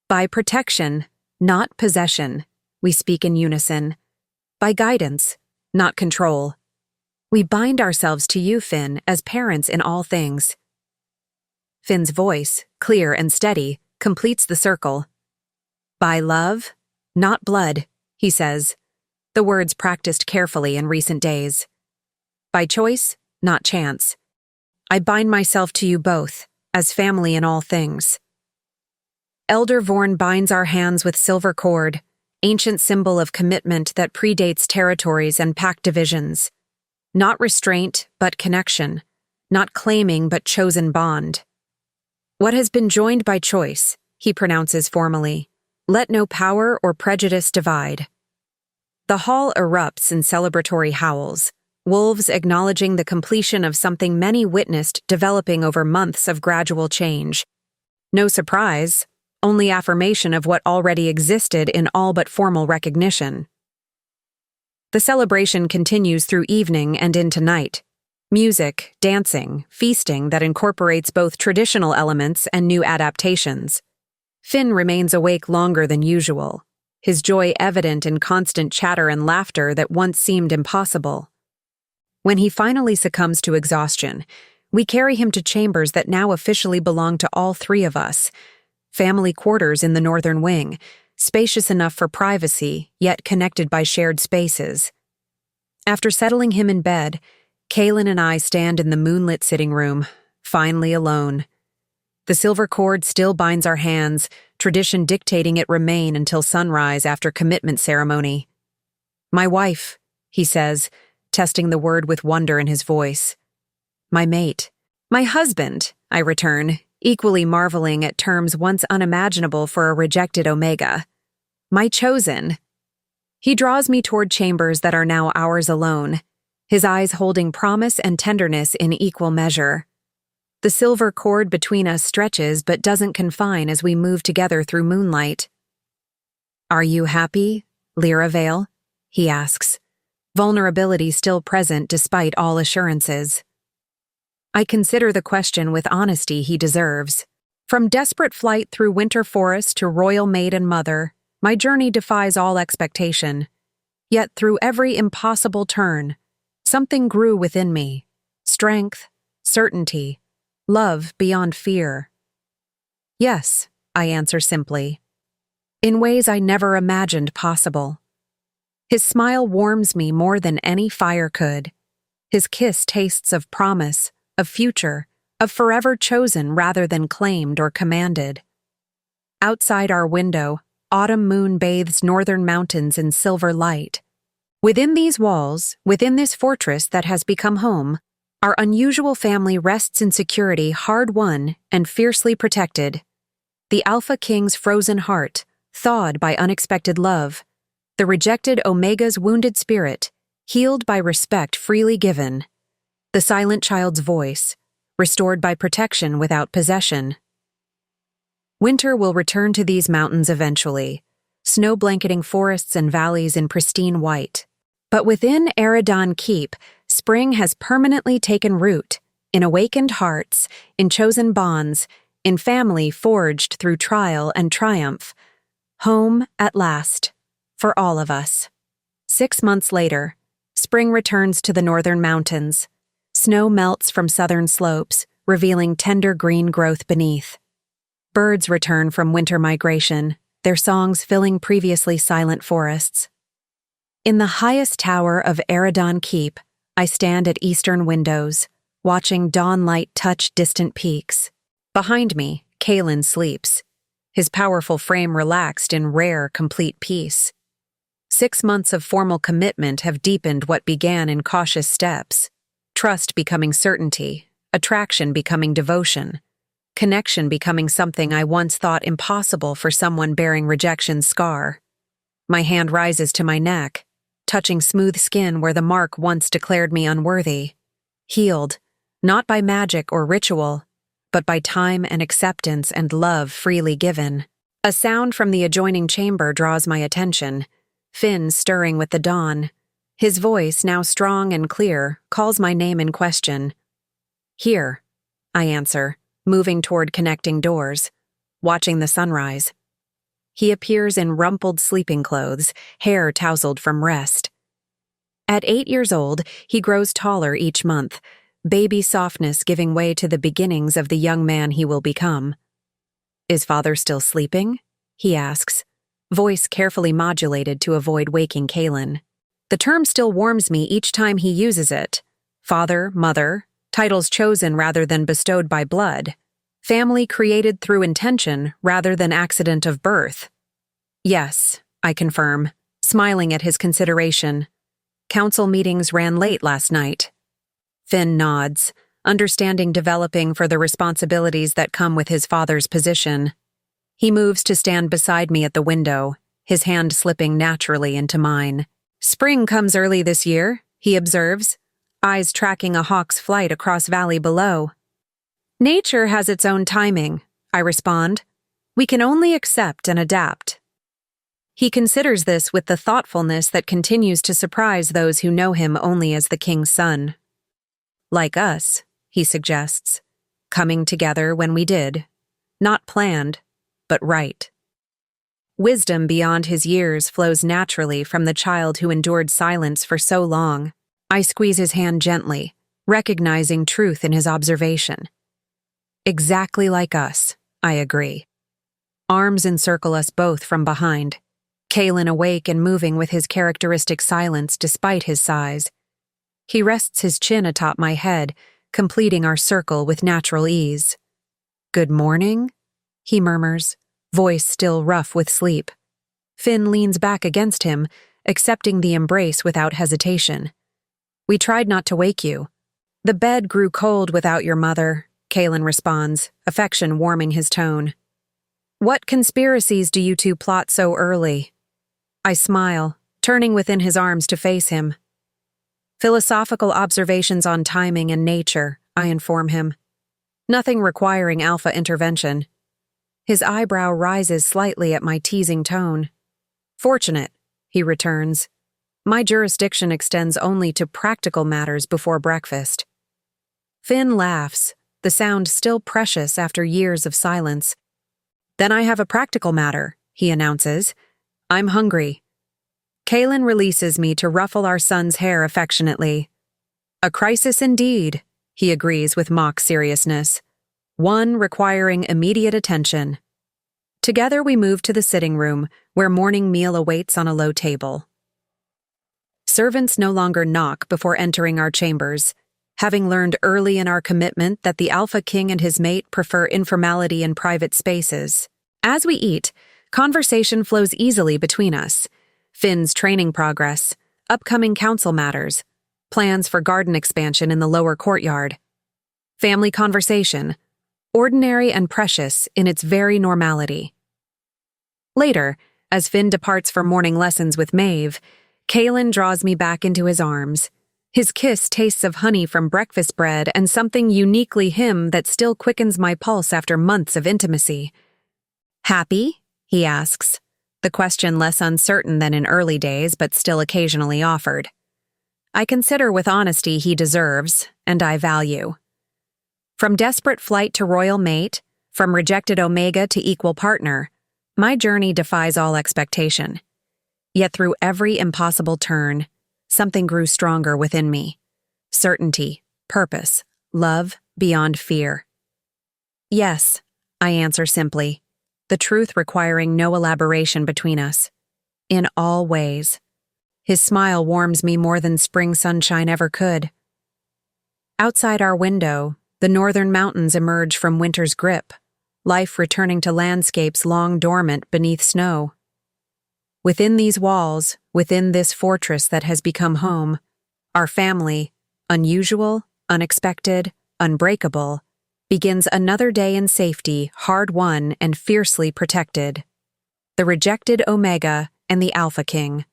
By protection, not possession, we speak in unison. By guidance, not control. We bind ourselves to you, Finn, as parents in all things. Finn's voice, clear and steady, completes the circle. By love, not blood, he says, the words practiced carefully in recent days. By choice, not chance. I bind myself to you both, as family in all things. Elder Vorn binds our hands with silver cord, ancient symbol of commitment that predates territories and pack divisions. Not restraint, but connection. Not claiming, but chosen bond. What has been joined by choice, he pronounces formally. Let no power or prejudice divide. The hall erupts in celebratory howls, wolves acknowledging the completion of something many witnessed developing over months of gradual change. No surprise, only affirmation of what already existed in all but formal recognition. The celebration continues through evening and into night. Music, dancing, feasting that incorporates both traditional elements and new adaptations. Finn remains awake longer than usual, his joy evident in constant chatter and laughter that once seemed impossible. When he finally succumbs to exhaustion, we carry him to chambers that now officially belong to all three of us. Family quarters in the northern wing, spacious enough for privacy, yet connected by shared spaces. After settling him in bed, Caelan and I stand in the moonlit sitting room, finally alone. The silver cord still binds our hands, tradition dictating it remain until sunrise after commitment ceremony. My wife, he says, testing the word with wonder in his voice. My mate. My husband, I return, equally marveling at terms once unimaginable for a rejected Omega. My chosen. He draws me toward chambers that are now ours alone, his eyes holding promise and tenderness in equal measure. The silver cord between us stretches but doesn't confine as we move together through moonlight. Are you happy, Lira Vale? He asks, vulnerability still present despite all assurances. I consider the question with honesty he deserves. From desperate flight through winter forest to royal maid and mother, my journey defies all expectation, Yet through every impossible turn, something grew within me. Strength, certainty, love beyond fear. Yes, I answer simply. In ways I never imagined possible. His smile warms me more than any fire could. His kiss tastes of promise, of future, of forever chosen rather than claimed or commanded. Outside our window, autumn moon bathes northern mountains in silver light. Within these walls, within this fortress that has become home, our unusual family rests in security hard-won and fiercely protected. The Alpha King's frozen heart, thawed by unexpected love. The rejected Omega's wounded spirit, healed by respect freely given. The silent child's voice, restored by protection without possession. Winter will return to these mountains eventually, snow-blanketing forests and valleys in pristine white. But within Eredan Keep, spring has permanently taken root, in awakened hearts, in chosen bonds, in family forged through trial and triumph. Home at last, for all of us. 6 months later, spring returns to the northern mountains. Snow melts from southern slopes, revealing tender green growth beneath. Birds return from winter migration, their songs filling previously silent forests. In the highest tower of Eredan Keep, I stand at eastern windows, watching dawn light touch distant peaks. Behind me, Caelan sleeps, his powerful frame relaxed in rare, complete peace. 6 months of formal commitment have deepened what began in cautious steps. Trust becoming certainty, attraction becoming devotion, connection becoming something I once thought impossible for someone bearing rejection's scar. My hand rises to my neck, touching smooth skin where the mark once declared me unworthy. Healed, not by magic or ritual, but by time and acceptance and love freely given. A sound from the adjoining chamber draws my attention, Finn stirring with the dawn. His voice, now strong and clear, calls my name in question. Here, I answer, moving toward connecting doors, watching the sunrise. He appears in rumpled sleeping clothes, hair tousled from rest. At 8 years old, he grows taller each month, baby softness giving way to the beginnings of the young man he will become. Is father still sleeping? He asks, voice carefully modulated to avoid waking Caelan. The term still warms me each time he uses it. Father, mother, titles chosen rather than bestowed by blood. Family created through intention rather than accident of birth. Yes, I confirm, smiling at his consideration. Council meetings ran late last night. Finn nods, understanding developing for the responsibilities that come with his father's position. He moves to stand beside me at the window, his hand slipping naturally into mine. Spring comes early this year, he observes, eyes tracking a hawk's flight across valley below. Nature has its own timing, I respond. We can only accept and adapt. He considers this with the thoughtfulness that continues to surprise those who know him only as the king's son. Like us, he suggests, coming together when we did, not planned, but right. Wisdom beyond his years flows naturally from the child who endured silence for so long. I squeeze his hand gently, recognizing truth in his observation. Exactly like us, I agree. Arms encircle us both from behind. Caelan awake and moving with his characteristic silence despite his size. He rests his chin atop my head, completing our circle with natural ease. Good morning, he murmurs, voice still rough with sleep. Finn leans back against him, accepting the embrace without hesitation. We tried not to wake you. The bed grew cold without your mother, Caelan responds, affection warming his tone. What conspiracies do you two plot so early? I smile, turning within his arms to face him. Philosophical observations on timing and nature, I inform him. Nothing requiring alpha intervention. His eyebrow rises slightly at my teasing tone. Fortunate, he returns. My jurisdiction extends only to practical matters before breakfast. Finn laughs, the sound still precious after years of silence. Then I have a practical matter, he announces. I'm hungry. Caelan releases me to ruffle our son's hair affectionately. A crisis indeed, he agrees with mock seriousness. One requiring immediate attention. Together we move to the sitting room, where morning meal awaits on a low table. Servants no longer knock before entering our chambers, having learned early in our commitment that the Alpha King and his mate prefer informality in private spaces. As we eat, conversation flows easily between us. Finn's training progress, upcoming council matters, plans for garden expansion in the lower courtyard. Family conversation, ordinary and precious in its very normality. Later, as Finn departs for morning lessons with Maeve, Caelan draws me back into his arms. His kiss tastes of honey from breakfast bread and something uniquely him that still quickens my pulse after months of intimacy. Happy? He asks, the question less uncertain than in early days but still occasionally offered. I consider with honesty he deserves, and I value. From desperate flight to royal mate, from rejected Omega to equal partner, my journey defies all expectation. Yet through every impossible turn, something grew stronger within me. Certainty, purpose, love beyond fear. Yes, I answer simply, the truth requiring no elaboration between us. In all ways. His smile warms me more than spring sunshine ever could. Outside our window, the northern mountains emerge from winter's grip, life returning to landscapes long dormant beneath snow. Within these walls, within this fortress that has become home, our family, unusual, unexpected, unbreakable, begins another day in safety, hard-won and fiercely protected. The rejected Omega and the Alpha King.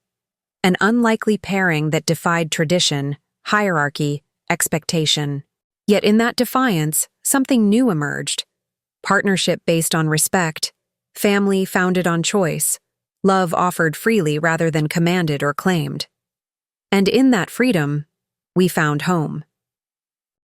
An unlikely pairing that defied tradition, hierarchy, expectation. Yet in that defiance, something new emerged. Partnership based on respect, family founded on choice, love offered freely rather than commanded or claimed. And in that freedom, we found home.